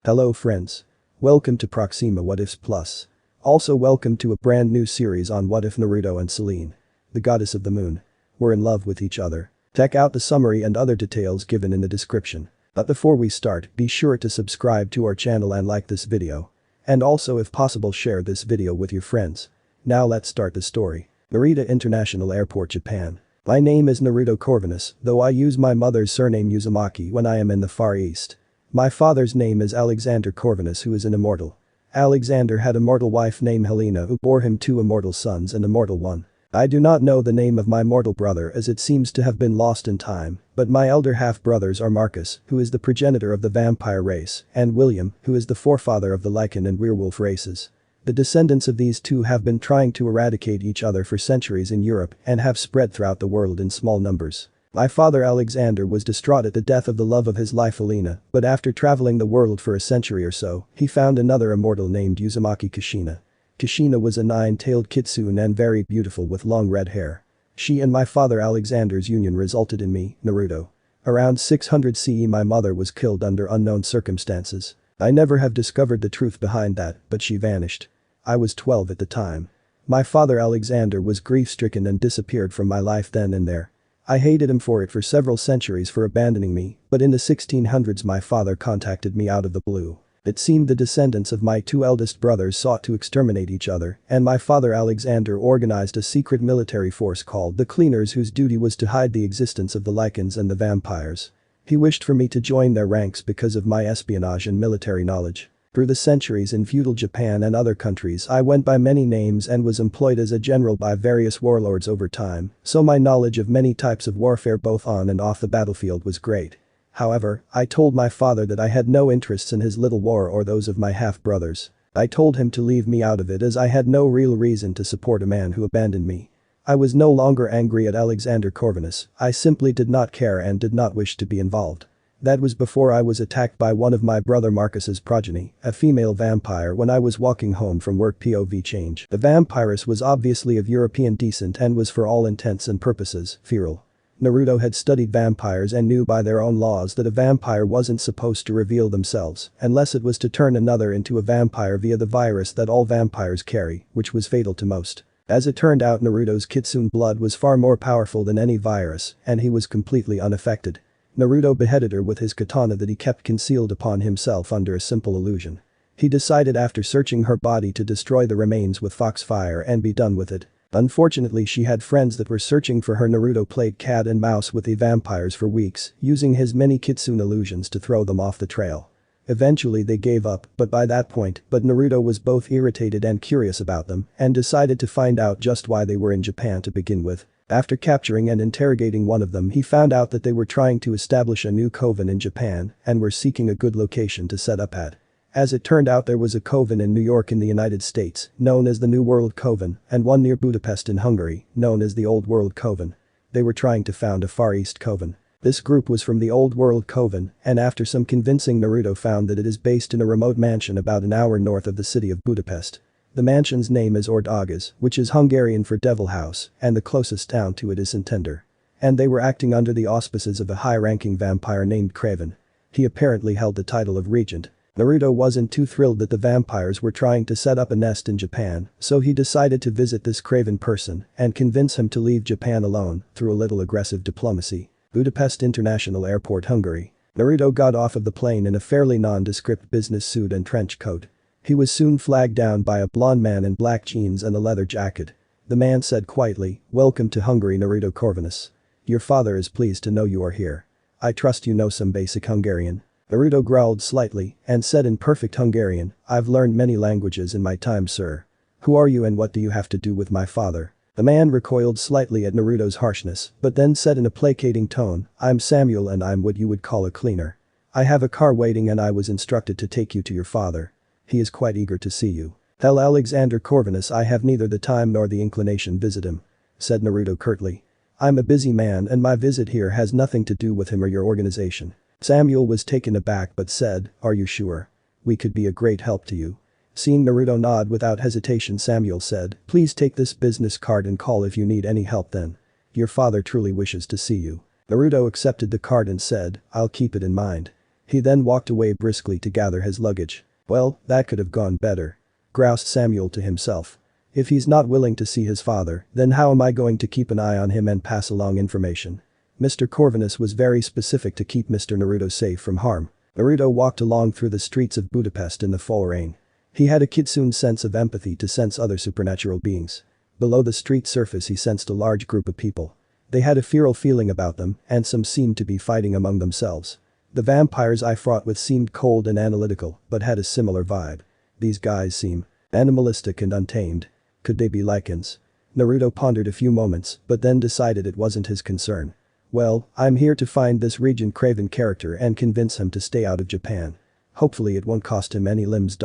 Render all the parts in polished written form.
Hello friends. Welcome to Proxima What Ifs Plus. Also welcome to a brand new series on what if Naruto and Selene, the goddess of the moon, were in love with each other. Check out the summary and other details given in the description. But before we start, be sure to subscribe to our channel and like this video. And also if possible share this video with your friends. Now let's start the story. Narita International Airport, Japan. My name is Naruto Corvinus, though I use my mother's surname Uzumaki when I am in the Far East. My father's name is Alexander Corvinus, who is an immortal. Alexander had a mortal wife named Helena who bore him 2 immortal sons and a mortal one. I do not know the name of my mortal brother as it seems to have been lost in time, but my elder half-brothers are Marcus, who is the progenitor of the vampire race, and William, who is the forefather of the lichen and werewolf races. The descendants of these two have been trying to eradicate each other for centuries in Europe and have spread throughout the world in small numbers. My father Alexander was distraught at the death of the love of his life Helena, but after traveling the world for a century or so, he found another immortal named Uzumaki Kushina. Kushina was a 9-tailed kitsune and very beautiful with long red hair. She and my father Alexander's union resulted in me, Naruto. Around 600 CE my mother was killed under unknown circumstances. I never have discovered the truth behind that, but she vanished. I was 12 at the time. My father Alexander was grief-stricken and disappeared from my life then and there. I hated him for it for several centuries for abandoning me, but in the 1600s my father contacted me out of the blue. It seemed the descendants of my 2 eldest brothers sought to exterminate each other, and my father Alexander organized a secret military force called the Cleaners whose duty was to hide the existence of the lichens and the vampires. He wished for me to join their ranks because of my espionage and military knowledge. Through the centuries in feudal Japan and other countries I went by many names and was employed as a general by various warlords over time, so my knowledge of many types of warfare both on and off the battlefield was great. However, I told my father that I had no interests in his little war or those of my half-brothers. I told him to leave me out of it as I had no real reason to support a man who abandoned me. I was no longer angry at Alexander Corvinus, I simply did not care and did not wish to be involved. That was before I was attacked by one of my brother Marcus's progeny, a female vampire when I was walking home from work. POV change. The vampiress was obviously of European descent and was for all intents and purposes feral. Naruto had studied vampires and knew by their own laws that a vampire wasn't supposed to reveal themselves unless it was to turn another into a vampire via the virus that all vampires carry, which was fatal to most. As it turned out, Naruto's kitsune blood was far more powerful than any virus, and he was completely unaffected. Naruto beheaded her with his katana that he kept concealed upon himself under a simple illusion. He decided after searching her body to destroy the remains with foxfire and be done with it. Unfortunately, she had friends that were searching for her. Naruto played cat and mouse with the vampires for weeks, using his many kitsune illusions to throw them off the trail. Eventually they gave up, but by that point, Naruto was both irritated and curious about them and decided to find out just why they were in Japan to begin with. After capturing and interrogating one of them, he found out that they were trying to establish a new coven in Japan and were seeking a good location to set up at. As it turned out, there was a coven in New York in the United States, known as the New World Coven, and one near Budapest in Hungary, known as the Old World Coven. They were trying to found a Far East coven. This group was from the Old World Coven, and after some convincing Naruto found that it is based in a remote mansion about an hour north of the city of Budapest. The mansion's name is Ordagas, which is Hungarian for Devil House, and the closest town to it is Santander. And they were acting under the auspices of a high-ranking vampire named Craven. He apparently held the title of regent. Naruto wasn't too thrilled that the vampires were trying to set up a nest in Japan, so he decided to visit this Craven person and convince him to leave Japan alone through a little aggressive diplomacy. Budapest International Airport, Hungary. Naruto got off of the plane in a fairly nondescript business suit and trench coat. He was soon flagged down by a blond man in black jeans and a leather jacket. The man said quietly, "Welcome to Hungary, Naruto Corvinus. Your father is pleased to know you are here. I trust you know some basic Hungarian." Naruto growled slightly and said in perfect Hungarian, "I've learned many languages in my time, sir. Who are you and what do you have to do with my father?" The man recoiled slightly at Naruto's harshness, but then said in a placating tone, "I'm Samuel and I'm what you would call a cleaner. I have a car waiting and I was instructed to take you to your father. He is quite eager to see you. Tell Alexander Corvinus I have neither the time nor the inclination visit him," said Naruto curtly. "I'm a busy man and my visit here has nothing to do with him or your organization." Samuel was taken aback but said, "Are you sure? We could be a great help to you." Seeing Naruto nod without hesitation, Samuel said, "Please take this business card and call if you need any help then. Your father truly wishes to see you." Naruto accepted the card and said, "I'll keep it in mind." He then walked away briskly to gather his luggage. Well, that could have gone better. Groused Samuel to himself. If he's not willing to see his father, then how am I going to keep an eye on him and pass along information? Mr. Corvinus was very specific to keep Mr. Naruto safe from harm. Naruto walked along through the streets of Budapest in the fall rain. He had a kitsune sense of empathy to sense other supernatural beings. Below the street surface he sensed a large group of people. They had a feral feeling about them, and some seemed to be fighting among themselves. The vampires I fought with seemed cold and analytical, but had a similar vibe. These guys seem animalistic and untamed. Could they be lichens? Naruto pondered a few moments, but then decided it wasn't his concern. Well, I'm here to find this Regent Craven character and convince him to stay out of Japan. Hopefully it won't cost him any limbs.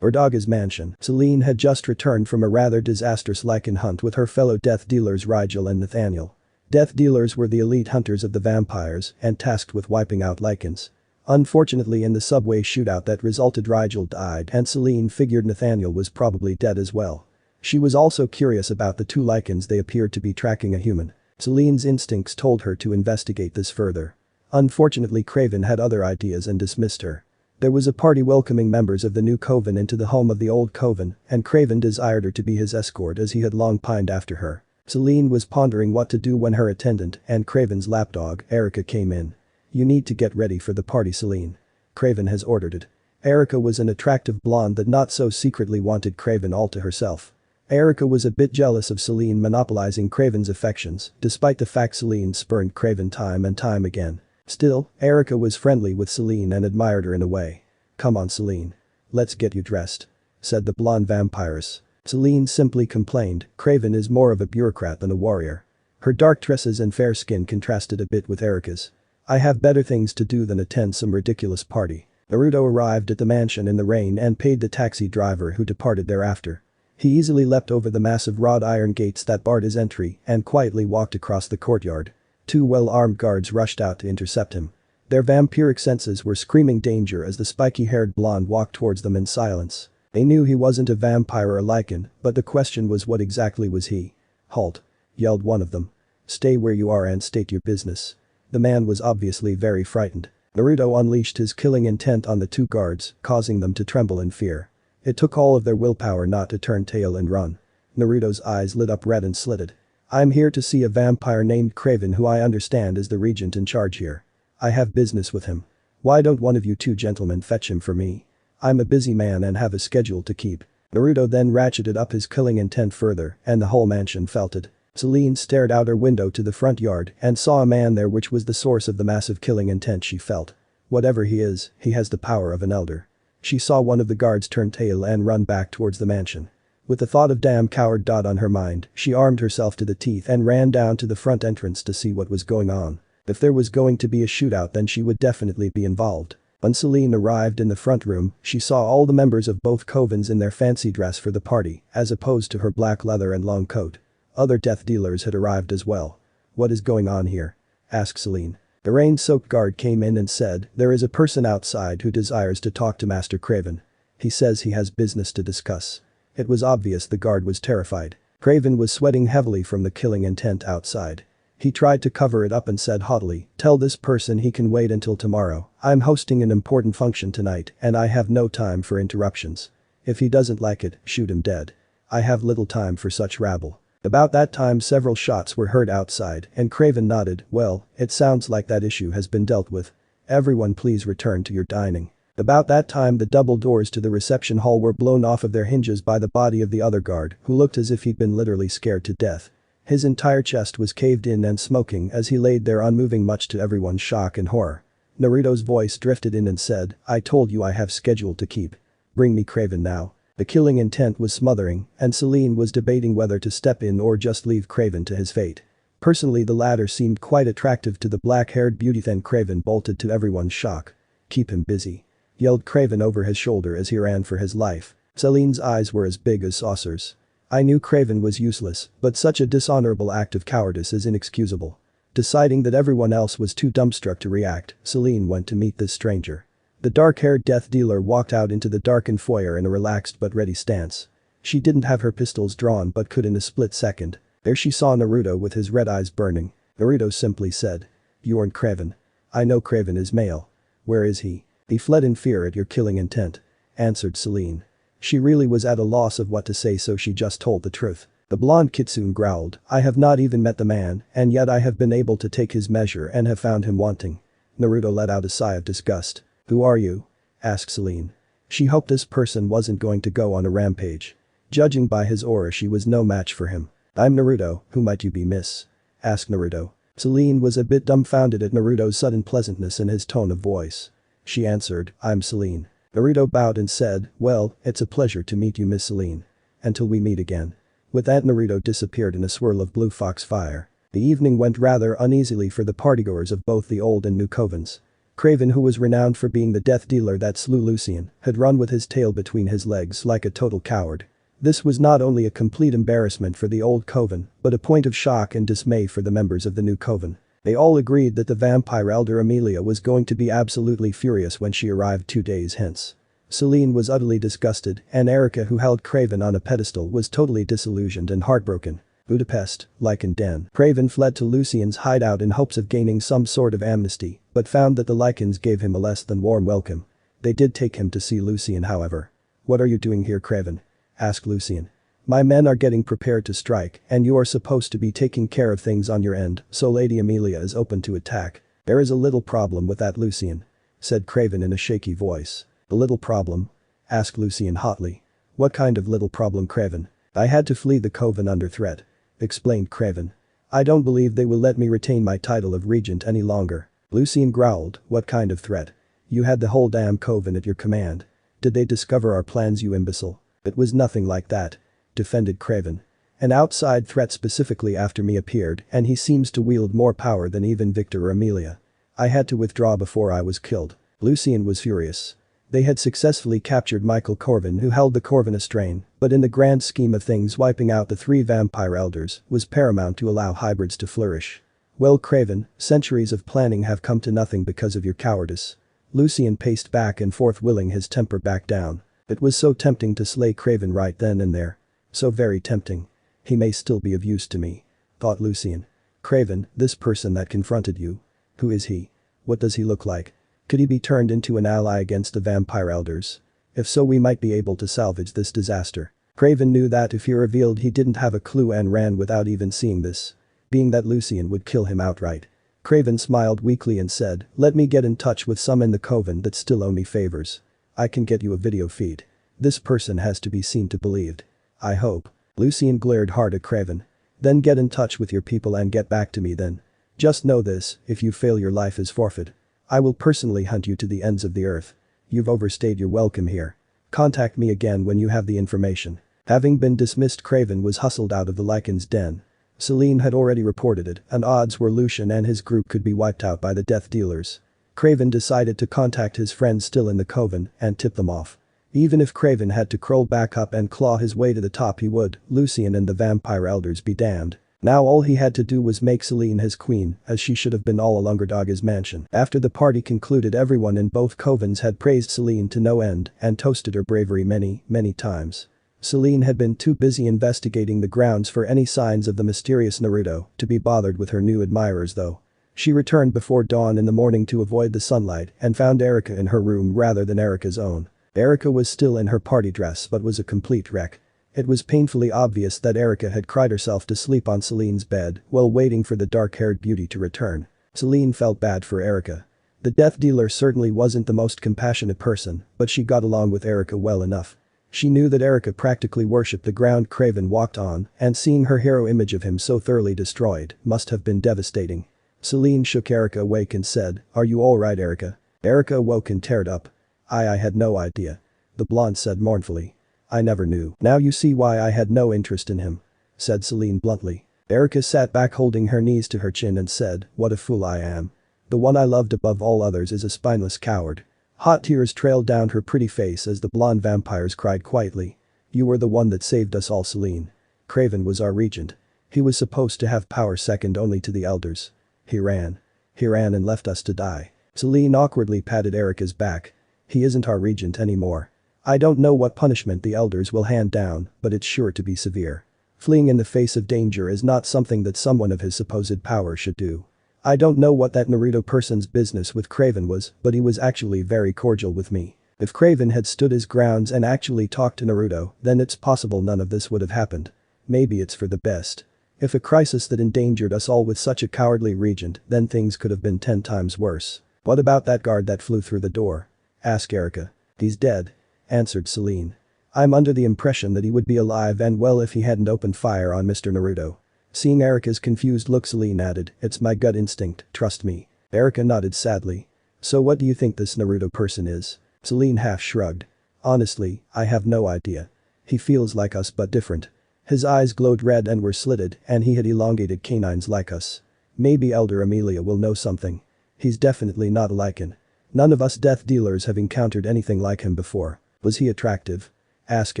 Urdaga's mansion. Selene had just returned from a rather disastrous lichen hunt with her fellow death dealers Rigel and Nathaniel. Death dealers were the elite hunters of the vampires and tasked with wiping out lichens. Unfortunately, in the subway shootout that resulted, Rigel died and Selene figured Nathaniel was probably dead as well. She was also curious about the two lichens. They appeared to be tracking a human. Selene's instincts told her to investigate this further. Unfortunately, Craven had other ideas and dismissed her. There was a party welcoming members of the new coven into the home of the old coven, and Craven desired her to be his escort as he had long pined after her. Selene was pondering what to do when her attendant and Craven's lapdog, Erica, came in. "You need to get ready for the party, Selene. Craven has ordered it." Erica was an attractive blonde that not so secretly wanted Craven all to herself. Erica was a bit jealous of Selene monopolizing Craven's affections, despite the fact Selene spurned Craven time and time again. Still, Erica was friendly with Selene and admired her in a way. "Come on, Selene. Let's get you dressed," said the blonde vampiress. Selene simply complained, Craven is more of a bureaucrat than a warrior. Her dark tresses and fair skin contrasted a bit with Erica's. "I have better things to do than attend some ridiculous party." Naruto arrived at the mansion in the rain and paid the taxi driver, who departed thereafter. He easily leapt over the massive wrought iron gates that barred his entry and quietly walked across the courtyard. Two well-armed guards rushed out to intercept him. Their vampiric senses were screaming danger as the spiky-haired blonde walked towards them in silence. They knew he wasn't a vampire or lichen, but the question was, what exactly was he? "Halt!" yelled one of them. "Stay where you are and state your business." The man was obviously very frightened. Naruto unleashed his killing intent on the two guards, causing them to tremble in fear. It took all of their willpower not to turn tail and run. Naruto's eyes lit up red and slitted. "I'm here to see a vampire named Craven, who I understand is the regent in charge here. I have business with him. Why don't one of you two gentlemen fetch him for me? I'm a busy man and have a schedule to keep." Naruto then ratcheted up his killing intent further, and the whole mansion felt it. Selene stared out her window to the front yard and saw a man there, which was the source of the massive killing intent she felt. Whatever he is, he has the power of an elder. She saw one of the guards turn tail and run back towards the mansion. With the thought of "damn coward" on her mind, she armed herself to the teeth and ran down to the front entrance to see what was going on. If there was going to be a shootout, then she would definitely be involved. When Selene arrived in the front room, she saw all the members of both covens in their fancy dress for the party, as opposed to her black leather and long coat. Other death dealers had arrived as well. "What is going on here?" asked Selene. The rain-soaked guard came in and said, "There is a person outside who desires to talk to Master Craven. He says he has business to discuss." It was obvious the guard was terrified. Craven was sweating heavily from the killing intent outside. He tried to cover it up and said haughtily, "Tell this person he can wait until tomorrow. I'm hosting an important function tonight and I have no time for interruptions. If he doesn't like it, shoot him dead. I have little time for such rabble." About that time several shots were heard outside and Craven nodded. "Well, it sounds like that issue has been dealt with. Everyone please return to your dining." About that time the double doors to the reception hall were blown off of their hinges by the body of the other guard, who looked as if he'd been literally scared to death. His entire chest was caved in and smoking as he laid there unmoving, much to everyone's shock and horror. Naruto's voice drifted in and said, "I told you I have schedule to keep. Bring me Craven now." The killing intent was smothering, and Selene was debating whether to step in or just leave Craven to his fate. Personally, the latter seemed quite attractive to the black-haired beauty. Then Craven bolted to everyone's shock. "Keep him busy," yelled Craven over his shoulder as he ran for his life. Selene's eyes were as big as saucers. "I knew Craven was useless, but such a dishonorable act of cowardice is inexcusable." Deciding that everyone else was too dumbstruck to react, Selene went to meet this stranger. The dark-haired death dealer walked out into the darkened foyer in a relaxed but ready stance. She didn't have her pistols drawn but could in a split second. There she saw Naruto with his red eyes burning. Naruto simply said, "You aren't Craven." "I know Craven is male." Where is he? He fled in fear at your killing intent," answered Selene. She really was at a loss of what to say, so she just told the truth. The blonde kitsune growled, "I have not even met the man, and yet I have been able to take his measure and have found him wanting." Naruto let out a sigh of disgust. "Who are you?" asked Selene. She hoped this person wasn't going to go on a rampage. Judging by his aura, she was no match for him. "I'm Naruto, who might you be, miss?" asked Naruto. Selene was a bit dumbfounded at Naruto's sudden pleasantness in his tone of voice. She answered, "I'm Selene." Naruto bowed and said, "Well, it's a pleasure to meet you, Miss Selene. Until we meet again." With that, Naruto disappeared in a swirl of blue fox fire. The evening went rather uneasily for the partygoers of both the old and new covens. Craven, who was renowned for being the death dealer that slew Lucien, had run with his tail between his legs like a total coward. This was not only a complete embarrassment for the old coven, but a point of shock and dismay for the members of the new coven. They all agreed that the vampire elder Amelia was going to be absolutely furious when she arrived 2 days hence. Selene was utterly disgusted, and Erica, who held Craven on a pedestal, was totally disillusioned and heartbroken. Budapest, Lycan Den. Craven fled to Lucien's hideout in hopes of gaining some sort of amnesty, but found that the Lycans gave him a less than warm welcome. They did take him to see Lucien, however. "What are you doing here, Craven?" asked Lucien. "My men are getting prepared to strike, and you are supposed to be taking care of things on your end, so Lady Amelia is open to attack." "There is a little problem with that, Lucien," said Craven in a shaky voice. "A little problem?" asked Lucien hotly. "What kind of little problem, Craven?" "I had to flee the coven under threat," explained Craven. "I don't believe they will let me retain my title of regent any longer." Lucien growled, "What kind of threat? You had the whole damn coven at your command. Did they discover our plans, you imbecile?" "It was nothing like that," defended Craven. "An outside threat specifically after me appeared, and he seems to wield more power than even Victor or Amelia. I had to withdraw before I was killed." Lucien was furious. They had successfully captured Michael Corvin, who held the Corvinus strain, but in the grand scheme of things, wiping out the 3 vampire elders was paramount to allow hybrids to flourish. "Well, Craven, centuries of planning have come to nothing because of your cowardice." Lucien paced back and forth, willing his temper back down. It was so tempting to slay Craven right then and there. So very tempting. "He may still be of use to me," thought Lucien. "Craven, this person that confronted you. Who is he? What does he look like? Could he be turned into an ally against the vampire elders? If so, we might be able to salvage this disaster." Craven knew that if he revealed he didn't have a clue and ran without even seeing this, being that Lucien would kill him outright. Craven smiled weakly and said, "Let me get in touch with some in the coven that still owe me favors. I can get you a video feed. This person has to be seen to believed. I hope." Lucien glared hard at Craven. "Then get in touch with your people and get back to me then. Just know this, if you fail, your life is forfeit. I will personally hunt you to the ends of the earth. You've overstayed your welcome here. Contact me again when you have the information." Having been dismissed, Craven was hustled out of the Lycan's den. Selene had already reported it, and odds were Lucien and his group could be wiped out by the death dealers. Craven decided to contact his friends still in the coven and tip them off. Even if Craven had to crawl back up and claw his way to the top, he would. Lucien and the vampire elders be damned. Now all he had to do was make Selene his queen, as she should have been all along Daga's mansion. After the party concluded, everyone in both covens had praised Selene to no end and toasted her bravery many, many times. Selene had been too busy investigating the grounds for any signs of the mysterious Naruto to be bothered with her new admirers though. She returned before dawn in the morning to avoid the sunlight and found Erica in her room rather than Erica's own. Erica was still in her party dress but was a complete wreck. It was painfully obvious that Erica had cried herself to sleep on Selene's bed while waiting for the dark-haired beauty to return. Selene felt bad for Erica. The death dealer certainly wasn't the most compassionate person, but she got along with Erica well enough. She knew that Erica practically worshipped the ground Craven walked on, and seeing her hero image of him so thoroughly destroyed must have been devastating. Selene shook Erica awake and said, "Are you alright, Erica?" Erica awoke and teared up. I had no idea," the blonde said mournfully. "I never knew." "Now you see why I had no interest in him," said Selene bluntly. Erica sat back holding her knees to her chin and said, "What a fool I am. The one I loved above all others is a spineless coward." Hot tears trailed down her pretty face as the blonde vampires cried quietly. "You were the one that saved us all, Selene. Craven was our regent. He was supposed to have power second only to the elders. He ran and left us to die." Selene awkwardly patted Erica's back. "He isn't our regent anymore. I don't know what punishment the elders will hand down, but it's sure to be severe. Fleeing in the face of danger is not something that someone of his supposed power should do. I don't know what that Naruto person's business with Craven was, but he was actually very cordial with me. If Craven had stood his grounds and actually talked to Naruto, then it's possible none of this would have happened. Maybe it's for the best. If a crisis that endangered us all with such a cowardly regent, then things could have been 10 times worse. What about that guard that flew through the door? Asked Erika. He's dead. Answered Selene. I'm under the impression that he would be alive and well if he hadn't opened fire on Mr. Naruto. Seeing Erika's confused look, Selene added, it's my gut instinct, trust me. Erika nodded sadly. So what do you think this Naruto person is? Selene half shrugged. Honestly, I have no idea. He feels like us but different. His eyes glowed red and were slitted, and he had elongated canines like us. Maybe Elder Amelia will know something. He's definitely not a lichen. None of us death dealers have encountered anything like him before. Was he attractive? Asked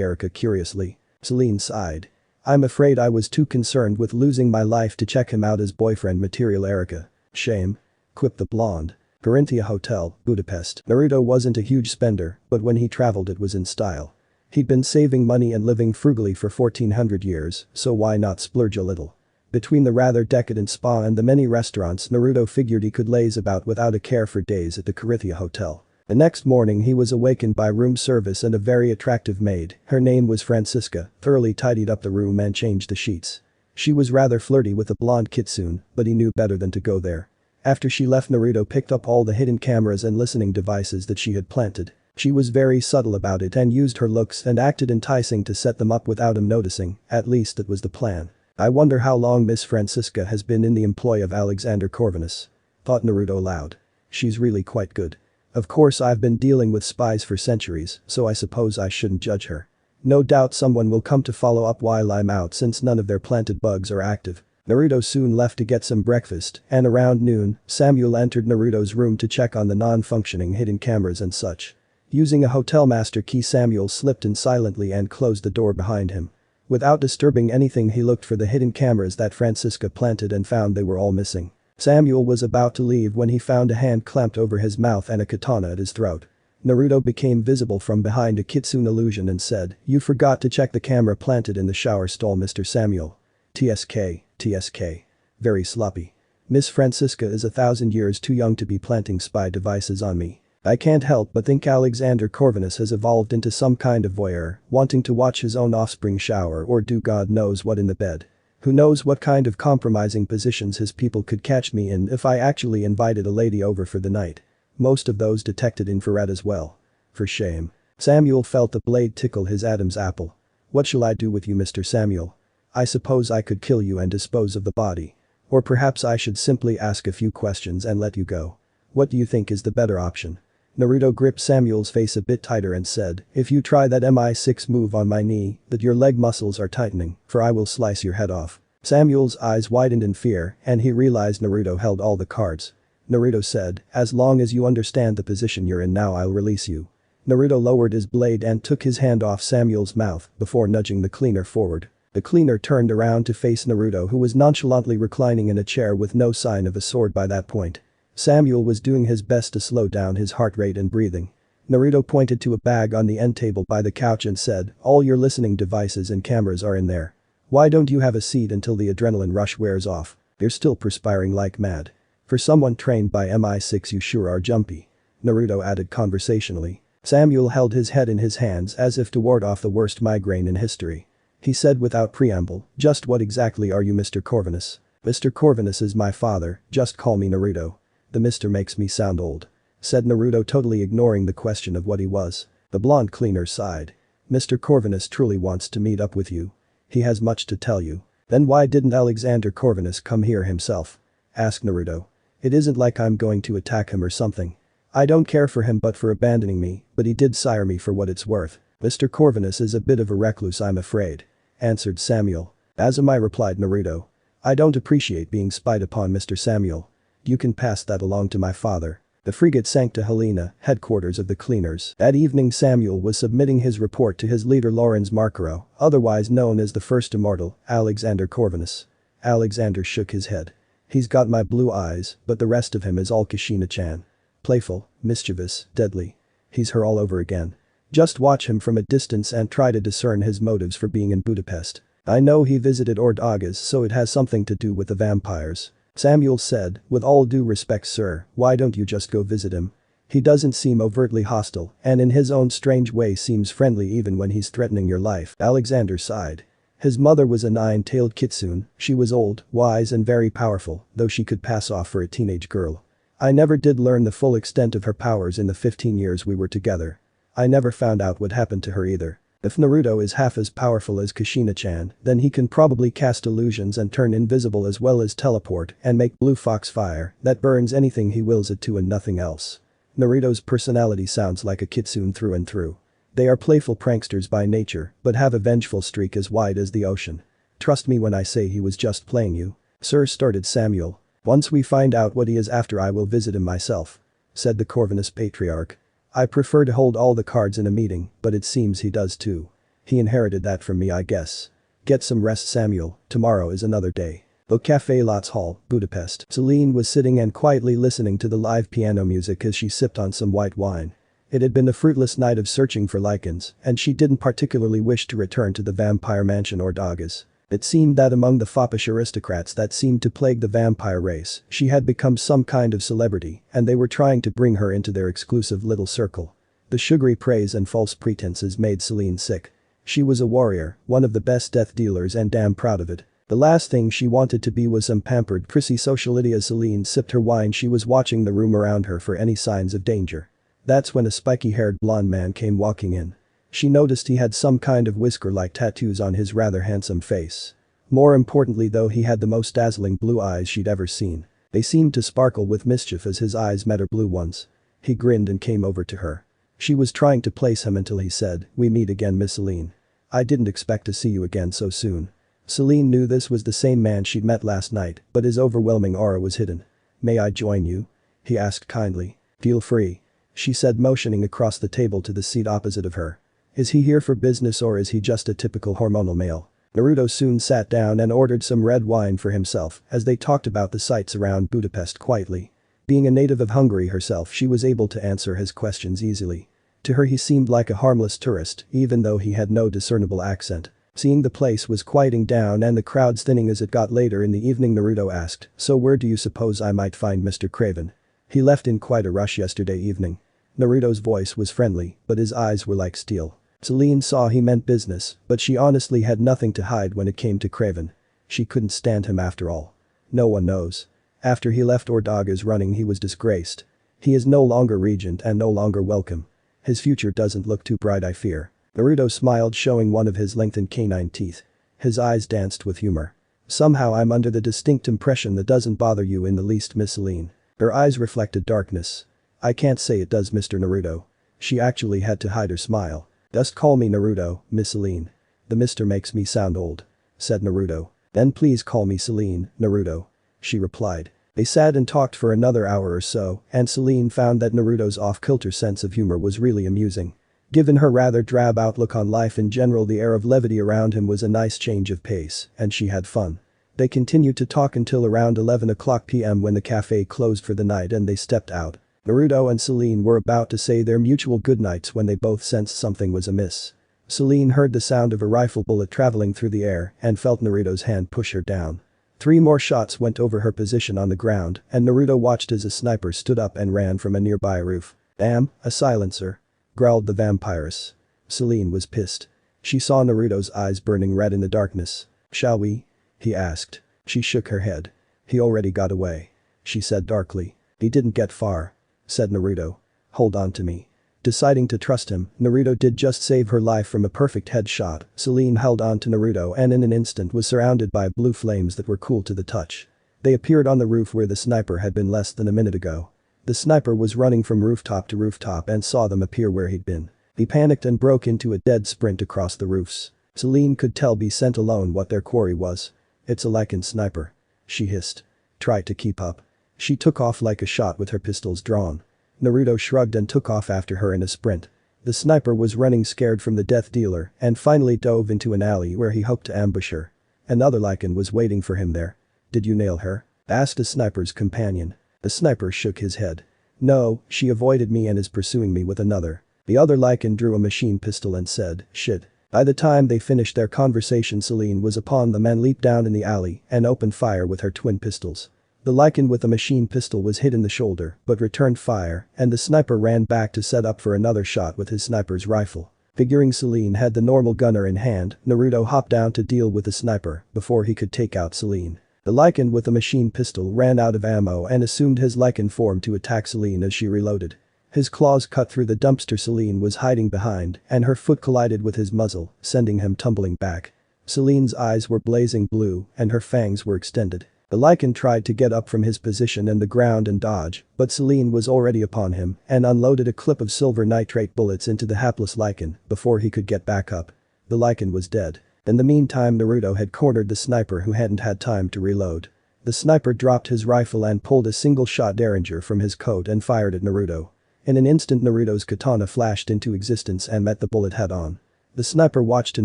Erika curiously. Selene sighed. I'm afraid I was too concerned with losing my life to check him out as boyfriend material. Erika. Shame. Quipped the blonde. Corinthia Hotel, Budapest. Naruto wasn't a huge spender, but when he traveled it was in style. He'd been saving money and living frugally for 1400 years, so why not splurge a little? Between the rather decadent spa and the many restaurants, Naruto figured he could laze about without a care for days at the Corinthia Hotel. The next morning he was awakened by room service and a very attractive maid, her name was Francisca, thoroughly tidied up the room and changed the sheets. She was rather flirty with the blonde kitsune, but he knew better than to go there. After she left, Naruto picked up all the hidden cameras and listening devices that she had planted. She was very subtle about it and used her looks and acted enticing to set them up without him noticing, at least that was the plan. I wonder how long Miss Francisca has been in the employ of Alexander Corvinus. Thought Naruto aloud. She's really quite good. Of course I've been dealing with spies for centuries, so I suppose I shouldn't judge her. No doubt someone will come to follow up while I'm out since none of their planted bugs are active. Naruto soon left to get some breakfast, and around noon, Samuel entered Naruto's room to check on the non-functioning hidden cameras and such. Using a hotel master key, Samuel slipped in silently and closed the door behind him. Without disturbing anything, he looked for the hidden cameras that Francisca planted and found they were all missing. Samuel was about to leave when he found a hand clamped over his mouth and a katana at his throat. Naruto became visible from behind a kitsune illusion and said, "You forgot to check the camera planted in the shower stall, Mr. Samuel." TSK. Very sloppy. Miss Francisca is 1,000 years too young to be planting spy devices on me. I can't help but think Alexander Corvinus has evolved into some kind of voyeur, wanting to watch his own offspring shower or do God knows what in the bed. Who knows what kind of compromising positions his people could catch me in if I actually invited a lady over for the night. Most of those detected infrared as well. For shame. Samuel felt the blade tickle his Adam's apple. What shall I do with you, Mr. Samuel? I suppose I could kill you and dispose of the body. Or perhaps I should simply ask a few questions and let you go. What do you think is the better option? Naruto gripped Samuel's face a bit tighter and said, if you try that MI6 move on my knee, that your leg muscles are tightening, for I will slice your head off. Samuel's eyes widened in fear and he realized Naruto held all the cards. Naruto said, as long as you understand the position you're in now, I'll release you. Naruto lowered his blade and took his hand off Samuel's mouth before nudging the cleaner forward. The cleaner turned around to face Naruto, who was nonchalantly reclining in a chair with no sign of a sword by that point. Samuel was doing his best to slow down his heart rate and breathing. Naruto pointed to a bag on the end table by the couch and said, all your listening devices and cameras are in there. Why don't you have a seat until the adrenaline rush wears off? You're still perspiring like mad. For someone trained by MI6, you sure are jumpy. Naruto added conversationally. Samuel held his head in his hands as if to ward off the worst migraine in history. He said without preamble, just what exactly are you, Mr. Corvinus? Mr. Corvinus is my father, just call me Naruto. The Mr. makes me sound old. Said Naruto, totally ignoring the question of what he was. The blonde cleaner sighed. Mr. Corvinus truly wants to meet up with you. He has much to tell you. Then why didn't Alexander Corvinus come here himself? Asked Naruto. It isn't like I'm going to attack him or something. I don't care for him but for abandoning me, but he did sire me for what it's worth. Mr. Corvinus is a bit of a recluse, I'm afraid. Answered Samuel. As am I, replied Naruto. I don't appreciate being spied upon, Mr. Samuel. You can pass that along to my father. The frigate sank to Helena, headquarters of the cleaners. That evening Samuel was submitting his report to his leader Lorenz Marcaro, otherwise known as the First Immortal, Alexander Corvinus. Alexander shook his head. He's got my blue eyes, but the rest of him is all Kushina-chan. Playful, mischievous, deadly. He's her all over again. Just watch him from a distance and try to discern his motives for being in Budapest. I know he visited Ord Agas, so it has something to do with the vampires. Samuel said, "With all due respect sir, why don't you just go visit him? He doesn't seem overtly hostile and in his own strange way seems friendly even when he's threatening your life." Alexander sighed. His mother was a nine-tailed kitsune, she was old, wise and very powerful, though she could pass off for a teenage girl. I never did learn the full extent of her powers in the 15 years we were together. I never found out what happened to her either. If Naruto is half as powerful as Kushina-chan, then he can probably cast illusions and turn invisible as well as teleport and make blue fox fire that burns anything he wills it to and nothing else. Naruto's personality sounds like a kitsune through and through. They are playful pranksters by nature, but have a vengeful streak as wide as the ocean. Trust me when I say he was just playing you. Sir, started Samuel. Once we find out what he is after I will visit him myself. Said the Corvinus patriarch. I prefer to hold all the cards in a meeting, but it seems he does too. He inherited that from me I guess. Get some rest Samuel, tomorrow is another day. The Café Lots Hall, Budapest. Selene was sitting and quietly listening to the live piano music as she sipped on some white wine. It had been a fruitless night of searching for lichens, and she didn't particularly wish to return to the vampire mansion or Dagas. It seemed that among the foppish aristocrats that seemed to plague the vampire race, she had become some kind of celebrity, and they were trying to bring her into their exclusive little circle. The sugary praise and false pretenses made Selene sick. She was a warrior, one of the best death dealers and damn proud of it. The last thing she wanted to be was some pampered prissy socialite. As Selene sipped her wine she was watching the room around her for any signs of danger. That's when a spiky-haired blonde man came walking in. She noticed he had some kind of whisker-like tattoos on his rather handsome face. More importantly though, he had the most dazzling blue eyes she'd ever seen. They seemed to sparkle with mischief as his eyes met her blue ones. He grinned and came over to her. She was trying to place him until he said, "We meet again Miss Selene. I didn't expect to see you again so soon." Selene knew this was the same man she'd met last night, but his overwhelming aura was hidden. "May I join you?" he asked kindly. "Feel free," she said, motioning across the table to the seat opposite of her. Is he here for business or is he just a typical hormonal male? Naruto soon sat down and ordered some red wine for himself as they talked about the sights around Budapest quietly. Being a native of Hungary herself, she was able to answer his questions easily. To her he seemed like a harmless tourist, even though he had no discernible accent. Seeing the place was quieting down and the crowds thinning as it got later in the evening, Naruto asked, "So where do you suppose I might find Mr. Craven? He left in quite a rush yesterday evening." Naruto's voice was friendly, but his eyes were like steel. Selene saw he meant business, but she honestly had nothing to hide when it came to Craven. She couldn't stand him after all. No one knows. After he left Ordaga's running he was disgraced. He is no longer regent and no longer welcome. His future doesn't look too bright I fear. Naruto smiled, showing one of his lengthened canine teeth. His eyes danced with humor. "Somehow I'm under the distinct impression that doesn't bother you in the least Miss Selene." Her eyes reflected darkness. "I can't say it does Mr. Naruto." She actually had to hide her smile. "Just call me Naruto, Miss Selene." "The Mr. makes me sound old," said Naruto. "Then please call me Selene, Naruto," she replied. They sat and talked for another hour or so, and Selene found that Naruto's off-kilter sense of humor was really amusing. Given her rather drab outlook on life in general, the air of levity around him was a nice change of pace, and she had fun. They continued to talk until around 11 o'clock p.m. when the cafe closed for the night and they stepped out. Naruto and Selene were about to say their mutual goodnights when they both sensed something was amiss. Selene heard the sound of a rifle bullet traveling through the air and felt Naruto's hand push her down. 3 more shots went over her position on the ground, and Naruto watched as a sniper stood up and ran from a nearby roof. "Damn, a silencer," growled the vampiress. Selene was pissed. She saw Naruto's eyes burning red in the darkness. "Shall we?" he asked. She shook her head. "He already got away," she said darkly. "He didn't get far," said Naruto. "Hold on to me." Deciding to trust him, Naruto did just save her life from a perfect headshot. Selene held on to Naruto and in an instant was surrounded by blue flames that were cool to the touch. They appeared on the roof where the sniper had been less than a minute ago. The sniper was running from rooftop to rooftop and saw them appear where he'd been. He panicked and broke into a dead sprint across the roofs. Selene could tell be sent alone what their quarry was. "It's a lichen sniper," she hissed. "Try to keep up." She took off like a shot with her pistols drawn. Naruto shrugged and took off after her in a sprint. The sniper was running scared from the death dealer and finally dove into an alley where he hoped to ambush her. Another lichen was waiting for him there. "Did you nail her?" asked the sniper's companion. The sniper shook his head. "No, she avoided me and is pursuing me with another." The other lichen drew a machine pistol and said, "Shit." By the time they finished their conversation, Selene was upon them and leaped down in the alley and opened fire with her twin pistols. The Lycan with a machine pistol was hit in the shoulder but returned fire and the sniper ran back to set up for another shot with his sniper's rifle. Figuring Selene had the normal gunner in hand, Naruto hopped down to deal with the sniper before he could take out Selene. The Lycan with the machine pistol ran out of ammo and assumed his Lycan form to attack Selene as she reloaded. His claws cut through the dumpster Selene was hiding behind and her foot collided with his muzzle, sending him tumbling back. Selene's eyes were blazing blue and her fangs were extended. The Lycan tried to get up from his position in the ground and dodge, but Selene was already upon him and unloaded a clip of silver nitrate bullets into the hapless Lycan before he could get back up. The Lycan was dead. In the meantime, Naruto had cornered the sniper who hadn't had time to reload. The sniper dropped his rifle and pulled a single-shot derringer from his coat and fired at Naruto. In an instant, Naruto's katana flashed into existence and met the bullet head-on. The sniper watched in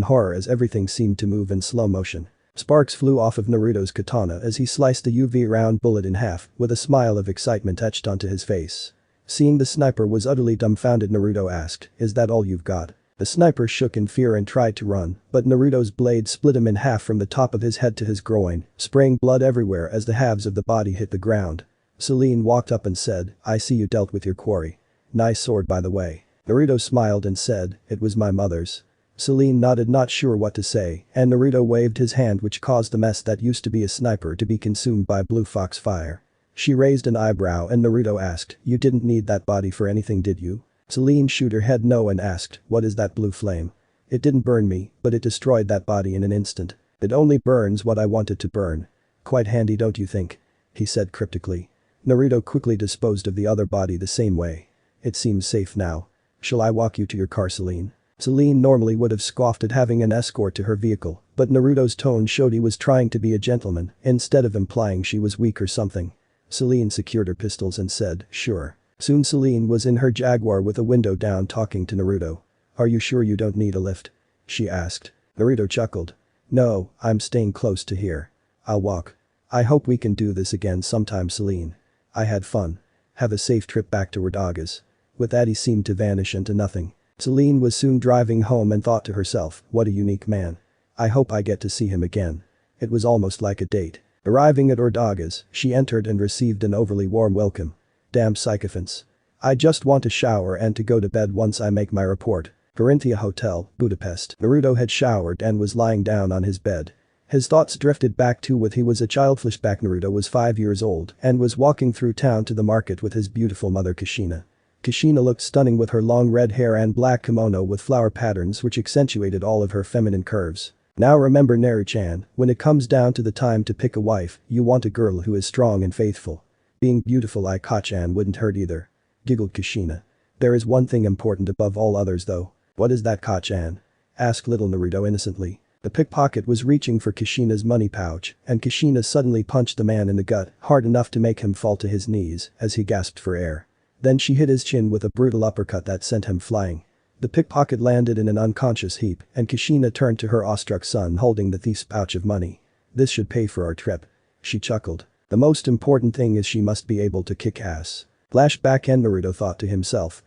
horror as everything seemed to move in slow motion. Sparks flew off of Naruto's katana as he sliced the UV round bullet in half, with a smile of excitement etched onto his face. Seeing the sniper was utterly dumbfounded, Naruto asked, "Is that all you've got?" The sniper shook in fear and tried to run, but Naruto's blade split him in half from the top of his head to his groin, spraying blood everywhere as the halves of the body hit the ground. Selene walked up and said, "I see you dealt with your quarry. Nice sword, by the way." Naruto smiled and said, "It was my mother's." Selene nodded, not sure what to say, and Naruto waved his hand, which caused the mess that used to be a sniper to be consumed by blue fox fire. She raised an eyebrow and Naruto asked, "You didn't need that body for anything, did you?" Selene shook her head no and asked, "What is that blue flame?" "It didn't burn me, but it destroyed that body in an instant. It only burns what I want it to burn." "Quite handy, don't you think?" he said cryptically. Naruto quickly disposed of the other body the same way. "It seems safe now. Shall I walk you to your car, Selene?" Selene normally would have scoffed at having an escort to her vehicle, but Naruto's tone showed he was trying to be a gentleman instead of implying she was weak or something. Selene secured her pistols and said, "Sure." Soon Selene was in her Jaguar with a window down talking to Naruto. "Are you sure you don't need a lift?" she asked. Naruto chuckled. "No, I'm staying close to here. I'll walk. I hope we can do this again sometime, Selene. I had fun. Have a safe trip back to Werdaga's." With that, he seemed to vanish into nothing. Selene was soon driving home and thought to herself, "What a unique man. I hope I get to see him again." It was almost like a date. Arriving at Werdaga's, she entered and received an overly warm welcome. "Damn sycophants. I just want to shower and to go to bed once I make my report." Corinthia Hotel, Budapest. Naruto had showered and was lying down on his bed. His thoughts drifted back to when he was a child. Flashback: Naruto was 5 years old and was walking through town to the market with his beautiful mother Kushina. Kushina looked stunning with her long red hair and black kimono with flower patterns which accentuated all of her feminine curves. "Now remember, Naru-chan, when it comes down to the time to pick a wife, you want a girl who is strong and faithful. Being beautiful like Ka-chan wouldn't hurt either," giggled Kushina. "There is one thing important above all others though." "What is that, Ka-chan?" asked little Naruto innocently. The pickpocket was reaching for Kushina's money pouch and Kushina suddenly punched the man in the gut hard enough to make him fall to his knees as he gasped for air. Then she hit his chin with a brutal uppercut that sent him flying. The pickpocket landed in an unconscious heap and Kushina turned to her awestruck son holding the thief's pouch of money. "This should pay for our trip." She chuckled. "The most important thing is she must be able to kick ass." Flashback, and Naruto thought to himself,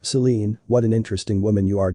Selene, what an interesting woman you are.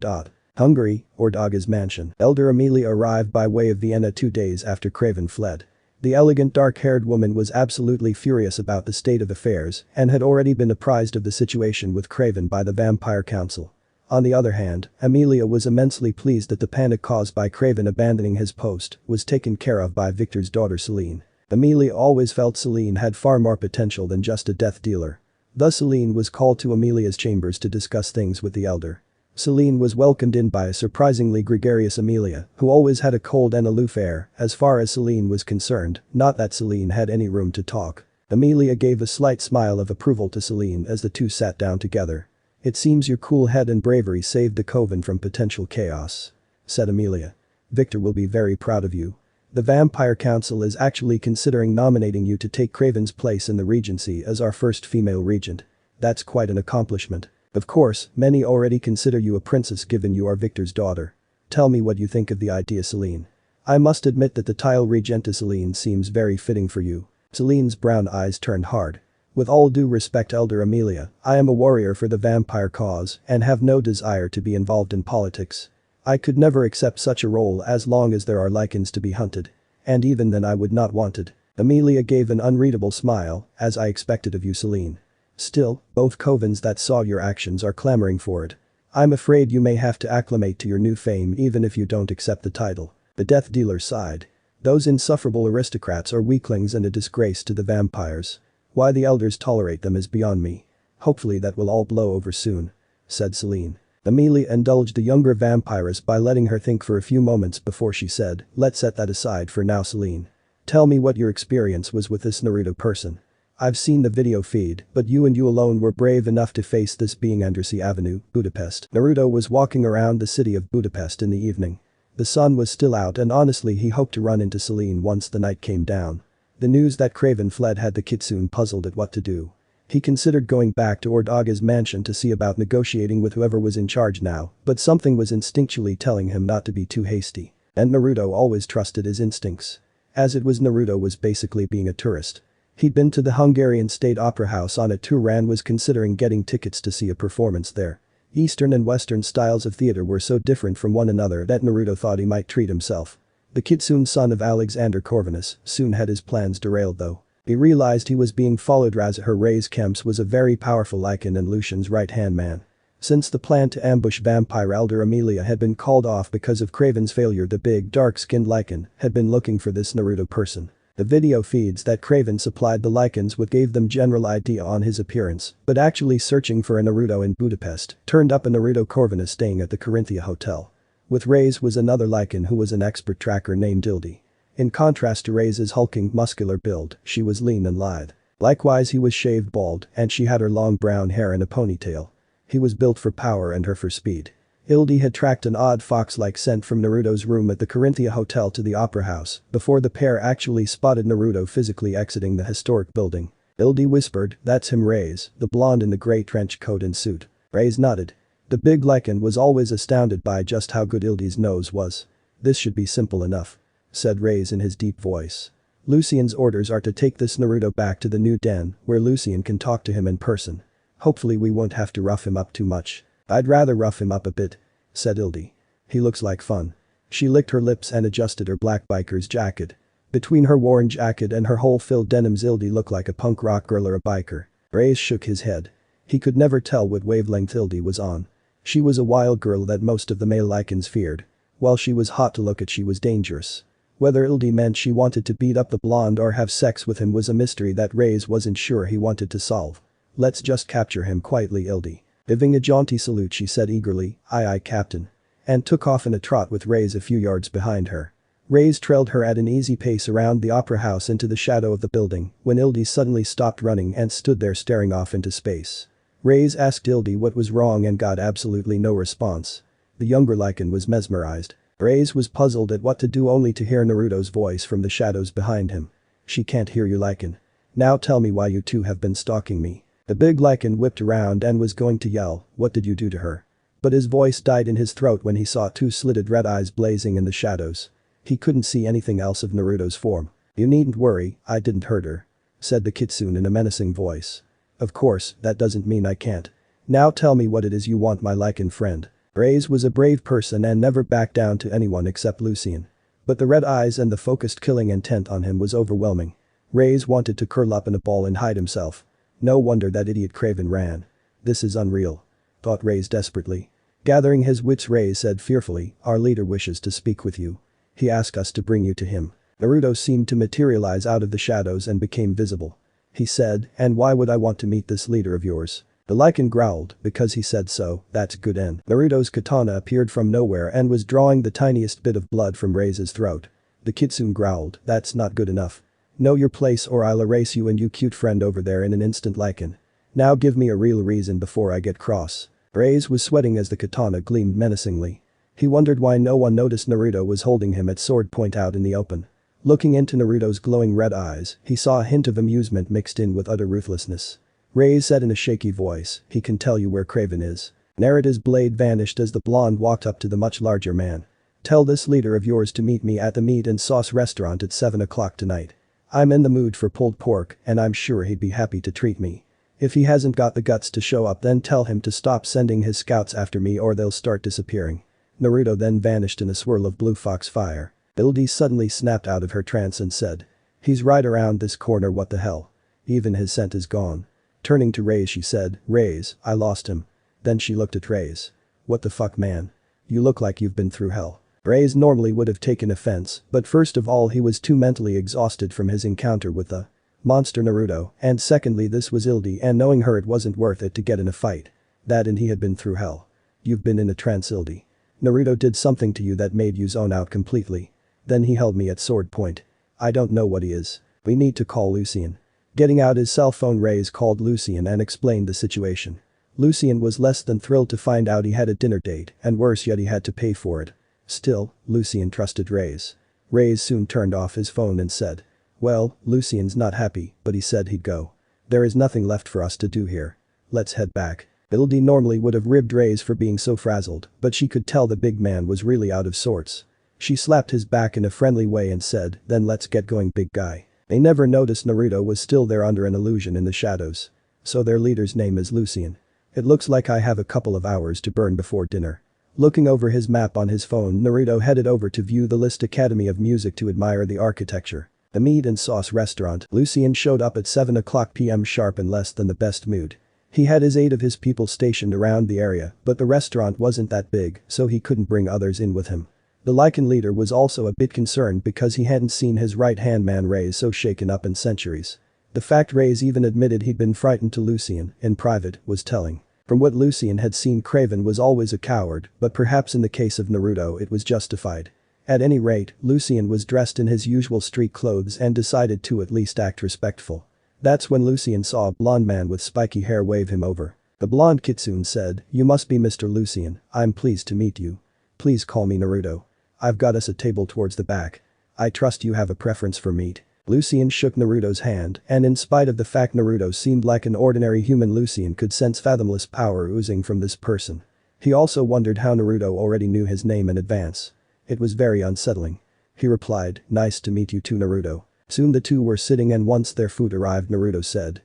Hungary, Werdaga's mansion. Elder Amelia arrived by way of Vienna 2 days after Craven fled. The elegant dark-haired woman was absolutely furious about the state of affairs and had already been apprised of the situation with Craven by the Vampire Council. On the other hand, Amelia was immensely pleased that the panic caused by Craven abandoning his post was taken care of by Victor's daughter Selene. Amelia always felt Selene had far more potential than just a death dealer. Thus Selene was called to Amelia's chambers to discuss things with the elder. Selene was welcomed in by a surprisingly gregarious Amelia, who always had a cold and aloof air as far as Selene was concerned, not that Selene had any room to talk. Amelia gave a slight smile of approval to Selene as the two sat down together. "It seems your cool head and bravery saved the coven from potential chaos," said Amelia. "Victor will be very proud of you. The Vampire Council is actually considering nominating you to take Craven's place in the Regency as our first female regent. That's quite an accomplishment. Of course, many already consider you a princess given you are Victor's daughter. Tell me what you think of the idea, Selene. I must admit that the title Regenta Selene seems very fitting for you." Selene's brown eyes turned hard. "With all due respect, Elder Amelia, I am a warrior for the vampire cause and have no desire to be involved in politics. I could never accept such a role as long as there are Lycans to be hunted. And even then I would not want it." Amelia gave an unreadable smile, as I expected of you, Selene. Still, both covens that saw your actions are clamoring for it. I'm afraid you may have to acclimate to your new fame even if you don't accept the title. The death dealer sighed. Those insufferable aristocrats are weaklings and a disgrace to the vampires. Why the elders tolerate them is beyond me. Hopefully that will all blow over soon, said Selene. Amelia indulged the younger vampiress by letting her think for a few moments before she said, let's set that aside for now, Selene. Tell me what your experience was with this Naruto person. I've seen the video feed, but you and you alone were brave enough to face this being Undersea Avenue, Budapest. Naruto was walking around the city of Budapest in the evening. The sun was still out and honestly he hoped to run into Selene once the night came down. The news that Craven fled had the kitsune puzzled at what to do. He considered going back to Ordaga's mansion to see about negotiating with whoever was in charge now, but something was instinctually telling him not to be too hasty. And Naruto always trusted his instincts. As it was, Naruto was basically being a tourist. He'd been to the Hungarian State Opera House on a tour and was considering getting tickets to see a performance there. Eastern and Western styles of theater were so different from one another that Naruto thought he might treat himself. The kitsune son of Alexander Corvinus soon had his plans derailed though. He realized he was being followed as Reyes Kemps was a very powerful Lycan and Lucian's right-hand man. Since the plan to ambush vampire elder Amelia had been called off because of Craven's failure, the big dark-skinned Lycan had been looking for this Naruto person. The video feeds that Craven supplied the Lycans with gave them general idea on his appearance, but actually searching for a Naruto in Budapest turned up a Naruto Corvinus staying at the Corinthia Hotel. With Reyes was another Lycan who was an expert tracker named Ildi. In contrast to Reyes' hulking muscular build, she was lean and lithe. Likewise he was shaved bald and she had her long brown hair in a ponytail. He was built for power and her for speed. Ildi had tracked an odd fox-like scent from Naruto's room at the Corinthia Hotel to the Opera House before the pair actually spotted Naruto physically exiting the historic building. Ildi whispered, "That's him, Reyes, the blonde in the grey trench coat and suit." Reyes nodded. The big Lycan was always astounded by just how good Ildi's nose was. "This should be simple enough," said Reyes in his deep voice. "Lucian's orders are to take this Naruto back to the new den where Lucian can talk to him in person. Hopefully we won't have to rough him up too much." "I'd rather rough him up a bit," said Ildi. "He looks like fun." She licked her lips and adjusted her black biker's jacket. Between her worn jacket and her hole-filled denims, Ildi looked like a punk rock girl or a biker. Reyes shook his head. He could never tell what wavelength Ildi was on. She was a wild girl that most of the male Lycans feared. While she was hot to look at, she was dangerous. Whether Ildi meant she wanted to beat up the blonde or have sex with him was a mystery that Reyes wasn't sure he wanted to solve. "Let's just capture him quietly, Ildi." Giving a jaunty salute, she said eagerly, "Aye aye, Captain," and took off in a trot with Reyes a few yards behind her. Reyes trailed her at an easy pace around the Opera House into the shadow of the building when Ildi suddenly stopped running and stood there staring off into space. Reyes asked Ildi what was wrong and got absolutely no response. The younger Lycan was mesmerized. Reyes was puzzled at what to do only to hear Naruto's voice from the shadows behind him. "She can't hear you, Lycan. Now tell me why you two have been stalking me." The big Lycan whipped around and was going to yell, "What did you do to her?" But his voice died in his throat when he saw two slitted red eyes blazing in the shadows. He couldn't see anything else of Naruto's form. "You needn't worry, I didn't hurt her," said the kitsune in a menacing voice. "Of course, that doesn't mean I can't. Now tell me what it is you want, my Lycan friend." Reyes was a brave person and never backed down to anyone except Lucian. But the red eyes and the focused killing intent on him was overwhelming. Reyes wanted to curl up in a ball and hide himself. No wonder that idiot Craven ran. "This is unreal," thought Reyes desperately. Gathering his wits, Reyes said fearfully, "Our leader wishes to speak with you. He asked us to bring you to him." Naruto seemed to materialize out of the shadows and became visible. He said, "And why would I want to meet this leader of yours?" The Lycan growled, "Because he said so, that's good." And Naruto's katana appeared from nowhere and was drawing the tiniest bit of blood from Reyes' throat. The kitsune growled, "That's not good enough. Know your place or I'll erase you and you cute friend over there in an instant, Lycan. Now give me a real reason before I get cross." Reyes was sweating as the katana gleamed menacingly. He wondered why no one noticed Naruto was holding him at sword point out in the open. Looking into Naruto's glowing red eyes, he saw a hint of amusement mixed in with utter ruthlessness. Reyes said in a shaky voice, "He can tell you where Craven is." Naruto's blade vanished as the blonde walked up to the much larger man. "Tell this leader of yours to meet me at the Meat and Sauce restaurant at 7 o'clock tonight. I'm in the mood for pulled pork and I'm sure he'd be happy to treat me. If he hasn't got the guts to show up, then tell him to stop sending his scouts after me or they'll start disappearing." Naruto then vanished in a swirl of blue fox fire. Ildi suddenly snapped out of her trance and said, He's right around this corner, what the hell. Even his scent is gone. Turning to Raze she said, Raze, I lost him. Then she looked at Raze. What the fuck man? You look like you've been through hell. Raze normally would have taken offense, but first of all he was too mentally exhausted from his encounter with the monster Naruto, and secondly this was Ildi and knowing her it wasn't worth it to get in a fight. That and he had been through hell. You've been in a trance Ildi. Naruto did something to you that made you zone out completely. Then he held me at sword point. I don't know what he is. We need to call Lucien. Getting out his cell phone Raze called Lucien and explained the situation. Lucien was less than thrilled to find out he had a dinner date and worse yet he had to pay for it. Still, Lucien trusted Raze. Raze soon turned off his phone and said. Well, Lucien's not happy, but he said he'd go. There is nothing left for us to do here. Let's head back. Ildi normally would have ribbed Raze for being so frazzled, but she could tell the big man was really out of sorts. She slapped his back in a friendly way and said, then let's get going big guy. They never noticed Naruto was still there under an illusion in the shadows. So their leader's name is Lucien. It looks like I have a couple of hours to burn before dinner. Looking over his map on his phone Naruto headed over to view the List Academy of Music to admire the architecture. The meat and sauce restaurant. Lucien showed up at 7 o'clock p.m. sharp in less than the best mood. He had 8 of his people stationed around the area, but the restaurant wasn't that big, so he couldn't bring others in with him. The Lycan leader was also a bit concerned because he hadn't seen his right-hand man Raze so shaken up in centuries. The fact Raze even admitted he'd been frightened to Lucien, in private, was telling. From what Lucien had seen Craven was always a coward, but perhaps in the case of Naruto it was justified. At any rate, Lucien was dressed in his usual street clothes and decided to at least act respectful. That's when Lucien saw a blonde man with spiky hair wave him over. The blonde kitsune said, you must be Mr. Lucien, I'm pleased to meet you. Please call me Naruto. I've got us a table towards the back. I trust you have a preference for meat. Lucien shook Naruto's hand, and in spite of the fact Naruto seemed like an ordinary human Lucien could sense fathomless power oozing from this person. He also wondered how Naruto already knew his name in advance. It was very unsettling. He replied, nice to meet you too Naruto. Soon the two were sitting and once their food arrived Naruto said,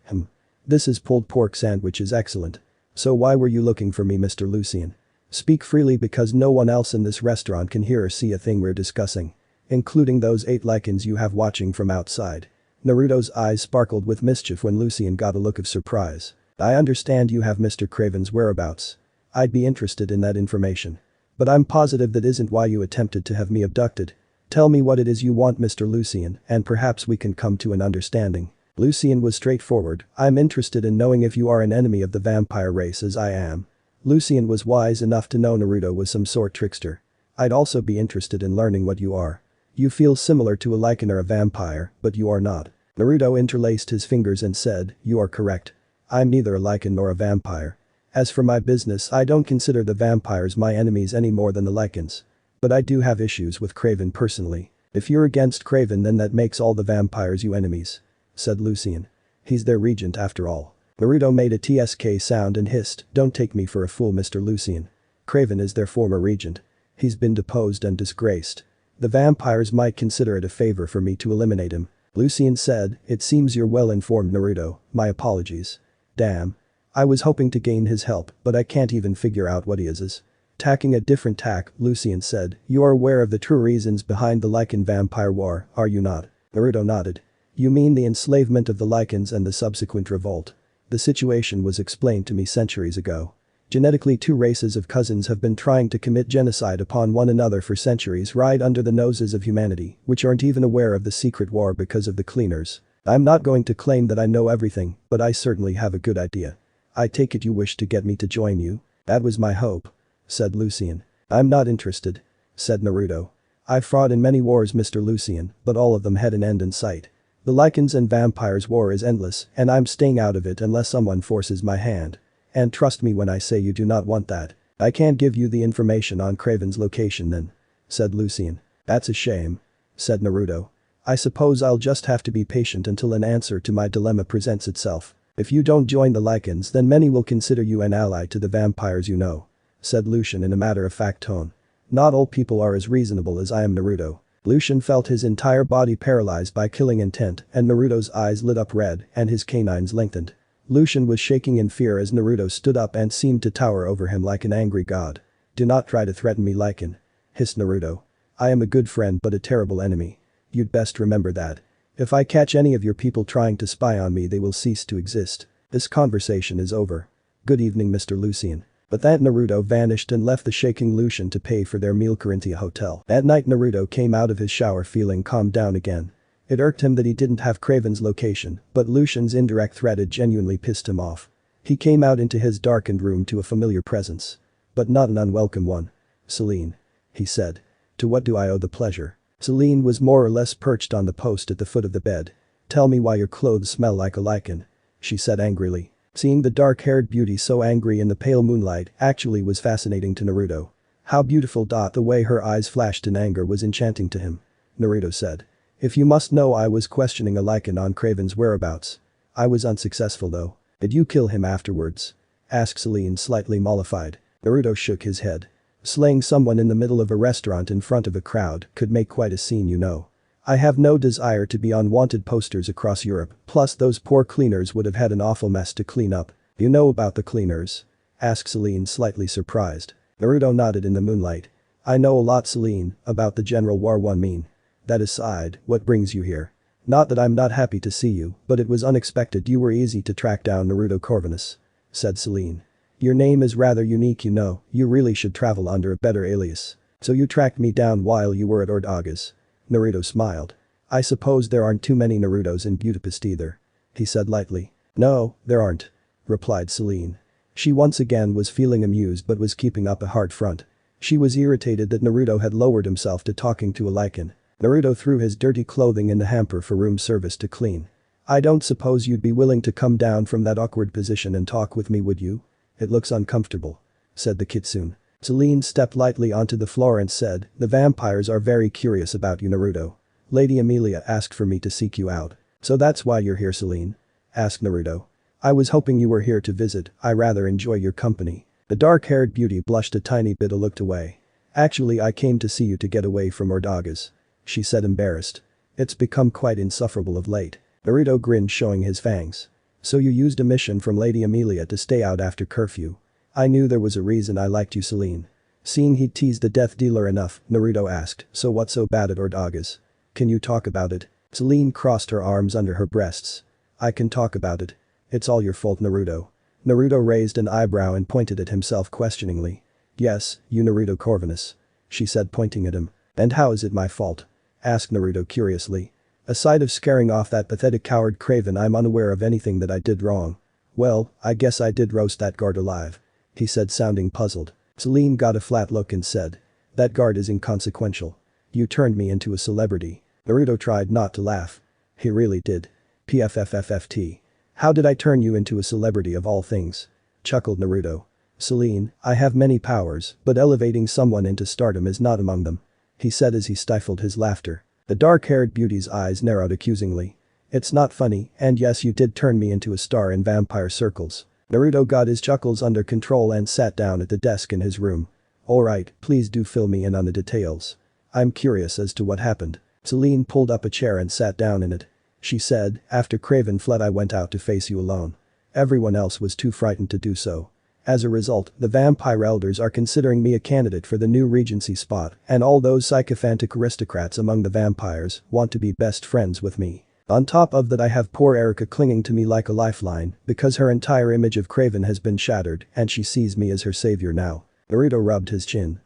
This is pulled pork sandwich is excellent. So why were you looking for me Mr. Lucien? Speak freely because no one else in this restaurant can hear or see a thing we're discussing. Including those 8 Lycans you have watching from outside. Naruto's eyes sparkled with mischief when Lucien got a look of surprise. I understand you have Mr. Craven's whereabouts. I'd be interested in that information. But I'm positive that isn't why you attempted to have me abducted. Tell me what it is you want Mr. Lucien and perhaps we can come to an understanding. Lucien was straightforward, I'm interested in knowing if you are an enemy of the vampire race as I am. Lucien was wise enough to know Naruto was some sort trickster. I'd also be interested in learning what you are. You feel similar to a Lycan or a vampire, but you are not. Naruto interlaced his fingers and said, you are correct. I'm neither a Lycan nor a vampire. As for my business I don't consider the vampires my enemies any more than the Lycans. But I do have issues with Craven personally. If you're against Craven then that makes all the vampires you enemies. Said Lucien. He's their regent after all. Naruto made a TSK sound and hissed, don't take me for a fool Mr. Lucien. Craven is their former regent. He's been deposed and disgraced. The vampires might consider it a favor for me to eliminate him. Lucien said, it seems you're well informed Naruto, my apologies. Damn. I was hoping to gain his help, but I can't even figure out what he is. Tacking a different tack, Lucien said, you are aware of the true reasons behind the Lycan vampire war, are you not? Naruto nodded. You mean the enslavement of the Lycans and the subsequent revolt. The situation was explained to me centuries ago. Genetically 2 races of cousins have been trying to commit genocide upon one another for centuries right under the noses of humanity, which aren't even aware of the secret war because of the cleaners. I'm not going to claim that I know everything, but I certainly have a good idea. I take it you wish to get me to join you? That was my hope. Said Lucien. I'm not interested. Said Naruto. I've fought in many wars Mr. Lucien, but all of them had an end in sight. The Lycans and vampires war is endless and I'm staying out of it unless someone forces my hand. And trust me when I say you do not want that. I can't give you the information on Craven's location then. Said Lucien. That's a shame. Said Naruto. I suppose I'll just have to be patient until an answer to my dilemma presents itself. If you don't join the Lycans then many will consider you an ally to the vampires you know. Said Lucien in a matter-of-fact tone. Not all people are as reasonable as I am Naruto. Lucien felt his entire body paralyzed by killing intent and Naruto's eyes lit up red and his canines lengthened. Lucien was shaking in fear as Naruto stood up and seemed to tower over him like an angry god. Do not try to threaten me Lycan. Hissed Naruto. I am a good friend but a terrible enemy. You'd best remember that. If I catch any of your people trying to spy on me, they will cease to exist. This conversation is over. Good evening, Mr. Lucian. But that Naruto vanished and left the shaking Lucian to pay for their meal Corinthia Hotel. That night Naruto came out of his shower feeling calmed down again. It irked him that he didn't have Kraven's location, but Lucian's indirect threat had genuinely pissed him off. He came out into his darkened room to a familiar presence. But not an unwelcome one. Selene. He said. To what do I owe the pleasure? Selene was more or less perched on the post at the foot of the bed. Tell me why your clothes smell like a lichen. She said angrily. Seeing the dark-haired beauty so angry in the pale moonlight actually was fascinating to Naruto. How beautiful. The way her eyes flashed in anger was enchanting to him. Naruto said. If you must know, I was questioning a lichen on Kraven's whereabouts. I was unsuccessful though. Did you kill him afterwards? Asked Selene, slightly mollified. Naruto shook his head. Slaying someone in the middle of a restaurant in front of a crowd could make quite a scene, you know. I have no desire to be on wanted posters across Europe, plus those poor cleaners would have had an awful mess to clean up. You know about the cleaners? Asked Selene, slightly surprised. Naruto nodded in the moonlight. I know a lot, Selene, about the General War 1 mean. That aside, what brings you here? Not that I'm not happy to see you, but it was unexpected you were easy to track down, Naruto Corvinus. Said Selene. Your name is rather unique, you know, you really should travel under a better alias. So you tracked me down while you were at Ordaga's. Naruto smiled. I suppose there aren't too many Narutos in Budapest either. He said lightly. No, there aren't. Replied Selene. She once again was feeling amused but was keeping up a hard front. She was irritated that Naruto had lowered himself to talking to a lichen. Naruto threw his dirty clothing in the hamper for room service to clean. I don't suppose you'd be willing to come down from that awkward position and talk with me, would you? It looks uncomfortable. Said the kitsune. Selene stepped lightly onto the floor and said, the vampires are very curious about you, Naruto. Lady Amelia asked for me to seek you out. So that's why you're here, Selene? Asked Naruto. I was hoping you were here to visit, I rather enjoy your company. The dark-haired beauty blushed a tiny bit and looked away. Actually, I came to see you to get away from Ordaga's. She said, embarrassed. It's become quite insufferable of late. Naruto grinned, showing his fangs. So you used a mission from Lady Amelia to stay out after curfew. I knew there was a reason I liked you, Selene. Seeing he teased the death dealer enough, Naruto asked, so what's so bad at Ordaga's? Can you talk about it? Selene crossed her arms under her breasts. I can talk about it. It's all your fault, Naruto. Naruto raised an eyebrow and pointed at himself questioningly. Yes, you Naruto Corvinus. She said, pointing at him. And how is it my fault? Asked Naruto curiously. Aside of scaring off that pathetic coward Kraven, I'm unaware of anything that I did wrong. Well, I guess I did roast that guard alive. He said, sounding puzzled. Selene got a flat look and said. That guard is inconsequential. You turned me into a celebrity. Naruto tried not to laugh. He really did. PFFFFT. How did I turn you into a celebrity of all things? Chuckled Naruto. Selene, I have many powers, but elevating someone into stardom is not among them. He said as he stifled his laughter. The dark-haired beauty's eyes narrowed accusingly. It's not funny, and yes, you did turn me into a star in vampire circles. Naruto got his chuckles under control and sat down at the desk in his room. Alright, please do fill me in on the details. I'm curious as to what happened. Selene pulled up a chair and sat down in it. She said, after Kraven fled, I went out to face you alone. Everyone else was too frightened to do so. As a result, the vampire elders are considering me a candidate for the new regency spot, and all those sycophantic aristocrats among the vampires want to be best friends with me. On top of that, I have poor Erica clinging to me like a lifeline because her entire image of Kraven has been shattered and she sees me as her savior now. Naruto rubbed his chin.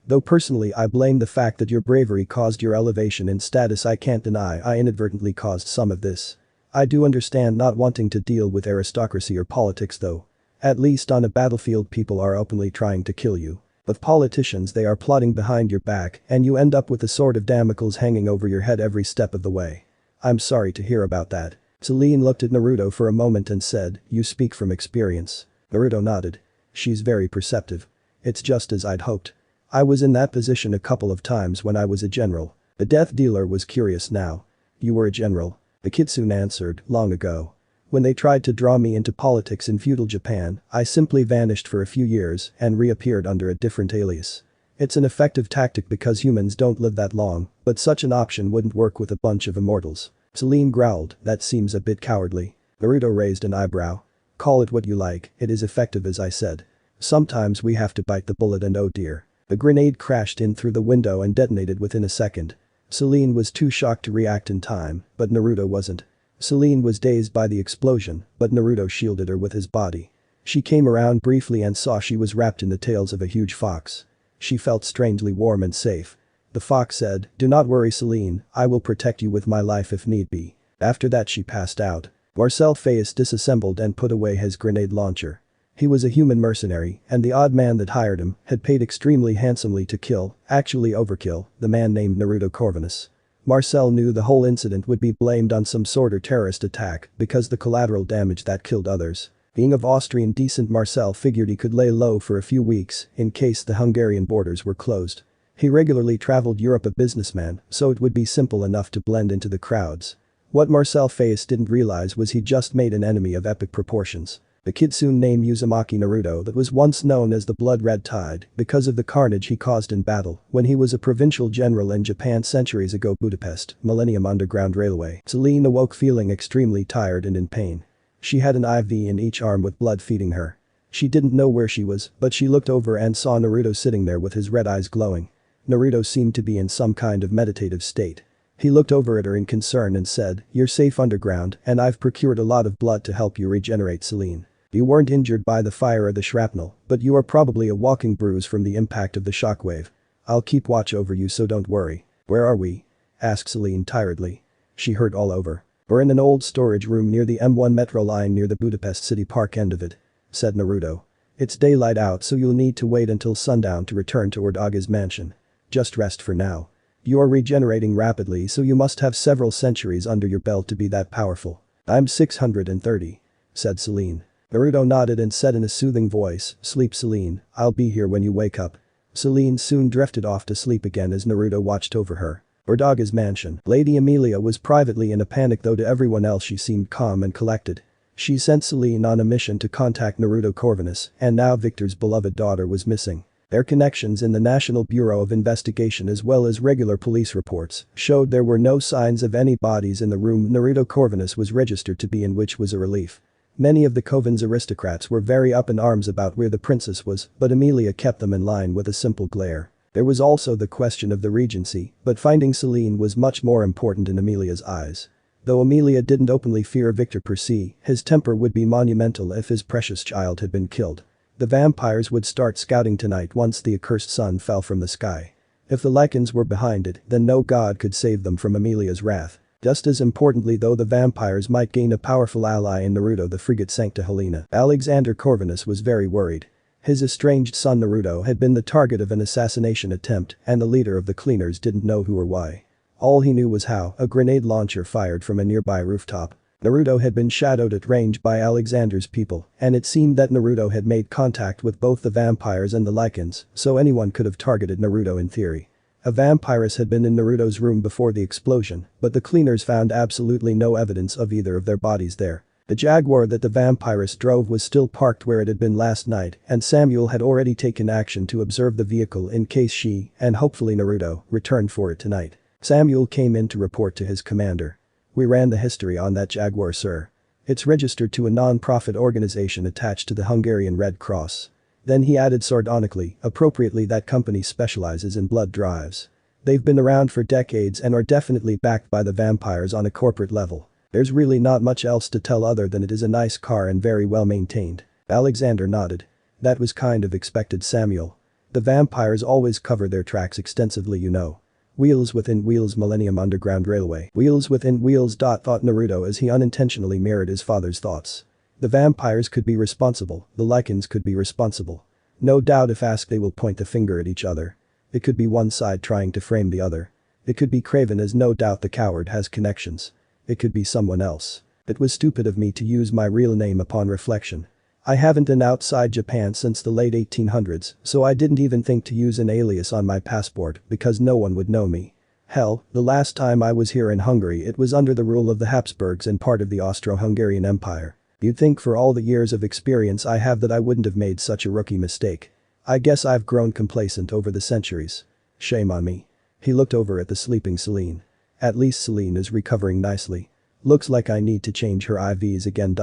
Though personally I blame the fact that your bravery caused your elevation in status. I can't deny I inadvertently caused some of this. I do understand not wanting to deal with aristocracy or politics though. At least on a battlefield people are openly trying to kill you. But politicians, they are plotting behind your back and you end up with the sword of Damocles hanging over your head every step of the way. I'm sorry to hear about that. Selene looked at Naruto for a moment and said, you speak from experience. Naruto nodded. She's very perceptive. It's just as I'd hoped. I was in that position a couple of times when I was a general. The death dealer was curious now. You were a general? The kitsune answered, long ago. When they tried to draw me into politics in feudal Japan, I simply vanished for a few years and reappeared under a different alias. It's an effective tactic because humans don't live that long, but such an option wouldn't work with a bunch of immortals. Selene growled, that seems a bit cowardly. Naruto raised an eyebrow. Call it what you like, it is effective as I said. Sometimes we have to bite the bullet and oh dear. The grenade crashed in through the window and detonated within a second. Selene was too shocked to react in time, but Naruto wasn't. Selene was dazed by the explosion, but Naruto shielded her with his body. She came around briefly and saw she was wrapped in the tails of a huge fox. She felt strangely warm and safe. The fox said, "Do not worry Selene, I will protect you with my life if need be." After that she passed out. Marcel Fayes disassembled and put away his grenade launcher. He was a human mercenary, and the odd man that hired him had paid extremely handsomely to kill, actually overkill, the man named Naruto Corvinus. Marcel knew the whole incident would be blamed on some sort of terrorist attack because the collateral damage that killed others. Being of Austrian descent, Marcel figured he could lay low for a few weeks in case the Hungarian borders were closed. He regularly traveled Europe, a businessman, so it would be simple enough to blend into the crowds. What Marcel Fayes didn't realize was he just made an enemy of epic proportions. The kitsune named Uzumaki Naruto that was once known as the Blood Red Tide because of the carnage he caused in battle when he was a provincial general in Japan centuries ago. Budapest, Millennium Underground Railway. Selene awoke feeling extremely tired and in pain. She had an IV in each arm with blood feeding her. She didn't know where she was, but she looked over and saw Naruto sitting there with his red eyes glowing. Naruto seemed to be in some kind of meditative state. He looked over at her in concern and said, "You're safe underground and I've procured a lot of blood to help you regenerate Selene. You weren't injured by the fire or the shrapnel, but you are probably a walking bruise from the impact of the shockwave. I'll keep watch over you so don't worry." "Where are we?" asked Selene tiredly. She hurt all over. "We're in an old storage room near the M1 metro line near the Budapest City Park end of it," said Naruto. "It's daylight out so you'll need to wait until sundown to return to Ordaga's mansion. Just rest for now. You're regenerating rapidly so you must have several centuries under your belt to be that powerful." "I'm 630, said Selene. Naruto nodded and said in a soothing voice, "Sleep Selene, I'll be here when you wake up." Selene soon drifted off to sleep again as Naruto watched over her. Ordaga's mansion. Lady Amelia was privately in a panic, though to everyone else she seemed calm and collected. She sent Selene on a mission to contact Naruto Corvinus, and now Victor's beloved daughter was missing. Their connections in the National Bureau of Investigation as well as regular police reports showed there were no signs of any bodies in the room Naruto Corvinus was registered to be in, which was a relief. Many of the Coven's aristocrats were very up in arms about where the princess was, but Amelia kept them in line with a simple glare. There was also the question of the regency, but finding Selene was much more important in Amelia's eyes. Though Amelia didn't openly fear Victor per se, his temper would be monumental if his precious child had been killed. The vampires would start scouting tonight once the accursed sun fell from the sky. If the Lycans were behind it, then no god could save them from Amelia's wrath. Just as importantly though, the vampires might gain a powerful ally in Naruto the frigate Sancta Helena. Alexander Corvinus was very worried. His estranged son Naruto had been the target of an assassination attempt and the leader of the cleaners didn't know who or why. All he knew was how a grenade launcher fired from a nearby rooftop. Naruto had been shadowed at range by Alexander's people and it seemed that Naruto had made contact with both the vampires and the Lycans, so anyone could have targeted Naruto in theory. A vampiress had been in Naruto's room before the explosion, but the cleaners found absolutely no evidence of either of their bodies there. The Jaguar that the vampiress drove was still parked where it had been last night and Samuel had already taken action to observe the vehicle in case she, and hopefully Naruto, returned for it tonight. Samuel came in to report to his commander. "We ran the history on that Jaguar, sir. It's registered to a non-profit organization attached to the Hungarian Red Cross." Then he added sardonically, "Appropriately, that company specializes in blood drives. They've been around for decades and are definitely backed by the vampires on a corporate level. There's really not much else to tell other than it is a nice car and very well maintained." Alexander nodded. "That was kind of expected, Samuel. The vampires always cover their tracks extensively, you know. Wheels within wheels, Millennium Underground Railway. Wheels within wheels. Thought Naruto as he unintentionally mirrored his father's thoughts. The vampires could be responsible, the Lycans could be responsible. No doubt if asked they will point the finger at each other. It could be one side trying to frame the other. It could be Craven, as no doubt the coward has connections. It could be someone else. It was stupid of me to use my real name upon reflection. I haven't been outside Japan since the late 1800s, so I didn't even think to use an alias on my passport because no one would know me. Hell, the last time I was here in Hungary it was under the rule of the Habsburgs and part of the Austro-Hungarian Empire. You'd think for all the years of experience I have that I wouldn't have made such a rookie mistake. I guess I've grown complacent over the centuries. Shame on me." He looked over at the sleeping Selene. "At least Selene is recovering nicely. Looks like I need to change her IVs again.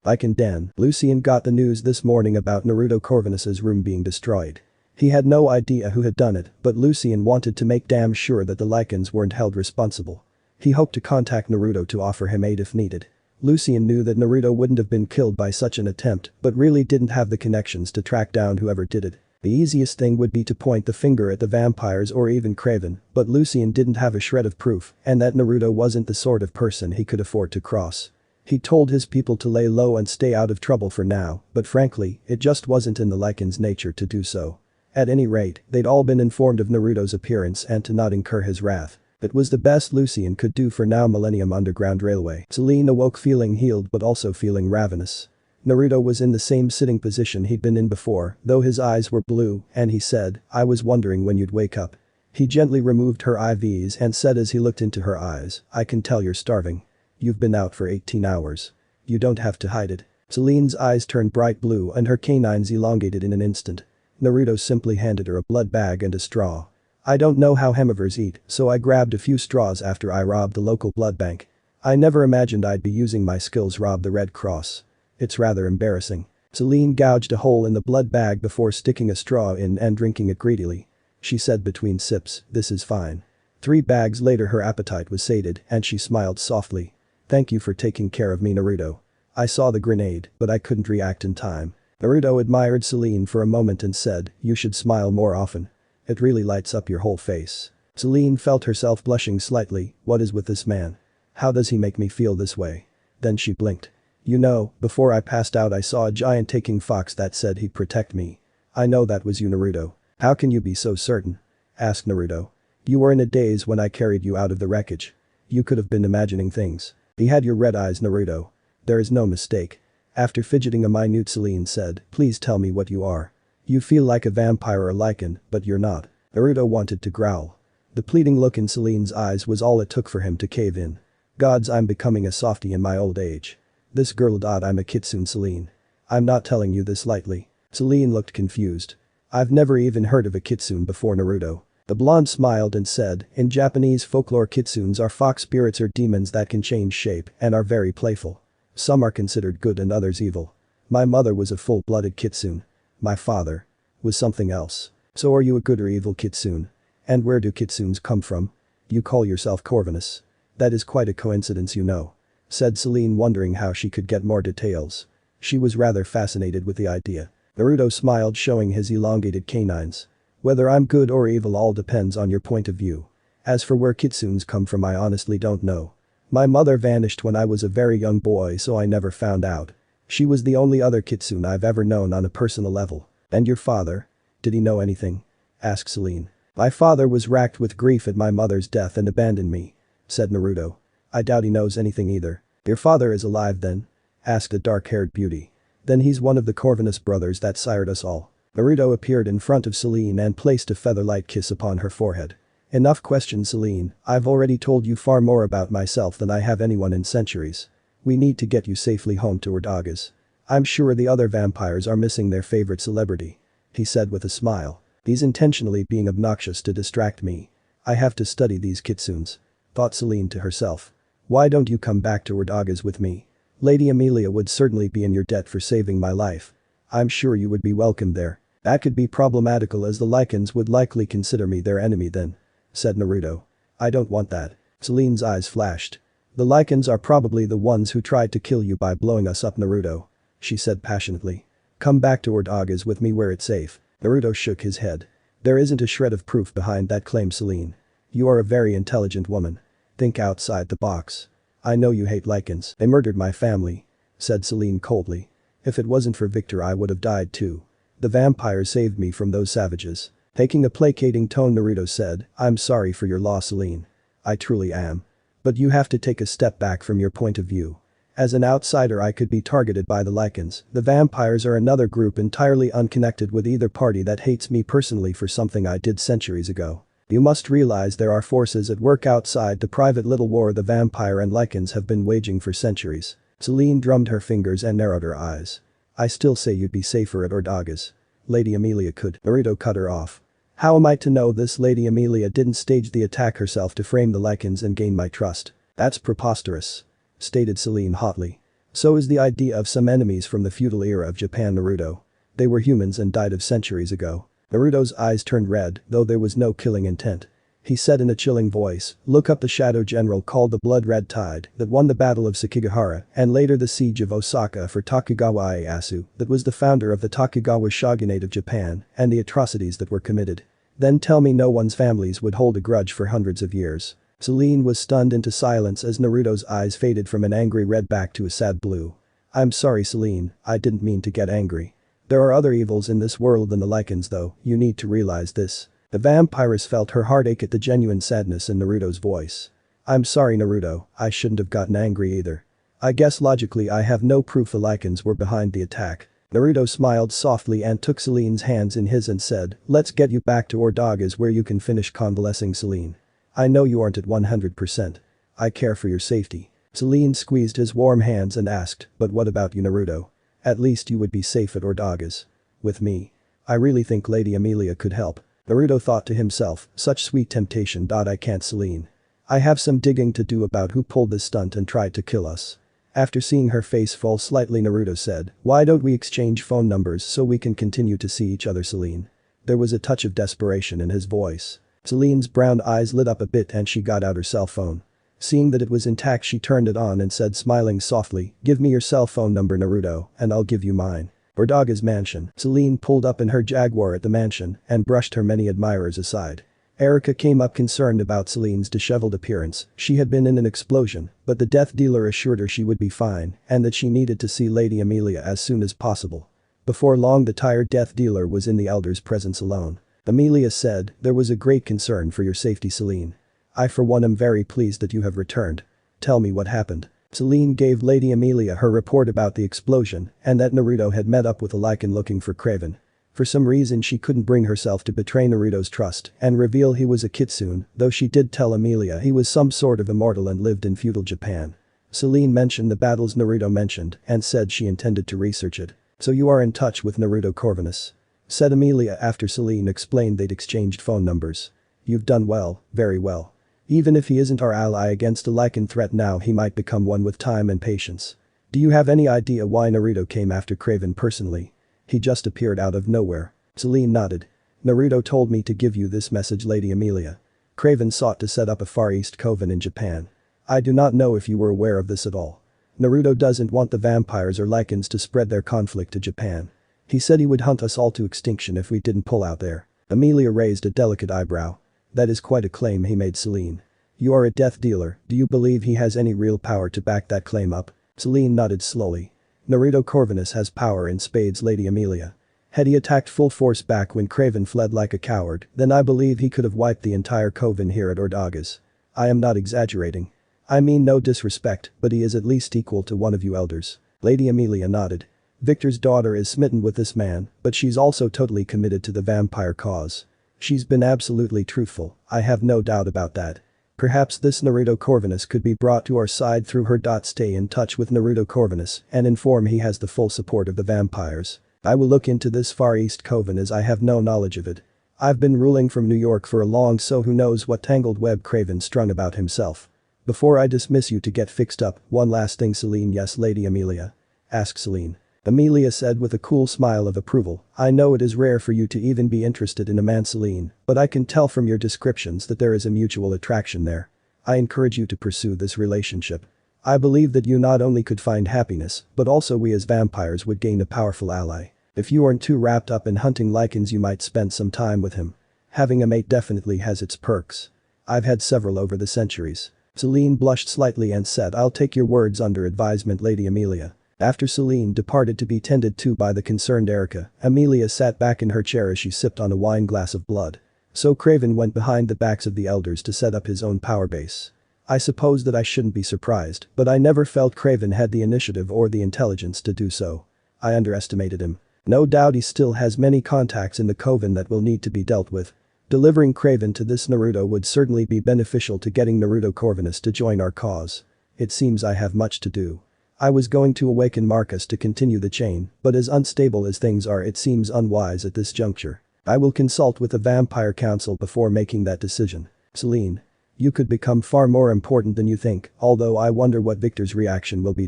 Like in Den, Lucien got the news this morning about Naruto Corvinus's room being destroyed. He had no idea who had done it, but Lucien wanted to make damn sure that the Lycans weren't held responsible. He hoped to contact Naruto to offer him aid if needed. Lucien knew that Naruto wouldn't have been killed by such an attempt, but really didn't have the connections to track down whoever did it. The easiest thing would be to point the finger at the vampires or even Craven, but Lucien didn't have a shred of proof, and that Naruto wasn't the sort of person he could afford to cross. He told his people to lay low and stay out of trouble for now, but frankly, it just wasn't in the Lycan's nature to do so. At any rate, they'd all been informed of Naruto's appearance and to not incur his wrath. It was the best Lucien could do for now. Millennium Underground Railway. Selene awoke feeling healed but also feeling ravenous. Naruto was in the same sitting position he'd been in before, though his eyes were blue, and he said, "I was wondering when you'd wake up." He gently removed her IVs and said as he looked into her eyes, "I can tell you're starving. You've been out for 18 hours. You don't have to hide it." Selene's eyes turned bright blue and her canines elongated in an instant. Naruto simply handed her a blood bag and a straw. "I don't know how herbivores eat, so I grabbed a few straws after I robbed the local blood bank. I never imagined I'd be using my skills rob the Red Cross. It's rather embarrassing." Selene gouged a hole in the blood bag before sticking a straw in and drinking it greedily. She said between sips, "This is fine." 3 bags later her appetite was sated and she smiled softly. "Thank you for taking care of me, Naruto. I saw the grenade, but I couldn't react in time." Naruto admired Selene for a moment and said, "You should smile more often. It really lights up your whole face." Selene felt herself blushing slightly. What is with this man? How does he make me feel this way? Then she blinked. "You know, before I passed out I saw a giant taking fox that said he'd protect me. I know that was you, Naruto." "How can you be so certain?" asked Naruto. "You were in a daze when I carried you out of the wreckage. You could have been imagining things." "He had your red eyes, Naruto. There is no mistake." After fidgeting a minute, Selene said, "Please tell me what you are. You feel like a vampire or Lycan, but you're not." Naruto wanted to growl. The pleading look in Selene's eyes was all it took for him to cave in. "Gods, I'm becoming a softie in my old age. This girl. I'm a kitsune, Selene. I'm not telling you this lightly." Selene looked confused. "I've never even heard of a kitsune before, Naruto." The blonde smiled and said, "In Japanese folklore, kitsunes are fox spirits or demons that can change shape and are very playful. Some are considered good and others evil. My mother was a full-blooded kitsune. My father was something else. So are you a good or evil kitsune? And where do kitsunes come from? You call yourself Corvinus. That is quite a coincidence, you know," said Selene, wondering how she could get more details. She was rather fascinated with the idea. Naruto smiled, showing his elongated canines. "Whether I'm good or evil all depends on your point of view. As for where kitsunes come from, I honestly don't know. My mother vanished when I was a very young boy, so I never found out. She was the only other kitsune I've ever known on a personal level." "And your father? Did he know anything?" asked Selene. "My father was racked with grief at my mother's death and abandoned me," said Naruto. "I doubt he knows anything either." "Your father is alive then?" asked a dark-haired beauty. "Then he's one of the Corvinus brothers that sired us all." Naruto appeared in front of Selene and placed a feather-light kiss upon her forehead. "Enough questions, Selene. I've already told you far more about myself than I have anyone in centuries. We need to get you safely home to Urdagas. I'm sure the other vampires are missing their favorite celebrity," he said with a smile. "He's intentionally being obnoxious to distract me. I have to study these kitsunes," thought Selene to herself. "Why don't you come back to Urdagas with me? Lady Amelia would certainly be in your debt for saving my life. I'm sure you would be welcome there." "That could be problematical as the Lycans would likely consider me their enemy then," said Naruto. "I don't want that." Selene's eyes flashed. "The Lycans are probably the ones who tried to kill you by blowing us up, Naruto," she said passionately. "Come back to Urdagas with me where it's safe." Naruto shook his head. "There isn't a shred of proof behind that claim, Selene. You are a very intelligent woman. Think outside the box. I know you hate Lycans. They murdered my family," said Selene coldly. "If it wasn't for Victor I would have died too. The vampires saved me from those savages." Taking a placating tone, Naruto said, "I'm sorry for your loss, Selene. I truly am. But you have to take a step back from your point of view. As an outsider I could be targeted by the Lycans. The vampires are another group entirely unconnected with either party that hates me personally for something I did centuries ago. You must realize there are forces at work outside the private little war the vampire and Lycans have been waging for centuries." Selene drummed her fingers and narrowed her eyes. "I still say you'd be safer at Urdagas. Lady Amelia could." Naruto cut her off. "How am I to know this? Lady Amelia didn't stage the attack herself to frame the Lycans and gain my trust." "That's preposterous," stated Selene hotly. "So is the idea of some enemies from the feudal era of Japan, Naruto. They were humans and died of centuries ago. Naruto's eyes turned red, though there was no killing intent. He said in a chilling voice, look up the shadow general called the Blood Red Tide that won the Battle of Sekigahara and later the siege of Osaka for Tokugawa Ieyasu that was the founder of the Tokugawa shogunate of Japan and the atrocities that were committed. Then tell me no one's families would hold a grudge for hundreds of years. Selene was stunned into silence as Naruto's eyes faded from an angry red back to a sad blue. I'm sorry Selene, I didn't mean to get angry. There are other evils in this world than the lichens though, you need to realize this. The vampiress felt her heart ache at the genuine sadness in Naruto's voice. I'm sorry Naruto, I shouldn't have gotten angry either. I guess logically I have no proof the lichens were behind the attack. Naruto smiled softly and took Selene's hands in his and said, let's get you back to Ordogas where you can finish convalescing Selene. I know you aren't at 100%. I care for your safety. Selene squeezed his warm hands and asked, but what about you Naruto? At least you would be safe at Ordogas. With me. I really think Lady Amelia could help. Naruto thought to himself, such sweet temptation. I can't Selene. I have some digging to do about who pulled this stunt and tried to kill us. After seeing her face fall slightly Naruto said, why don't we exchange phone numbers so we can continue to see each other Selene? There was a touch of desperation in his voice. Selene's brown eyes lit up a bit and she got out her cell phone. Seeing that it was intact she turned it on and said smiling softly, give me your cell phone number Naruto and I'll give you mine. Ordaga's mansion. Selene pulled up in her Jaguar at the mansion and brushed her many admirers aside. Erica came up concerned about Selene's disheveled appearance. She had been in an explosion, but the death dealer assured her she would be fine and that she needed to see Lady Amelia as soon as possible. Before long the tired death dealer was in the elder's presence alone. Amelia said, there was a great concern for your safety Selene. I for one am very pleased that you have returned. Tell me what happened. Selene gave Lady Amelia her report about the explosion and that Naruto had met up with a lichen looking for Craven. For some reason she couldn't bring herself to betray Naruto's trust and reveal he was a kitsune, though she did tell Amelia he was some sort of immortal and lived in feudal Japan. Selene mentioned the battles Naruto mentioned and said she intended to research it. So you are in touch with Naruto Corvinus? Said Amelia after Selene explained they'd exchanged phone numbers. You've done well, very well. Even if he isn't our ally against a lichen threat now he might become one with time and patience. Do you have any idea why Naruto came after Craven personally? He just appeared out of nowhere. Selene nodded. Naruto told me to give you this message Lady Amelia. Craven sought to set up a Far East coven in Japan. I do not know if you were aware of this at all. Naruto doesn't want the vampires or lichens to spread their conflict to Japan. He said he would hunt us all to extinction if we didn't pull out there. Amelia raised a delicate eyebrow. That is quite a claim he made Selene. You are a death dealer, do you believe he has any real power to back that claim up? Selene nodded slowly. Naruto Corvinus has power in spades Lady Amelia. Had he attacked full force back when Craven fled like a coward, then I believe he could have wiped the entire coven here at Ordogas. I am not exaggerating. I mean no disrespect, but he is at least equal to one of you elders. Lady Amelia nodded. Victor's daughter is smitten with this man, but she's also totally committed to the vampire cause. She's been absolutely truthful, I have no doubt about that. Perhaps this Naruto Corvinus could be brought to our side through her. Stay in touch with Naruto Corvinus and inform he has the full support of the vampires. I will look into this Far East coven as I have no knowledge of it. I've been ruling from New York for a long so who knows what tangled web Craven strung about himself. Before I dismiss you to get fixed up, one last thing Selene. Yes Lady Amelia? Asked Selene. Amelia said with a cool smile of approval, I know it is rare for you to even be interested in a man Selene, but I can tell from your descriptions that there is a mutual attraction there. I encourage you to pursue this relationship. I believe that you not only could find happiness, but also we as vampires would gain a powerful ally. If you aren't too wrapped up in hunting lichens you might spend some time with him. Having a mate definitely has its perks. I've had several over the centuries. Selene blushed slightly and said I'll take your words under advisement Lady Amelia. After Selene departed to be tended to by the concerned Erica, Amelia sat back in her chair as she sipped on a wine glass of blood. So Craven went behind the backs of the elders to set up his own power base. I suppose that I shouldn't be surprised, but I never felt Craven had the initiative or the intelligence to do so. I underestimated him. No doubt he still has many contacts in the coven that will need to be dealt with. Delivering Craven to this Naruto would certainly be beneficial to getting Naruto Corvinus to join our cause. It seems I have much to do. I was going to awaken Marcus to continue the chain, but as unstable as things are it seems unwise at this juncture. I will consult with the Vampire Council before making that decision. Selene. You could become far more important than you think, although I wonder what Victor's reaction will be.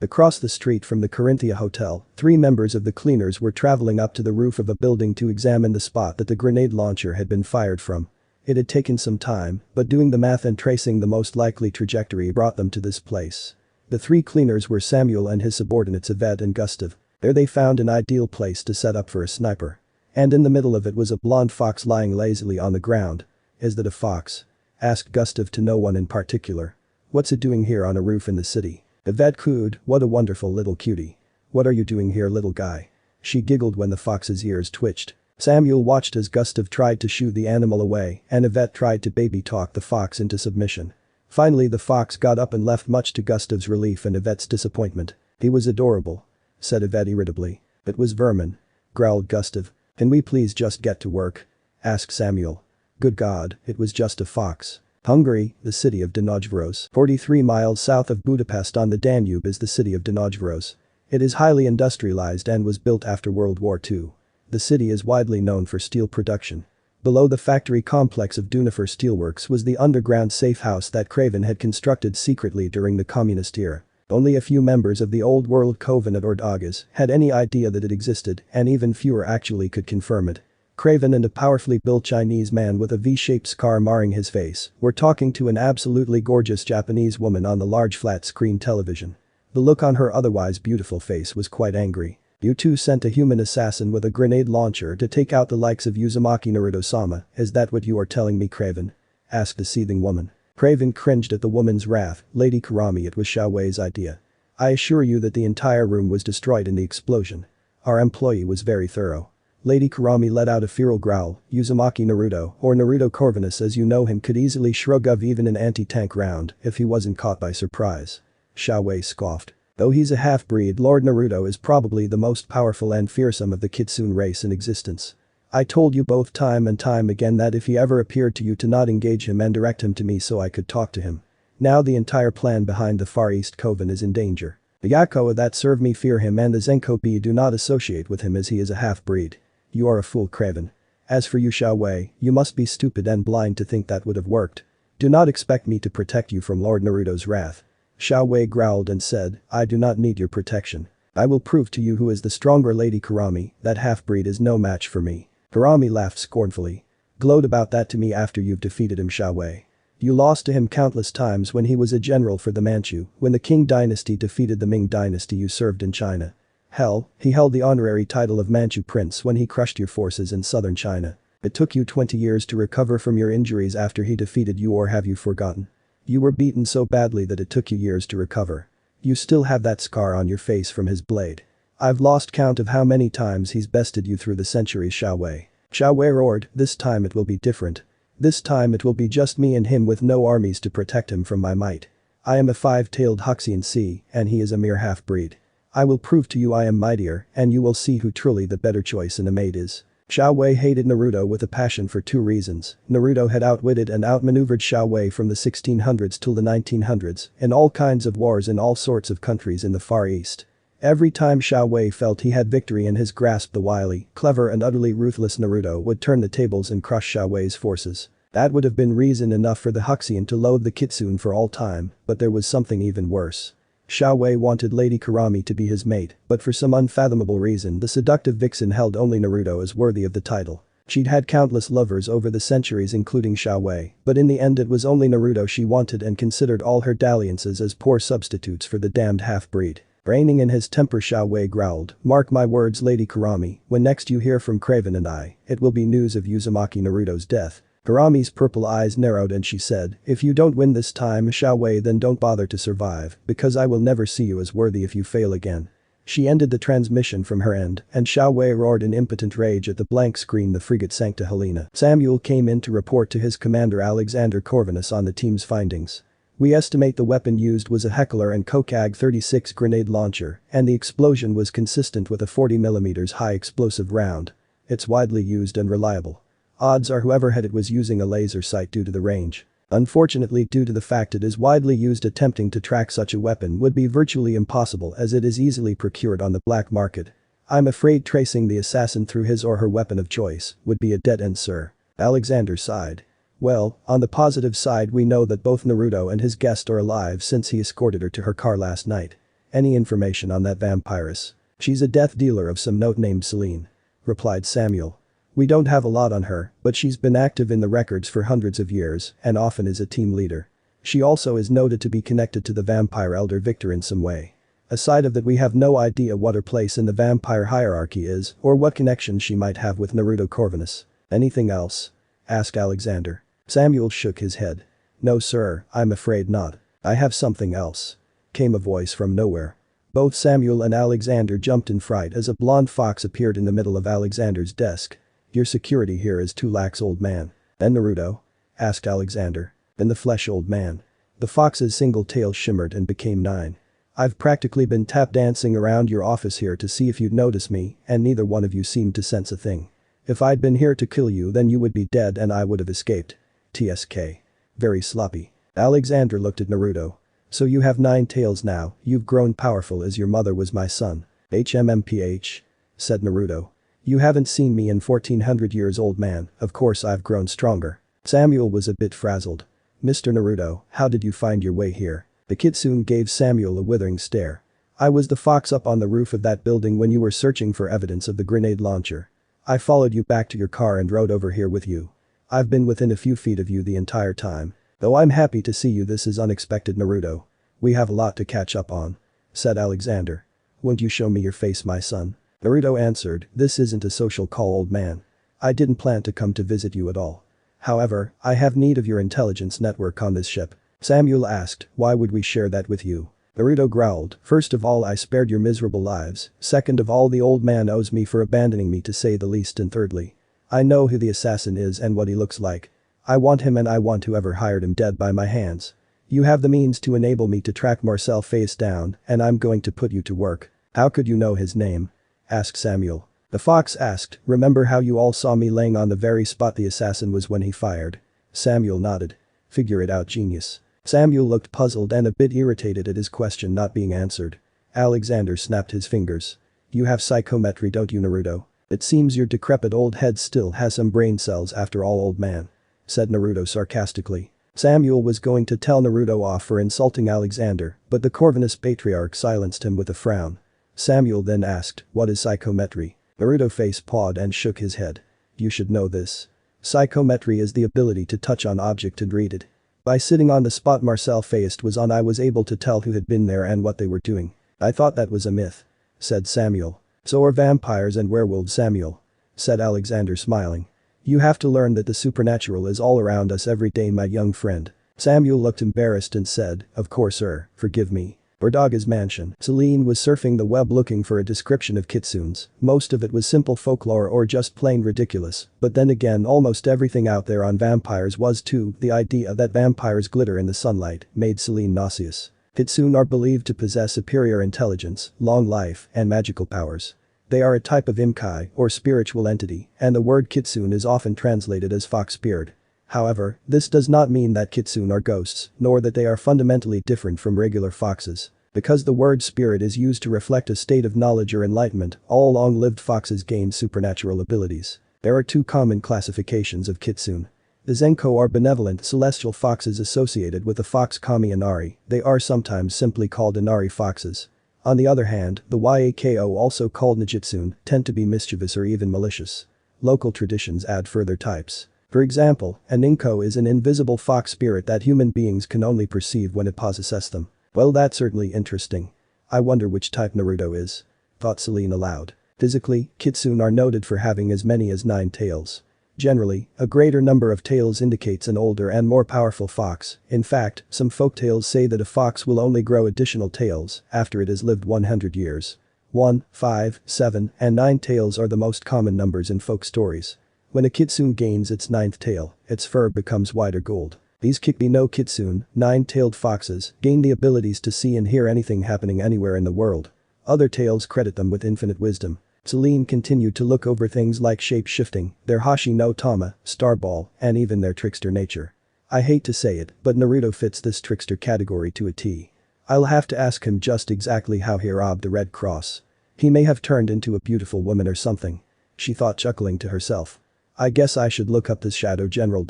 Across the street from the Corinthia Hotel, 3 members of the cleaners were traveling up to the roof of a building to examine the spot that the grenade launcher had been fired from. It had taken some time, but doing the math and tracing the most likely trajectory brought them to this place. The 3 cleaners were Samuel and his subordinates Yvette and Gustav. There they found an ideal place to set up for a sniper. And in the middle of it was a blonde fox lying lazily on the ground. "Is that a fox?" asked Gustav to no one in particular. "What's it doing here on a roof in the city?" Yvette cooed, "What a wonderful little cutie. What are you doing here, little guy?" She giggled when the fox's ears twitched. Samuel watched as Gustav tried to shoo the animal away and Yvette tried to baby talk the fox into submission. Finally the fox got up and left, much to Gustav's relief and Yvette's disappointment. "He was adorable," said Yvette irritably. "It was vermin," growled Gustav. "Can we please just get to work?" asked Samuel. "Good God, it was just a fox." Hungary, the city of Danojvros, 43 miles south of Budapest on the Danube, is the city of Danojvros. It is highly industrialized and was built after World War II. The city is widely known for steel production. Below the factory complex of Dunifer Steelworks was the underground safe house that Craven had constructed secretly during the communist era. Only a few members of the Old World Covenant or Dagas had any idea that it existed, and even fewer actually could confirm it. Craven and a powerfully built Chinese man with a V-shaped scar marring his face were talking to an absolutely gorgeous Japanese woman on the large flat-screen television. The look on her otherwise beautiful face was quite angry. "You two sent a human assassin with a grenade launcher to take out the likes of Uzumaki Naruto-sama, is that what you are telling me, Craven?" asked the seething woman. Craven cringed at the woman's wrath. "Lady Kurami, it was Xiaowei's idea. I assure you that the entire room was destroyed in the explosion. Our employee was very thorough." Lady Kurami let out a feral growl. "Uzumaki Naruto, or Naruto Corvinus as you know him, could easily shrug off even an anti-tank round if he wasn't caught by surprise." Xiaowei scoffed. "Though he's a half-breed, Lord Naruto is probably the most powerful and fearsome of the Kitsune race in existence. I told you both time and time again that if he ever appeared to you to not engage him and direct him to me so I could talk to him. Now the entire plan behind the Far East Coven is in danger. The Yakoa that serve me fear him and the Zenkobi do not associate with him as he is a half-breed. You are a fool, Craven. As for you, Xiaowei, you must be stupid and blind to think that would have worked. Do not expect me to protect you from Lord Naruto's wrath." Xiaowei growled and said, "I do not need your protection. I will prove to you who is the stronger, Lady Kurami. That half-breed is no match for me." Kurami laughed scornfully. "Gloat about that to me after you've defeated him, Xiaowei. You lost to him countless times when he was a general for the Manchu, when the Qing dynasty defeated the Ming dynasty you served in China. Hell, he held the honorary title of Manchu Prince when he crushed your forces in southern China. It took you 20 years to recover from your injuries after he defeated you, or have you forgotten? You were beaten so badly that it took you years to recover. You still have that scar on your face from his blade. I've lost count of how many times he's bested you through the centuries, Xiaowei." Xiaowei roared, "This time it will be different. This time it will be just me and him with no armies to protect him from my might. I am a 5-tailed Huxian Sea, and he is a mere half-breed. I will prove to you I am mightier, and you will see who truly the better choice in a mate is." Xiaowei hated Naruto with a passion for 2 reasons. Naruto had outwitted and outmaneuvered Xiaowei from the 1600s till the 1900s in all kinds of wars in all sorts of countries in the Far East. Every time Xiaowei felt he had victory in his grasp, the wily, clever and utterly ruthless Naruto would turn the tables and crush Xiaowei's forces. That would have been reason enough for the Huxian to loathe the Kitsune for all time, but there was something even worse. Xiaowei wanted Lady Kurami to be his mate, but for some unfathomable reason the seductive vixen held only Naruto as worthy of the title. She'd had countless lovers over the centuries including Xiaowei, but in the end it was only Naruto she wanted and considered all her dalliances as poor substitutes for the damned half-breed. Reining in his temper, Xiaowei growled, "Mark my words, Lady Kurami, when next you hear from Craven and I, it will be news of Uzumaki Naruto's death." Kurami's purple eyes narrowed and she said, "If you don't win this time, Xiaowei, then don't bother to survive, because I will never see you as worthy if you fail again." She ended the transmission from her end, and Xiaowei roared in impotent rage at the blank screen. The frigate sank to Helena. Samuel came in to report to his commander Alexander Corvinus on the team's findings. "We estimate the weapon used was a Heckler & Koch AG-36 grenade launcher, and the explosion was consistent with a 40mm high explosive round. It's widely used and reliable. Odds are whoever had it was using a laser sight due to the range. Unfortunately, due to the fact it is widely used, attempting to track such a weapon would be virtually impossible as it is easily procured on the black market. I'm afraid tracing the assassin through his or her weapon of choice would be a dead end, sir." Alexander sighed. "Well, on the positive side we know that both Naruto and his guest are alive since he escorted her to her car last night. Any information on that vampiress? She's a death dealer of some note named Selene," replied Samuel. "We don't have a lot on her, but she's been active in the records for hundreds of years and often is a team leader. She also is noted to be connected to the vampire elder Victor in some way. Aside of that, we have no idea what her place in the vampire hierarchy is or what connection she might have with Naruto Corvinus." "Anything else?" asked Alexander. Samuel shook his head. "No sir, I'm afraid not. I have something else," came a voice from nowhere. Both Samuel and Alexander jumped in fright as a blonde fox appeared in the middle of Alexander's desk. "Your security here is too lax, old man." "And Naruto?" asked Alexander. "In the flesh, old man." The fox's single tail shimmered and became 9. "I've practically been tap dancing around your office here to see if you'd notice me, and neither one of you seemed to sense a thing. If I'd been here to kill you, then you would be dead and I would have escaped. TSK. Very sloppy." Alexander looked at Naruto. "So you have 9 tails now, you've grown powerful as your mother was my son." "HMMPH," said Naruto. "You haven't seen me in 1400 years, old man, of course I've grown stronger." Samuel was a bit frazzled. "Mr. Naruto, how did you find your way here?" The kitsune gave Samuel a withering stare. "I was the fox up on the roof of that building when you were searching for evidence of the grenade launcher. I followed you back to your car and rode over here with you. I've been within a few feet of you the entire time. Though I'm happy to see you, this is unexpected, Naruto. We have a lot to catch up on," said Alexander. "Won't you show me your face, my son?" Naruto answered, "This isn't a social call, old man. I didn't plan to come to visit you at all. However, I have need of your intelligence network on this ship." Samuel asked, "Why would we share that with you?" Naruto growled, "First of all, I spared your miserable lives, second of all, the old man owes me for abandoning me, to say the least, and thirdly, I know who the assassin is and what he looks like. I want him and I want whoever hired him dead by my hands. You have the means to enable me to track Marcel face down and I'm going to put you to work." "How could you know his name?" asked Samuel. The fox asked, "Remember how you all saw me laying on the very spot the assassin was when he fired?" Samuel nodded. "Figure it out, genius." Samuel looked puzzled and a bit irritated at his question not being answered. Alexander snapped his fingers. "You have psychometry, don't you, Naruto? It seems your decrepit old head still has some brain cells after all, old man," said Naruto sarcastically. Samuel was going to tell Naruto off for insulting Alexander, but the Corvinus patriarch silenced him with a frown. Samuel then asked, "What is psychometry?" Naruto face-pawed and shook his head. "You should know this. Psychometry is the ability to touch on object and read it. By sitting on the spot Marcel faced was on, I was able to tell who had been there and what they were doing." "I thought that was a myth," said Samuel. "So are vampires and werewolves, Samuel," said Alexander, smiling. "You have to learn that the supernatural is all around us every day, my young friend." Samuel looked embarrassed and said, "Of course sir, forgive me." Burdaga's mansion. Selene was surfing the web looking for a description of kitsunes. Most of it was simple folklore or just plain ridiculous, but then again almost everything out there on vampires was too. The idea that vampires glitter in the sunlight made Selene nauseous. Kitsune are believed to possess superior intelligence, long life, and magical powers. They are a type of imkai or spiritual entity, and the word kitsune is often translated as fox spirit. However, this does not mean that kitsune are ghosts, nor that they are fundamentally different from regular foxes. Because the word spirit is used to reflect a state of knowledge or enlightenment, all long-lived foxes gain supernatural abilities. There are 2 common classifications of kitsune. The Zenko are benevolent celestial foxes associated with the fox kami Inari. They are sometimes simply called Inari foxes. On the other hand, the Yako, also called Nijitsune, tend to be mischievous or even malicious. Local traditions add further types. For example, an Inko is an invisible fox spirit that human beings can only perceive when it possesses them. "Well, that's certainly interesting. I wonder which type Naruto is," thought Selene aloud. Physically, kitsune are noted for having as many as 9 tails. Generally, a greater number of tails indicates an older and more powerful fox. In fact, some folktales say that a fox will only grow additional tails after it has lived 100 years. 1, 5, 7, and 9 tails are the most common numbers in folk stories. When a kitsune gains its 9th tail, its fur becomes white or gold. These Kikbi no Kitsune, 9-tailed foxes, gain the abilities to see and hear anything happening anywhere in the world. Other tales credit them with infinite wisdom. Selene continued to look over things like shape-shifting, their Hashi no Tama, Starball, and even their trickster nature. I hate to say it, but Naruto fits this trickster category to a T. I'll have to ask him just exactly how he robbed the Red Cross. He may have turned into a beautiful woman or something. She thought, chuckling to herself. I guess I should look up this Shadow General.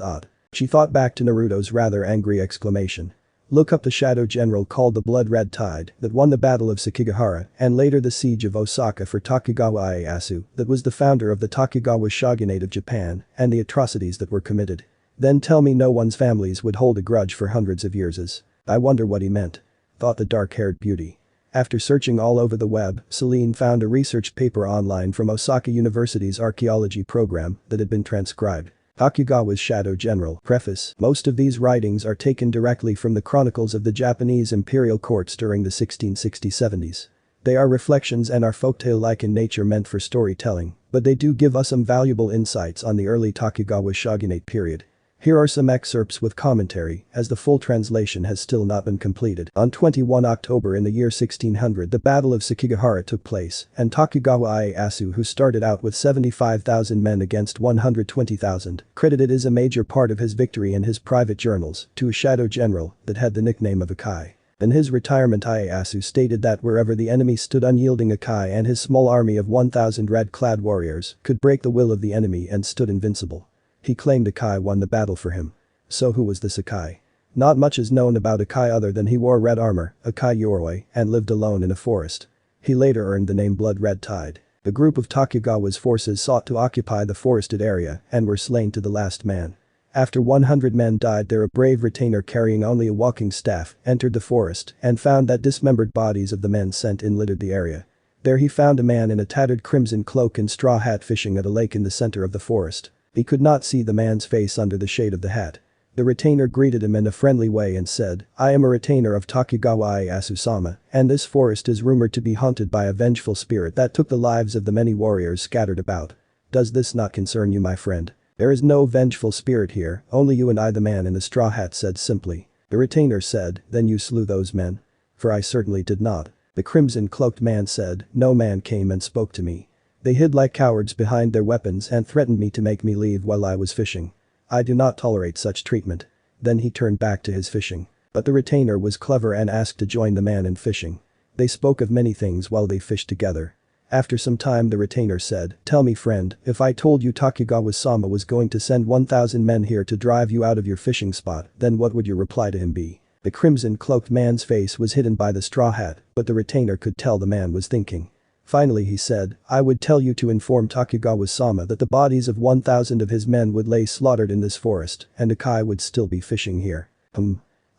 She thought back to Naruto's rather angry exclamation. Look up the shadow general called the Blood Red Tide that won the Battle of Sekigahara and later the Siege of Osaka for Tokugawa Ieyasu that was the founder of the Tokugawa shogunate of Japan and the atrocities that were committed. Then tell me no one's families would hold a grudge for hundreds of years. I wonder what he meant. Thought the dark-haired beauty. After searching all over the web, Selene found a research paper online from Osaka University's archaeology program that had been transcribed. Tokugawa's Shadow General. Preface. Most of these writings are taken directly from the chronicles of the Japanese imperial courts during the 1660s-70s. They are reflections and are folktale-like in nature meant for storytelling, but they do give us some valuable insights on the early Tokugawa shogunate period. Here are some excerpts with commentary, as the full translation has still not been completed. On 21 October in the year 1600 the Battle of Sekigahara took place, and Tokugawa Ieyasu, who started out with 75,000 men against 120,000, credited as a major part of his victory in his private journals to a shadow general that had the nickname of Akai. In his retirement Ieyasu stated that wherever the enemy stood unyielding Akai and his small army of 1,000 red-clad warriors could break the will of the enemy and stood invincible. He claimed Akai won the battle for him. So who was this Akai? Not much is known about Akai other than he wore red armor, Akai Yoroi, and lived alone in a forest. He later earned the name Blood Red Tide. A group of Tokugawa's forces sought to occupy the forested area and were slain to the last man. After 100 men died there, a brave retainer carrying only a walking staff entered the forest and found that dismembered bodies of the men sent in littered the area. There he found a man in a tattered crimson cloak and straw hat fishing at a lake in the center of the forest. He could not see the man's face under the shade of the hat. The retainer greeted him in a friendly way and said, "I am a retainer of Tokugawa Ieyasu-sama, and this forest is rumored to be haunted by a vengeful spirit that took the lives of the many warriors scattered about. Does this not concern you, my friend?" "There is no vengeful spirit here, only you and I," the man in the straw hat said simply. The retainer said, "Then you slew those men?" "For I certainly did not." The crimson-cloaked man said, "No man came and spoke to me. They hid like cowards behind their weapons and threatened me to make me leave while I was fishing. I do not tolerate such treatment." Then he turned back to his fishing. But the retainer was clever and asked to join the man in fishing. They spoke of many things while they fished together. After some time the retainer said, "Tell me, friend, if I told you Tokugawa-sama was going to send 1,000 men here to drive you out of your fishing spot, then what would your reply to him be?" The crimson-cloaked man's face was hidden by the straw hat, but the retainer could tell the man was thinking. Finally he said, "I would tell you to inform Tokugawa-sama that the bodies of 1,000 of his men would lay slaughtered in this forest, and Akai would still be fishing here."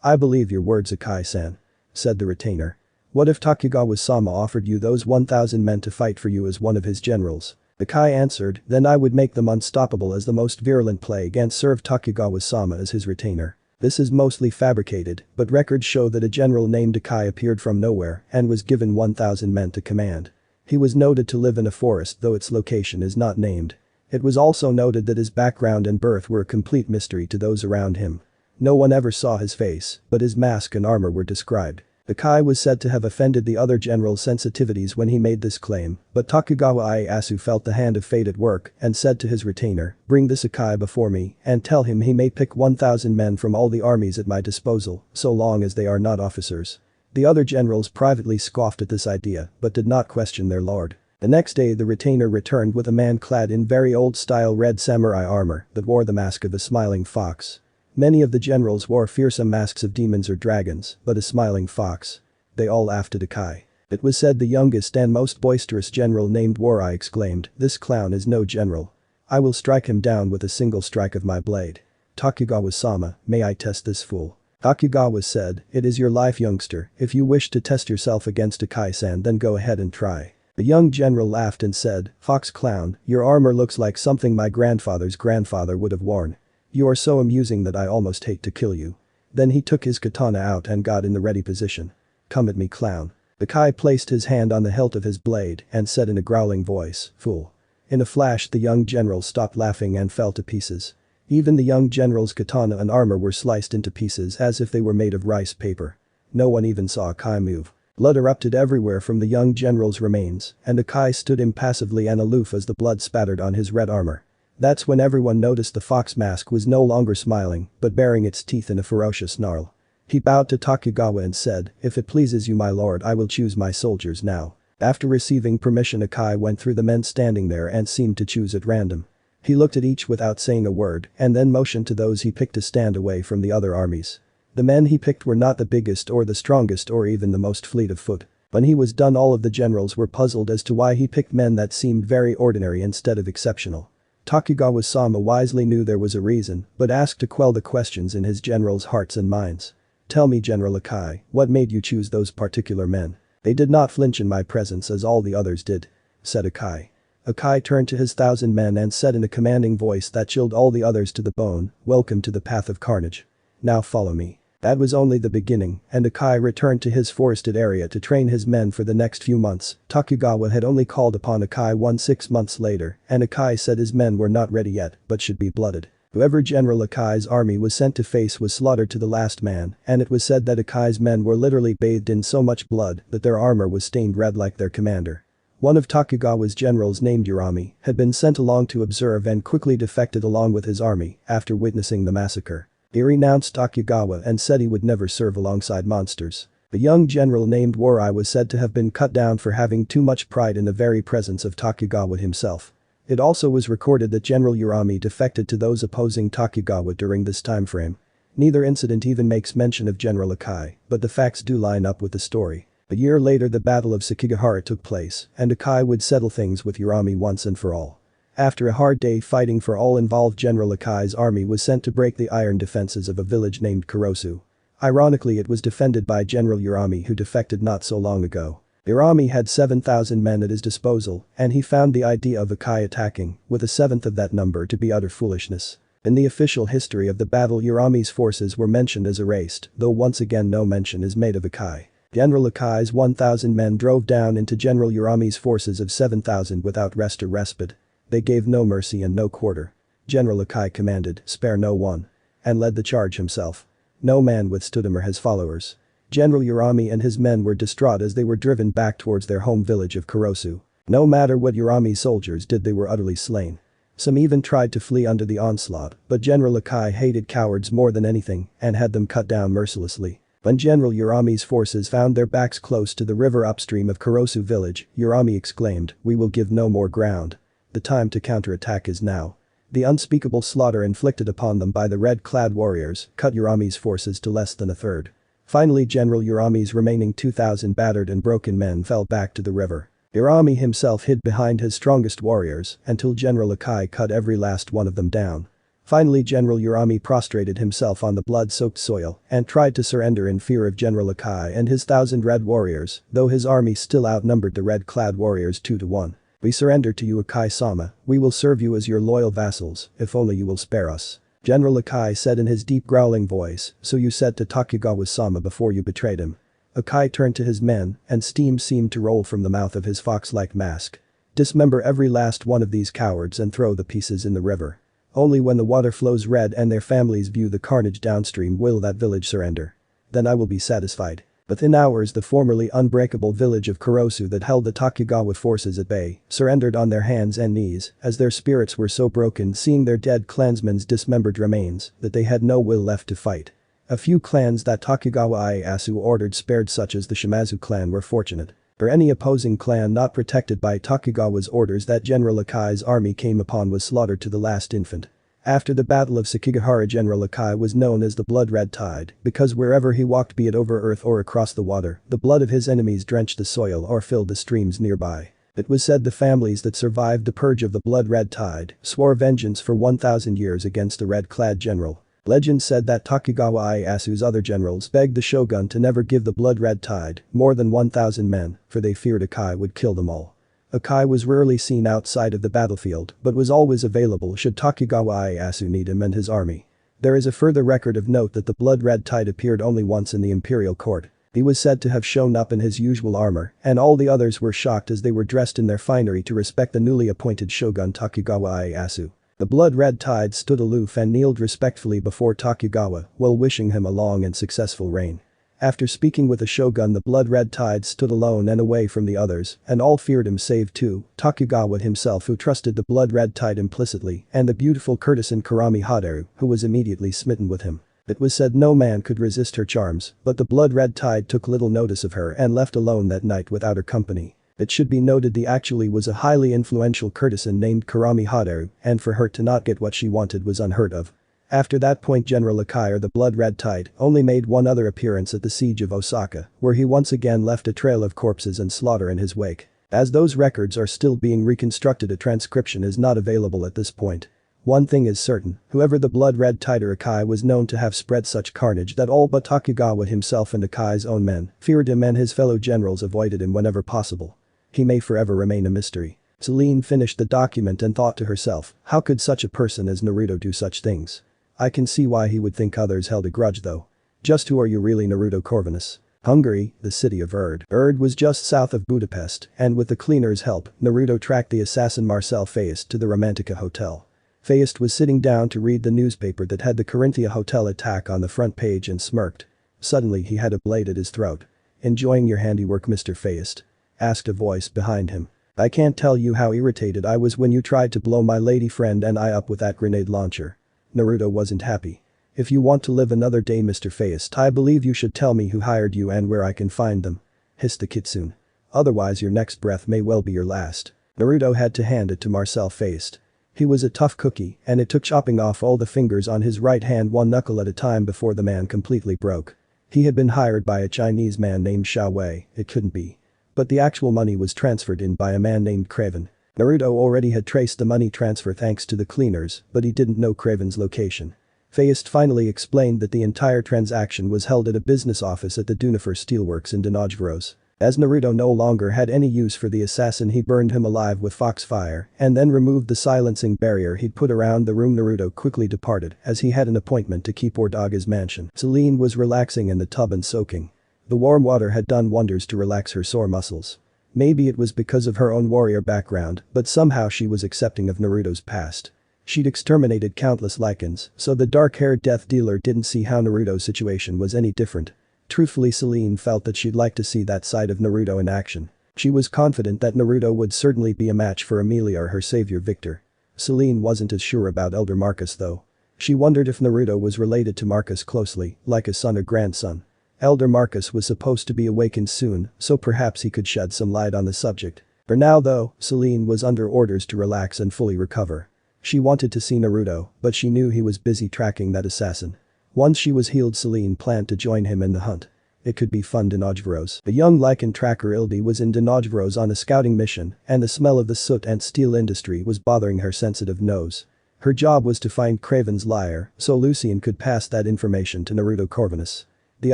"I believe your words, Akai-san," said the retainer. "What if Tokugawa-sama offered you those 1,000 men to fight for you as one of his generals?" Akai answered, "Then I would make them unstoppable as the most virulent plague and serve Tokugawa-sama as his retainer." This is mostly fabricated, but records show that a general named Akai appeared from nowhere and was given 1,000 men to command. He was noted to live in a forest, though its location is not named. It was also noted that his background and birth were a complete mystery to those around him. No one ever saw his face, but his mask and armor were described. Akai was said to have offended the other general's sensitivities when he made this claim, but Tokugawa Ieyasu felt the hand of fate at work and said to his retainer, "Bring this Akai before me and tell him he may pick 1,000 men from all the armies at my disposal, so long as they are not officers." The other generals privately scoffed at this idea but did not question their lord. The next day the retainer returned with a man clad in very old-style red samurai armor that wore the mask of a smiling fox. Many of the generals wore fearsome masks of demons or dragons, but a smiling fox. They all laughed at Akai. It was said the youngest and most boisterous general named Warai exclaimed, "This clown is no general. I will strike him down with a single strike of my blade. Tokugawa-sama, may I test this fool?" Tokugawa said, "It is your life, youngster. If you wish to test yourself against Akai-san, then go ahead and try." The young general laughed and said, "Fox clown, your armor looks like something my grandfather's grandfather would have worn. You are so amusing that I almost hate to kill you." Then he took his katana out and got in the ready position. "Come at me, clown." Akai placed his hand on the hilt of his blade and said in a growling voice, "Fool." In a flash the young general stopped laughing and fell to pieces. Even the young general's katana and armor were sliced into pieces as if they were made of rice paper. No one even saw Akai move. Blood erupted everywhere from the young general's remains, and Akai stood impassively and aloof as the blood spattered on his red armor. That's when everyone noticed the fox mask was no longer smiling, but baring its teeth in a ferocious snarl. He bowed to Tokugawa and said, "If it pleases you, my lord, I will choose my soldiers now." After receiving permission, Akai went through the men standing there and seemed to choose at random. He looked at each without saying a word and then motioned to those he picked to stand away from the other armies. The men he picked were not the biggest or the strongest or even the most fleet of foot. When he was done, all of the generals were puzzled as to why he picked men that seemed very ordinary instead of exceptional. Tokugawa-sama wisely knew there was a reason, but asked to quell the questions in his generals' hearts and minds. "Tell me, General Akai, what made you choose those particular men? They did not flinch in my presence as all the others did," said Akai. Akai turned to his 1,000 men and said in a commanding voice that chilled all the others to the bone, "Welcome to the path of carnage. Now follow me." That was only the beginning, and Akai returned to his forested area to train his men for the next few months. Tokugawa had only called upon Akai 6 months later, and Akai said his men were not ready yet, but should be blooded. Whoever General Akai's army was sent to face was slaughtered to the last man, and it was said that Akai's men were literally bathed in so much blood that their armor was stained red like their commander. One of Tokugawa's generals named Urami had been sent along to observe and quickly defected along with his army after witnessing the massacre. He renounced Tokugawa and said he would never serve alongside monsters. The young general named Warai was said to have been cut down for having too much pride in the very presence of Tokugawa himself. It also was recorded that General Urami defected to those opposing Tokugawa during this time frame. Neither incident even makes mention of General Akai, but the facts do line up with the story. A year later the Battle of Sekigahara took place, and Akai would settle things with Urami once and for all. After a hard day fighting for all involved, General Akai's army was sent to break the iron defenses of a village named Kurosu. Ironically, it was defended by General Urami, who defected not so long ago. Urami had 7,000 men at his disposal, and he found the idea of Akai attacking with a seventh of that number to be utter foolishness. In the official history of the battle, Urami's forces were mentioned as erased, though once again no mention is made of Akai. General Akai's 1,000 men drove down into General Urami's forces of 7,000 without rest or respite. They gave no mercy and no quarter. General Akai commanded, "Spare no one," and led the charge himself. No man withstood him or his followers. General Urami and his men were distraught as they were driven back towards their home village of Kurosu. No matter what Urami's soldiers did, they were utterly slain. Some even tried to flee under the onslaught, but General Akai hated cowards more than anything and had them cut down mercilessly. When General Urami's forces found their backs close to the river upstream of Kurosu village, Urami exclaimed, "We will give no more ground. The time to counterattack is now." The unspeakable slaughter inflicted upon them by the red-clad warriors cut Urami's forces to less than a third. Finally, General Urami's remaining 2,000 battered and broken men fell back to the river. Urami himself hid behind his strongest warriors until General Akai cut every last one of them down. Finally, General Urami prostrated himself on the blood-soaked soil and tried to surrender in fear of General Akai and his 1,000 red warriors, though his army still outnumbered the red-clad warriors 2 to 1. "We surrender to you, Akai-sama. We will serve you as your loyal vassals, if only you will spare us," General Akai said in his deep growling voice. "So you said to Tokugawa-sama before you betrayed him." Akai turned to his men, and steam seemed to roll from the mouth of his fox-like mask. "Dismember every last one of these cowards and throw the pieces in the river. Only when the water flows red and their families view the carnage downstream will that village surrender. Then I will be satisfied." Within hours, the formerly unbreakable village of Kurosu that held the Tokugawa forces at bay surrendered on their hands and knees as their spirits were so broken seeing their dead clansmen's dismembered remains that they had no will left to fight. A few clans that Tokugawa Ieyasu ordered spared, such as the Shimazu clan, were fortunate. For any opposing clan not protected by Tokugawa's orders that General Akai's army came upon was slaughtered to the last infant. After the Battle of Sekigahara, General Akai was known as the Blood-Red Tide because wherever he walked, be it over earth or across the water, the blood of his enemies drenched the soil or filled the streams nearby. It was said the families that survived the purge of the Blood-Red Tide swore vengeance for 1,000 years against the red-clad general. Legend said that Tokugawa Ieyasu's other generals begged the shogun to never give the Blood-Red Tide more than 1,000 men, for they feared Akai would kill them all. Akai was rarely seen outside of the battlefield but was always available should Tokugawa Ieyasu need him and his army. There is a further record of note that the Blood-Red Tide appeared only once in the imperial court. He was said to have shown up in his usual armor, and all the others were shocked as they were dressed in their finery to respect the newly appointed shogun Tokugawa Ieyasu. The Blood-Red Tide stood aloof and kneeled respectfully before Tokugawa while wishing him a long and successful reign. After speaking with the shogun, the Blood-Red Tide stood alone and away from the others, and all feared him save two, Tokugawa himself, who trusted the Blood-Red Tide implicitly, and the beautiful courtesan Kurami Haderu, who was immediately smitten with him. It was said no man could resist her charms, but the Blood-Red Tide took little notice of her and left alone that night without her company. It should be noted the actually was a highly influential courtesan named Kurami Haderu, and for her to not get what she wanted was unheard of. After that point General Akai, or the Blood Red Tide, only made one other appearance at the siege of Osaka, where he once again left a trail of corpses and slaughter in his wake. As those records are still being reconstructed, a transcription is not available at this point. One thing is certain, whoever the Blood Red Tide or Akai was known to have spread such carnage that all but Tokugawa himself and Akai's own men feared him, and his fellow generals avoided him whenever possible. He may forever remain a mystery. Selene finished the document and thought to herself, how could such a person as Naruto do such things? I can see why he would think others held a grudge though. Just who are you really, Naruto Corvinus? Hungary, the city of Erd. Erd was just south of Budapest, and with the cleaner's help, Naruto tracked the assassin Marcel Feist to the Romantica Hotel. Feist was sitting down to read the newspaper that had the Corinthia Hotel attack on the front page and smirked. Suddenly he had a blade at his throat. Enjoying your handiwork, Mr. Feist? Asked a voice behind him. I can't tell you how irritated I was when you tried to blow my lady friend and I up with that grenade launcher. Naruto wasn't happy. If you want to live another day, Mr. Feist, I believe you should tell me who hired you and where I can find them. Hissed the kitsune. Otherwise your next breath may well be your last. Naruto had to hand it to Marcel Feist. He was a tough cookie, and it took chopping off all the fingers on his right hand one knuckle at a time before the man completely broke. He had been hired by a Chinese man named Xiao Wei, it couldn't be. But the actual money was transferred in by a man named Craven. Naruto already had traced the money transfer thanks to the cleaners, but he didn't know Craven's location. Feist finally explained that the entire transaction was held at a business office at the Dunifer Steelworks in Donojveros. As Naruto no longer had any use for the assassin, he burned him alive with foxfire and then removed the silencing barrier he'd put around the room. Naruto quickly departed as he had an appointment to keep Ordaga's mansion. Selene was relaxing in the tub and soaking. The warm water had done wonders to relax her sore muscles. Maybe it was because of her own warrior background, but somehow she was accepting of Naruto's past. She'd exterminated countless lichens, so the dark-haired death dealer didn't see how Naruto's situation was any different. Truthfully, Selene felt that she'd like to see that side of Naruto in action. She was confident that Naruto would certainly be a match for Emilia or her savior Victor. Selene wasn't as sure about Elder Marcus though. She wondered if Naruto was related to Marcus closely, like a son or grandson. Elder Marcus was supposed to be awakened soon, so perhaps he could shed some light on the subject. For now though, Selene was under orders to relax and fully recover. She wanted to see Naruto, but she knew he was busy tracking that assassin. Once she was healed, Selene planned to join him in the hunt. It could be fun. Donojveros. The young lichen tracker Ildi was in Donojveros on a scouting mission, and the smell of the soot and steel industry was bothering her sensitive nose. Her job was to find Craven's lair, so Lucian could pass that information to Naruto Corvinus. The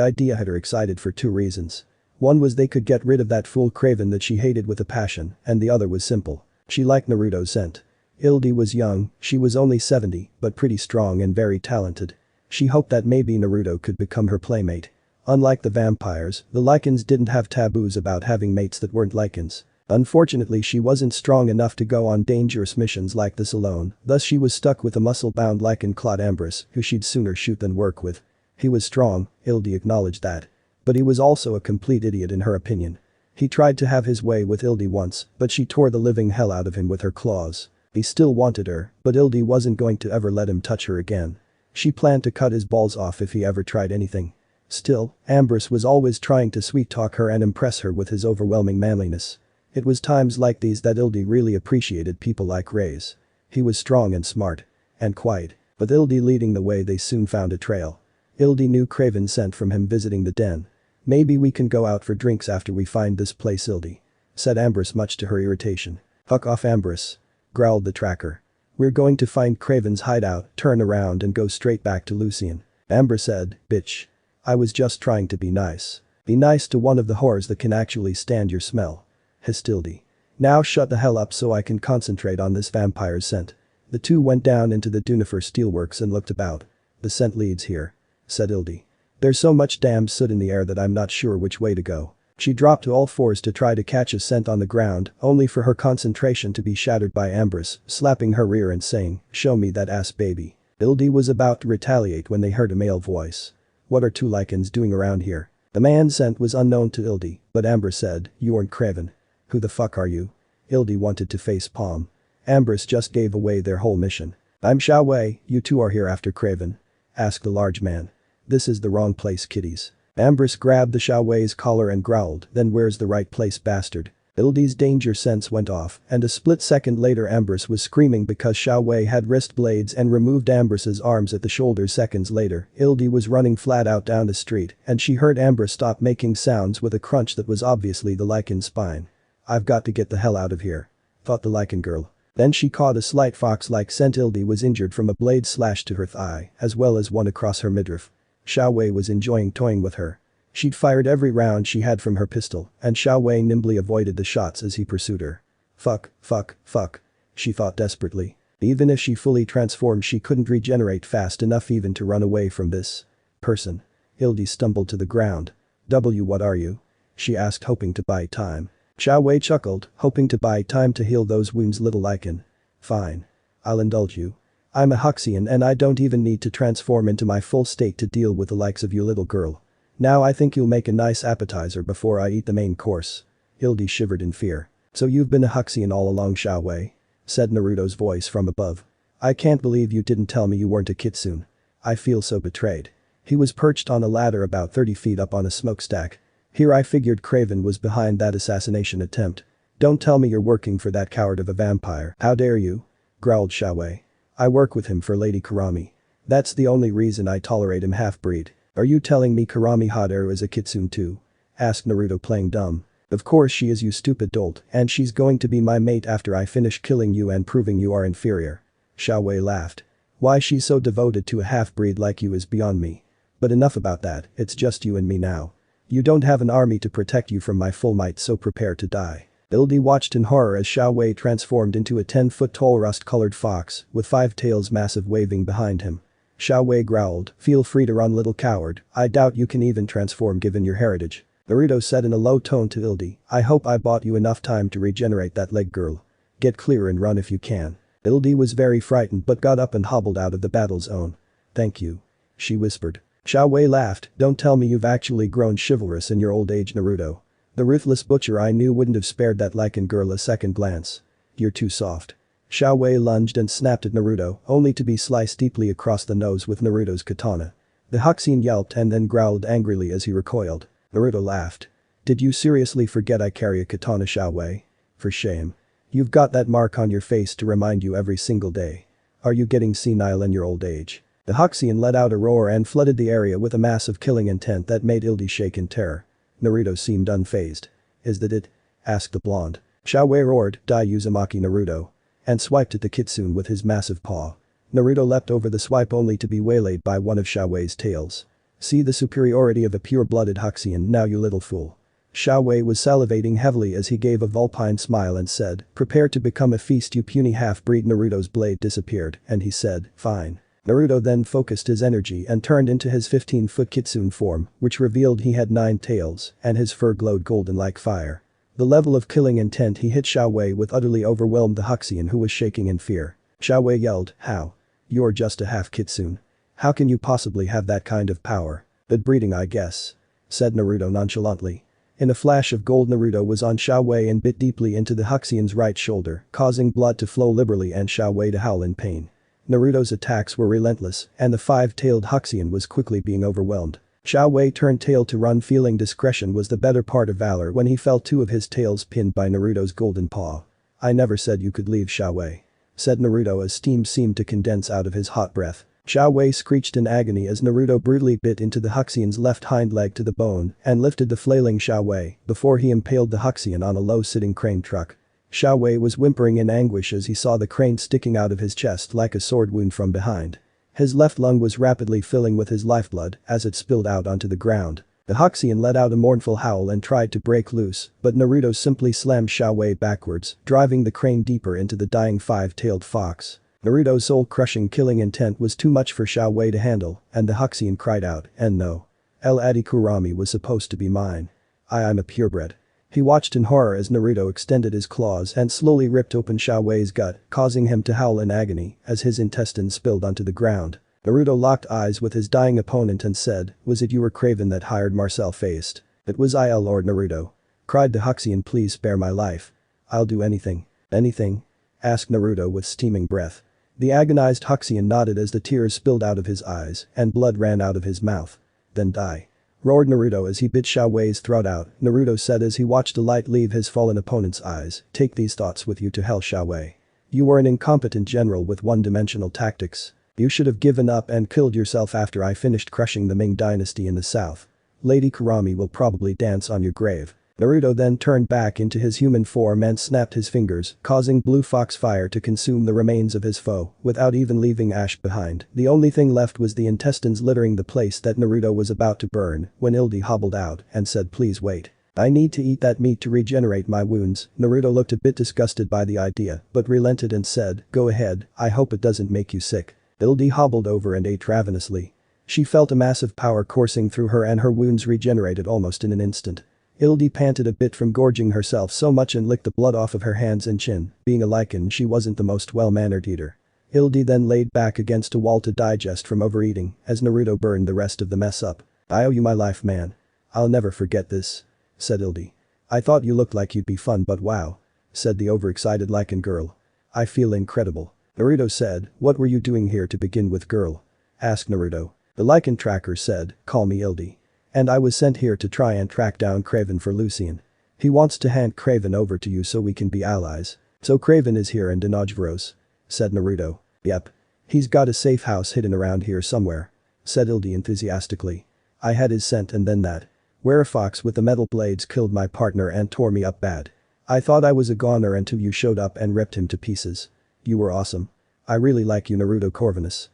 idea had her excited for two reasons. One was they could get rid of that fool Craven that she hated with a passion, and the other was simple. She liked Naruto's scent. Ildi was young, she was only 70, but pretty strong and very talented. She hoped that maybe Naruto could become her playmate. Unlike the vampires, the lichens didn't have taboos about having mates that weren't lichens. Unfortunately, she wasn't strong enough to go on dangerous missions like this alone, thus she was stuck with a muscle-bound lichen Claude Ambrose, who she'd sooner shoot than work with. He was strong, Ildi acknowledged that. But he was also a complete idiot in her opinion. He tried to have his way with Ildi once, but she tore the living hell out of him with her claws. He still wanted her, but Ildi wasn't going to ever let him touch her again. She planned to cut his balls off if he ever tried anything. Still, Ambrose was always trying to sweet-talk her and impress her with his overwhelming manliness. It was times like these that Ildi really appreciated people like Reyes. He was strong and smart. And quiet. With Ildi leading the way, they soon found a trail. Ildi knew Craven sent from him visiting the den. Maybe we can go out for drinks after we find this place, Ildi. Said Ambrose, much to her irritation. Fuck off, Ambrose. Growled the tracker. We're going to find Craven's hideout, turn around and go straight back to Lucian. Ambrose said, bitch. I was just trying to be nice. Be nice to one of the whores that can actually stand your smell. Hissed Ildi. Now shut the hell up so I can concentrate on this vampire's scent. The two went down into the Dunifer Steelworks and looked about. The scent leads here. Said Ildi. There's so much damn soot in the air that I'm not sure which way to go. She dropped to all fours to try to catch a scent on the ground, only for her concentration to be shattered by Ambrose, slapping her rear and saying, show me that ass, baby. Ildi was about to retaliate when they heard a male voice. What are two lichens doing around here? The man's scent was unknown to Ildi, but Ambrose said, you aren't Craven. Who the fuck are you? Ildi wanted to face palm. Ambrose just gave away their whole mission. I'm Xiao Wei, you two are here after Craven? Asked the large man. This is the wrong place, kiddies. Ambrose grabbed the Xiao Wei's collar and growled, then where's the right place, bastard? Ildi's danger sense went off, and a split second later Ambrose was screaming because Xiao Wei had wrist blades and removed Ambrose's arms at the shoulders. Seconds later, Ildi was running flat out down the street, and she heard Ambrose stop making sounds with a crunch that was obviously the lichen spine. "I've got to get the hell out of here," thought the lichen girl. Then she caught a slight fox-like scent. Ildi was injured from a blade slash to her thigh, as well as one across her midriff. Xiao Wei was enjoying toying with her. She'd fired every round she had from her pistol, and Xiao Wei nimbly avoided the shots as he pursued her. Fuck, she thought desperately. Even if she fully transformed, she couldn't regenerate fast enough even to run away from this person. Ildi stumbled to the ground. What are you?" she asked, hoping to buy time. Xiao Wei chuckled, hoping to buy time to heal those wounds. Little lichen. Fine. I'll indulge you. I'm a Huxian and I don't even need to transform into my full state to deal with the likes of you, little girl. Now I think you'll make a nice appetizer before I eat the main course." Ildi shivered in fear. "So you've been a Huxian all along, Xiao Wei?" said Naruto's voice from above. "I can't believe you didn't tell me you weren't a kitsune. I feel so betrayed." He was perched on a ladder about 30 feet up on a smokestack. "Here, I figured Craven was behind that assassination attempt. Don't tell me you're working for that coward of a vampire." "How dare you?" growled Xiao Wei. "I work with him for Lady Kurami. That's the only reason I tolerate him, half-breed." "Are you telling me Kurami Haderu is a kitsune too?" asked Naruto, playing dumb. "Of course she is, you stupid dolt, and she's going to be my mate after I finish killing you and proving you are inferior." Xiao Wei laughed. "Why she's so devoted to a half-breed like you is beyond me. But enough about that, it's just you and me now. You don't have an army to protect you from my full might, so prepare to die." Ildi watched in horror as Xiao Wei transformed into a 10-foot-tall rust-colored fox with 5 tails massive waving behind him. Xiao Wei growled, "Feel free to run, little coward. I doubt you can even transform given your heritage." Naruto said in a low tone to Ildi, "I hope I bought you enough time to regenerate that leg, girl. Get clear and run if you can." Ildi was very frightened but got up and hobbled out of the battle zone. "Thank you," she whispered. Xiao Wei laughed, "Don't tell me you've actually grown chivalrous in your old age, Naruto. The ruthless butcher I knew wouldn't have spared that lichen girl a second glance. You're too soft." Xiao Wei lunged and snapped at Naruto, only to be sliced deeply across the nose with Naruto's katana. The Huxian yelped and then growled angrily as he recoiled. Naruto laughed. "Did you seriously forget I carry a katana, Xiao Wei? For shame. You've got that mark on your face to remind you every single day. Are you getting senile in your old age?" The Huxian let out a roar and flooded the area with a massive killing intent that made Ildi shake in terror. Naruto seemed unfazed. "Is that it?" asked the blonde. Xiao Wei roared, "Die Uzumaki, Naruto," and swiped at the kitsune with his massive paw. Naruto leapt over the swipe only to be waylaid by one of Xiao Wei's tails. "See the superiority of a pure-blooded Huxian now, you little fool." Xiao Wei was salivating heavily as he gave a vulpine smile and said, "Prepare to become a feast, you puny half-breed." Naruto's blade disappeared and he said, "Fine." Naruto then focused his energy and turned into his 15-foot kitsune form, which revealed he had 9 tails and his fur glowed golden like fire. The level of killing intent he hit Xiao Wei with utterly overwhelmed the Huxian, who was shaking in fear. Xiao Wei yelled, "How? You're just a half-kitsune. How can you possibly have that kind of power?" "Bad breeding, I guess," said Naruto nonchalantly. In a flash of gold, Naruto was on Xiao Wei and bit deeply into the Huxian's right shoulder, causing blood to flow liberally and Xiao Wei to howl in pain. Naruto's attacks were relentless, and the 5-tailed Huxian was quickly being overwhelmed. Xiao Wei turned tail to run, feeling discretion was the better part of valor when he felt 2 of his tails pinned by Naruto's golden paw. "I never said you could leave, Xiao Wei," said Naruto as steam seemed to condense out of his hot breath. Xiao Wei screeched in agony as Naruto brutally bit into the Huxian's left hind leg to the bone and lifted the flailing Xiao Wei before he impaled the Huxian on a low-sitting crane truck. Xiao Wei was whimpering in anguish as he saw the crane sticking out of his chest like a sword wound from behind. His left lung was rapidly filling with his lifeblood as it spilled out onto the ground. The Huxian let out a mournful howl and tried to break loose, but Naruto simply slammed Xiao Wei backwards, driving the crane deeper into the dying 5-tailed fox. Naruto's soul-crushing killing intent was too much for Xiao Wei to handle, and the Huxian cried out, "And no. Lady Kurami was supposed to be mine. I'm a purebred." He watched in horror as Naruto extended his claws and slowly ripped open Xiao Wei's gut, causing him to howl in agony as his intestines spilled onto the ground. Naruto locked eyes with his dying opponent and said, "Was it you or Craven that hired Marcel Feist?" "It was I, Lord Naruto," cried the Huxian. "Please spare my life. I'll do anything." "Anything?" asked Naruto with steaming breath. The agonized Huxian nodded as the tears spilled out of his eyes and blood ran out of his mouth. "Then die. roared Naruto as he bit Xiao Wei's throat out. Naruto said as he watched a light leave his fallen opponent's eyes, take these thoughts with you to hell, Xiao Wei. You were an incompetent general with one-dimensional tactics. You should have given up and killed yourself after I finished crushing the Ming dynasty in the south. Lady Kurami will probably dance on your grave. Naruto then turned back into his human form and snapped his fingers, causing blue fox fire to consume the remains of his foe, without even leaving ash behind. The only thing left was the intestines littering the place that Naruto was about to burn, when Ildi hobbled out and said, please wait. I need to eat that meat to regenerate my wounds. Naruto looked a bit disgusted by the idea, but relented and said, go ahead, I hope it doesn't make you sick. Ildi hobbled over and ate ravenously. She felt a massive power coursing through her and her wounds regenerated almost in an instant. Ildi panted a bit from gorging herself so much and licked the blood off of her hands and chin. Being a lichen, she wasn't the most well-mannered eater. Ildi then laid back against a wall to digest from overeating as Naruto burned the rest of the mess up. I owe you my life, man. I'll never forget this, said Ildi. I thought you looked like you'd be fun, but wow, said the overexcited lichen girl. I feel incredible. Naruto said, what were you doing here to begin with, girl? Asked Naruto. The lichen tracker said, call me Ildi. And I was sent here to try and track down Craven for Lucian. He wants to hand Craven over to you so we can be allies. So Craven is here in Denojveros, said Naruto. Yep. He's got a safe house hidden around here somewhere, said Ildi enthusiastically. I had his scent and then that. Where a fox with the metal blades killed my partner and tore me up bad. I thought I was a goner until you showed up and ripped him to pieces. You were awesome. I really like you, Naruto Corvinus.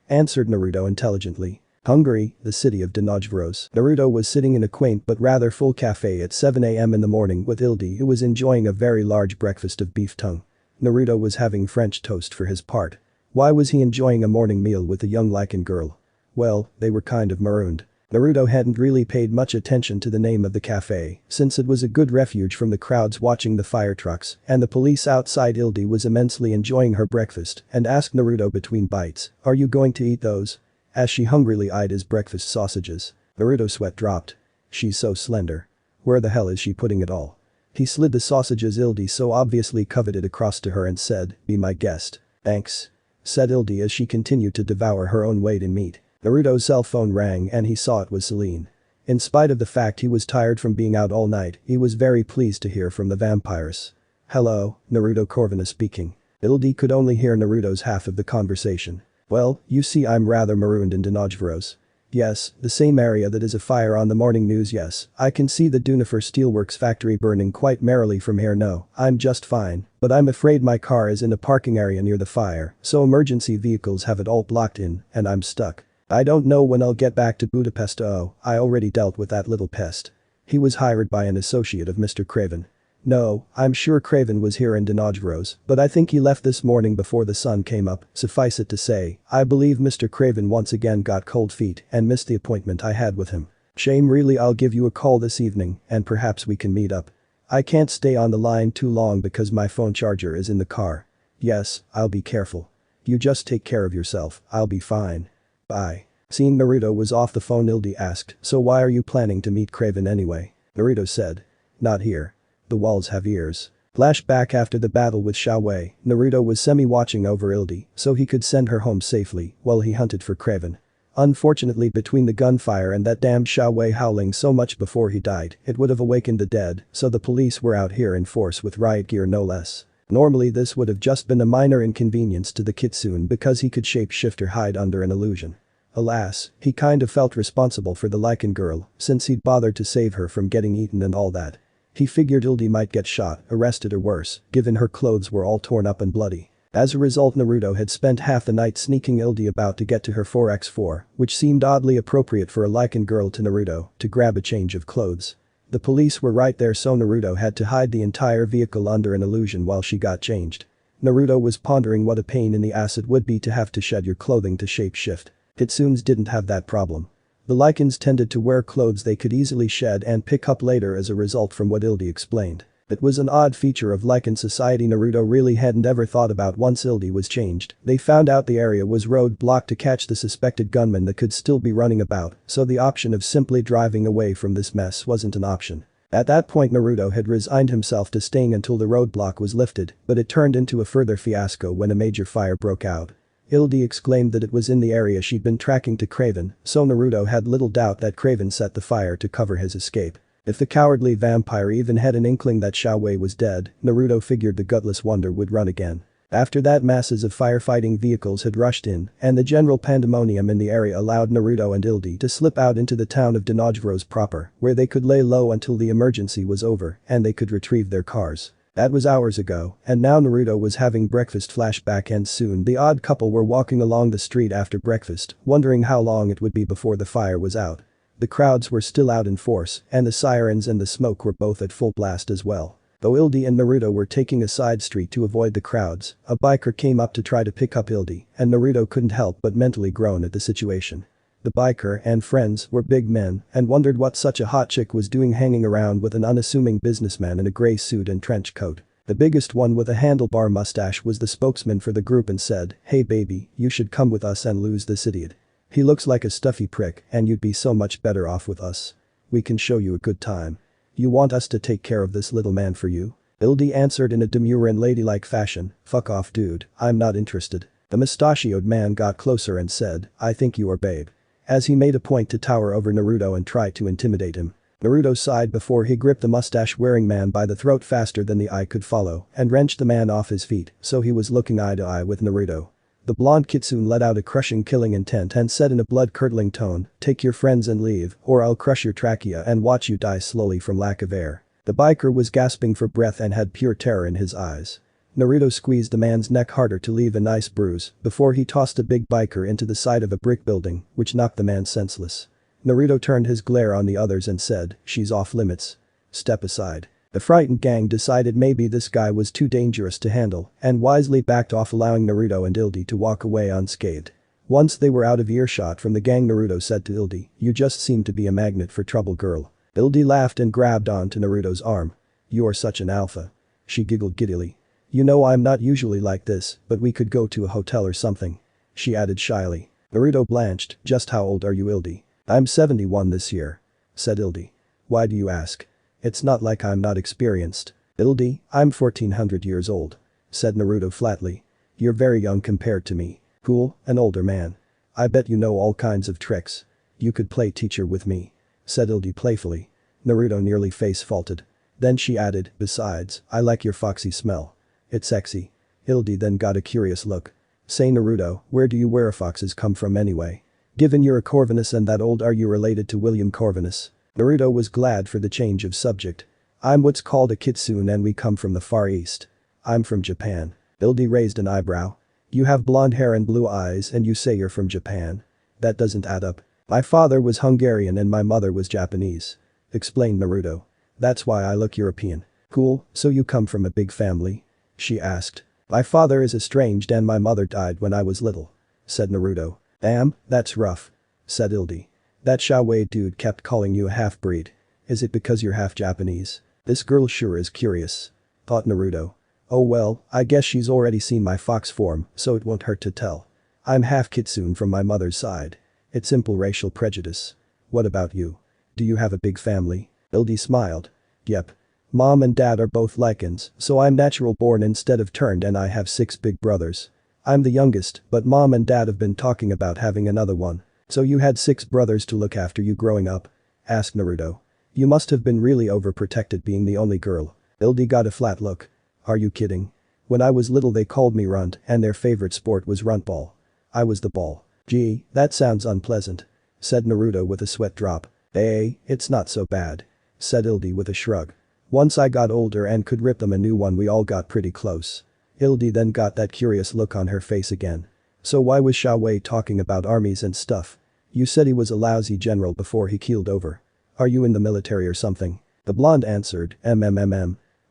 Answered Naruto intelligently. Hungary, the city of Denojveros. Naruto was sitting in a quaint but rather full cafe at 7 a.m. in the morning with Ildi, who was enjoying a very large breakfast of beef tongue. Naruto was having French toast for his part. Why was he enjoying a morning meal with a young lichen girl? Well, they were kind of marooned. Naruto hadn't really paid much attention to the name of the cafe, since it was a good refuge from the crowds watching the fire trucks, and the police outside. Ildi was immensely enjoying her breakfast and asked Naruto between bites, are you going to eat those? As she hungrily eyed his breakfast sausages. Naruto's sweat dropped. She's so slender. Where the hell is she putting it all? He slid the sausages Ildi so obviously coveted across to her and said, be my guest. Thanks, said Ildi as she continued to devour her own weight in meat. Naruto's cell phone rang and he saw it was Selene. In spite of the fact he was tired from being out all night, he was very pleased to hear from the vampires. Hello, Naruto Corvinus speaking. Ildi could only hear Naruto's half of the conversation. Well, you see, I'm rather marooned in Denojveros. Yes, the same area that is afire on the morning news. Yes, I can see the Dunifer Steelworks factory burning quite merrily from here. No, I'm just fine, but I'm afraid my car is in a parking area near the fire, so emergency vehicles have it all blocked in, and I'm stuck. I don't know when I'll get back to Budapest. Oh, I already dealt with that little pest. He was hired by an associate of Mr. Craven. No, I'm sure Craven was here in Denojveros, but I think he left this morning before the sun came up. Suffice it to say, I believe Mr. Craven once again got cold feet and missed the appointment I had with him. Shame really. I'll give you a call this evening and perhaps we can meet up. I can't stay on the line too long because my phone charger is in the car. Yes, I'll be careful. You just take care of yourself, I'll be fine. Bye. Seeing Naruto was off the phone, Ildi asked, so why are you planning to meet Craven anyway? Naruto said. Not here. The walls have ears. Flashback after the battle with Xiao Wei, Naruto was semi-watching over Ildi so he could send her home safely while he hunted for Craven. Unfortunately, between the gunfire and that damned Xiao Wei howling so much before he died, it would have awakened the dead, so the police were out here in force with riot gear no less. Normally this would have just been a minor inconvenience to the kitsune because he could shapeshift or hide under an illusion. Alas, he kind of felt responsible for the lichen girl since he'd bothered to save her from getting eaten and all that. He figured Ildi might get shot, arrested or worse, given her clothes were all torn up and bloody. As a result, Naruto had spent half the night sneaking Ildi about to get to her 4x4, which seemed oddly appropriate for a lichen girl to Naruto, to grab a change of clothes. The police were right there, so Naruto had to hide the entire vehicle under an illusion while she got changed. Naruto was pondering what a pain in the ass it would be to have to shed your clothing to shapeshift. Kitsunes didn't have that problem. The lichens tended to wear clothes they could easily shed and pick up later as a result, from what Ildi explained. It was an odd feature of lichen society Naruto really hadn't ever thought about. Once Ildi was changed, they found out the area was roadblocked to catch the suspected gunman that could still be running about, so the option of simply driving away from this mess wasn't an option. At that point Naruto had resigned himself to staying until the roadblock was lifted, but it turned into a further fiasco when a major fire broke out. Ildi exclaimed that it was in the area she'd been tracking to Craven, so Naruto had little doubt that Craven set the fire to cover his escape. If the cowardly vampire even had an inkling that Xiaowei was dead, Naruto figured the gutless wonder would run again. After that, masses of firefighting vehicles had rushed in, and the general pandemonium in the area allowed Naruto and Ildi to slip out into the town of Denojvros proper, where they could lay low until the emergency was over and they could retrieve their cars. That was hours ago, and now Naruto was having breakfast flashback, and soon the odd couple were walking along the street after breakfast, wondering how long it would be before the fire was out. The crowds were still out in force, and the sirens and the smoke were both at full blast as well. Though Ildi and Naruto were taking a side street to avoid the crowds, a biker came up to try to pick up Ildi, and Naruto couldn't help but mentally groan at the situation. The biker and friends were big men and wondered what such a hot chick was doing hanging around with an unassuming businessman in a gray suit and trench coat. The biggest one with a handlebar mustache was the spokesman for the group and said, "Hey baby, you should come with us and lose this idiot. He looks like a stuffy prick and you'd be so much better off with us. We can show you a good time. You want us to take care of this little man for you?" Ildi answered in a demure and ladylike fashion, "Fuck off dude, I'm not interested." The mustachioed man got closer and said, "I think you are babe." As he made a point to tower over Naruto and try to intimidate him. Naruto sighed before he gripped the mustache-wearing man by the throat faster than the eye could follow and wrenched the man off his feet, so he was looking eye to eye with Naruto. The blonde kitsune let out a crushing killing intent and said in a blood-curdling tone, "Take your friends and leave, or I'll crush your trachea and watch you die slowly from lack of air." The biker was gasping for breath and had pure terror in his eyes. Naruto squeezed the man's neck harder to leave a nice bruise before he tossed a big biker into the side of a brick building, which knocked the man senseless. Naruto turned his glare on the others and said, "She's off limits. Step aside." The frightened gang decided maybe this guy was too dangerous to handle and wisely backed off, allowing Naruto and Ildi to walk away unscathed. Once they were out of earshot from the gang, Naruto said to Ildi, "You just seem to be a magnet for trouble, girl." Ildi laughed and grabbed onto Naruto's arm. "You are such an alpha." She giggled giddily. "You know I'm not usually like this, but we could go to a hotel or something," she added shyly. Naruto blanched. "Just how old are you, Ildi?" "I'm 71 this year," said Ildi. "Why do you ask? It's not like I'm not experienced." "Ildi, I'm 1400 years old," said Naruto flatly. "You're very young compared to me." "Cool, an older man. I bet you know all kinds of tricks. You could play teacher with me," said Ildi playfully. Naruto nearly face faulted. Then she added, "Besides, I like your foxy smell. It's sexy." Ildi then got a curious look. "Say Naruto, where do you werefoxes come from anyway? Given you're a Corvinus and that old, are you related to William Corvinus?" Naruto was glad for the change of subject. "I'm what's called a kitsune and we come from the Far East. I'm from Japan." Ildi raised an eyebrow. "You have blonde hair and blue eyes and you say you're from Japan? That doesn't add up." "My father was Hungarian and my mother was Japanese," explained Naruto. "That's why I look European." "Cool, so you come from a big family?" she asked. "My father is estranged and my mother died when I was little," said Naruto. "Damn, that's rough," said Ildi. "That Xiaowei dude kept calling you a half-breed. Is it because you're half Japanese? This girl sure is curious," thought Naruto. "Oh well, I guess she's already seen my fox form, so it won't hurt to tell. I'm half kitsune from my mother's side. It's simple racial prejudice. What about you? Do you have a big family?" Ildi smiled. "Yep. Mom and dad are both lichens, so I'm natural born instead of turned, and I have 6 big brothers. I'm the youngest, but mom and dad have been talking about having another one." "So you had 6 brothers to look after you growing up?" asked Naruto. "You must have been really overprotected being the only girl." Ildi got a flat look. "Are you kidding? When I was little they called me Runt and their favorite sport was runt ball. I was the ball." "Gee, that sounds unpleasant," said Naruto with a sweat drop. It's not so bad," said Ildi with a shrug. "Once I got older and could rip them a new one, we all got pretty close." Ildi then got that curious look on her face again. "So why was Xiaowei talking about armies and stuff? You said he was a lousy general before he keeled over. Are you in the military or something?" The blonde answered,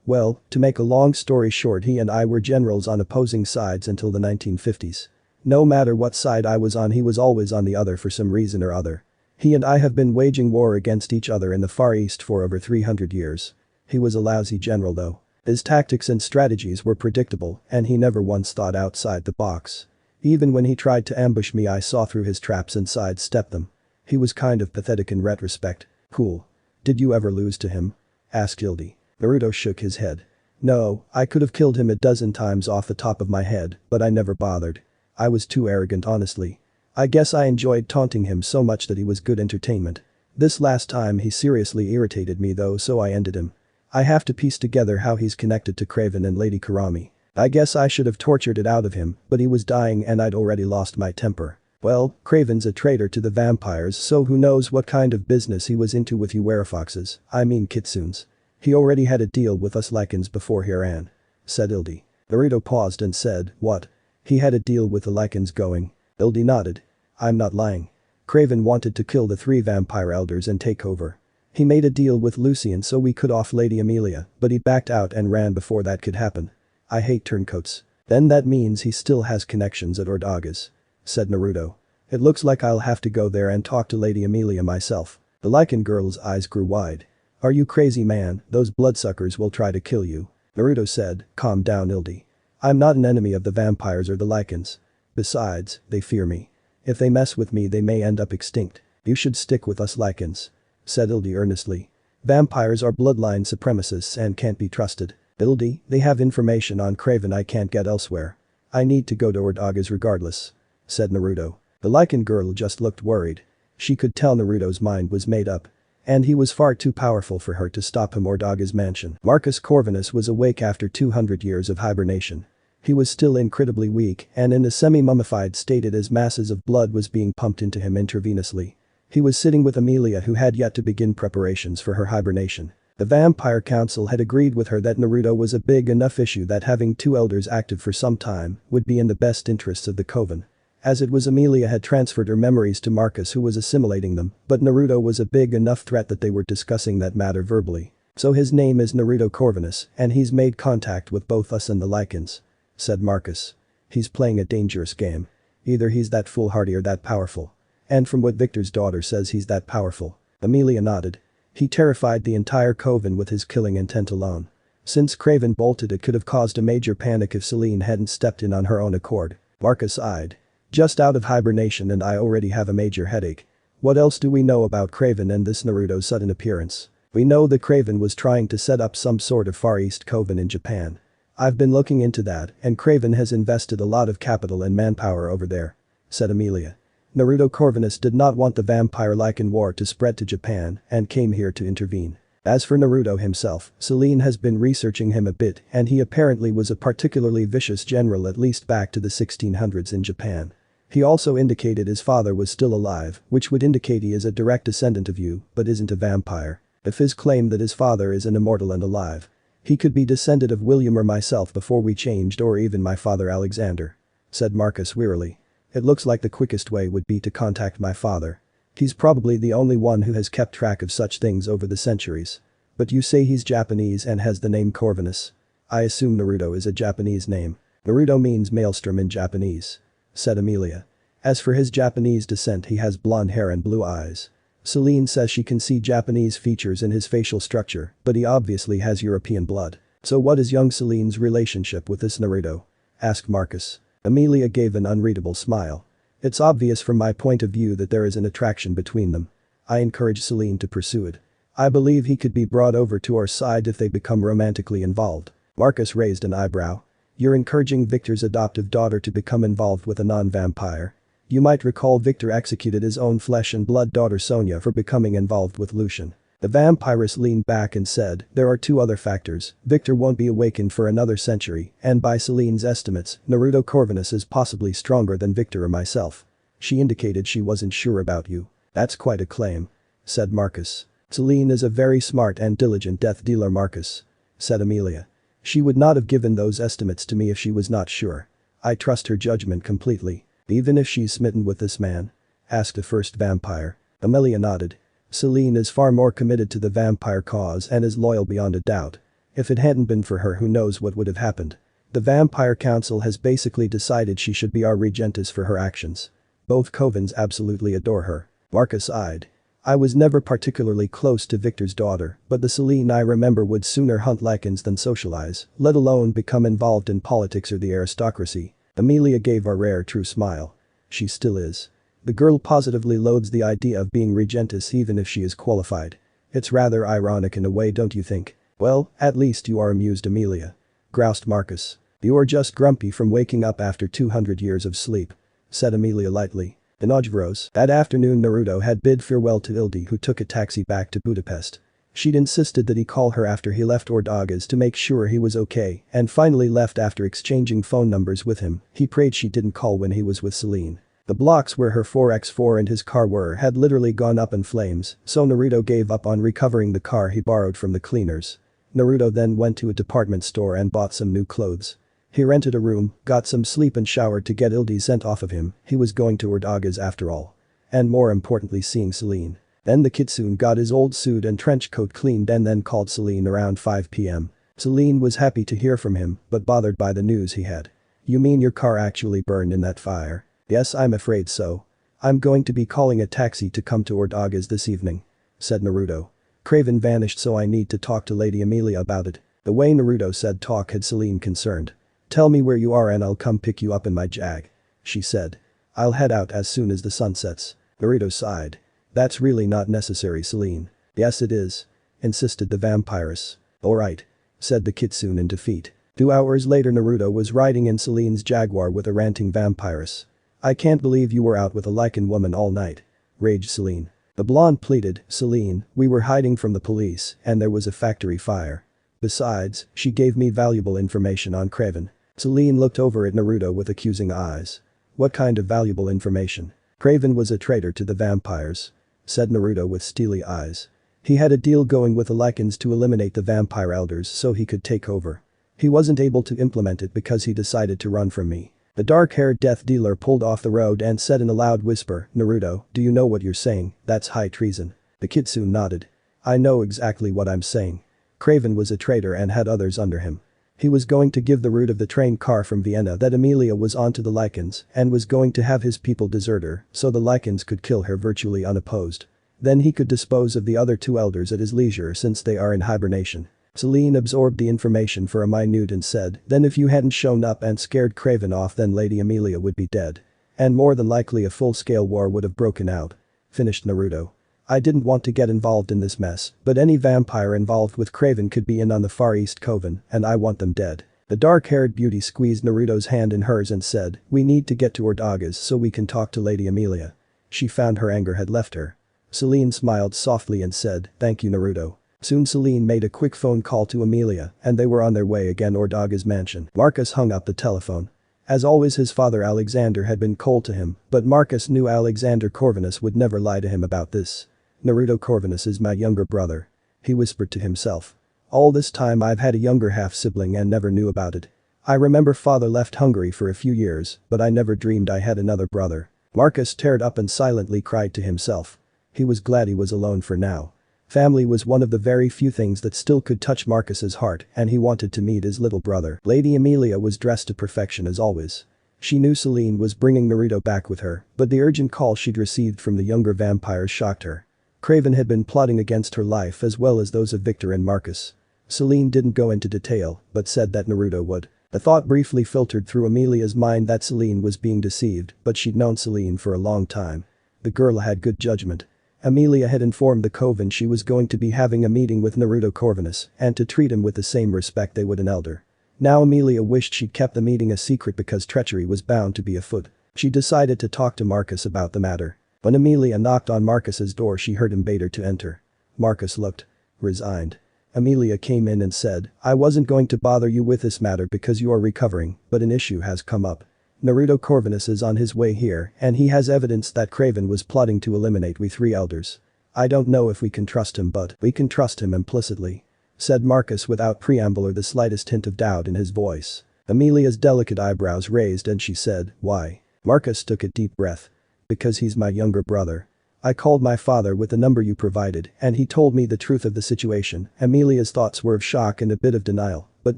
Well, to make a long story short, he and I were generals on opposing sides until the 1950s. No matter what side I was on, he was always on the other for some reason or other. He and I have been waging war against each other in the Far East for over 300 years. He was a lousy general though. His tactics and strategies were predictable and he never once thought outside the box. Even when he tried to ambush me, I saw through his traps and sidestepped them. He was kind of pathetic in retrospect." "Cool. Did you ever lose to him?" asked Ildi. Naruto shook his head. "No, I could have killed him a dozen times off the top of my head, but I never bothered. I was too arrogant honestly. I guess I enjoyed taunting him so much that he was good entertainment. This last time he seriously irritated me though, so I ended him. I have to piece together how he's connected to Craven and Lady Kurami. I guess I should have tortured it out of him, but he was dying and I'd already lost my temper. Well, Craven's a traitor to the vampires, so who knows what kind of business he was into with you werefoxes, I mean kitsunes. He already had a deal with us Lycans before he ran," said Ildi. Naruto paused and said, "What? He had a deal with the Lycans going?" Ildi nodded. "I'm not lying. Craven wanted to kill the 3 vampire elders and take over. He made a deal with Lucian so we could off Lady Amelia, but he backed out and ran before that could happen. I hate turncoats." "Then that means he still has connections at Ordaga's," said Naruto. "It looks like I'll have to go there and talk to Lady Amelia myself." The Lycan girl's eyes grew wide. "Are you crazy man, those bloodsuckers will try to kill you." Naruto said, "Calm down Ildi. I'm not an enemy of the vampires or the Lycans. Besides, they fear me. If they mess with me they may end up extinct. You should stick with us Lycans," said Ildi earnestly. "Vampires are bloodline supremacists and can't be trusted. Ildi, they have information on Craven I can't get elsewhere. I need to go to Ordaga's regardless," said Naruto. The Lycan girl just looked worried. She could tell Naruto's mind was made up. And he was far too powerful for her to stop him. Ordaga's mansion. Marcus Corvinus was awake after 200 years of hibernation. He was still incredibly weak and in a semi-mummified state as masses of blood was being pumped into him intravenously. He was sitting with Amelia who had yet to begin preparations for her hibernation. The Vampire Council had agreed with her that Naruto was a big enough issue that having 2 elders active for some time would be in the best interests of the coven. As it was, Amelia had transferred her memories to Marcus who was assimilating them, but Naruto was a big enough threat that they were discussing that matter verbally. "So his name is Naruto Corvinus and he's made contact with both us and the Lycans," said Marcus. "He's playing a dangerous game. Either he's that foolhardy or that powerful. And from what Victor's daughter says he's that powerful." Amelia nodded. "He terrified the entire coven with his killing intent alone. Since Craven bolted it could have caused a major panic if Selene hadn't stepped in on her own accord." Marcus sighed. "Just out of hibernation and I already have a major headache. What else do we know about Craven and this Naruto's sudden appearance? We know that Craven was trying to set up some sort of Far East coven in Japan. I've been looking into that and Craven has invested a lot of capital and manpower over there," said Amelia. "Naruto Corvinus did not want the Vampire Lycan War to spread to Japan and came here to intervene. As for Naruto himself, Selene has been researching him a bit and he apparently was a particularly vicious general at least back to the 1600s in Japan. He also indicated his father was still alive, which would indicate he is a direct descendant of you, but isn't a vampire. If his claim that his father is an immortal and alive. He could be descended of William or myself before we changed or even my father Alexander," said Marcus wearily. "It looks like the quickest way would be to contact my father. He's probably the only one who has kept track of such things over the centuries. But you say he's Japanese and has the name Corvinus. I assume Naruto is a Japanese name." "Naruto means maelstrom in Japanese," said Amelia. "As for his Japanese descent he has blonde hair and blue eyes. Selene says she can see Japanese features in his facial structure, but he obviously has European blood. So what is young Selene's relationship with this Naruto?" asked Marcus. Amelia gave an unreadable smile. "It's obvious from my point of view that there is an attraction between them. I encourage Selene to pursue it. I believe he could be brought over to our side if they become romantically involved." Marcus raised an eyebrow. "You're encouraging Victor's adoptive daughter to become involved with a non-vampire? You might recall Victor executed his own flesh and blood daughter Sonia for becoming involved with Lucian." The vampiress leaned back and said, "There are 2 other factors. Victor won't be awakened for another century, and by Selene's estimates, Naruto Corvinus is possibly stronger than Victor or myself." She indicated she wasn't sure about you. "That's quite a claim," said Marcus. "Selene is a very smart and diligent death dealer Marcus," said Amelia. "She would not have given those estimates to me if she was not sure. I trust her judgment completely." "Even if she's smitten with this man?" asked the first vampire. Amelia nodded. "Selene is far more committed to the vampire cause and is loyal beyond a doubt. If it hadn't been for her who knows what would have happened. The Vampire Council has basically decided she should be our regentess for her actions. Both covens absolutely adore her." Marcus sighed. "I was never particularly close to Victor's daughter, but the Selene I remember would sooner hunt Lycans than socialize, let alone become involved in politics or the aristocracy." Amelia gave a rare true smile. "She still is. The girl positively loathes the idea of being regentess even if she is qualified. It's rather ironic in a way, don't you think?" "Well, at least you are amused Amelia," groused Marcus. "You're just grumpy from waking up after 200 years of sleep," said Amelia lightly. In Ojvros, that afternoon Naruto had bid farewell to Ildi, who took a taxi back to Budapest. She'd insisted that he call her after he left Ordagas to make sure he was okay and finally left after exchanging phone numbers with him. He prayed she didn't call when he was with Selene. The blocks where her 4x4 and his car were had literally gone up in flames, so Naruto gave up on recovering the car he borrowed from the cleaners. Naruto then went to a department store and bought some new clothes. He rented a room, got some sleep and showered to get Ildi sent off of him. He was going to Ordagas after all. And more importantly, seeing Selene. Then the kitsune got his old suit and trench coat cleaned and then called Selene around 5 p.m. Selene was happy to hear from him but bothered by the news he had. "You mean your car actually burned in that fire?" "Yes, I'm afraid so. I'm going to be calling a taxi to come to Ordagas this evening," said Naruto. "Craven vanished, so I need to talk to Lady Amelia about it." The way Naruto said talk had Selene concerned. "Tell me where you are and I'll come pick you up in my jag," she said. "I'll head out as soon as the sun sets." Naruto sighed. "That's really not necessary, Selene." "Yes it is," insisted the vampiress. "Alright," said the kitsune in defeat. 2 hours later Naruto was riding in Selene's Jaguar with a ranting vampiress. "I can't believe you were out with a lichen woman all night," raged Selene. The blonde pleaded, "Selene, we were hiding from the police and there was a factory fire. Besides, she gave me valuable information on Craven." Selene looked over at Naruto with accusing eyes. "What kind of valuable information?" "Craven was a traitor to the vampires," said Naruto with steely eyes. "He had a deal going with the lichens to eliminate the vampire elders so he could take over. He wasn't able to implement it because he decided to run from me." The dark-haired death dealer pulled off the road and said in a loud whisper, "Naruto, do you know what you're saying? That's high treason." The kitsune nodded. "I know exactly what I'm saying. Craven was a traitor and had others under him. He was going to give the route of the train car from Vienna that Amelia was on to the lichens and was going to have his people desert her so the lichens could kill her virtually unopposed. Then he could dispose of the other 2 elders at his leisure since they are in hibernation." Selene absorbed the information for a minute and said, "Then if you hadn't shown up and scared Craven off then Lady Amelia would be dead. And more than likely a full-scale war would have broken out," finished Naruto. "I didn't want to get involved in this mess, but any vampire involved with Craven could be in on the Far East Coven and I want them dead." The dark-haired beauty squeezed Naruto's hand in hers and said, "We need to get to Ordagas so we can talk to Lady Amelia." She found her anger had left her. Selene smiled softly and said, "Thank you, Naruto." Soon Selene made a quick phone call to Amelia and they were on their way again Ordaga's mansion. Marcus hung up the telephone. As always his father Alexander had been cold to him, but Marcus knew Alexander Corvinus would never lie to him about this. "Naruto Corvinus is my younger brother," he whispered to himself. "All this time I've had a younger half-sibling and never knew about it. I remember father left Hungary for a few years, but I never dreamed I had another brother." Marcus teared up and silently cried to himself. He was glad he was alone for now. Family was one of the very few things that still could touch Marcus's heart and he wanted to meet his little brother. Lady Amelia was dressed to perfection as always. She knew Selene was bringing Naruto back with her, but the urgent call she'd received from the younger vampires shocked her. Craven had been plotting against her life as well as those of Victor and Marcus. Selene didn't go into detail, but said that Naruto would. A thought briefly filtered through Amelia's mind that Selene was being deceived, but she'd known Selene for a long time. The girl had good judgment. Amelia had informed the coven she was going to be having a meeting with Naruto Corvinus and to treat him with the same respect they would an elder. Now Amelia wished she'd kept the meeting a secret because treachery was bound to be afoot. She decided to talk to Marcus about the matter. When Amelia knocked on Marcus's door she heard him bade her to enter. Marcus looked resigned. Amelia came in and said, "I wasn't going to bother you with this matter because you are recovering, but an issue has come up. Naruto Corvinus is on his way here and he has evidence that Craven was plotting to eliminate we 3 elders. I don't know if we can trust him but we can trust him implicitly," said Marcus without preamble or the slightest hint of doubt in his voice. Amelia's delicate eyebrows raised and she said, "Why?" Marcus took a deep breath. "Because he's my younger brother. I called my father with the number you provided and he told me the truth of the situation." Amelia's thoughts were of shock and a bit of denial, but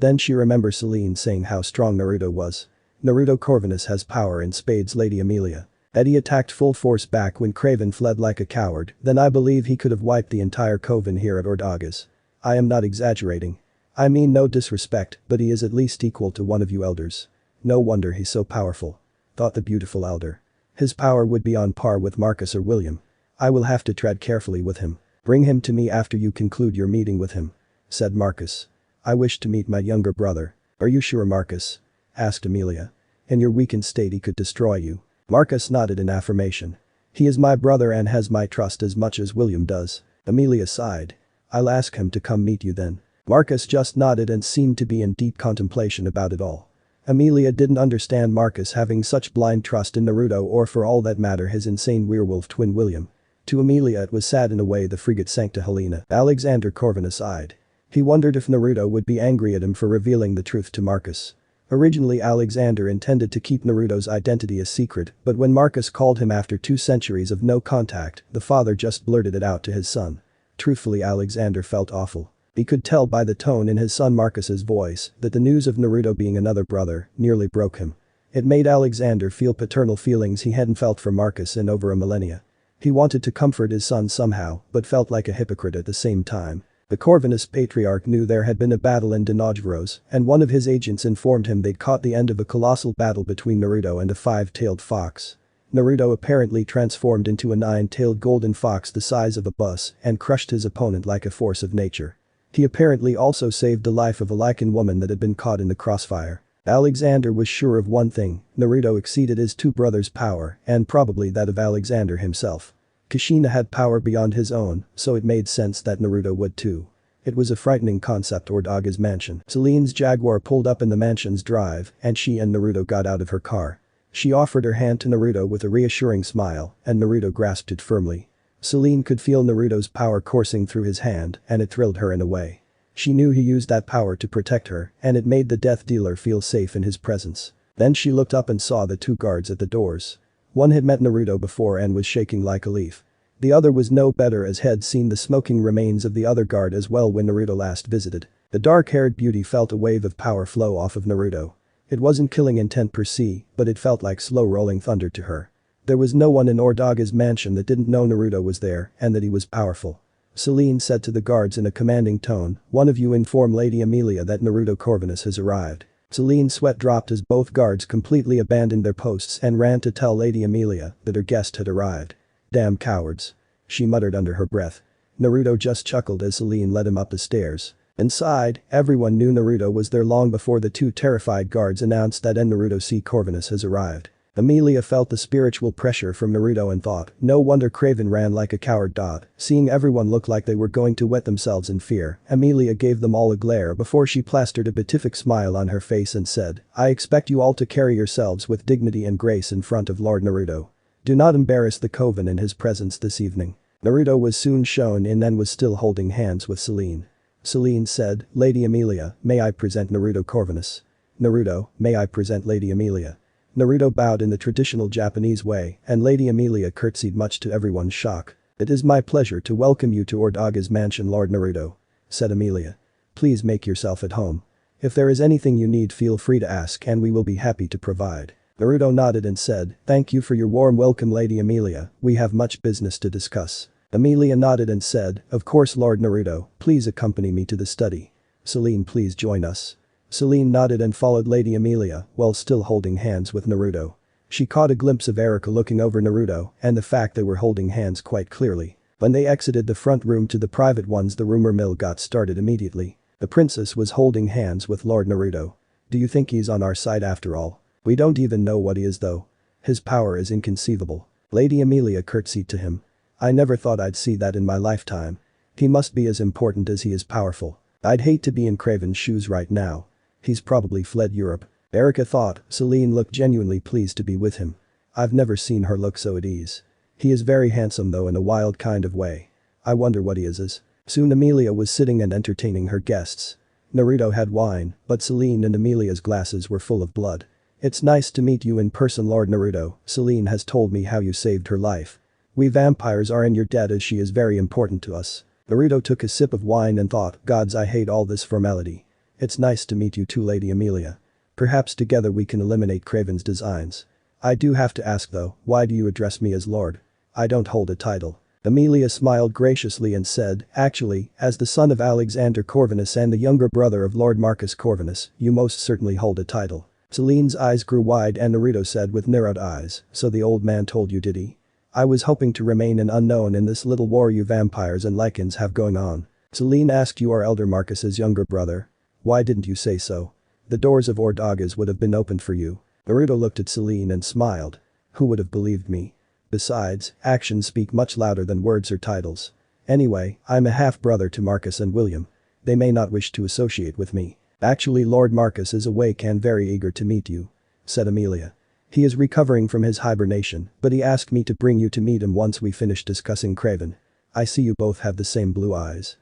then she remembered Selene saying how strong Naruto was. "Naruto Corvinus has power in spades, Lady Amelia. Eddie attacked full force back when Craven fled like a coward, then I believe he could have wiped the entire coven here at Ordagas. I am not exaggerating. I mean no disrespect, but he is at least equal to one of you elders. No wonder he's so powerful," thought the beautiful elder. "His power would be on par with Marcus or William. I will have to tread carefully with him. Bring him to me after you conclude your meeting with him," said Marcus. "I wish to meet my younger brother." "Are you sure, Marcus?" asked Amelia. In your weakened state he could destroy you. Marcus nodded in affirmation. He is my brother and has my trust as much as William does. Amelia sighed. I'll ask him to come meet you then. Marcus just nodded and seemed to be in deep contemplation about it all. Amelia didn't understand Marcus having such blind trust in Naruto or for all that matter his insane werewolf twin William. To Amelia it was sad in a way the frigate sank to Helena. Alexander Corvinus sighed. He wondered if Naruto would be angry at him for revealing the truth to Marcus. Originally Alexander intended to keep Naruto's identity a secret, but when Marcus called him after 2 centuries of no contact, the father just blurted it out to his son. Truthfully Alexander felt awful. He could tell by the tone in his son Marcus's voice that the news of Naruto being another brother nearly broke him. It made Alexander feel paternal feelings he hadn't felt for Marcus in over a millennia. He wanted to comfort his son somehow, but felt like a hypocrite at the same time. The Corvinus patriarch knew there had been a battle in Dinajvaros, and one of his agents informed him they'd caught the end of a colossal battle between Naruto and a 5-tailed fox. Naruto apparently transformed into a 9-tailed golden fox the size of a bus and crushed his opponent like a force of nature. He apparently also saved the life of a lichen woman that had been caught in the crossfire. Alexander was sure of one thing, Naruto exceeded his 2 brothers' power and probably that of Alexander himself. Kushina had power beyond his own, so it made sense that Naruto would too. It was a frightening concept. Ordaga's mansion. Selene's Jaguar pulled up in the mansion's drive and she and Naruto got out of her car. She offered her hand to Naruto with a reassuring smile and Naruto grasped it firmly. Selene could feel Naruto's power coursing through his hand and it thrilled her in a way. She knew he used that power to protect her and it made the death dealer feel safe in his presence. Then she looked up and saw the 2 guards at the doors. One had met Naruto before and was shaking like a leaf. The other was no better as had seen the smoking remains of the other guard as well when Naruto last visited. The dark-haired beauty felt a wave of power flow off of Naruto. It wasn't killing intent per se, but it felt like slow rolling thunder to her. There was no one in Ordaga's mansion that didn't know Naruto was there and that he was powerful. Selene said to the guards in a commanding tone, one of you inform Lady Amelia that Naruto Corvinus has arrived. Selene's sweat dropped as both guards completely abandoned their posts and ran to tell Lady Amelia that her guest had arrived. Damn cowards. She muttered under her breath. Naruto just chuckled as Selene led him up the stairs. Inside, everyone knew Naruto was there long before the 2 terrified guards announced that Naruto C. Corvinus has arrived. Amelia felt the spiritual pressure from Naruto and thought, no wonder Craven ran like a coward. Seeing everyone look like they were going to wet themselves in fear, Amelia gave them all a glare before she plastered a beatific smile on her face and said, I expect you all to carry yourselves with dignity and grace in front of Lord Naruto. Do not embarrass the Coven in his presence this evening. Naruto was soon shown in and was still holding hands with Selene. Selene said, Lady Amelia, may I present Naruto Corvinus? Naruto, may I present Lady Amelia? Naruto bowed in the traditional Japanese way and Lady Amelia curtsied much to everyone's shock. It is my pleasure to welcome you to Ordaga's mansion Lord Naruto, said Amelia. Please make yourself at home. If there is anything you need feel free to ask and we will be happy to provide. Naruto nodded and said, thank you for your warm welcome Lady Amelia, we have much business to discuss. Amelia nodded and said, of course Lord Naruto, please accompany me to the study. Selene please join us. Selene nodded and followed Lady Amelia while still holding hands with Naruto. She caught a glimpse of Erika looking over Naruto and the fact they were holding hands quite clearly. When they exited the front room to the private ones the rumor mill got started immediately. The princess was holding hands with Lord Naruto. Do you think he's on our side after all? We don't even know what he is though. His power is inconceivable. Lady Amelia curtsied to him. I never thought I'd see that in my lifetime. He must be as important as he is powerful. I'd hate to be in Craven's shoes right now. He's probably fled Europe. Erika thought. Selene looked genuinely pleased to be with him. I've never seen her look so at ease. He is very handsome though in a wild kind of way. I wonder what he is. Soon Amelia was sitting and entertaining her guests. Naruto had wine, but Selene and Amelia's glasses were full of blood. It's nice to meet you in person Lord Naruto, Selene has told me how you saved her life. We vampires are in your debt as she is very important to us. Naruto took a sip of wine and thought, gods I hate all this formality. It's nice to meet you too Lady Amelia. Perhaps together we can eliminate Craven's designs. I do have to ask though, why do you address me as Lord? I don't hold a title. Amelia smiled graciously and said, actually, as the son of Alexander Corvinus and the younger brother of Lord Marcus Corvinus, you most certainly hold a title. Selene's eyes grew wide and Naruto said with narrowed eyes, so the old man told you did he? I was hoping to remain an unknown in this little war you vampires and lichens have going on. Selene asked you are Elder Marcus's younger brother. Why didn't you say so? The doors of Ordagas would have been opened for you. Naruto looked at Selene and smiled. Who would have believed me? Besides, actions speak much louder than words or titles. Anyway, I'm a half-brother to Marcus and William. They may not wish to associate with me. Actually, Lord Marcus is awake and very eager to meet you," said Amelia. "He is recovering from his hibernation, but he asked me to bring you to meet him once we finish discussing Craven. I see you both have the same blue eyes.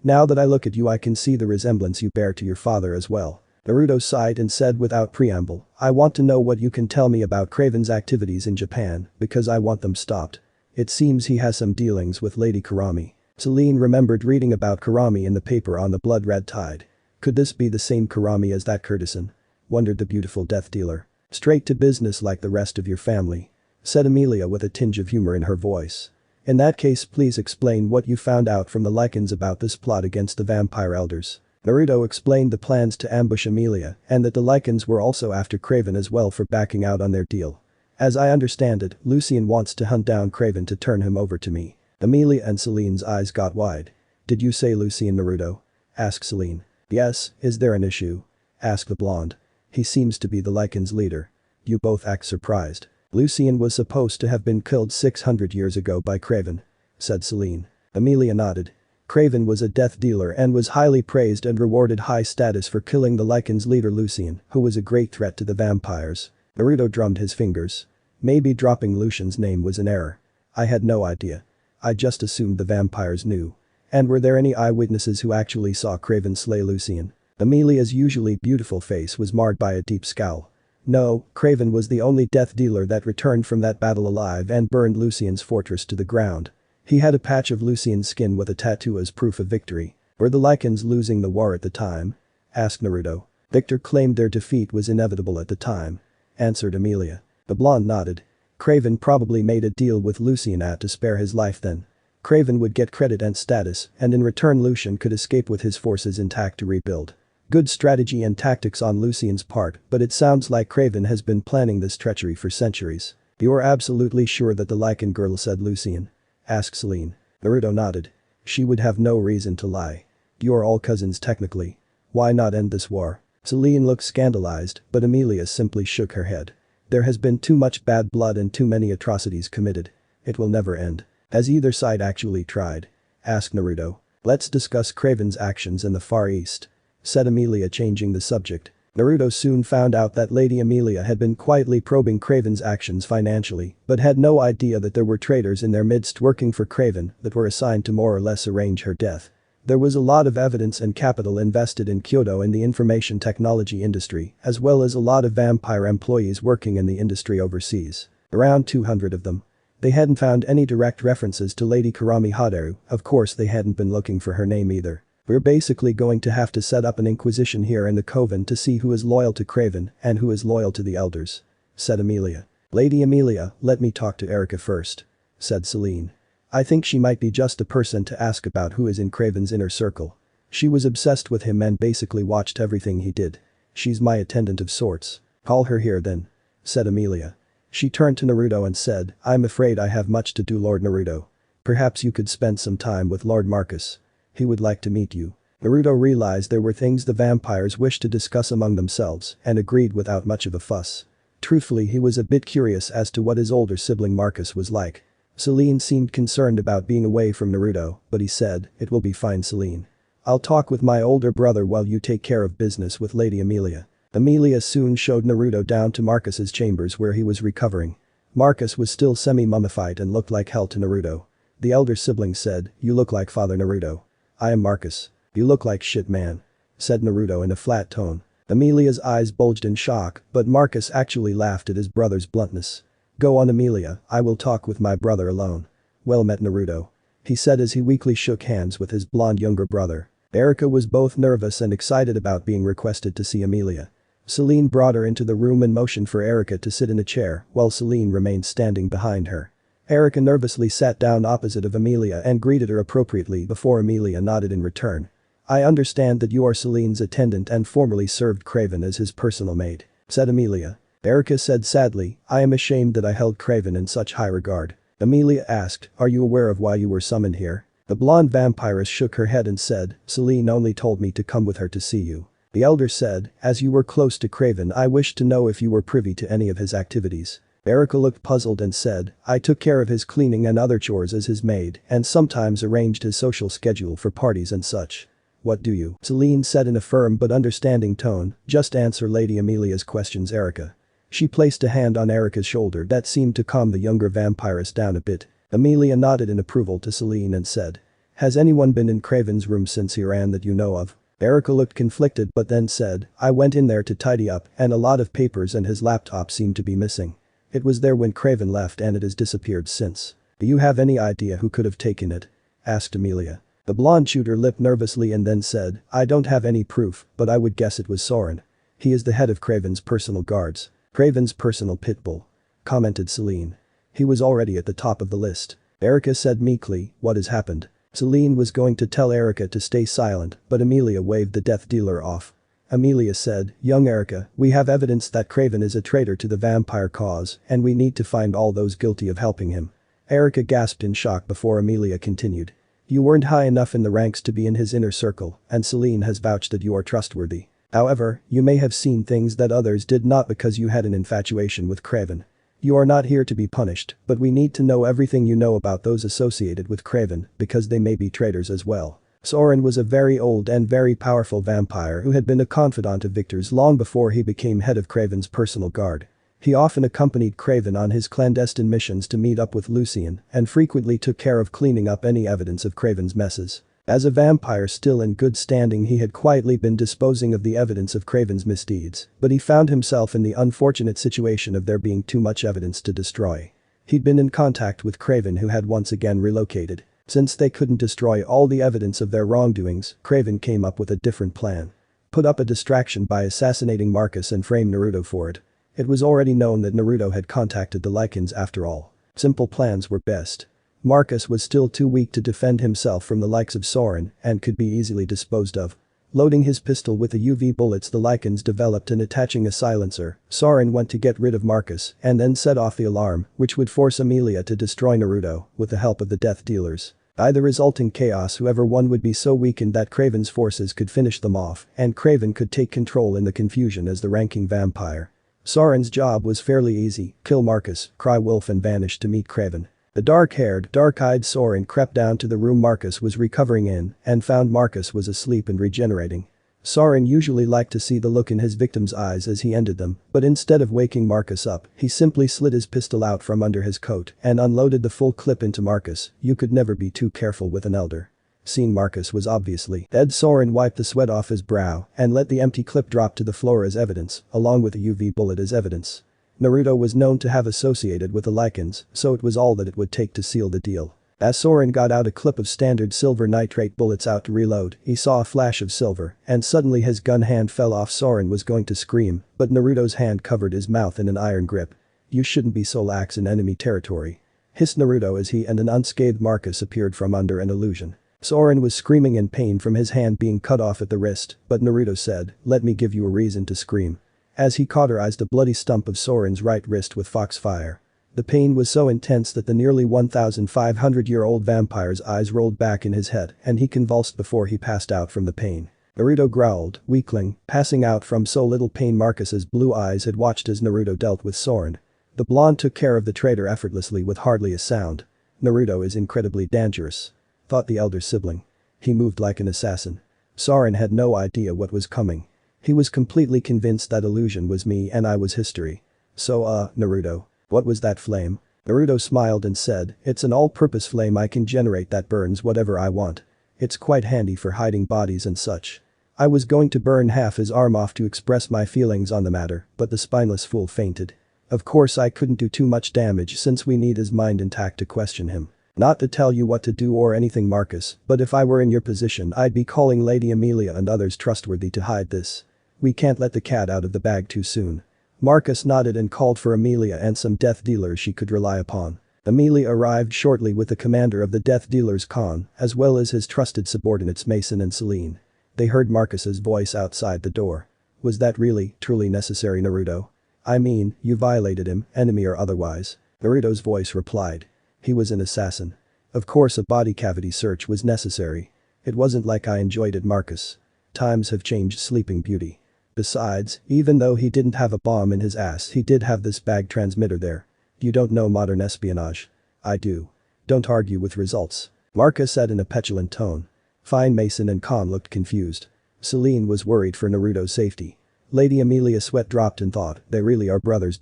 Now that I look at you I can see the resemblance you bear to your father as well." Naruto sighed and said without preamble, "I want to know what you can tell me about Craven's activities in Japan, because I want them stopped. It seems he has some dealings with Lady Kurami." Selene remembered reading about Kurami in the paper on the blood red tide. Could this be the same Kurami as that courtesan? Wondered the beautiful death dealer. "Straight to business like the rest of your family," said Amelia with a tinge of humor in her voice. "In that case please explain what you found out from the lichens about this plot against the vampire elders." Naruto explained the plans to ambush Amelia and that the lichens were also after Craven as well for backing out on their deal. "As I understand it, Lucien wants to hunt down Craven to turn him over to me." Amelia and Selene's eyes got wide. "Did you say Lucien, Naruto?" asked Selene. "Yes, is there an issue?" asked the blonde. "He seems to be the lichens' leader." You both act surprised. "Lucien was supposed to have been killed 600 years ago by Craven," said Selene. Amelia nodded. Craven was a death dealer and was highly praised and rewarded high status for killing the lichens' leader Lucien, who was a great threat to the vampires. Naruto drummed his fingers. Maybe dropping Lucian's name was an error. I had no idea. I just assumed the vampires knew. And were there any eyewitnesses who actually saw Craven slay Lucien? Amelia's usually beautiful face was marred by a deep scowl. No, Craven was the only death dealer that returned from that battle alive and burned Lucien's fortress to the ground. He had a patch of Lucien's skin with a tattoo as proof of victory. Were the lichens losing the war at the time? Asked Naruto. Victor claimed their defeat was inevitable at the time. Answered Amelia. The blonde nodded. Craven probably made a deal with Lucien to spare his life then. Craven would get credit and status, and in return Lucien could escape with his forces intact to rebuild. Good strategy and tactics on Lucien's part, but it sounds like Craven has been planning this treachery for centuries. "You're absolutely sure that the lichen girl said Lucien?" asked Selene. Naruto nodded. "She would have no reason to lie. You're all cousins technically. Why not end this war?" Selene looked scandalized, but Amelia simply shook her head. "There has been too much bad blood and too many atrocities committed. It will never end." "Has either side actually tried?" asked Naruto. "Let's discuss Craven's actions in the Far East," said Amelia, changing the subject. Naruto soon found out that Lady Amelia had been quietly probing Craven's actions financially, but had no idea that there were traitors in their midst working for Craven that were assigned to more or less arrange her death. There was a lot of evidence and capital invested in Kyoto in the information technology industry, as well as a lot of vampire employees working in the industry overseas. Around 200 of them. They hadn't found any direct references to Lady Kurami Haderu, of course they hadn't been looking for her name either. "We're basically going to have to set up an inquisition here in the Coven to see who is loyal to Craven and who is loyal to the elders," said Amelia. "Lady Amelia, let me talk to Erica first," said Selene. "I think she might be just the person to ask about who is in Craven's inner circle. She was obsessed with him and basically watched everything he did. She's my attendant of sorts." "Call her here then," said Amelia. She turned to Naruto and said, "I'm afraid I have much to do, Lord Naruto. Perhaps you could spend some time with Lord Marcus. He would like to meet you." Naruto realized there were things the vampires wished to discuss among themselves and agreed without much of a fuss. Truthfully, he was a bit curious as to what his older sibling Marcus was like. Selene seemed concerned about being away from Naruto, but he said, "It will be fine, Selene. I'll talk with my older brother while you take care of business with Lady Amelia." Amelia soon showed Naruto down to Marcus's chambers where he was recovering. Marcus was still semi-mummified and looked like hell to Naruto. The elder sibling said, "You look like Father Naruto." "I am Marcus." "You look like shit, man," said Naruto in a flat tone. Amelia's eyes bulged in shock, but Marcus actually laughed at his brother's bluntness. "Go on, Amelia, I will talk with my brother alone." "Well met, Naruto," he said as he weakly shook hands with his blonde younger brother. Erica was both nervous and excited about being requested to see Amelia. Selene brought her into the room and motioned for Erica to sit in a chair while Selene remained standing behind her. Erica nervously sat down opposite of Amelia and greeted her appropriately before Amelia nodded in return. "I understand that you are Selene's attendant and formerly served Craven as his personal maid," said Amelia. Erica said sadly, "I am ashamed that I held Craven in such high regard." Amelia asked, "Are you aware of why you were summoned here?" The blonde vampiress shook her head and said, "Selene only told me to come with her to see you." The elder said, as you were close to Craven, I wished to know if you were privy to any of his activities. Erica looked puzzled and said, I took care of his cleaning and other chores as his maid and sometimes arranged his social schedule for parties and such. What do you? Selene said in a firm but understanding tone, just answer Lady Amelia's questions, Erica. She placed a hand on Erica's shoulder that seemed to calm the younger vampiress down a bit. Amelia nodded in approval to Selene and said, has anyone been in Craven's room since he ran that you know of? Erica looked conflicted but then said, I went in there to tidy up and a lot of papers and his laptop seemed to be missing. It was there when Craven left and it has disappeared since. Do you have any idea who could have taken it? Asked Amelia. The blonde shooter lipped nervously and then said, I don't have any proof, but I would guess it was Soren. He is the head of Craven's personal guards. Craven's personal pitbull. Commented Selene. He was already at the top of the list. Erica said meekly, what has happened? Selene was going to tell Erica to stay silent, but Amelia waved the death dealer off. Amelia said, young Erica, we have evidence that Craven is a traitor to the vampire cause and we need to find all those guilty of helping him. Erica gasped in shock before Amelia continued. You weren't high enough in the ranks to be in his inner circle and Selene has vouched that you are trustworthy. However, you may have seen things that others did not because you had an infatuation with Craven. You are not here to be punished, but we need to know everything you know about those associated with Craven because they may be traitors as well. Soren was a very old and very powerful vampire who had been a confidant of Victor's long before he became head of Craven's personal guard. He often accompanied Craven on his clandestine missions to meet up with Lucien and frequently took care of cleaning up any evidence of Craven's messes. As a vampire still in good standing, he had quietly been disposing of the evidence of Craven's misdeeds, but he found himself in the unfortunate situation of there being too much evidence to destroy. He'd been in contact with Craven, who had once again relocated. Since they couldn't destroy all the evidence of their wrongdoings, Craven came up with a different plan. Put up a distraction by assassinating Marcus and frame Naruto for it. It was already known that Naruto had contacted the Lycans after all. Simple plans were best. Marcus was still too weak to defend himself from the likes of Soren and could be easily disposed of. Loading his pistol with the UV bullets the Lycans developed and attaching a silencer, Soren went to get rid of Marcus and then set off the alarm, which would force Amelia to destroy Naruto with the help of the death dealers. By the resulting chaos, whoever won would be so weakened that Craven's forces could finish them off and Craven could take control in the confusion as the ranking vampire. Soren's job was fairly easy, kill Marcus, cry wolf and vanish to meet Craven. The dark-haired, dark-eyed Soren crept down to the room Marcus was recovering in and found Marcus was asleep and regenerating. Soren usually liked to see the look in his victim's eyes as he ended them, but instead of waking Marcus up, he simply slid his pistol out from under his coat and unloaded the full clip into Marcus. You could never be too careful with an elder. Seeing Marcus was obviously dead, Soren wiped the sweat off his brow and let the empty clip drop to the floor as evidence, along with a UV bullet as evidence. Naruto was known to have associated with the Lycans, so it was all that it would take to seal the deal. As Soren got out a clip of standard silver nitrate bullets out to reload, he saw a flash of silver, and suddenly his gun hand fell off. Soren was going to scream, but Naruto's hand covered his mouth in an iron grip. You shouldn't be so lax in enemy territory. Hissed Naruto as he and an unscathed Marcus appeared from under an illusion. Soren was screaming in pain from his hand being cut off at the wrist, but Naruto said, let me give you a reason to scream. As he cauterized a bloody stump of Soren's right wrist with foxfire. The pain was so intense that the nearly 1,500-year-old vampire's eyes rolled back in his head and he convulsed before he passed out from the pain. Naruto growled, weakling, passing out from so little pain. Marcus's blue eyes had watched as Naruto dealt with Soren. The blonde took care of the traitor effortlessly with hardly a sound. Naruto is incredibly dangerous. Thought the elder sibling. He moved like an assassin. Soren had no idea what was coming. He was completely convinced that illusion was me and I was history. So Naruto. What was that flame? Naruto smiled and said, it's an all-purpose flame I can generate that burns whatever I want. It's quite handy for hiding bodies and such. I was going to burn half his arm off to express my feelings on the matter, but the spineless fool fainted. Of course I couldn't do too much damage since we need his mind intact to question him. Not to tell you what to do or anything, Marcus, but if I were in your position I'd be calling Lady Amelia and others trustworthy to hide this. We can't let the cat out of the bag too soon. Marcus nodded and called for Amelia and some death dealers she could rely upon. Amelia arrived shortly with the commander of the death dealers, Khan, as well as his trusted subordinates Mason and Selene. They heard Marcus's voice outside the door. Was that really, truly necessary, Naruto? I mean, you violated him, enemy or otherwise. Naruto's voice replied. He was an assassin. Of course a body cavity search was necessary. It wasn't like I enjoyed it, Marcus. Times have changed, Sleeping Beauty. Besides, even though he didn't have a bomb in his ass, he did have this bag transmitter there. You don't know modern espionage. I do. Don't argue with results. Marcus said in a petulant tone. Fine. Mason and Khan looked confused. Selene was worried for Naruto's safety. Lady Amelia's sweat dropped in thought, they really are brothers.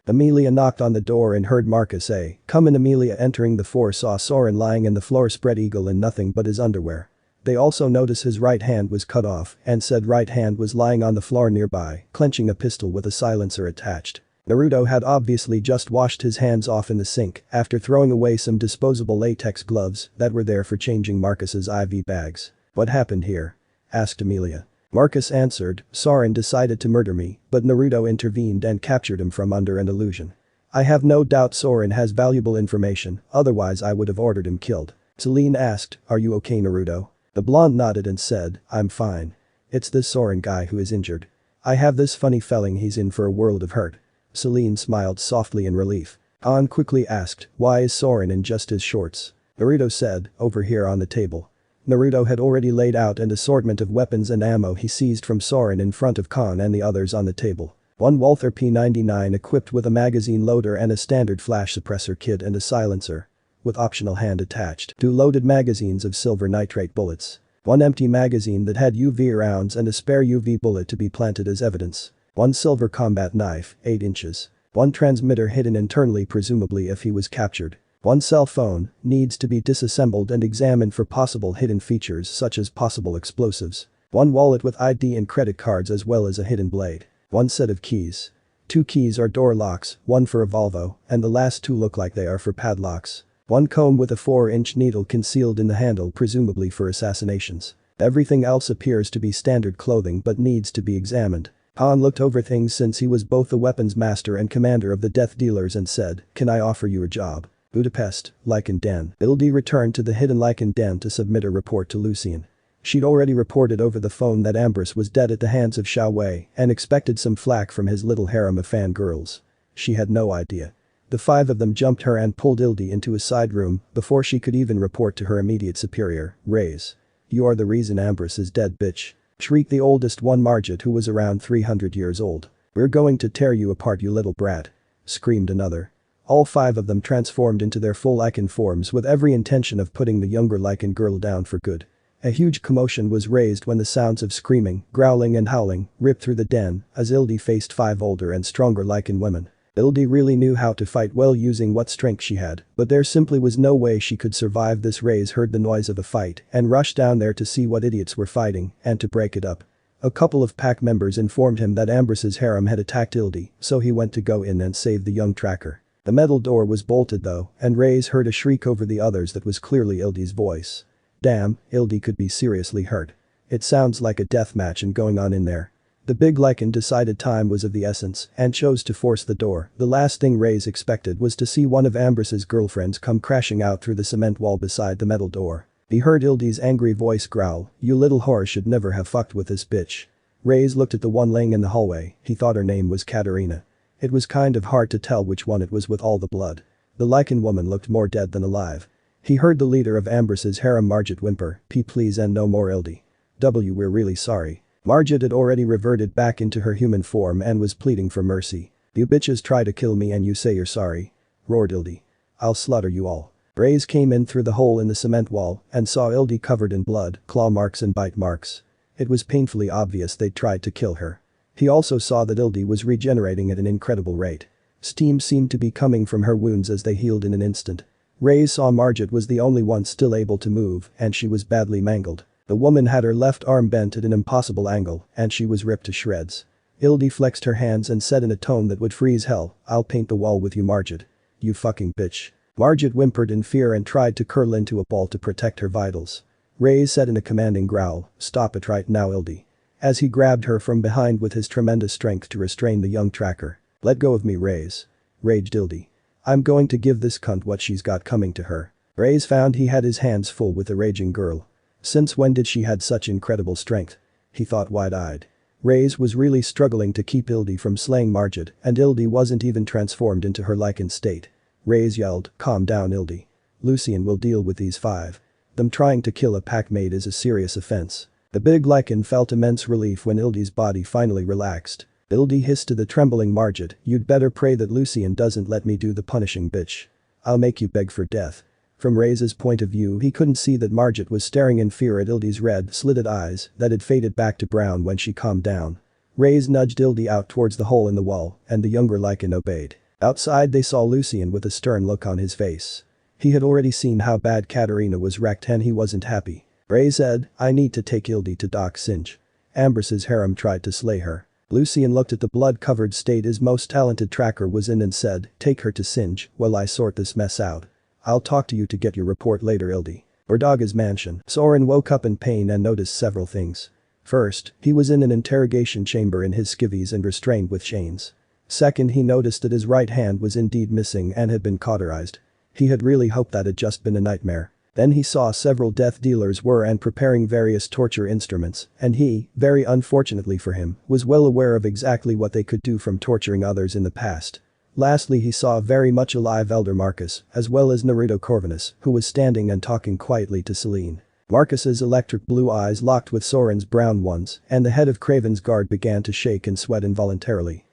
Amelia knocked on the door and heard Marcus say, come in. Amelia entering the floor saw Soren lying in the floor spread eagle in nothing but his underwear. They also noticed his right hand was cut off and said right hand was lying on the floor nearby, clenching a pistol with a silencer attached. Naruto had obviously just washed his hands off in the sink after throwing away some disposable latex gloves that were there for changing Marcus's IV bags. What happened here? Asked Amelia. Marcus answered, Soren decided to murder me, but Naruto intervened and captured him from under an illusion. I have no doubt Soren has valuable information, otherwise I would have ordered him killed. Selene asked, are you okay, Naruto? The blonde nodded and said, I'm fine. It's this Soren guy who is injured. I have this funny feeling he's in for a world of hurt. Selene smiled softly in relief. An quickly asked, why is Soren in just his shorts? Naruto said, over here on the table. Naruto had already laid out an assortment of weapons and ammo he seized from Soren in front of Khan and the others on the table. One Walther P99 equipped with a magazine loader and a standard flash suppressor kit and a silencer. With optional hand attached. 2 loaded magazines of silver nitrate bullets. 1 empty magazine that had UV rounds and a spare UV bullet to be planted as evidence. 1 silver combat knife, 8 inches. 1 transmitter hidden internally presumably if he was captured. 1 cell phone, needs to be disassembled and examined for possible hidden features such as possible explosives. 1 wallet with ID and credit cards as well as a hidden blade. 1 set of keys. 2 keys are door locks, 1 for a Volvo, and the last 2 look like they are for padlocks. 1 comb with a 4-inch needle concealed in the handle presumably for assassinations. Everything else appears to be standard clothing but needs to be examined. Han looked over things since he was both the weapons master and commander of the death dealers and said, can I offer you a job? Budapest, Lycan Den. Ildi returned to the hidden Lycan Den to submit a report to Lucian. She'd already reported over the phone that Ambrose was dead at the hands of Xiao Wei and expected some flack from his little harem of fangirls. She had no idea. The 5 of them jumped her and pulled Ildi into a side room before she could even report to her immediate superior, Reyes. You are the reason Ambrose is dead, bitch. Shrieked the oldest one, Margit, who was around 300 years old. We're going to tear you apart, you little brat. Screamed another. All 5 of them transformed into their full Lycan forms with every intention of putting the younger Lycan girl down for good. A huge commotion was raised when the sounds of screaming, growling and howling ripped through the den as Ildi faced 5 older and stronger Lycan women. Ildi really knew how to fight well using what strength she had, but there simply was no way she could survive this. Reyes heard the noise of a fight and rushed down there to see what idiots were fighting and to break it up. A couple of pack members informed him that Ambrose's harem had attacked Ildi, so he went to go in and save the young tracker. The metal door was bolted though, and Reyes heard a shriek over the others that was clearly Ildi's voice. Damn, Ildi could be seriously hurt. It sounds like a death match and going on in there. The big Lycan decided time was of the essence and chose to force the door. The last thing Reyes expected was to see one of Ambrose's girlfriends come crashing out through the cement wall beside the metal door. He heard Ildi's angry voice growl, you little whore should never have fucked with this bitch. Reyes looked at the one laying in the hallway, he thought her name was Katerina. It was kind of hard to tell which one it was with all the blood. The Lycan woman looked more dead than alive. He heard the leader of Ambrose's harem Margit whimper, please and no more Ildi. We're really sorry. Margit had already reverted back into her human form and was pleading for mercy. You bitches try to kill me and you say you're sorry? Roared Ildi. I'll slaughter you all. Reyes came in through the hole in the cement wall and saw Ildi covered in blood, claw marks and bite marks. It was painfully obvious they'd tried to kill her. He also saw that Ildi was regenerating at an incredible rate. Steam seemed to be coming from her wounds as they healed in an instant. Reyes saw Margit was the only one still able to move and she was badly mangled. The woman had her left arm bent at an impossible angle and she was ripped to shreds. Ildi flexed her hands and said in a tone that would freeze hell, I'll paint the wall with you, Margit. You fucking bitch. Margit whimpered in fear and tried to curl into a ball to protect her vitals. Reyes said in a commanding growl, stop it right now, Ildi. As he grabbed her from behind with his tremendous strength to restrain the young tracker. Let go of me, Reyes. Raged Ildi. I'm going to give this cunt what she's got coming to her. Reyes found he had his hands full with the raging girl. Since when did she had such incredible strength? He thought wide-eyed. Reyes was really struggling to keep Ildi from slaying Margit and Ildi wasn't even transformed into her Lycan state. Reyes yelled, calm down, Ildi. Lucian will deal with these 5. Them trying to kill a packmate is a serious offense. The big lichen felt immense relief when Ildi's body finally relaxed. Ildi hissed to the trembling Margit, "You'd better pray that Lucian doesn't let me do the punishing, bitch. I'll make you beg for death." From Ray's point of view, he couldn't see that Margit was staring in fear at Ildi's red, slitted eyes that had faded back to brown when she calmed down. Ray's nudged Ildi out towards the hole in the wall, and the younger lichen obeyed. Outside they saw Lucian with a stern look on his face. He had already seen how bad Katerina was wrecked and he wasn't happy. Ray said, "I need to take Ildi to Doc Singe. Ambros's harem tried to slay her." Lucian looked at the blood-covered state his most talented tracker was in and said, "Take her to Singe while I sort this mess out. I'll talk to you to get your report later, Ildi." Bordaga's mansion. Soren woke up in pain and noticed several things. First, he was in an interrogation chamber in his skivvies and restrained with chains. Second, he noticed that his right hand was indeed missing and had been cauterized. He had really hoped that had just been a nightmare. Then he saw several death dealers were and preparing various torture instruments, and he, very unfortunately for him, was well aware of exactly what they could do from torturing others in the past. Lastly, he saw a very much alive Elder Marcus, as well as Naruto Corvinus, who was standing and talking quietly to Selene. Marcus's electric blue eyes locked with Soren's brown ones, and the head of Craven's guard began to shake and sweat involuntarily.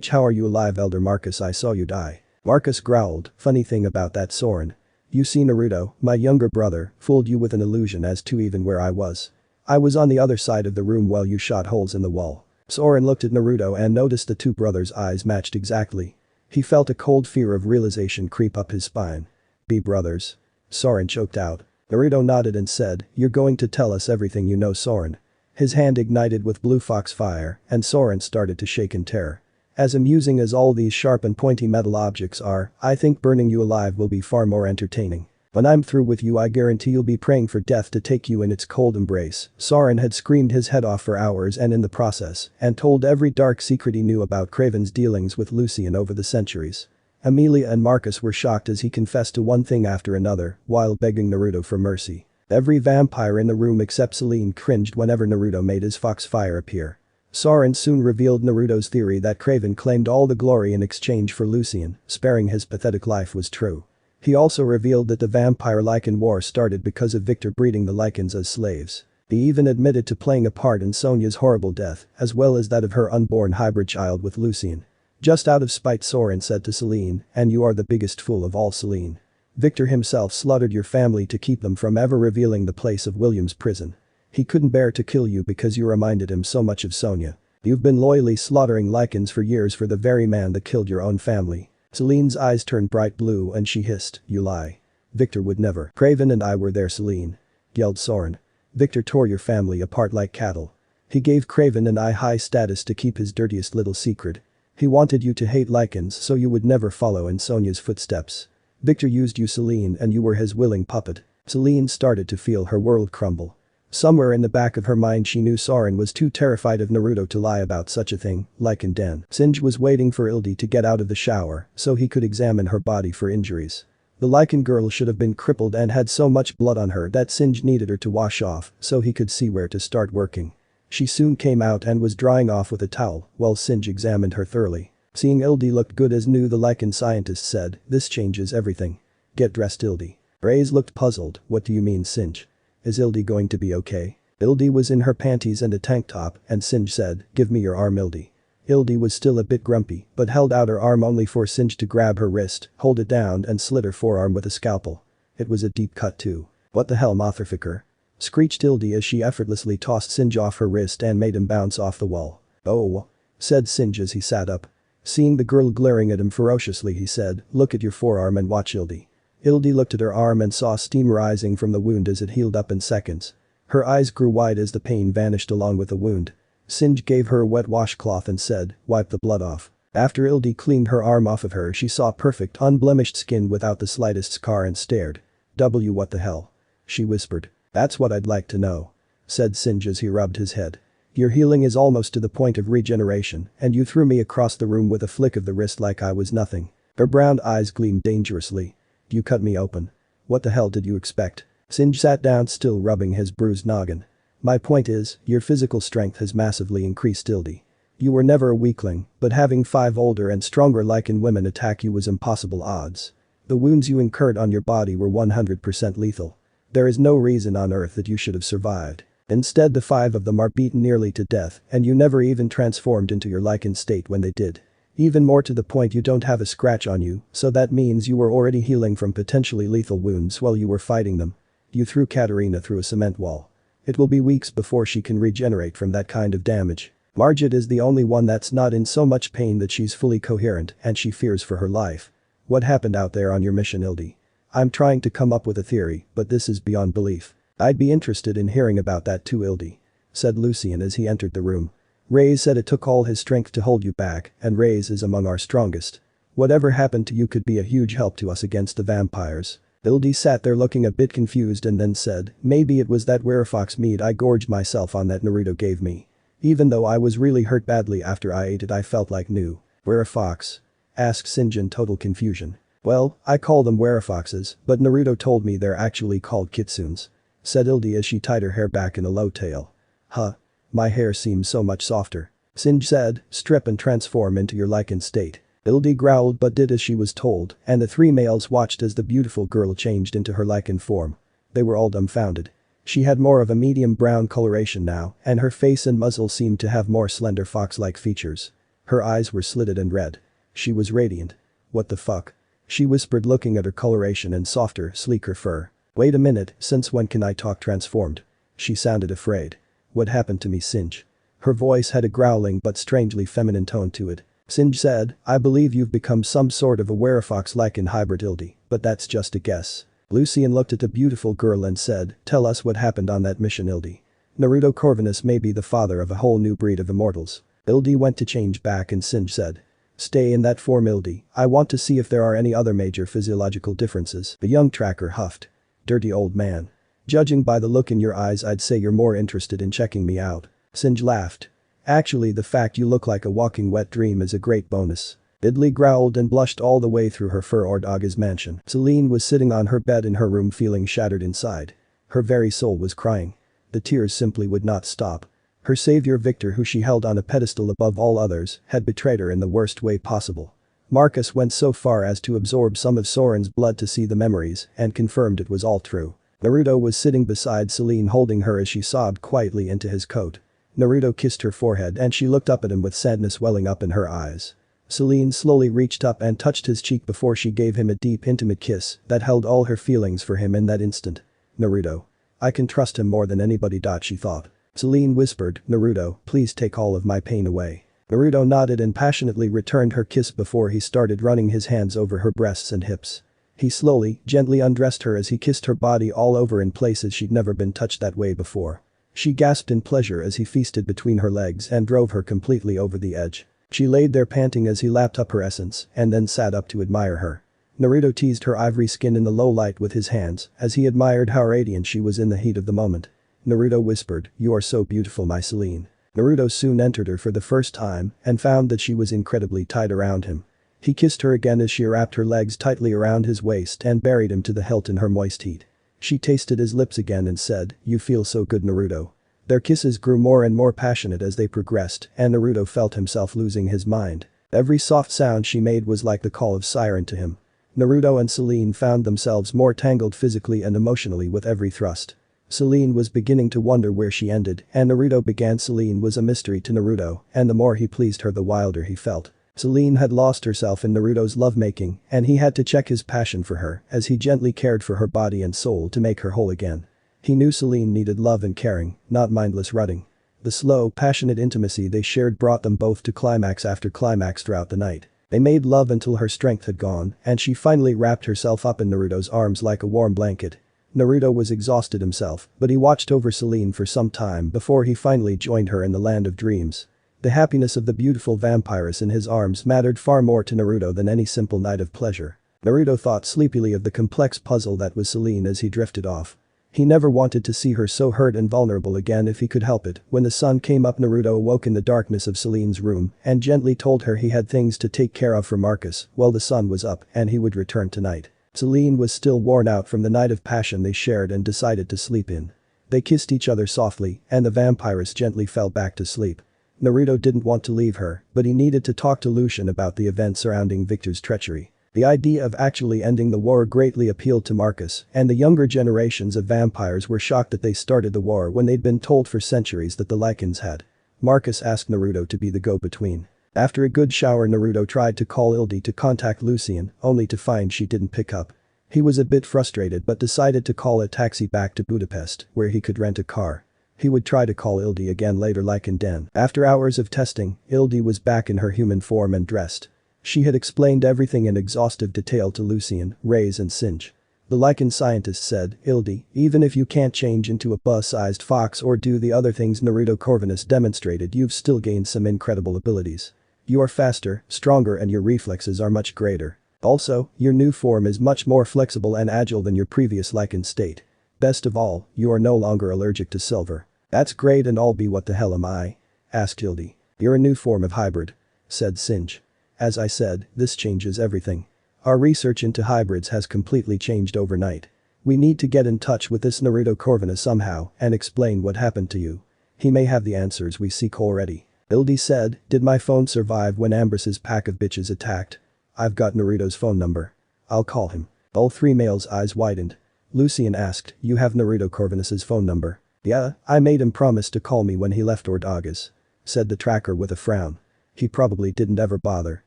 "How are you alive, Elder Marcus? I saw you die." Marcus growled, "Funny thing about that, Soren. You see, Naruto, my younger brother, fooled you with an illusion as to even where I was. I was on the other side of the room while you shot holes in the wall." Soren looked at Naruto and noticed the two brothers' eyes matched exactly. He felt a cold fear of realization creep up his spine. "Be brothers?" Soren choked out. Naruto nodded and said, "You're going to tell us everything you know, Soren." His hand ignited with blue fox fire, and Soren started to shake in terror. "As amusing as all these sharp and pointy metal objects are, I think burning you alive will be far more entertaining. When I'm through with you, I guarantee you'll be praying for death to take you in its cold embrace." Soren had screamed his head off for hours and in the process, and told every dark secret he knew about Craven's dealings with Lucian over the centuries. Amelia and Marcus were shocked as he confessed to one thing after another, while begging Naruto for mercy. Every vampire in the room except Selene cringed whenever Naruto made his fox fire appear. Soren soon revealed Naruto's theory that Craven claimed all the glory in exchange for Lucian, sparing his pathetic life was true. He also revealed that the vampire lichen war started because of Victor breeding the lichens as slaves. He even admitted to playing a part in Sonia's horrible death, as well as that of her unborn hybrid child with Lucian. Just out of spite, Soren said to Selene, "And you are the biggest fool of all, Selene. Victor himself slaughtered your family to keep them from ever revealing the place of William's prison. He couldn't bear to kill you because you reminded him so much of Sonia. You've been loyally slaughtering lichens for years for the very man that killed your own family." Selene's eyes turned bright blue and she hissed, "You lie. Victor would never." "Craven and I were there, Selene," yelled Soren. "Victor tore your family apart like cattle. He gave Craven and I high status to keep his dirtiest little secret. He wanted you to hate lichens so you would never follow in Sonia's footsteps. Victor used you, Selene, and you were his willing puppet." Selene started to feel her world crumble. Somewhere in the back of her mind she knew Soren was too terrified of Naruto to lie about such a thing, Lichen Den. Singe was waiting for Ildi to get out of the shower so he could examine her body for injuries. The lichen girl should have been crippled and had so much blood on her that Singe needed her to wash off so he could see where to start working. She soon came out and was drying off with a towel while Singe examined her thoroughly. Seeing Ildi looked good as new, the lichen scientist said, "This changes everything. Get dressed, Ildi." Reyes looked puzzled. "What do you mean, Singe? Is Ildi going to be okay?" Ildi was in her panties and a tank top, and Singe said, "Give me your arm, Ildi." Ildi was still a bit grumpy, but held out her arm only for Singe to grab her wrist, hold it down and slit her forearm with a scalpel. It was a deep cut too. "What the hell, motherfucker?" screeched Ildi as she effortlessly tossed Singe off her wrist and made him bounce off the wall. "Oh," said Singe as he sat up. Seeing the girl glaring at him ferociously, he said, "Look at your forearm and watch, Ildi." Ildi looked at her arm and saw steam rising from the wound as it healed up in seconds. Her eyes grew wide as the pain vanished along with the wound. Singe gave her a wet washcloth and said, "Wipe the blood off." After Ildi cleaned her arm off of her, she saw perfect unblemished skin without the slightest scar and stared. What the hell?" she whispered. "That's what I'd like to know," said Singe as he rubbed his head. "Your healing is almost to the point of regeneration, and you threw me across the room with a flick of the wrist like I was nothing." Her brown eyes gleamed dangerously. "You cut me open. What the hell did you expect?" Singe sat down, still rubbing his bruised noggin. "My point is, your physical strength has massively increased, Ildi. You were never a weakling, but having 5 older and stronger lichen women attack you was impossible odds. The wounds you incurred on your body were 100% lethal. There is no reason on earth that you should have survived." Instead the 5 of them are beaten nearly to death and you never even transformed into your lichen state when they did. Even more to the point you don't have a scratch on you, so that means you were already healing from potentially lethal wounds while you were fighting them. You threw Katarina through a cement wall. It will be weeks before she can regenerate from that kind of damage. Margit is the only one that's not in so much pain that she's fully coherent and she fears for her life. What happened out there on your mission, Ildi? I'm trying to come up with a theory, but this is beyond belief. I'd be interested in hearing about that too, Ildi, said Lucian as he entered the room. Reyes said it took all his strength to hold you back, and Reyes is among our strongest. Whatever happened to you could be a huge help to us against the vampires. Ildi sat there looking a bit confused and then said, maybe it was that werefox meat I gorged myself on that Naruto gave me. Even though I was really hurt badly after I ate it, I felt like new. Werefox? Asked Shinji in total confusion. Well, I call them werefoxes, but Naruto told me they're actually called kitsunes, said Ildi as she tied her hair back in a low tail. Huh. My hair seems so much softer. Shinji said, strip and transform into your lichen state. Ildi growled but did as she was told, and the 3 males watched as the beautiful girl changed into her lichen form. They were all dumbfounded. She had more of a medium brown coloration now, and her face and muzzle seemed to have more slender fox-like features. Her eyes were slitted and red. She was radiant. What the fuck? She whispered looking at her coloration and softer, sleeker fur. Wait a minute, since when can I talk transformed? She sounded afraid. What happened to me, Shinji? Her voice had a growling but strangely feminine tone to it. Shinji said, I believe you've become some sort of a werefox-lichen hybrid, Ildi, but that's just a guess. Lucian looked at the beautiful girl and said, tell us what happened on that mission, Ildi. Naruto Corvinus may be the father of a whole new breed of immortals. Ildi went to change back and Shinji said, stay in that form, Ildi. I want to see if there are any other major physiological differences. The young tracker huffed. Dirty old man. Judging by the look in your eyes, I'd say you're more interested in checking me out. Shinji laughed. Actually, the fact you look like a walking wet dream is a great bonus. Ildi growled and blushed all the way through her fur Ordaga's mansion. Selene was sitting on her bed in her room feeling shattered inside. Her very soul was crying. The tears simply would not stop. Her savior Victor, who she held on a pedestal above all others, had betrayed her in the worst way possible. Marcus went so far as to absorb some of Soren's blood to see the memories and confirmed it was all true. Naruto was sitting beside Selene holding her as she sobbed quietly into his coat. Naruto kissed her forehead and she looked up at him with sadness welling up in her eyes. Selene slowly reached up and touched his cheek before she gave him a deep intimate kiss that held all her feelings for him in that instant. Naruto. I can trust him more than anybody. She thought. Selene whispered, Naruto, please take all of my pain away. Naruto nodded and passionately returned her kiss before he started running his hands over her breasts and hips. He slowly, gently undressed her as he kissed her body all over in places she'd never been touched that way before. She gasped in pleasure as he feasted between her legs and drove her completely over the edge. She laid there panting as he lapped up her essence and then sat up to admire her. Naruto teased her ivory skin in the low light with his hands as he admired how radiant she was in the heat of the moment. Naruto whispered, you are so beautiful, my Selene. Naruto soon entered her for the first time and found that she was incredibly tight around him. He kissed her again as she wrapped her legs tightly around his waist and buried him to the hilt in her moist heat. She tasted his lips again and said, you feel so good, Naruto. Their kisses grew more and more passionate as they progressed and Naruto felt himself losing his mind. Every soft sound she made was like the call of siren to him. Naruto and Selene found themselves more tangled physically and emotionally with every thrust. Selene was beginning to wonder where she ended and Naruto began. Selene was a mystery to Naruto and the more he pleased her the wilder he felt. Selene had lost herself in Naruto's lovemaking and he had to check his passion for her as he gently cared for her body and soul to make her whole again. He knew Selene needed love and caring, not mindless rutting. The slow, passionate intimacy they shared brought them both to climax after climax throughout the night. They made love until her strength had gone and she finally wrapped herself up in Naruto's arms like a warm blanket. Naruto was exhausted himself, but he watched over Selene for some time before he finally joined her in the land of dreams. The happiness of the beautiful vampiress in his arms mattered far more to Naruto than any simple night of pleasure. Naruto thought sleepily of the complex puzzle that was Selene as he drifted off. He never wanted to see her so hurt and vulnerable again if he could help it. When the sun came up, Naruto awoke in the darkness of Selene's room and gently told her he had things to take care of for Marcus while the sun was up and he would return tonight. Selene was still worn out from the night of passion they shared and decided to sleep in. They kissed each other softly and the vampiress gently fell back to sleep. Naruto didn't want to leave her, but he needed to talk to Lucian about the events surrounding Victor's treachery. The idea of actually ending the war greatly appealed to Marcus, and the younger generations of vampires were shocked that they started the war when they'd been told for centuries that the Lycans had. Marcus asked Naruto to be the go-between. After a good shower, Naruto tried to call Ildi to contact Lucien, only to find she didn't pick up. He was a bit frustrated but decided to call a taxi back to Budapest, where he could rent a car. He would try to call Ildi again later like in Den. After hours of testing, Ildi was back in her human form and dressed. She had explained everything in exhaustive detail to Lucien, Reyes and Singe. The Lycan scientist said, Ildi, even if you can't change into a bus-sized fox or do the other things Naruto Corvinus demonstrated, you've still gained some incredible abilities. You are faster, stronger and your reflexes are much greater. Also, your new form is much more flexible and agile than your previous Lycan state. Best of all, you are no longer allergic to silver. That's great and all, but what the hell am I? Asked Ildi. You're a new form of hybrid. Said Singe. As I said, this changes everything. Our research into hybrids has completely changed overnight. We need to get in touch with this Naruto Corvinus somehow and explain what happened to you. He may have the answers we seek already. Ildi said, did my phone survive when Ambros's pack of bitches attacked? I've got Naruto's phone number. I'll call him. All three males' eyes widened. Lucien asked, you have Naruto Corvinus's phone number? Yeah, I made him promise to call me when he left Ordagas. Said the tracker with a frown. He probably didn't ever bother.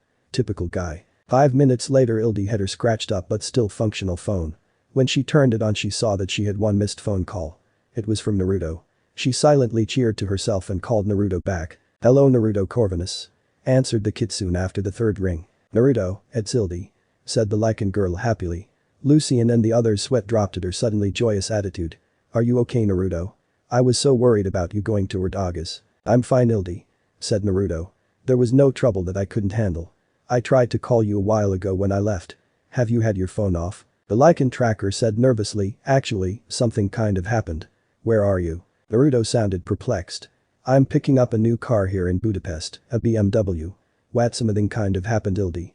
Typical guy. 5 minutes later, Ildi had her scratched up but still functional phone. When she turned it on, she saw that she had one missed phone call. It was from Naruto. She silently cheered to herself and called Naruto back. Hello Naruto Corvinus. Answered the kitsune after the third ring. Naruto, it's Ildi. Said the Lycan girl happily. Lucien and the others' sweat dropped at her suddenly joyous attitude. Are you okay Naruto? I was so worried about you going to Ordagas. I'm fine Ildi. Said Naruto. There was no trouble that I couldn't handle. I tried to call you a while ago when I left. Have you had your phone off? The Lycan tracker said nervously, actually, something kind of happened. Where are you? Naruto sounded perplexed. I'm picking up a new car here in Budapest, a BMW. What something kind of happened Ildi?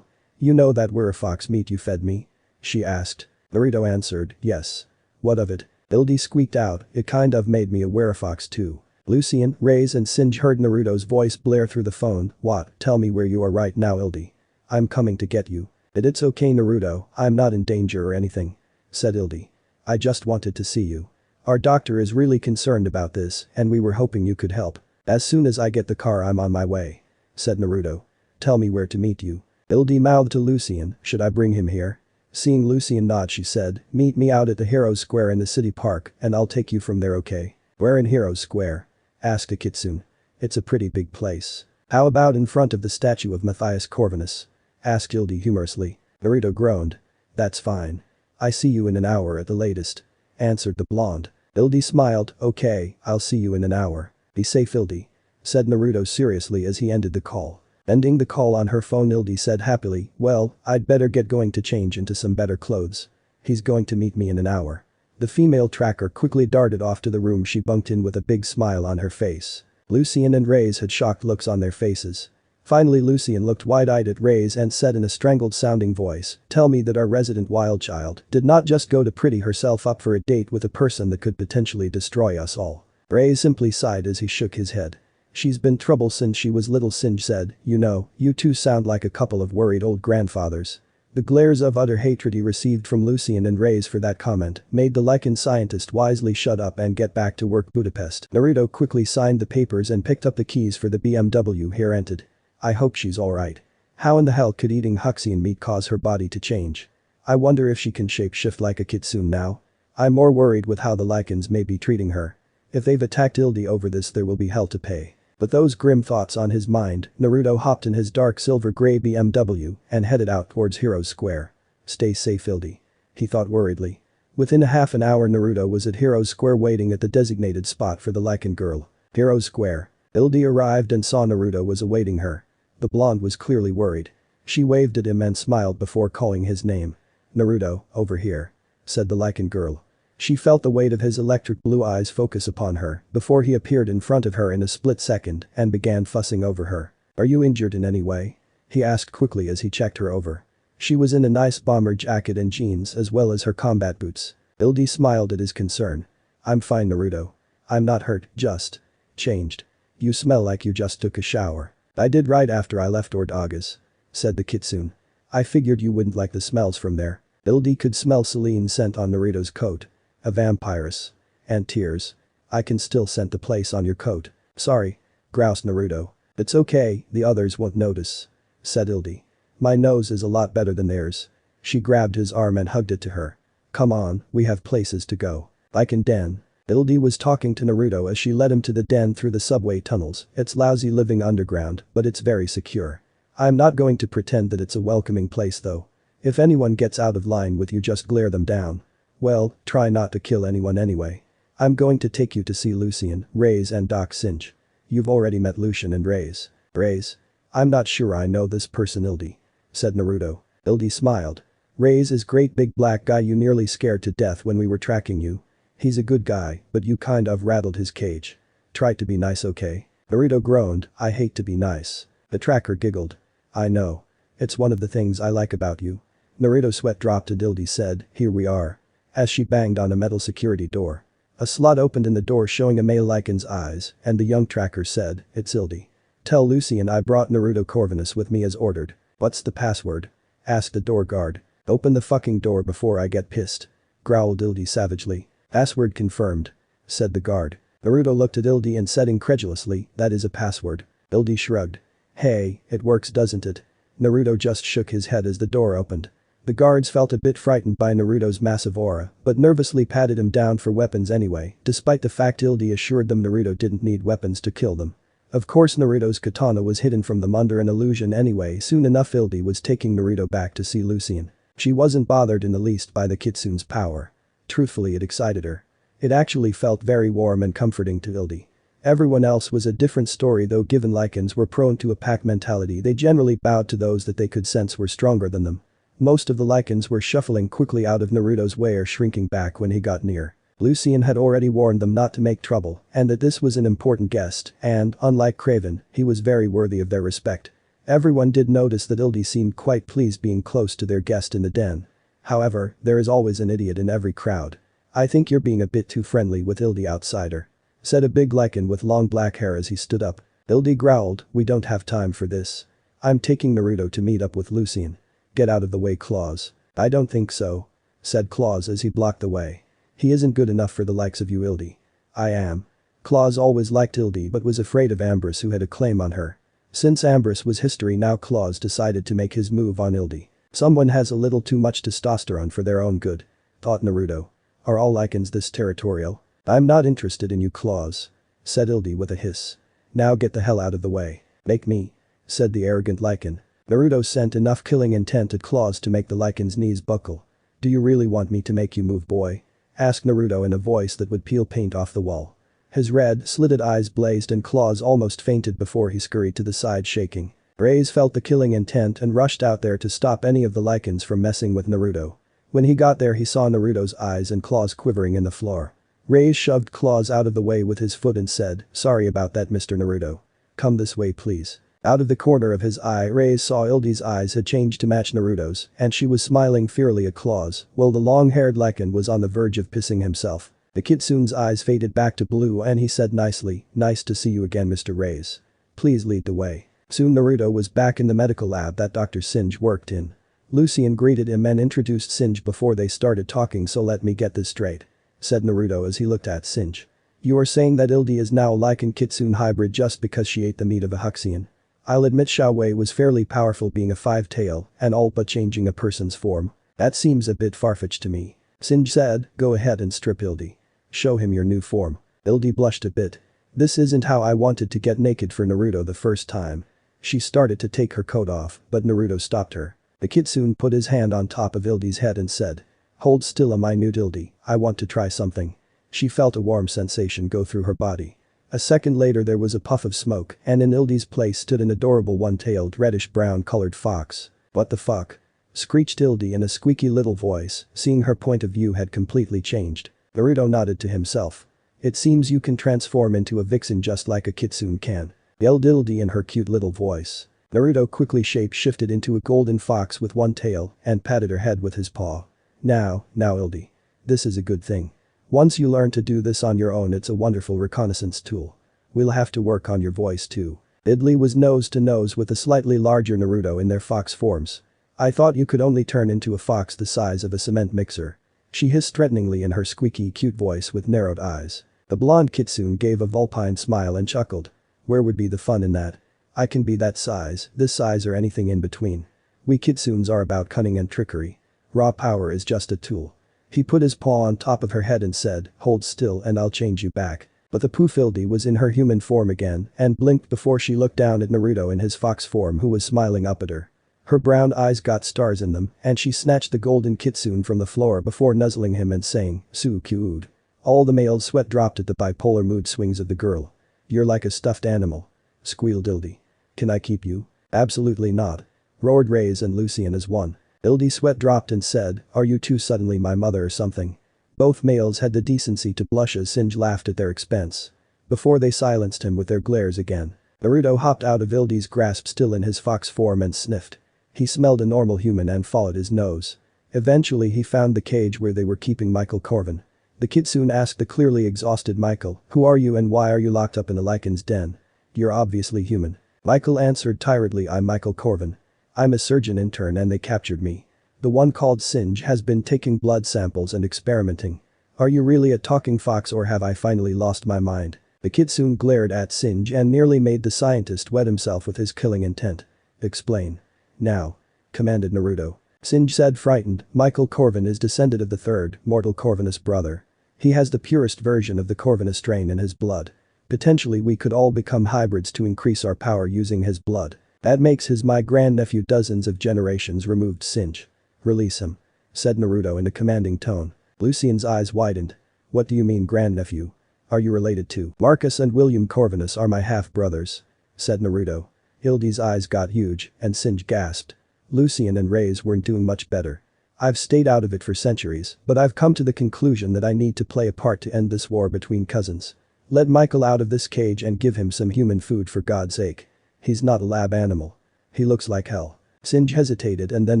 You know that where a fox meat you fed me? She asked. Naruto answered, yes. What of it? Ildi squeaked out, it kind of made me a werefox too. Lucien, Reyes and Singe heard Naruto's voice blare through the phone. What? Tell me where you are right now Ildi. I'm coming to get you. It's okay Naruto, I'm not in danger or anything. Said Ildi. I just wanted to see you. Our doctor is really concerned about this and we were hoping you could help. As soon as I get the car I'm on my way. Said Naruto. Tell me where to meet you. Ildi mouthed to Lucien, should I bring him here? Seeing Lucien nod she said, meet me out at the Heroes Square in the city park and I'll take you from there okay? Where in Heroes Square? Asked a kitsune. It's a pretty big place. How about in front of the statue of Matthias Corvinus? Asked Ildi humorously. Naruto groaned. That's fine. I see you in an hour at the latest. Answered the blonde. Ildi smiled, okay, I'll see you in an hour. Be safe Ildi. Said Naruto seriously as he ended the call. Ending the call on her phone Ildi said happily, well, I'd better get going to change into some better clothes. He's going to meet me in an hour. The female tracker quickly darted off to the room she bunked in with a big smile on her face. Lucien and Reyes had shocked looks on their faces. Finally Lucien looked wide-eyed at Reyes and said in a strangled-sounding voice, tell me that our resident wild child did not just go to pretty herself up for a date with a person that could potentially destroy us all. Reyes simply sighed as he shook his head. She's been trouble since she was little Singe said, you know, you two sound like a couple of worried old grandfathers. The glares of utter hatred he received from Lucien and Reyes for that comment made the Lycan scientist wisely shut up and get back to work. Budapest. Naruto quickly signed the papers and picked up the keys for the BMW he rented. I hope she's alright. How in the hell could eating Huxian meat cause her body to change? I wonder if she can shapeshift like a kitsune now? I'm more worried with how the Lycans may be treating her. If they've attacked Ildi over this there will be hell to pay. With those grim thoughts on his mind, Naruto hopped in his dark silver-gray BMW and headed out towards Heroes Square. Stay safe Ildi. He thought worriedly. Within a half an hour Naruto was at Heroes Square waiting at the designated spot for the Lycan girl. Heroes Square. Ildi arrived and saw Naruto was awaiting her. The blonde was clearly worried. She waved at him and smiled before calling his name. Naruto, over here. Said the Lycan girl. She felt the weight of his electric blue eyes focus upon her before he appeared in front of her in a split second and began fussing over her. Are you injured in any way? He asked quickly as he checked her over. She was in a nice bomber jacket and jeans as well as her combat boots. Ildi smiled at his concern. I'm fine Naruto. I'm not hurt, just changed. You smell like you just took a shower. I did right after I left Ordagas. Said the kitsune. I figured you wouldn't like the smells from there. Ildi could smell Selene's scent on Naruto's coat. A vampiress. And tears. I can still scent the place on your coat. Sorry. Groused Naruto. It's okay, the others won't notice. Said Ildi. My nose is a lot better than theirs. She grabbed his arm and hugged it to her. Come on, we have places to go. Like in den. Ildi was talking to Naruto as she led him to the den through the subway tunnels. It's lousy living underground, but it's very secure. I'm not going to pretend that it's a welcoming place though. If anyone gets out of line with you, just glare them down. Well, try not to kill anyone anyway. I'm going to take you to see Lucien, Reyes and Doc Singe. You've already met Lucien and Reyes. Reyes? I'm not sure I know this person, Ildi. Said Naruto. Ildi smiled. Reyes is great big black guy you nearly scared to death when we were tracking you. He's a good guy, but you kind of rattled his cage. Try to be nice, okay? Naruto groaned. I hate to be nice. The tracker giggled. I know. It's one of the things I like about you. Naruto's sweat dropped and Ildi said, here we are. As she banged on a metal security door. A slot opened in the door showing a male Lycan's eyes, and the young tracker said, it's Ildi. Tell Lucien I brought Naruto Corvinus with me as ordered. What's the password? Asked the door guard. Open the fucking door before I get pissed. Growled Ildi savagely. Password confirmed. Said the guard. Naruto looked at Ildi and said incredulously, that is a password. Ildi shrugged. Hey, it works doesn't it? Naruto just shook his head as the door opened. The guards felt a bit frightened by Naruto's massive aura, but nervously patted him down for weapons anyway, despite the fact Ildi assured them Naruto didn't need weapons to kill them. Of course Naruto's katana was hidden from them under an illusion anyway. Soon enough Ildi was taking Naruto back to see Lucien. She wasn't bothered in the least by the kitsune's power. Truthfully, it excited her. It actually felt very warm and comforting to Ildi. Everyone else was a different story though. Given Lycans were prone to a pack mentality, they generally bowed to those that they could sense were stronger than them. Most of the Lycans were shuffling quickly out of Naruto's way or shrinking back when he got near. Lucien had already warned them not to make trouble and that this was an important guest and, unlike Craven, he was very worthy of their respect. Everyone did notice that Ildi seemed quite pleased being close to their guest in the den. However, there is always an idiot in every crowd. I think you're being a bit too friendly with Ildi, outsider. Said a big Lycan with long black hair as he stood up. Ildi growled, we don't have time for this. I'm taking Naruto to meet up with Lucien. Get out of the way, Claws. I don't think so. Said Claws as he blocked the way. He isn't good enough for the likes of you, Ildi. I am. Claws always liked Ildi but was afraid of Ambrose, who had a claim on her. Since Ambrose was history, now Claws decided to make his move on Ildi. Someone has a little too much testosterone for their own good. Thought Naruto. Are all Lycans this territorial? I'm not interested in you, Claws. Said Ildi with a hiss. Now get the hell out of the way. Make me. Said the arrogant Lycan. Naruto sent enough killing intent at Claws to make the Lycan's knees buckle. Do you really want me to make you move, boy? Asked Naruto in a voice that would peel paint off the wall. His red, slitted eyes blazed and Claws almost fainted before he scurried to the side, shaking. Reyes felt the killing intent and rushed out there to stop any of the Lycans from messing with Naruto. When he got there, he saw Naruto's eyes and claws quivering in the floor. Reyes shoved Claws out of the way with his foot and said, sorry about that, Mr. Naruto. Come this way, please. Out of the corner of his eye, Reyes saw Ildi's eyes had changed to match Naruto's, and she was smiling fiercely at Claws, while the long-haired Lycan was on the verge of pissing himself. The kitsune's eyes faded back to blue and he said nicely, nice to see you again, Mr. Reyes. Please lead the way. Soon Naruto was back in the medical lab that Dr. Singe worked in. Lucien greeted him and introduced Singe before they started talking. So let me get this straight. Said Naruto as he looked at Singe. You are saying that Ildi is now a Lycan Kitsune hybrid just because she ate the meat of a Huxian? I'll admit Xiao Wei was fairly powerful, being a five-tail and all but changing a person's form. That seems a bit far-fetched to me. Singe said, go ahead and strip Ildi. Show him your new form. Ildi blushed a bit. This isn't how I wanted to get naked for Naruto the first time. She started to take her coat off, but Naruto stopped her. The kitsune put his hand on top of Ildi's head and said, hold still, a minute Ildi, I want to try something. She felt a warm sensation go through her body. A second later there was a puff of smoke and in Ildi's place stood an adorable one-tailed reddish-brown colored fox. What the fuck? Screeched Ildi in a squeaky little voice, seeing her point of view had completely changed. Naruto nodded to himself. It seems you can transform into a vixen just like a kitsune can. Yelled Ildi in her cute little voice. Naruto quickly shape-shifted into a golden fox with one tail and patted her head with his paw. Now Ildi. This is a good thing. Once you learn to do this on your own, it's a wonderful reconnaissance tool. We'll have to work on your voice too. Ildi was nose to nose with a slightly larger Naruto in their fox forms. I thought you could only turn into a fox the size of a cement mixer. She hissed threateningly in her squeaky cute voice with narrowed eyes. The blonde kitsune gave a vulpine smile and chuckled. Where would be the fun in that? I can be that size, this size or anything in between. We kitsunes are about cunning and trickery. Raw power is just a tool. He put his paw on top of her head and said, hold still and I'll change you back. But the Poofildi was in her human form again and blinked before she looked down at Naruto in his fox form who was smiling up at her. Her brown eyes got stars in them and she snatched the golden kitsune from the floor before nuzzling him and saying, "So cute." All the male's sweat dropped at the bipolar mood swings of the girl. "You're like a stuffed animal," squealed Ildi. "Can I keep you?" "Absolutely not," roared Reyes and Lucian as one. Ildi's sweat dropped and said, "Are you two suddenly my mother or something?" Both males had the decency to blush as Singe laughed at their expense. Before they silenced him with their glares again. Naruto hopped out of Ildi's grasp still in his fox form and sniffed. He smelled a normal human and followed his nose. Eventually he found the cage where they were keeping Michael Corvin. The kitsune asked the clearly exhausted Michael, "Who are you and why are you locked up in a lycan's den? You're obviously human." Michael answered tiredly, "I'm Michael Corvin. I'm a surgeon intern and they captured me. The one called Singe has been taking blood samples and experimenting. Are you really a talking fox or have I finally lost my mind?" The kitsune glared at Singe and nearly made the scientist wet himself with his killing intent. "Explain. Now," commanded Naruto. Singe said frightened, "Michael Corvin is descended of the third, mortal Corvinus brother. He has the purest version of the Corvinus strain in his blood. Potentially we could all become hybrids to increase our power using his blood. That makes his my grandnephew dozens of generations removed." Singe. "Release him," said Naruto in a commanding tone. Lucian's eyes widened. "What do you mean grandnephew? Are you related to Marcus and William Corvinus are my half-brothers," said Naruto. Ildi's eyes got huge and Singe gasped. Lucian and Reyes weren't doing much better. "I've stayed out of it for centuries, but I've come to the conclusion that I need to play a part to end this war between cousins. Let Michael out of this cage and give him some human food for God's sake. He's not a lab animal. He looks like hell." Singe hesitated and then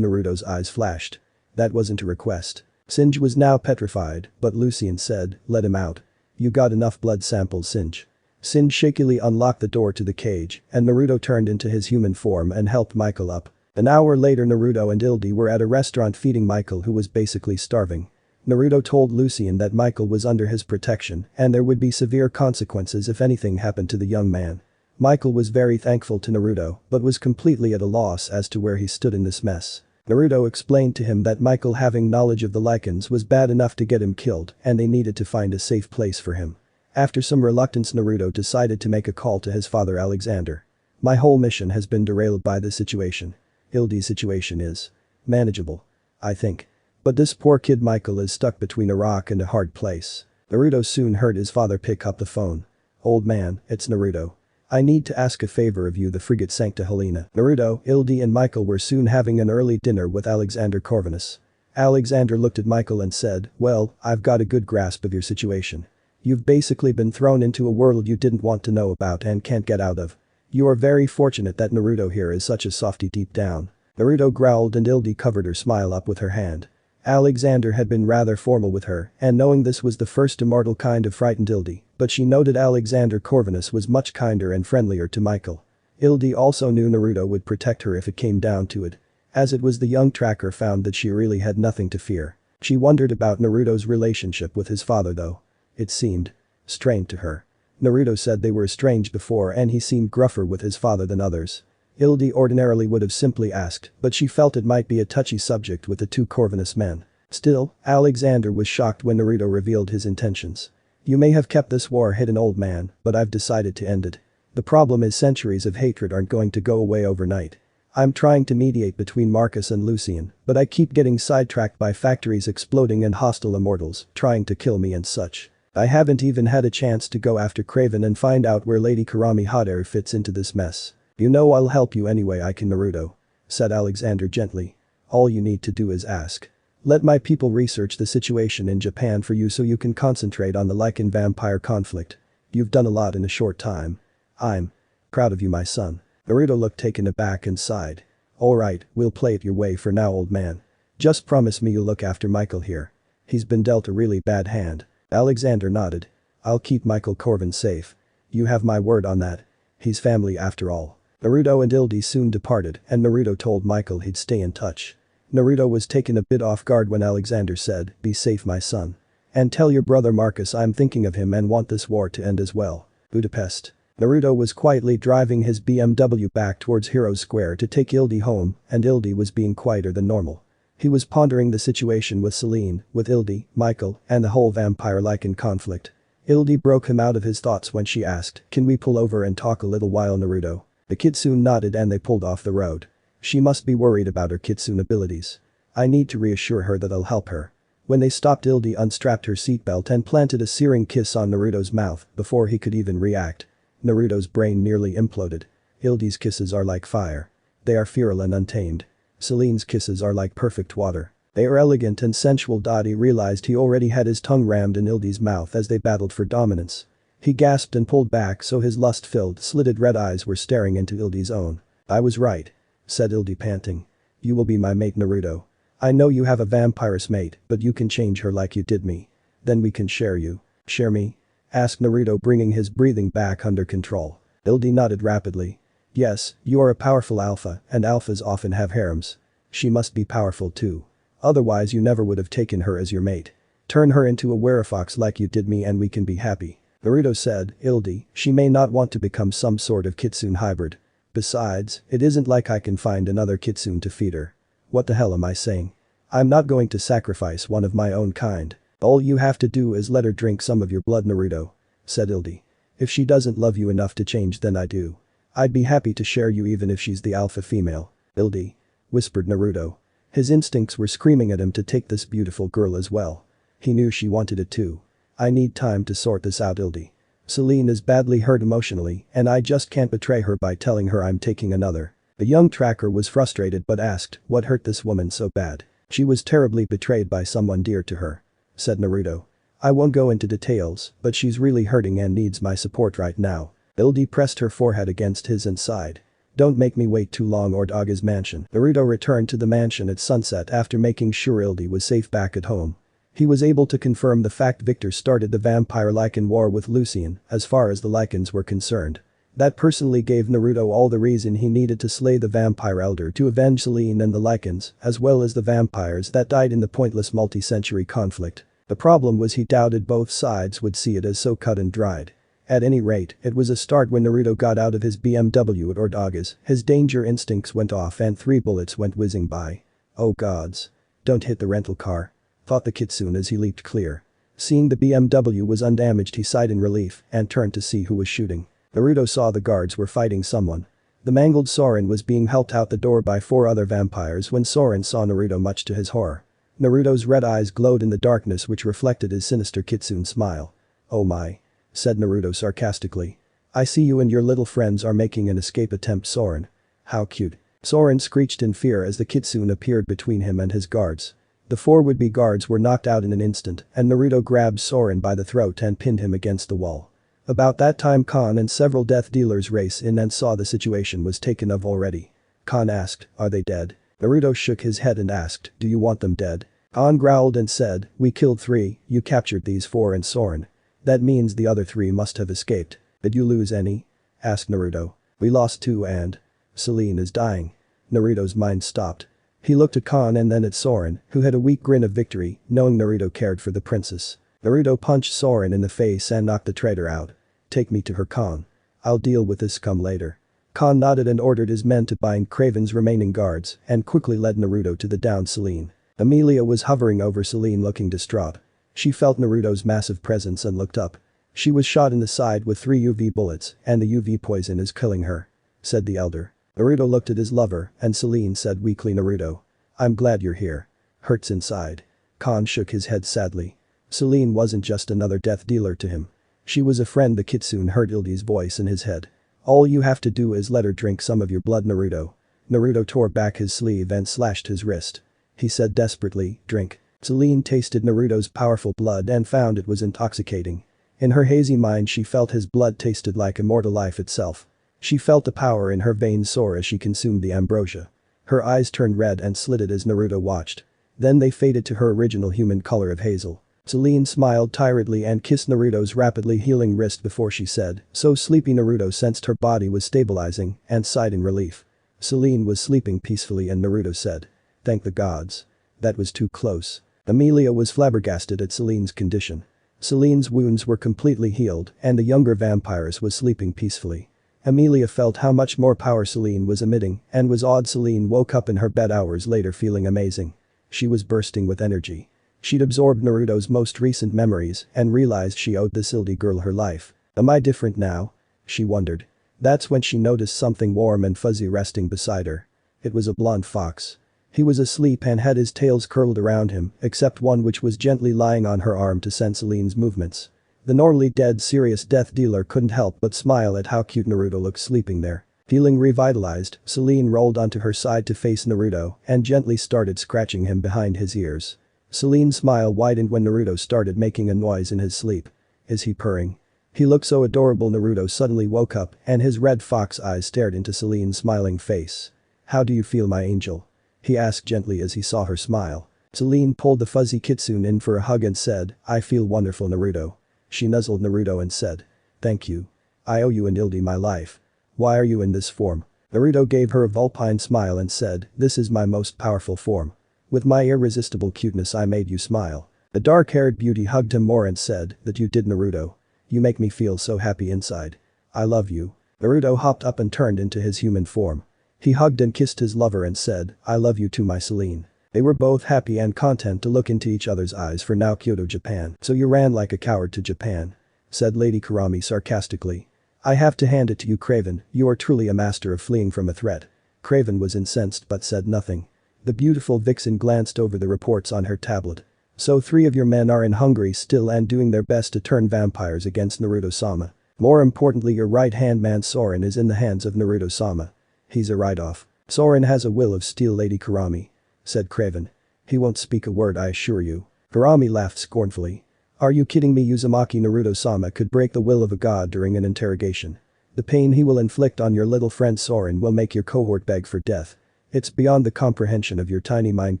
Naruto's eyes flashed. That wasn't a request. Singe was now petrified, but Lucian said, "Let him out. You got enough blood samples, Singe." Singe shakily unlocked the door to the cage and Naruto turned into his human form and helped Michael up. An hour later Naruto and Ildi were at a restaurant feeding Michael who was basically starving. Naruto told Lucian that Michael was under his protection and there would be severe consequences if anything happened to the young man. Michael was very thankful to Naruto but was completely at a loss as to where he stood in this mess. Naruto explained to him that Michael having knowledge of the lichens was bad enough to get him killed and they needed to find a safe place for him. After some reluctance Naruto decided to make a call to his father Alexander. "My whole mission has been derailed by this situation. Ildi's situation is manageable, I think. But this poor kid Michael is stuck between a rock and a hard place." Naruto soon heard his father pick up the phone. "Old man, it's Naruto. I need to ask a favor of you, the frigate Sancta Helena." Naruto, Ildi and Michael were soon having an early dinner with Alexander Corvinus. Alexander looked at Michael and said, "Well, I've got a good grasp of your situation. You've basically been thrown into a world you didn't want to know about and can't get out of. You are very fortunate that Naruto here is such a softie deep down." Naruto growled and Ildi covered her smile up with her hand. Alexander had been rather formal with her and knowing this was the first immortal kind of frightened Ildi, but she noted Alexander Corvinus was much kinder and friendlier to Michael. Ildi also knew Naruto would protect her if it came down to it. As it was the young tracker found that she really had nothing to fear. She wondered about Naruto's relationship with his father though. It seemed strained to her. Naruto said they were estranged before and he seemed gruffer with his father than others. Ildi ordinarily would have simply asked, but she felt it might be a touchy subject with the two Corvinus men. Still, Alexander was shocked when Naruto revealed his intentions. "You may have kept this war hidden, old man, but I've decided to end it. The problem is centuries of hatred aren't going to go away overnight. I'm trying to mediate between Marcus and Lucian, but I keep getting sidetracked by factories exploding and hostile immortals trying to kill me and such. I haven't even had a chance to go after Craven and find out where Lady Karami Hot Air fits into this mess. You know I'll help you anyway I can, Naruto," said Alexander gently. "All you need to do is ask. Let my people research the situation in Japan for you so you can concentrate on the Lycan vampire conflict. You've done a lot in a short time. I'm proud of you, my son." Naruto looked taken aback and sighed. "Alright, we'll play it your way for now, old man. Just promise me you'll look after Michael here. He's been dealt a really bad hand." Alexander nodded. "I'll keep Michael Corvin safe. You have my word on that. He's family after all." Naruto and Ildi soon departed and Naruto told Michael he'd stay in touch. Naruto was taken a bit off guard when Alexander said, "Be safe my son. And tell your brother Marcus I'm thinking of him and want this war to end as well." Budapest. Naruto was quietly driving his BMW back towards Heroes Square to take Ildi home and Ildi was being quieter than normal. He was pondering the situation with Selene, with Ildi, Michael, and the whole vampire-Lycan conflict. Ildi broke him out of his thoughts when she asked, "Can we pull over and talk a little while Naruto?" The kitsune nodded and they pulled off the road. She must be worried about her kitsune abilities. I need to reassure her that I'll help her. When they stopped Ildi unstrapped her seatbelt and planted a searing kiss on Naruto's mouth before he could even react. Naruto's brain nearly imploded. Ildi's kisses are like fire. They are feral and untamed. Selene's kisses are like perfect water. They are elegant and sensual. He realized he already had his tongue rammed in Ildi's mouth as they battled for dominance. He gasped and pulled back so his lust-filled, slitted red eyes were staring into Ildi's own. "I was right," said Ildi panting. "You will be my mate Naruto. I know you have a vampiress mate, but you can change her like you did me. Then we can share you." "Share me?" asked Naruto bringing his breathing back under control. Ildi nodded rapidly. "Yes, you are a powerful alpha and alphas often have harems. She must be powerful too. Otherwise you never would have taken her as your mate. Turn her into a werefox like you did me and we can be happy." Naruto said, "Ildi, she may not want to become some sort of kitsune hybrid. Besides, it isn't like I can find another kitsune to feed her. What the hell am I saying? I'm not going to sacrifice one of my own kind. All you have to do is let her drink some of your blood Naruto," said Ildi. "If she doesn't love you enough to change then I do. I'd be happy to share you even if she's the alpha female." "Ildi," whispered Naruto. His instincts were screaming at him to take this beautiful girl as well. He knew she wanted it too. "I need time to sort this out Ildi. Selene is badly hurt emotionally and I just can't betray her by telling her I'm taking another." The young tracker was frustrated but asked, "What hurt this woman so bad?" "She was terribly betrayed by someone dear to her," said Naruto. "I won't go into details, but she's really hurting and needs my support right now." Ildi pressed her forehead against his and sighed. "Don't make me wait too long or Daga's mansion." Naruto returned to the mansion at sunset after making sure Ildi was safe back at home. He was able to confirm the fact Victor started the vampire-Lycan war with Lucian as far as the Lycans were concerned. That personally gave Naruto all the reason he needed to slay the vampire elder to avenge Selene and the Lycans as well as the vampires that died in the pointless multi-century conflict. The problem was he doubted both sides would see it as so cut and dried. At any rate, it was a start when Naruto got out of his BMW at Ordaga's, his danger instincts went off and 3 bullets went whizzing by. "Oh gods. Don't hit the rental car," thought the kitsune as he leaped clear. Seeing the BMW was undamaged he sighed in relief and turned to see who was shooting. Naruto saw the guards were fighting someone. The mangled Soren was being helped out the door by 4 other vampires when Soren saw Naruto much to his horror. Naruto's red eyes glowed in the darkness which reflected his sinister kitsune smile. "Oh my," said Naruto sarcastically. "I see you and your little friends are making an escape attempt Soren. How cute." Soren screeched in fear as the kitsune appeared between him and his guards. The 4 would-be guards were knocked out in an instant and Naruto grabbed Soren by the throat and pinned him against the wall. About that time Khan and several death dealers race in and saw the situation was taken of already. Khan asked, "Are they dead?" Naruto shook his head and asked, "Do you want them dead?" Khan growled and said, "We killed 3, you captured these 4 and Soren. That means the other 3 must have escaped. Did you lose any?" asked Naruto. "We lost 2 and Selene is dying." Naruto's mind stopped. He looked at Khan and then at Soren, who had a weak grin of victory, knowing Naruto cared for the princess. Naruto punched Soren in the face and knocked the traitor out. "Take me to her Khan. I'll deal with this scum later." Khan nodded and ordered his men to bind Kraven's remaining guards and quickly led Naruto to the downed Selene. Amelia was hovering over Selene looking distraught. She felt Naruto's massive presence and looked up. "She was shot in the side with 3 UV bullets and the UV poison is killing her," said the elder. Naruto looked at his lover and Selene said weakly, "Naruto. I'm glad you're here. Hurts inside." Khan shook his head sadly. Selene wasn't just another death dealer to him. She was a friend. The kitsune heard Ildi's voice in his head. "All you have to do is let her drink some of your blood Naruto." Naruto tore back his sleeve and slashed his wrist. He said desperately, "Drink." Selene tasted Naruto's powerful blood and found it was intoxicating. In her hazy mind she felt his blood tasted like immortal life itself. She felt the power in her veins soar as she consumed the ambrosia. Her eyes turned red and slitted as Naruto watched. Then they faded to her original human color of hazel. Selene smiled tiredly and kissed Naruto's rapidly healing wrist before she said, so sleepy. Naruto sensed her body was stabilizing and sighed in relief. Selene was sleeping peacefully and Naruto said, "Thank the gods. That was too close." Emilia was flabbergasted at Selene's condition. Selene's wounds were completely healed and the younger vampiress was sleeping peacefully. Emilia felt how much more power Selene was emitting and was awed. Selene woke up in her bed hours later feeling amazing. She was bursting with energy. She'd absorbed Naruto's most recent memories and realized she owed this Ildi girl her life. Am I different now? She wondered. That's when she noticed something warm and fuzzy resting beside her. It was a blonde fox. He was asleep and had his tails curled around him, except one which was gently lying on her arm to sense Selene's movements. The normally dead serious death dealer couldn't help but smile at how cute Naruto looked sleeping there. Feeling revitalized, Selene rolled onto her side to face Naruto and gently started scratching him behind his ears. Selene's smile widened when Naruto started making a noise in his sleep. Is he purring? He looked so adorable. Naruto suddenly woke up and his red fox eyes stared into Selene's smiling face. How do you feel, my angel? He asked gently as he saw her smile. Selene pulled the fuzzy kitsune in for a hug and said, I feel wonderful, Naruto. She nuzzled Naruto and said, thank you. I owe you and Ildi my life. Why are you in this form? Naruto gave her a vulpine smile and said, this is my most powerful form. With my irresistible cuteness I made you smile. The dark-haired beauty hugged him more and said, that you did, Naruto. You make me feel so happy inside. I love you. Naruto hopped up and turned into his human form. He hugged and kissed his lover and said, I love you too, my Selene. They were both happy and content to look into each other's eyes. For now, Kyoto, Japan. So you ran like a coward to Japan, said Lady Kurami sarcastically. I have to hand it to you, Craven, you are truly a master of fleeing from a threat. Craven was incensed but said nothing. The beautiful vixen glanced over the reports on her tablet. So 3 of your men are in Hungary still and doing their best to turn vampires against Naruto-sama. More importantly, your right-hand man Soren is in the hands of Naruto-sama. He's a write-off. Soren has a will of steel, Lady Kurami, said Craven. He won't speak a word, I assure you. Kurami laughed scornfully. Are you kidding me? Uzumaki Naruto-sama could break the will of a god during an interrogation. The pain he will inflict on your little friend Soren will make your cohort beg for death. It's beyond the comprehension of your tiny mind,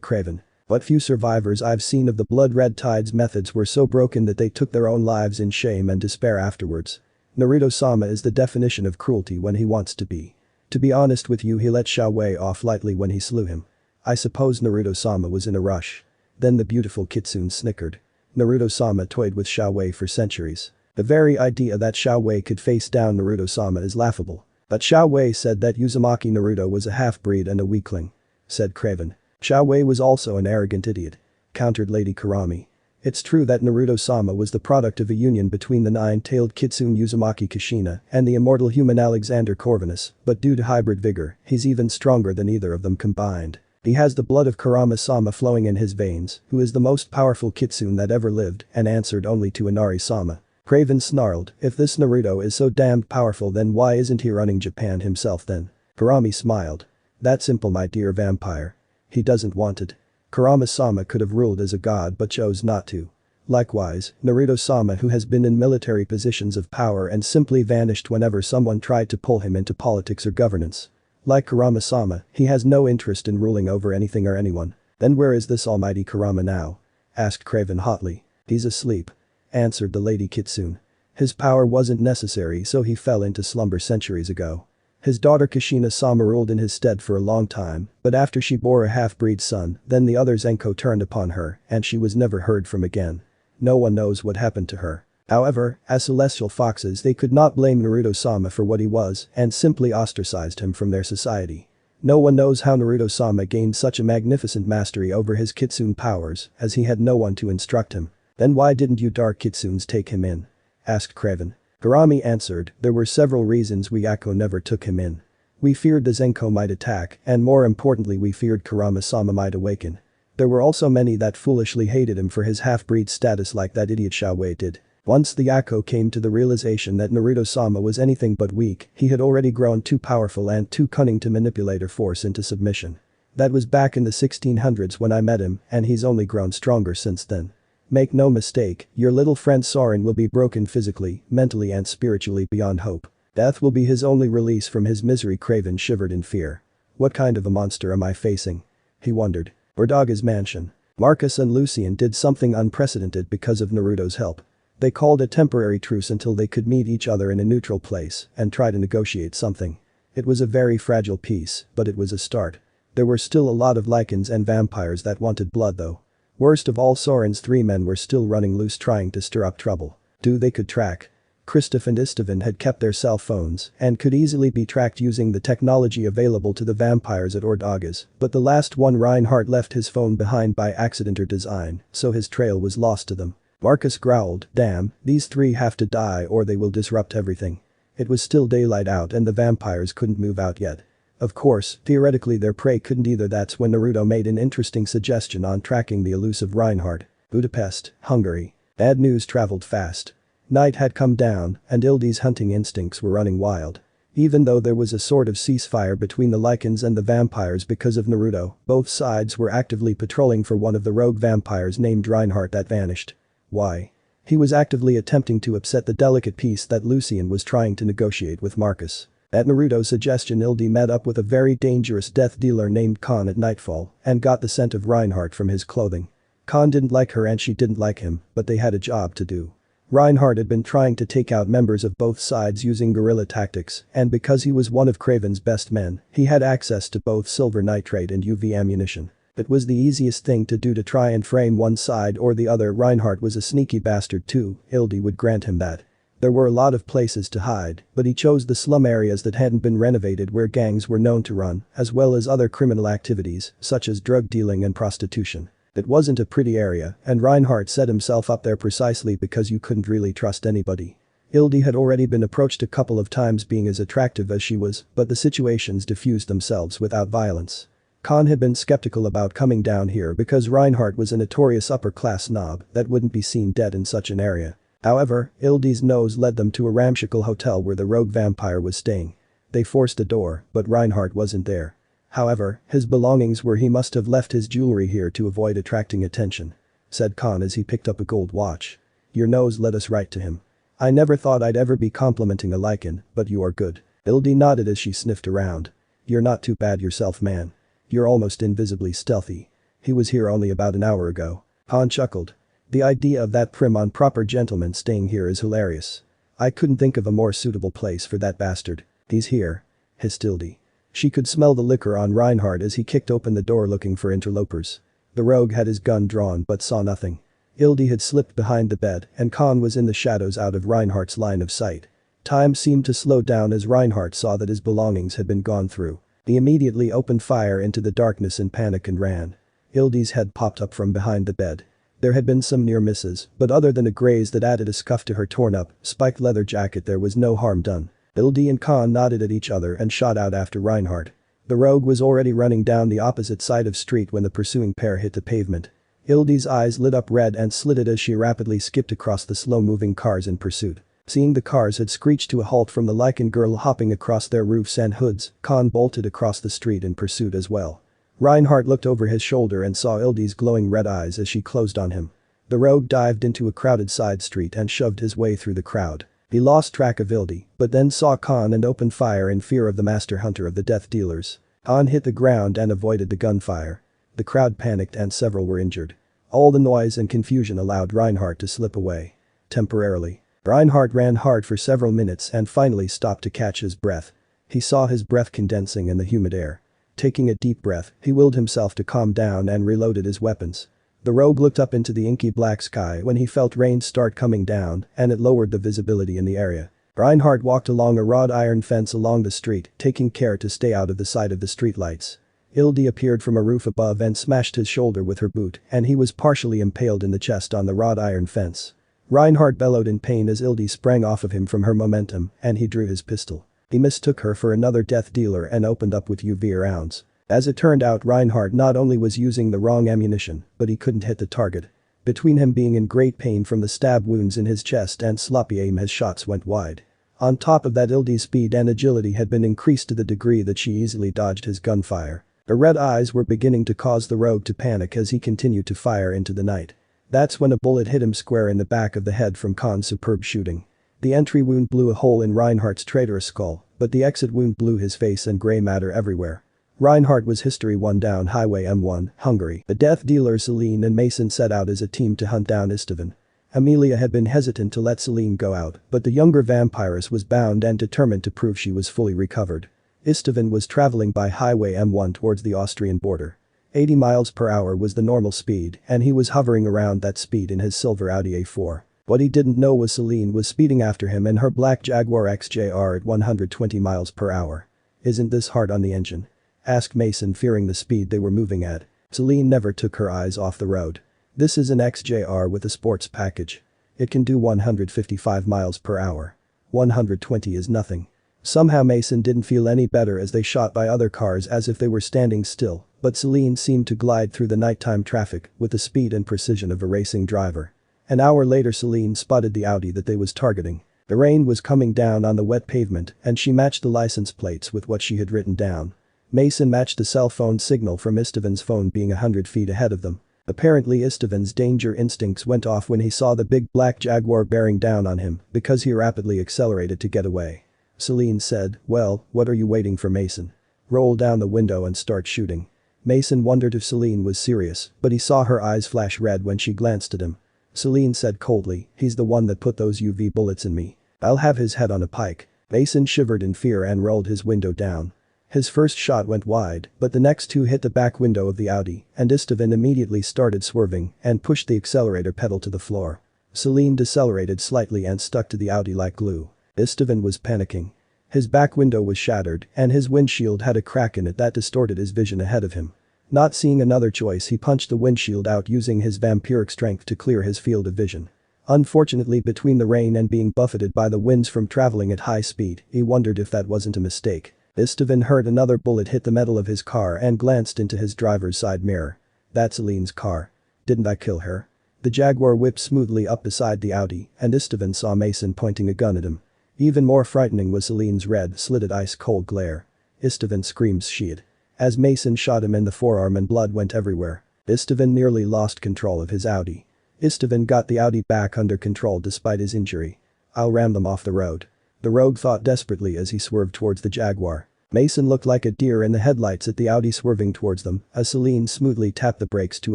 Craven. But few survivors I've seen of the blood-red tide's methods were so broken that they took their own lives in shame and despair afterwards. Naruto-sama is the definition of cruelty when he wants to be. To be honest with you, he let Xiao Wei off lightly when he slew him. I suppose Naruto-sama was in a rush. Then the beautiful kitsune snickered. Naruto-sama toyed with Xiao Wei for centuries. The very idea that Xiao Wei could face down Naruto-sama is laughable. But Xiao Wei said that Uzumaki Naruto was a half-breed and a weakling, said Craven. Xiao Wei was also an arrogant idiot, countered Lady Kurami. It's true that Naruto-sama was the product of a union between the 9-tailed kitsune Uzumaki Kushina and the immortal human Alexander Corvinus, but due to hybrid vigor, he's even stronger than either of them combined. He has the blood of Kurama-sama flowing in his veins, who is the most powerful kitsune that ever lived and answered only to Inari-sama. Craven snarled, if this Naruto is so damned powerful, then why isn't he running Japan himself then? Kurami smiled. That's simple, my dear vampire. He doesn't want it. Kurama-sama could have ruled as a god but chose not to. Likewise, Naruto-sama, who has been in military positions of power and simply vanished whenever someone tried to pull him into politics or governance. Like Kurama-sama, he has no interest in ruling over anything or anyone. Then where is this almighty Kurama now? Asked Craven hotly. He's asleep, answered the Lady Kitsune. His power wasn't necessary, so he fell into slumber centuries ago. His daughter Kushina-sama ruled in his stead for a long time, but after she bore a half-breed son, then the other Zenko turned upon her and she was never heard from again. No one knows what happened to her. However, as celestial foxes they could not blame Naruto-sama for what he was and simply ostracized him from their society. No one knows how Naruto-sama gained such a magnificent mastery over his kitsune powers, as he had no one to instruct him. Then why didn't you dark kitsunes take him in? Asked Craven. Kurami answered, there were several reasons we Akko never took him in. We feared the Zenko might attack and more importantly we feared Kurama-sama might awaken. There were also many that foolishly hated him for his half-breed status like that idiot Xiao Wei did. Once the Akko came to the realization that Naruto-sama was anything but weak, he had already grown too powerful and too cunning to manipulate or force into submission. That was back in the 1600s when I met him and he's only grown stronger since then. Make no mistake, your little friend Soren will be broken physically, mentally and spiritually beyond hope. Death will be his only release from his misery. Craven shivered in fear. What kind of a monster am I facing? He wondered. Or Daga's mansion. Marcus and Lucien did something unprecedented because of Naruto's help. They called a temporary truce until they could meet each other in a neutral place and try to negotiate something. It was a very fragile peace, but it was a start. There were still a lot of lichens and vampires that wanted blood though. Worst of all, Soren's 3 men were still running loose trying to stir up trouble. They could track. Kristoff and Istvan had kept their cell phones and could easily be tracked using the technology available to the vampires at Ordagas, but the last one, Reinhardt, left his phone behind by accident or design, so his trail was lost to them. Marcus growled, "Damn, these 3 have to die or they will disrupt everything." It was still daylight out and the vampires couldn't move out yet. Of course, theoretically their prey couldn't either. That's when Naruto made an interesting suggestion on tracking the elusive Reinhardt. Budapest, Hungary. Bad news traveled fast. Night had come down, and Ildi's hunting instincts were running wild. Even though there was a sort of ceasefire between the lichens and the vampires because of Naruto, both sides were actively patrolling for one of the rogue vampires named Reinhardt that vanished. Why? He was actively attempting to upset the delicate peace that Lucien was trying to negotiate with Marcus. At Naruto's suggestion, Ildi met up with a very dangerous death dealer named Khan at nightfall and got the scent of Reinhardt from his clothing. Khan didn't like her and she didn't like him, but they had a job to do. Reinhardt had been trying to take out members of both sides using guerrilla tactics, and because he was one of Kraven's best men, he had access to both silver nitrate and UV ammunition. It was the easiest thing to do to try and frame one side or the other. Reinhardt was a sneaky bastard too, Ildi would grant him that. There were a lot of places to hide, but he chose the slum areas that hadn't been renovated where gangs were known to run, as well as other criminal activities, such as drug dealing and prostitution. It wasn't a pretty area, and Reinhardt set himself up there precisely because you couldn't really trust anybody. Ildi had already been approached a couple of times being as attractive as she was, but the situations diffused themselves without violence. Khan had been skeptical about coming down here because Reinhardt was a notorious upper-class snob that wouldn't be seen dead in such an area. However, Ildi's nose led them to a ramshackle hotel where the rogue vampire was staying. They forced a door, but Reinhardt wasn't there. However, his belongings were. He must have left his jewelry here to avoid attracting attention, said Khan as he picked up a gold watch. Your nose led us right to him. I never thought I'd ever be complimenting a lichen, but you are good. Ildi nodded as she sniffed around. You're not too bad yourself, man. You're almost invisibly stealthy. He was here only about an hour ago. Khan chuckled. The idea of that prim on proper gentleman staying here is hilarious. I couldn't think of a more suitable place for that bastard. He's here, hissed Ildi. She could smell the liquor on Reinhardt as he kicked open the door looking for interlopers. The rogue had his gun drawn but saw nothing. Ildi had slipped behind the bed and Khan was in the shadows out of Reinhardt's line of sight. Time seemed to slow down as Reinhardt saw that his belongings had been gone through. He immediately opened fire into the darkness in panic and ran. Ildi's head popped up from behind the bed. There had been some near misses, but other than a graze that added a scuff to her torn-up, spiked leather jacket, there was no harm done. Ildi and Khan nodded at each other and shot out after Reinhardt. The rogue was already running down the opposite side of street when the pursuing pair hit the pavement. Ildi's eyes lit up red and slitted as she rapidly skipped across the slow-moving cars in pursuit. Seeing the cars had screeched to a halt from the lichen girl hopping across their roofs and hoods, Khan bolted across the street in pursuit as well. Reinhardt looked over his shoulder and saw Ildi's glowing red eyes as she closed on him. The rogue dived into a crowded side street and shoved his way through the crowd. He lost track of Ildi, but then saw Khan and opened fire in fear of the master hunter of the death dealers. Khan hit the ground and avoided the gunfire. The crowd panicked and several were injured. All the noise and confusion allowed Reinhardt to slip away. Temporarily. Reinhardt ran hard for several minutes and finally stopped to catch his breath. He saw his breath condensing in the humid air. Taking a deep breath, he willed himself to calm down and reloaded his weapons. The rogue looked up into the inky black sky when he felt rain start coming down and it lowered the visibility in the area. Reinhardt walked along a wrought iron fence along the street, taking care to stay out of the sight of the streetlights. Ildi appeared from a roof above and smashed his shoulder with her boot and he was partially impaled in the chest on the wrought iron fence. Reinhardt bellowed in pain as Ildi sprang off of him from her momentum and he drew his pistol. He mistook her for another death dealer and opened up with UV rounds. As it turned out, Reinhardt not only was using the wrong ammunition, but he couldn't hit the target. Between him being in great pain from the stab wounds in his chest and sloppy aim, his shots went wide. On top of that, Ildi's speed and agility had been increased to the degree that she easily dodged his gunfire. Her red eyes were beginning to cause the rogue to panic as he continued to fire into the night. That's when a bullet hit him square in the back of the head from Khan's superb shooting. The entry wound blew a hole in Reinhardt's traitorous skull, but the exit wound blew his face and gray matter everywhere. Reinhardt was history 1 down Highway M1, Hungary. The death dealer Selene and Mason set out as a team to hunt down Istvan. Amelia had been hesitant to let Selene go out, but the younger vampiress was bound and determined to prove she was fully recovered. Istvan was traveling by Highway M1 towards the Austrian border. 80 miles per hour was the normal speed, and he was hovering around that speed in his silver Audi A4. What he didn't know was Selene was speeding after him in her black Jaguar XJR at 120 miles per hour. "Isn't this hard on the engine?" asked Mason, fearing the speed they were moving at. Selene never took her eyes off the road. "This is an XJR with a sports package. It can do 155 miles per hour. 120 is nothing." Somehow Mason didn't feel any better as they shot by other cars as if they were standing still, but Selene seemed to glide through the nighttime traffic with the speed and precision of a racing driver. An hour later Selene spotted the Audi that they was targeting. The rain was coming down on the wet pavement and she matched the license plates with what she had written down. Mason matched the cell phone signal from Istvan's phone being 100 feet ahead of them. Apparently Istvan's danger instincts went off when he saw the big black Jaguar bearing down on him because he rapidly accelerated to get away. Selene said, "Well, what are you waiting for, Mason? Roll down the window and start shooting." Mason wondered if Selene was serious, but he saw her eyes flash red when she glanced at him. Selene said coldly, "He's the one that put those UV bullets in me. I'll have his head on a pike." Mason shivered in fear and rolled his window down. His first shot went wide, but the next two hit the back window of the Audi, and Istvan immediately started swerving and pushed the accelerator pedal to the floor. Selene decelerated slightly and stuck to the Audi like glue. Istvan was panicking. His back window was shattered and his windshield had a crack in it that distorted his vision ahead of him. Not seeing another choice, he punched the windshield out using his vampiric strength to clear his field of vision. Unfortunately, between the rain and being buffeted by the winds from traveling at high speed, he wondered if that wasn't a mistake. Istvan heard another bullet hit the metal of his car and glanced into his driver's side mirror. "That's Selene's car. Didn't I kill her?" The Jaguar whipped smoothly up beside the Audi and Istvan saw Mason pointing a gun at him. Even more frightening was Selene's red, slitted ice-cold glare. Istvan screamed shit. As Mason shot him in the forearm and blood went everywhere. Istvan nearly lost control of his Audi. Istvan got the Audi back under control despite his injury. "I'll ram them off the road." The rogue thought desperately as he swerved towards the Jaguar. Mason looked like a deer in the headlights at the Audi swerving towards them as Selene smoothly tapped the brakes to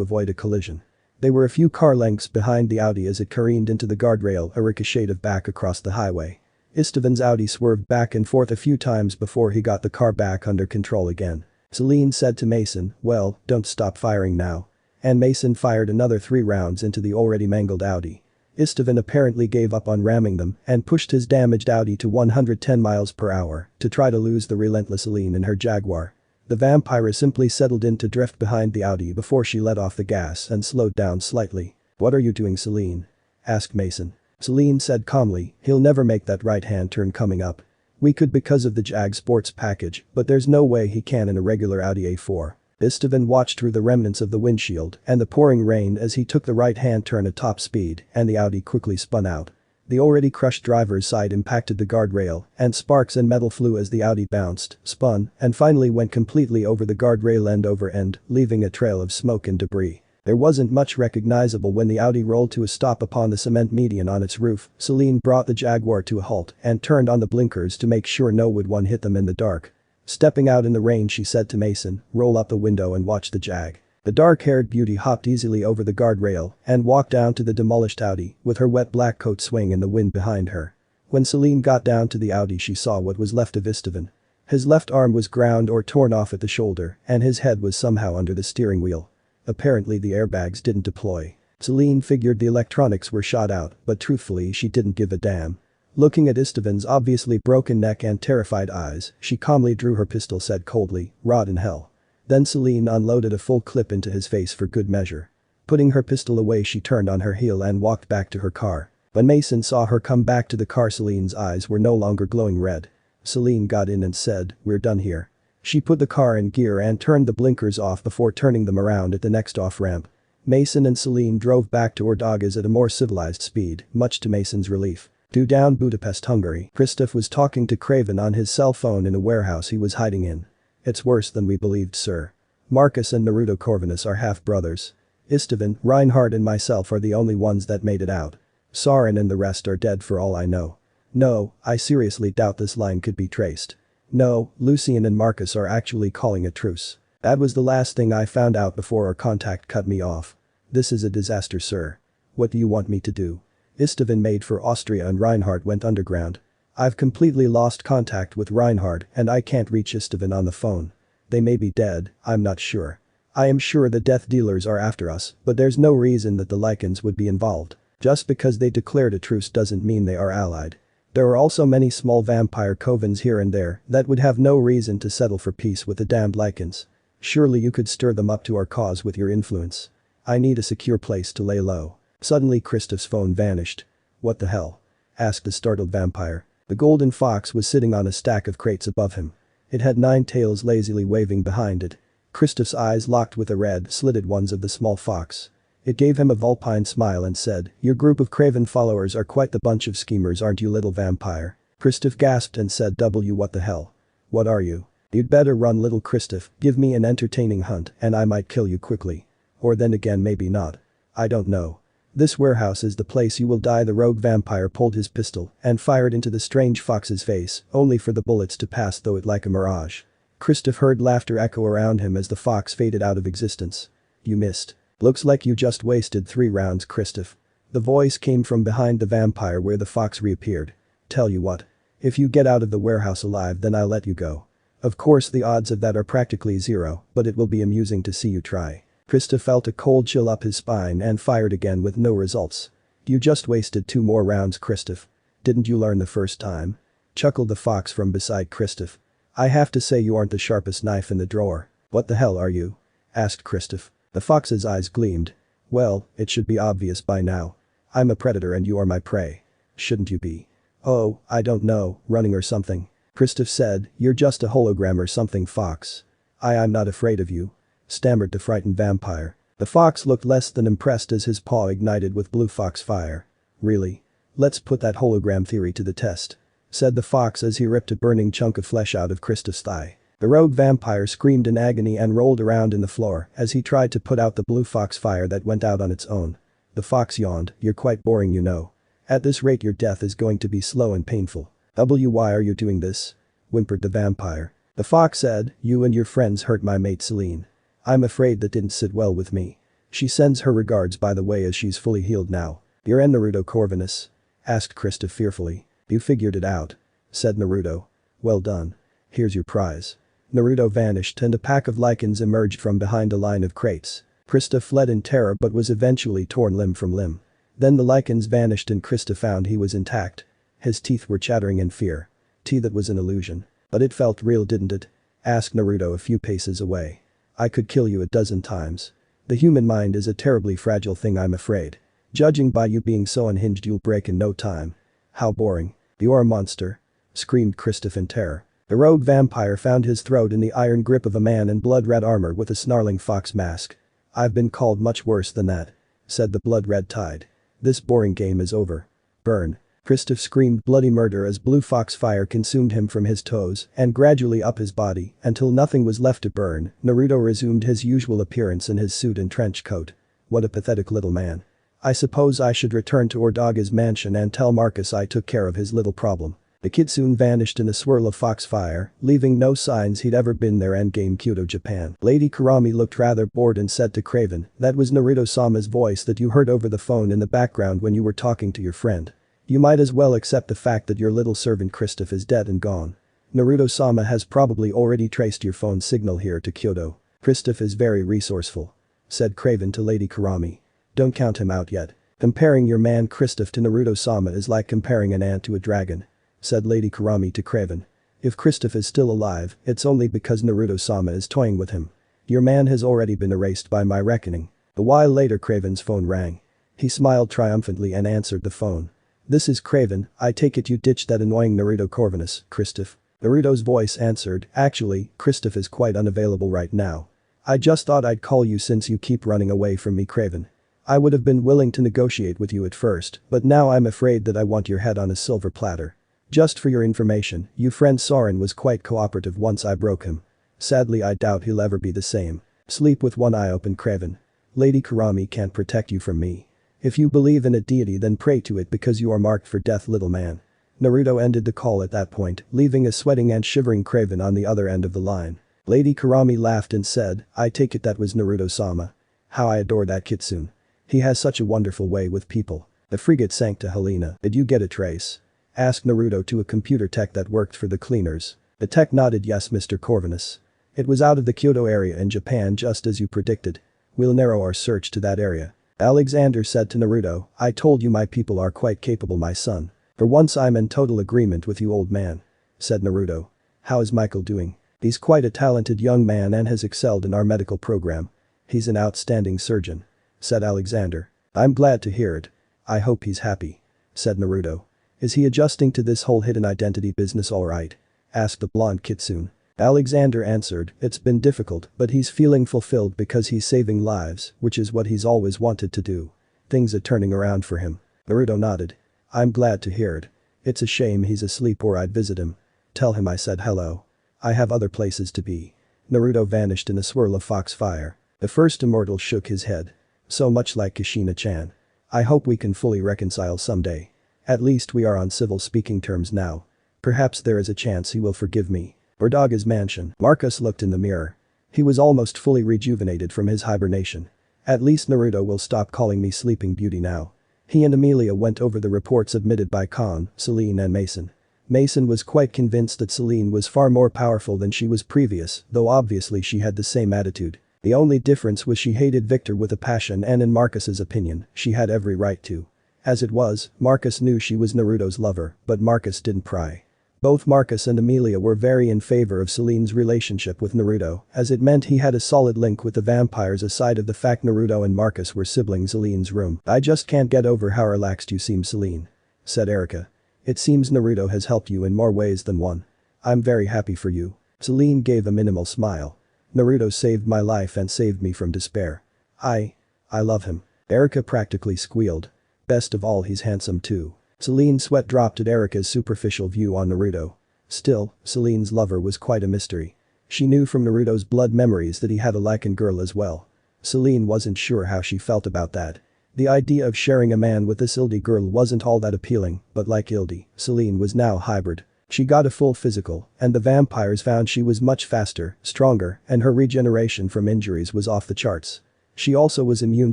avoid a collision. They were a few car lengths behind the Audi as it careened into the guardrail, a ricochet of back across the highway. Istvan's Audi swerved back and forth a few times before he got the car back under control again. Selene said to Mason, "Well, don't stop firing now." And Mason fired another 3 rounds into the already mangled Audi. Istvan apparently gave up on ramming them and pushed his damaged Audi to 110 miles per hour to try to lose the relentless Selene in her Jaguar. The vampire simply settled in to drift behind the Audi before she let off the gas and slowed down slightly. "What are you doing, Selene?" asked Mason. Selene said calmly, "He'll never make that right-hand turn coming up. We could because of the Jag sports package, but there's no way he can in a regular Audi A4. Istvan watched through the remnants of the windshield and the pouring rain as he took the right-hand turn at top speed and the Audi quickly spun out. The already crushed driver's side impacted the guardrail and sparks and metal flew as the Audi bounced, spun, and finally went completely over the guardrail end over end, leaving a trail of smoke and debris. There wasn't much recognizable when the Audi rolled to a stop upon the cement median on its roof. Selene brought the Jaguar to a halt and turned on the blinkers to make sure no one hit them in the dark. Stepping out in the rain, she said to Mason, "Roll up the window and watch the Jag." The dark-haired beauty hopped easily over the guardrail and walked down to the demolished Audi with her wet black coat swaying in the wind behind her. When Selene got down to the Audi, she saw what was left of Istvan. His left arm was ground or torn off at the shoulder and his head was somehow under the steering wheel. Apparently the airbags didn't deploy. Selene figured the electronics were shot out, but truthfully she didn't give a damn. Looking at Istvan's obviously broken neck and terrified eyes, she calmly drew her pistol, said coldly, "Rot in hell." Then Selene unloaded a full clip into his face for good measure. Putting her pistol away, she turned on her heel and walked back to her car. When Mason saw her come back to the car, Selene's eyes were no longer glowing red. Selene got in and said, "We're done here." She put the car in gear and turned the blinkers off before turning them around at the next off-ramp. Mason and Selene drove back to Ordagas at a more civilized speed, much to Mason's relief. Down Budapest, Hungary, Christoph was talking to Craven on his cell phone in a warehouse he was hiding in. "It's worse than we believed, sir. Marcus and Naruto Corvinus are half-brothers. Istvan, Reinhardt and myself are the only ones that made it out. Soren and the rest are dead for all I know. No, I seriously doubt this line could be traced." No, Lucian and Marcus are actually calling a truce. That was the last thing I found out before our contact cut me off. This is a disaster, sir. What do you want me to do? Istvan made for Austria and Reinhardt went underground. I've completely lost contact with Reinhardt and I can't reach Istvan on the phone. They may be dead, I'm not sure. I am sure the death dealers are after us, but there's no reason that the Lycans would be involved. Just because they declared a truce doesn't mean they are allied. There are also many small vampire covens here and there that would have no reason to settle for peace with the damned Lycans. Surely you could stir them up to our cause with your influence. I need a secure place to lay low. Suddenly Kristoff's phone vanished. What the hell? Asked the startled vampire. The golden fox was sitting on a stack of crates above him. It had 9 tails lazily waving behind it. Kristoff's eyes locked with the red, slitted ones of the small fox. It gave him a vulpine smile and said, "Your group of craven followers are quite the bunch of schemers, aren't you, little vampire?" Kristoff gasped and said, What the hell? What are you? You'd better run, little Kristoff, give me an entertaining hunt and I might kill you quickly. Or then again maybe not. I don't know. This warehouse is the place you will die. The rogue vampire pulled his pistol and fired into the strange fox's face, only for the bullets to pass through it like a mirage. Kristoff heard laughter echo around him as the fox faded out of existence. You missed. Looks like you just wasted 3 rounds, Kristoff. The voice came from behind the vampire where the fox reappeared. Tell you what. If you get out of the warehouse alive then I'll let you go. Of course the odds of that are practically zero, but it will be amusing to see you try. Kristoff felt a cold chill up his spine and fired again with no results. You just wasted 2 more rounds, Kristoff. Didn't you learn the first time? Chuckled the fox from beside Kristoff. I have to say you aren't the sharpest knife in the drawer. What the hell are you? Asked Kristoff. The fox's eyes gleamed. Well, it should be obvious by now. I'm a predator and you are my prey. Shouldn't you be? Oh, I don't know, running or something. Kristoff said, you're just a hologram or something, fox. I'm not afraid of you. Stammered the frightened vampire. The fox looked less than impressed as his paw ignited with blue fox fire. Really? Let's put that hologram theory to the test. Said the fox as he ripped a burning chunk of flesh out of Kristoff's thigh. The rogue vampire screamed in agony and rolled around in the floor as he tried to put out the blue fox fire that went out on its own. The fox yawned, you're quite boring, you know. At this rate your death is going to be slow and painful. Why are you doing this? Whimpered the vampire. The fox said, you and your friends hurt my mate Selene. I'm afraid that didn't sit well with me. She sends her regards by the way as she's fully healed now. You're in Naruto Corvinus? Asked Kristoff fearfully. You figured it out. Said Naruto. Well done. Here's your prize. Naruto vanished and a pack of Lycans emerged from behind a line of crates. Kristoff fled in terror but was eventually torn limb from limb. Then the Lycans vanished and Kristoff found he was intact. His teeth were chattering in fear. That was an illusion. But it felt real, didn't it? Asked Naruto a few paces away. I could kill you a dozen times. The human mind is a terribly fragile thing, I'm afraid. Judging by you being so unhinged you'll break in no time. How boring. You're a monster. Screamed Kristoff in terror. The rogue vampire found his throat in the iron grip of a man in blood-red armor with a snarling fox mask. I've been called much worse than that. Said the blood-red tide. This boring game is over. Burn. Kristoff screamed bloody murder as blue fox fire consumed him from his toes and gradually up his body until nothing was left to burn. Naruto resumed his usual appearance in his suit and trench coat. What a pathetic little man. I suppose I should return to Ordaga's mansion and tell Marcus I took care of his little problem. The kid soon vanished in a swirl of foxfire, leaving no signs he'd ever been there. Endgame Kyoto, Japan. Lady Kurami looked rather bored and said to Craven, that was Naruto-sama's voice that you heard over the phone in the background when you were talking to your friend. You might as well accept the fact that your little servant Kristoff is dead and gone. Naruto-sama has probably already traced your phone signal here to Kyoto. Kristoff is very resourceful. Said Craven to Lady Kurami. Don't count him out yet. Comparing your man Kristoff to Naruto-sama is like comparing an ant to a dragon. Said Lady Kurami to Craven. If Kristoff is still alive, it's only because Naruto-sama is toying with him. Your man has already been erased by my reckoning. A while later Craven's phone rang. He smiled triumphantly and answered the phone. This is Craven, I take it you ditched that annoying Naruto Corvinus, Kristoff. Naruto's voice answered, actually, Kristoff is quite unavailable right now. I just thought I'd call you since you keep running away from me, Craven. I would have been willing to negotiate with you at first, but now I'm afraid that I want your head on a silver platter. Just for your information, your friend Soren was quite cooperative once I broke him. Sadly I doubt he'll ever be the same. Sleep with one eye open, Craven. Lady Kurami can't protect you from me. If you believe in a deity then pray to it because you are marked for death, little man. Naruto ended the call at that point, leaving a sweating and shivering Craven on the other end of the line. Lady Kurami laughed and said, "I take it that was Naruto-sama. How I adore that kitsune. He has such a wonderful way with people." The frigate sank to Helena. "Did you get a trace?" asked Naruto to a computer tech that worked for the cleaners. The tech nodded. "Yes, Mr. Corvinus. It was out of the Kyoto area in Japan just as you predicted. We'll narrow our search to that area." Alexander said to Naruto, "I told you my people are quite capable, my son. For once I'm in total agreement with you, old man," said Naruto. "How is Michael doing?" "He's quite a talented young man and has excelled in our medical program. He's an outstanding surgeon," said Alexander. "I'm glad to hear it. I hope he's happy," said Naruto. "Is he adjusting to this whole hidden identity business all right?" asked the blonde kitsune. Alexander answered, "It's been difficult, but he's feeling fulfilled because he's saving lives, which is what he's always wanted to do. Things are turning around for him." Naruto nodded. "I'm glad to hear it. It's a shame he's asleep or I'd visit him. Tell him I said hello. I have other places to be." Naruto vanished in a swirl of foxfire. The first immortal shook his head. "So much like Kushina-chan. I hope we can fully reconcile someday. At least we are on civil speaking terms now. Perhaps there is a chance he will forgive me." Urdaga's mansion. Marcus looked in the mirror. He was almost fully rejuvenated from his hibernation. "At least Naruto will stop calling me Sleeping Beauty now." He and Amelia went over the report submitted by Khan, Selene and Mason. Mason was quite convinced that Selene was far more powerful than she was previous, though obviously she had the same attitude. The only difference was she hated Victor with a passion, and in Marcus's opinion, she had every right to. As it was, Marcus knew she was Naruto's lover, but Marcus didn't pry. Both Marcus and Amelia were very in favor of Selene's relationship with Naruto, as it meant he had a solid link with the vampires aside of the fact Naruto and Marcus were siblings. Selene's room. "I just can't get over how relaxed you seem, Selene," said Erika. "It seems Naruto has helped you in more ways than one. I'm very happy for you." Selene gave a minimal smile. "Naruto saved my life and saved me from despair. I love him." Erika practically squealed. "Best of all, he's handsome too." Selene's sweat dropped at Erika's superficial view on Naruto. Still, Selene's lover was quite a mystery. She knew from Naruto's blood memories that he had a Lycan girl as well. Selene wasn't sure how she felt about that. The idea of sharing a man with this Ildi girl wasn't all that appealing, but like Ildi, Selene was now hybrid. She got a full physical, and the vampires found she was much faster, stronger, and her regeneration from injuries was off the charts. She also was immune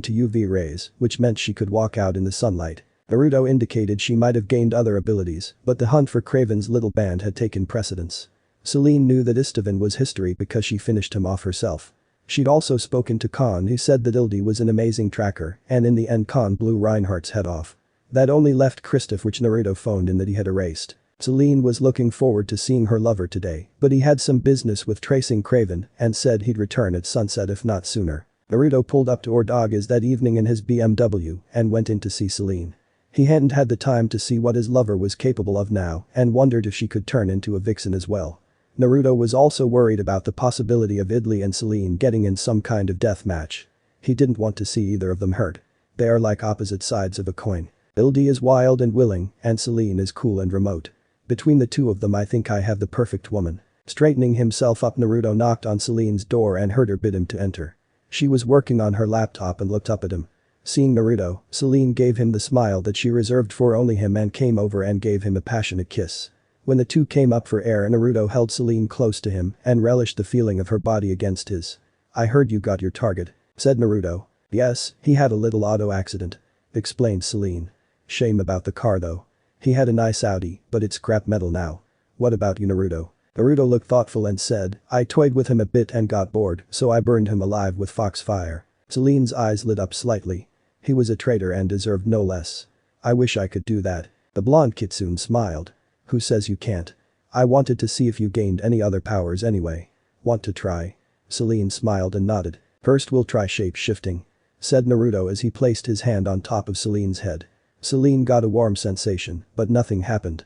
to UV rays, which meant she could walk out in the sunlight. Naruto indicated she might have gained other abilities, but the hunt for Kraven's little band had taken precedence. Selene knew that Istvan was history because she finished him off herself. She'd also spoken to Khan, who said that Ildi was an amazing tracker, and in the end Khan blew Reinhardt's head off. That only left Kristoff, which Naruto phoned in that he had erased. Selene was looking forward to seeing her lover today, but he had some business with tracing Kraven and said he'd return at sunset if not sooner. Naruto pulled up to Urdaga's that evening in his BMW and went in to see Selene. He hadn't had the time to see what his lover was capable of now and wondered if she could turn into a vixen as well. Naruto was also worried about the possibility of Idli and Selene getting in some kind of death match. He didn't want to see either of them hurt. They are like opposite sides of a coin. Ildi is wild and willing, and Selene is cool and remote. Between the two of them I think I have the perfect woman. Straightening himself up, Naruto knocked on Selene's door and heard her bid him to enter. She was working on her laptop and looked up at him. Seeing Naruto, Selene gave him the smile that she reserved for only him and came over and gave him a passionate kiss. When the two came up for air, Naruto held Selene close to him and relished the feeling of her body against his. "I heard you got your target," said Naruto. "Yes, he had a little auto accident," explained Selene. "Shame about the car though. He had a nice Audi, but it's scrap metal now. What about you, Naruto?" Naruto looked thoughtful and said, "I toyed with him a bit and got bored, so I burned him alive with foxfire." Selene's eyes lit up slightly. He was a traitor and deserved no less. "I wish I could do that." The blonde kitsune smiled. "Who says you can't? I wanted to see if you gained any other powers anyway. Want to try?" Selene smiled and nodded. "First we'll try shape-shifting," said Naruto as he placed his hand on top of Selene's head. Selene got a warm sensation, but nothing happened.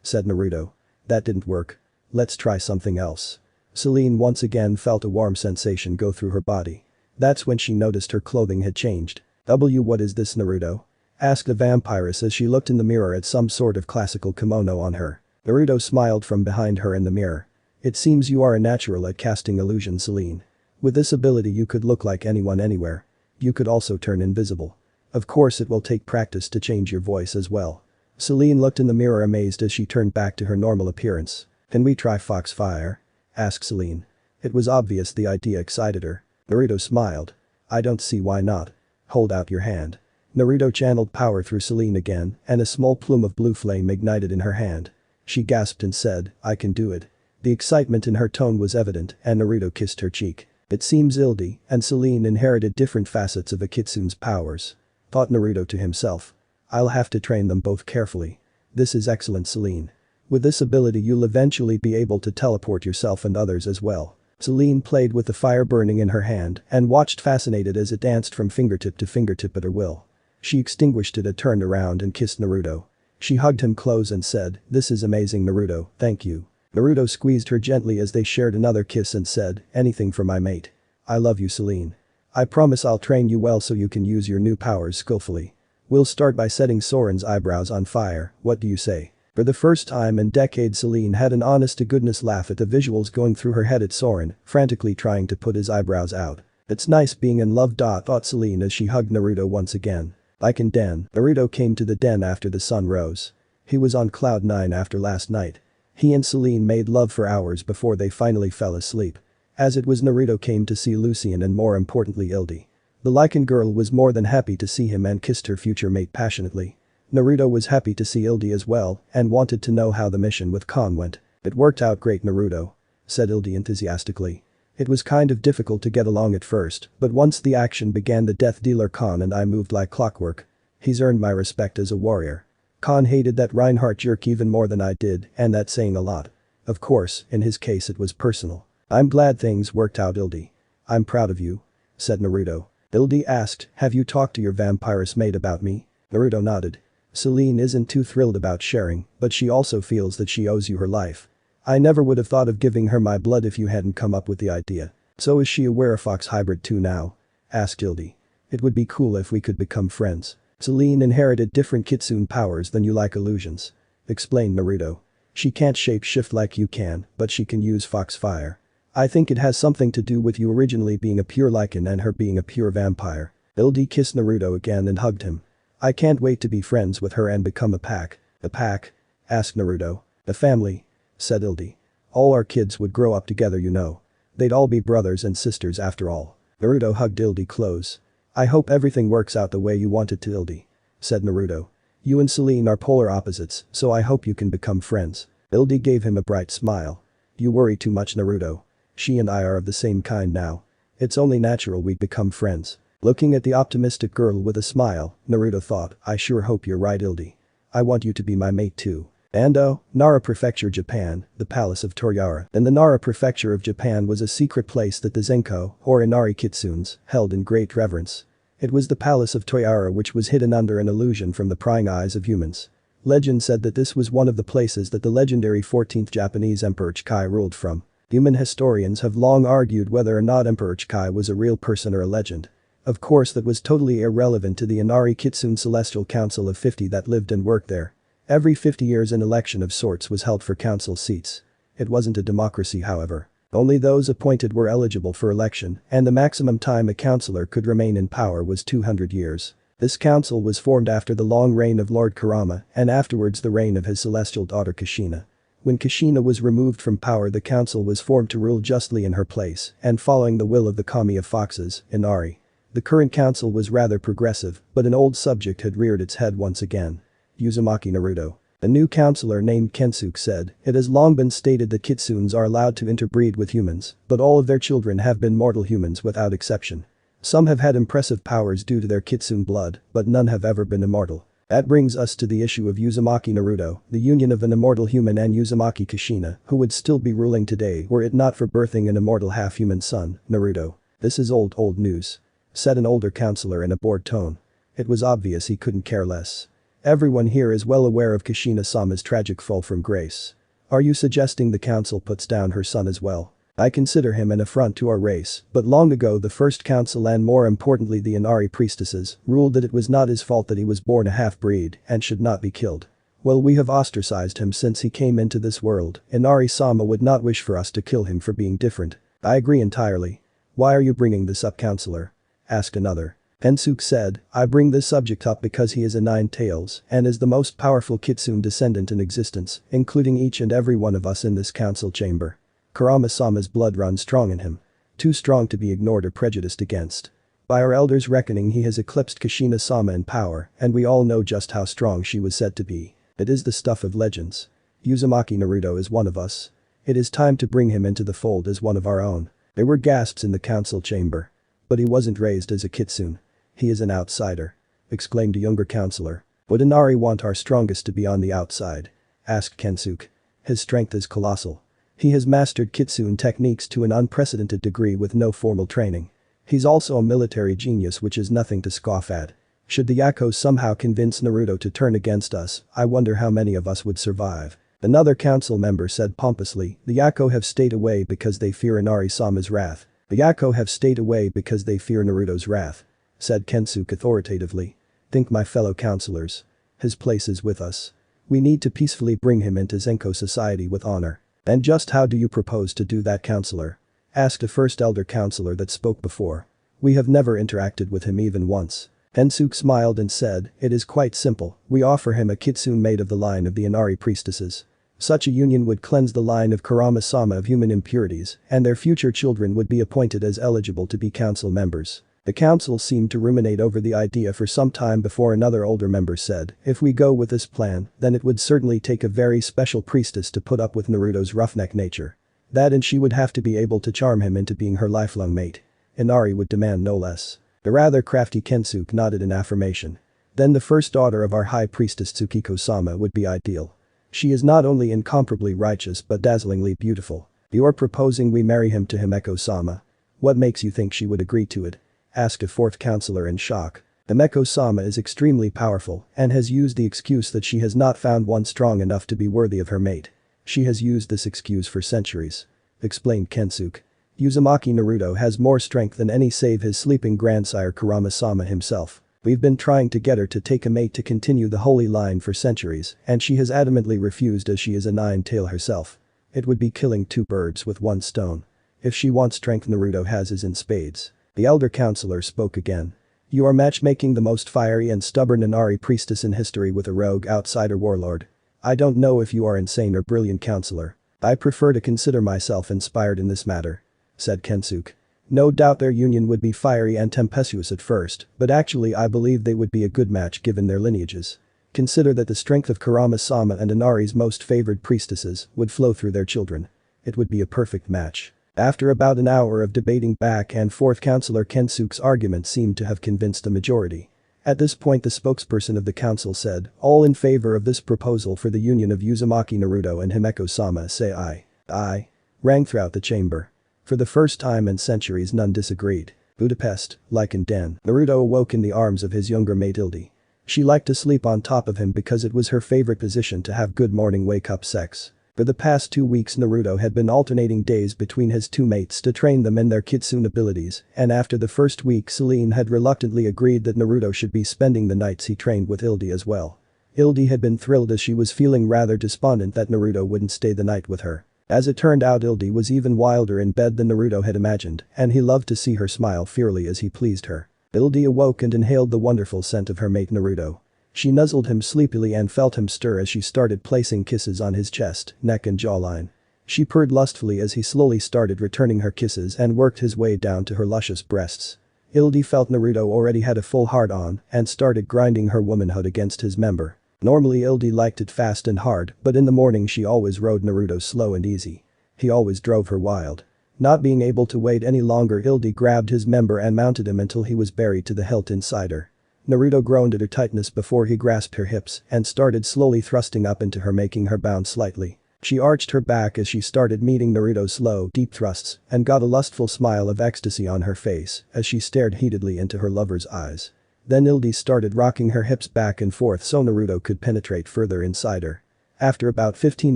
Said Naruto. "That didn't work. Let's try something else." Selene once again felt a warm sensation go through her body. That's when she noticed her clothing had changed. What is this, Naruto?" asked the vampiress as she looked in the mirror at some sort of classical kimono on her. Naruto smiled from behind her in the mirror. "It seems you are a natural at casting illusion, Selene. With this ability you could look like anyone anywhere. You could also turn invisible. Of course it will take practice to change your voice as well." Selene looked in the mirror amazed as she turned back to her normal appearance. "Can we try Foxfire?" asked Selene. It was obvious the idea excited her. Naruto smiled. "I don't see why not. Hold out your hand." Naruto channeled power through Selene again, and a small plume of blue flame ignited in her hand. She gasped and said, "I can do it." The excitement in her tone was evident, and Naruto kissed her cheek. It seems Ildi and Selene inherited different facets of a kitsune's powers. Thought Naruto to himself. I'll have to train them both carefully. This is excellent, Selene. With this ability you'll eventually be able to teleport yourself and others as well. Selene played with the fire burning in her hand and watched fascinated as it danced from fingertip to fingertip at her will. She extinguished it and turned around and kissed Naruto. She hugged him close and said, "This is amazing, Naruto, thank you." Naruto squeezed her gently as they shared another kiss and said, "Anything for my mate. I love you, Selene. I promise I'll train you well so you can use your new powers skillfully. We'll start by setting Soren's eyebrows on fire, what do you say?" For the first time in decades Selene had an honest-to-goodness laugh at the visuals going through her head at Soren, frantically trying to put his eyebrows out. "It's nice being in love, thought Selene as she hugged Naruto once again. Like in den, Naruto came to the den after the sun rose. He was on cloud 9 after last night. He and Selene made love for hours before they finally fell asleep. As it was Naruto came to see Lucien and more importantly Ildi. The Lycan girl was more than happy to see him and kissed her future mate passionately. Naruto was happy to see Ildi as well and wanted to know how the mission with Khan went. "It worked out great, Naruto," said Ildi enthusiastically. "It was kind of difficult to get along at first, but once the action began the death dealer Khan and I moved like clockwork. He's earned my respect as a warrior. Khan hated that Reinhardt jerk even more than I did, and that's saying a lot. Of course, in his case it was personal. I'm glad things worked out, Ildi. I'm proud of you," said Naruto. Ildi asked, "Have you talked to your vampirist mate about me?" Naruto nodded. "Selene isn't too thrilled about sharing, but she also feels that she owes you her life. I never would have thought of giving her my blood if you hadn't come up with the idea." "So is she aware of Fox Hybrid too now?" asked Ildi. "It would be cool if we could become friends. Selene inherited different kitsune powers than you, like illusions," explained Naruto. "She can't shape-shift like you can, but she can use Foxfire. I think it has something to do with you originally being a pure Lycan and her being a pure vampire." Ildi kissed Naruto again and hugged him. "I can't wait to be friends with her and become a pack." "A pack?" asked Naruto. "A family," said Ildi. "All our kids would grow up together, you know. They'd all be brothers and sisters after all." Naruto hugged Ildi close. "I hope everything works out the way you want it to, Ildi," said Naruto. "You and Selene are polar opposites, so I hope you can become friends." Ildi gave him a bright smile. "You worry too much, Naruto. She and I are of the same kind now. It's only natural we'd become friends." Looking at the optimistic girl with a smile, Naruto thought, "I sure hope you're right, Ildi. I want you to be my mate too." Ando, Nara Prefecture, Japan, the Palace of Toryara. In the Nara Prefecture of Japan was a secret place that the Zenko, or Inari Kitsunes, held in great reverence. It was the Palace of Toryara, which was hidden under an illusion from the prying eyes of humans. Legend said that this was one of the places that the legendary 14th Japanese Emperor Chikai ruled from. Human historians have long argued whether or not Emperor Chikai was a real person or a legend. Of course, that was totally irrelevant to the Inari Kitsune Celestial Council of 50 that lived and worked there. Every 50 years an election of sorts was held for council seats. It wasn't a democracy, however. Only those appointed were eligible for election, and the maximum time a councillor could remain in power was 200 years. This council was formed after the long reign of Lord Kurama and afterwards the reign of his celestial daughter Kushina. When Kushina was removed from power, the council was formed to rule justly in her place and following the will of the Kami of Foxes, Inari. The current council was rather progressive, but an old subject had reared its head once again. Uzumaki Naruto. A new councillor named Kensuke said, "It has long been stated that kitsunes are allowed to interbreed with humans, but all of their children have been mortal humans without exception. Some have had impressive powers due to their kitsune blood, but none have ever been immortal." That brings us to the issue of Uzumaki Naruto, the union of an immortal human and Uzumaki Kushina, who would still be ruling today were it not for birthing an immortal half-human son, Naruto. "This is old news," said an older councillor in a bored tone. It was obvious he couldn't care less. "Everyone here is well aware of Kushina-sama's tragic fall from grace. Are you suggesting the council puts down her son as well? I consider him an affront to our race, but long ago the first council and more importantly the Inari priestesses ruled that it was not his fault that he was born a half-breed and should not be killed. Well, we have ostracized him since he came into this world. Inari-sama would not wish for us to kill him for being different." "I agree entirely. Why are you bringing this up, councillor?" asked another. Kensuke said, I bring this subject up because he is a nine tails and is the most powerful kitsune descendant in existence, including each and every one of us in this council chamber. Kurama-sama's blood runs strong in him. Too strong to be ignored or prejudiced against. By our elders' reckoning he has eclipsed Kushina-sama in power, and we all know just how strong she was said to be. It is the stuff of legends. Uzumaki Naruto is one of us. It is time to bring him into the fold as one of our own. There were gasps in the council chamber. But he wasn't raised as a kitsune. He is an outsider. Exclaimed a younger counselor. Would Inari want our strongest to be on the outside? Asked Kensuke. His strength is colossal. He has mastered kitsune techniques to an unprecedented degree with no formal training. He's also a military genius, which is nothing to scoff at. Should the Yako somehow convince Naruto to turn against us, I wonder how many of us would survive. Another council member said pompously, the Yako have stayed away because they fear Inari-sama's wrath. The Yako have stayed away because they fear Naruto's wrath. Said Kensuke authoritatively. Think, my fellow counselors. His place is with us. We need to peacefully bring him into Zenko society with honor. And just how do you propose to do that, counselor? Asked a first elder counselor that spoke before. We have never interacted with him even once. Kensuke smiled and said, it is quite simple, we offer him a kitsune made of the line of the Inari priestesses. Such a union would cleanse the line of Kurama-sama of human impurities, and their future children would be appointed as eligible to be council members. The council seemed to ruminate over the idea for some time before another older member said, if we go with this plan, then it would certainly take a very special priestess to put up with Naruto's roughneck nature. That, and she would have to be able to charm him into being her lifelong mate. Inari would demand no less. The rather crafty Kensuke nodded in affirmation. Then the first daughter of our high priestess Tsukiko-sama would be ideal. She is not only incomparably righteous but dazzlingly beautiful. You're proposing we marry him to Himeko-sama? What makes you think she would agree to it? Asked a fourth counselor in shock. Himeko-sama is extremely powerful and has used the excuse that she has not found one strong enough to be worthy of her mate. She has used this excuse for centuries. Explained Kensuke. Uzumaki Naruto has more strength than any save his sleeping grandsire Kurama-sama himself. We've been trying to get her to take a mate to continue the holy line for centuries, and she has adamantly refused as she is a nine-tail herself. It would be killing two birds with one stone. If she wants strength, Naruto has his in spades. The elder counselor spoke again. You are matchmaking the most fiery and stubborn Inari priestess in history with a rogue outsider warlord. I don't know if you are insane or brilliant, counselor. I prefer to consider myself inspired in this matter. Said Kensuke. No doubt their union would be fiery and tempestuous at first, but actually I believe they would be a good match given their lineages. Consider that the strength of Kurama-sama and Inari's most favored priestesses would flow through their children. It would be a perfect match. After about an hour of debating back and forth, Counselor Kensuke's argument seemed to have convinced the majority. At this point the spokesperson of the council said, all in favor of this proposal for the union of Uzumaki Naruto and Himeko-sama say aye. Aye. Rang throughout the chamber. For the first time in centuries none disagreed. Budapest, like in Den, Naruto awoke in the arms of his younger mate Ildi. She liked to sleep on top of him because it was her favorite position to have good morning wake-up sex. For the past 2 weeks Naruto had been alternating days between his two mates to train them in their kitsune abilities, and after the first week Selene had reluctantly agreed that Naruto should be spending the nights he trained with Ildi as well. Ildi had been thrilled as she was feeling rather despondent that Naruto wouldn't stay the night with her. As it turned out, Ildi was even wilder in bed than Naruto had imagined, and he loved to see her smile fiercely as he pleased her. Ildi awoke and inhaled the wonderful scent of her mate Naruto. She nuzzled him sleepily and felt him stir as she started placing kisses on his chest, neck and jawline. She purred lustfully as he slowly started returning her kisses and worked his way down to her luscious breasts. Ildi felt Naruto already had a full hard-on and started grinding her womanhood against his member. Normally Ildi liked it fast and hard, but in the morning she always rode Naruto slow and easy. He always drove her wild. Not being able to wait any longer, Ildi grabbed his member and mounted him until he was buried to the hilt inside her. Naruto groaned at her tightness before he grasped her hips and started slowly thrusting up into her, making her bound slightly. She arched her back as she started meeting Naruto's slow, deep thrusts and got a lustful smile of ecstasy on her face as she stared heatedly into her lover's eyes. Then Ildi started rocking her hips back and forth so Naruto could penetrate further inside her. After about 15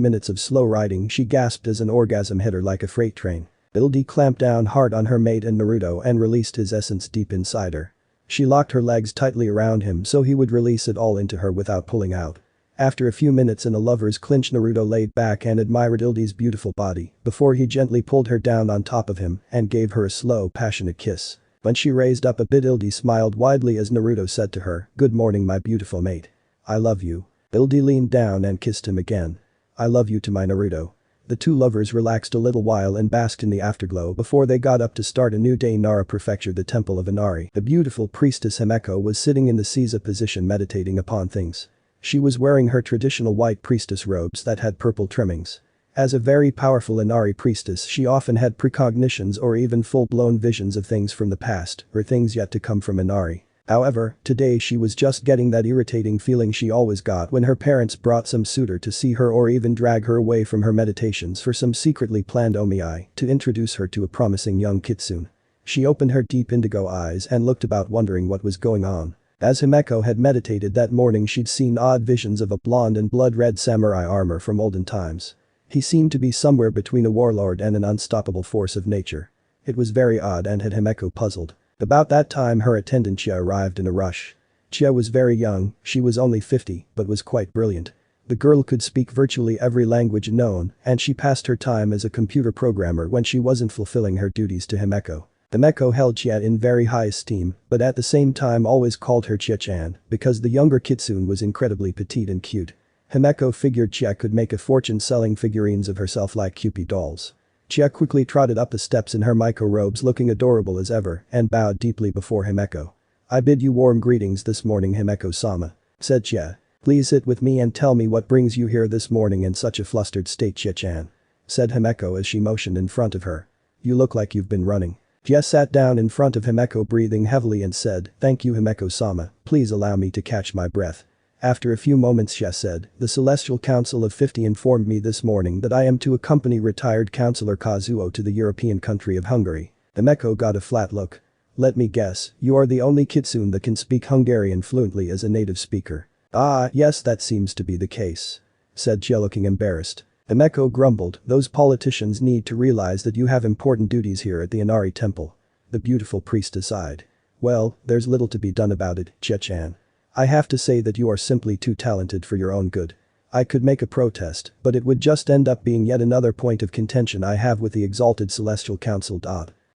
minutes of slow riding, she gasped as an orgasm hit her like a freight train. Ildi clamped down hard on her mate and Naruto and released his essence deep inside her. She locked her legs tightly around him so he would release it all into her without pulling out. After a few minutes in a lover's clinch, Naruto laid back and admired Ildi's beautiful body before he gently pulled her down on top of him and gave her a slow, passionate kiss. When she raised up a bit, Ildi smiled widely as Naruto said to her, "Good morning my beautiful mate. I love you." Ildi leaned down and kissed him again. "I love you to my Naruto." The two lovers relaxed a little while and basked in the afterglow before they got up to start a new day. Nara Prefecture, the temple of Inari. The beautiful priestess Himeko was sitting in the Seiza position meditating upon things. She was wearing her traditional white priestess robes that had purple trimmings. As a very powerful Inari priestess, she often had precognitions or even full-blown visions of things from the past or things yet to come from Inari. However, today she was just getting that irritating feeling she always got when her parents brought some suitor to see her or even drag her away from her meditations for some secretly planned omiai to introduce her to a promising young kitsune. She opened her deep indigo eyes and looked about wondering what was going on. As Himeko had meditated that morning, she'd seen odd visions of a blonde and blood-red samurai armor from olden times. He seemed to be somewhere between a warlord and an unstoppable force of nature. It was very odd and had Himeko puzzled. About that time her attendant Chia arrived in a rush. Chia was very young, she was only 50, but was quite brilliant. The girl could speak virtually every language known, and she passed her time as a computer programmer when she wasn't fulfilling her duties to Himeko. Himeko held Chia in very high esteem, but at the same time always called her Chia-chan because the younger kitsune was incredibly petite and cute. Himeko figured Chia could make a fortune selling figurines of herself like Cupid dolls. Chia quickly trotted up the steps in her Maiko robes looking adorable as ever and bowed deeply before Himeko. "I bid you warm greetings this morning, Himeko-sama," said Chia. "Please sit with me and tell me what brings you here this morning in such a flustered state, Chia-chan," said Himeko as she motioned in front of her. "You look like you've been running." Chia sat down in front of Himeko breathing heavily and said, "Thank you, Himeko-sama, please allow me to catch my breath." After a few moments Chia said, "The Celestial Council of 50 informed me this morning that I am to accompany retired Councillor Kazuo to the European country of Hungary." Himeko got a flat look. "Let me guess, you are the only kitsune that can speak Hungarian fluently as a native speaker." "Ah, yes, that seems to be the case," said Chia looking embarrassed. Himeko grumbled, "Those politicians need to realize that you have important duties here at the Inari temple." The beautiful priestess sighed. "Well, there's little to be done about it, Chia-chan. I have to say that you are simply too talented for your own good. I could make a protest, but it would just end up being yet another point of contention I have with the exalted Celestial Council.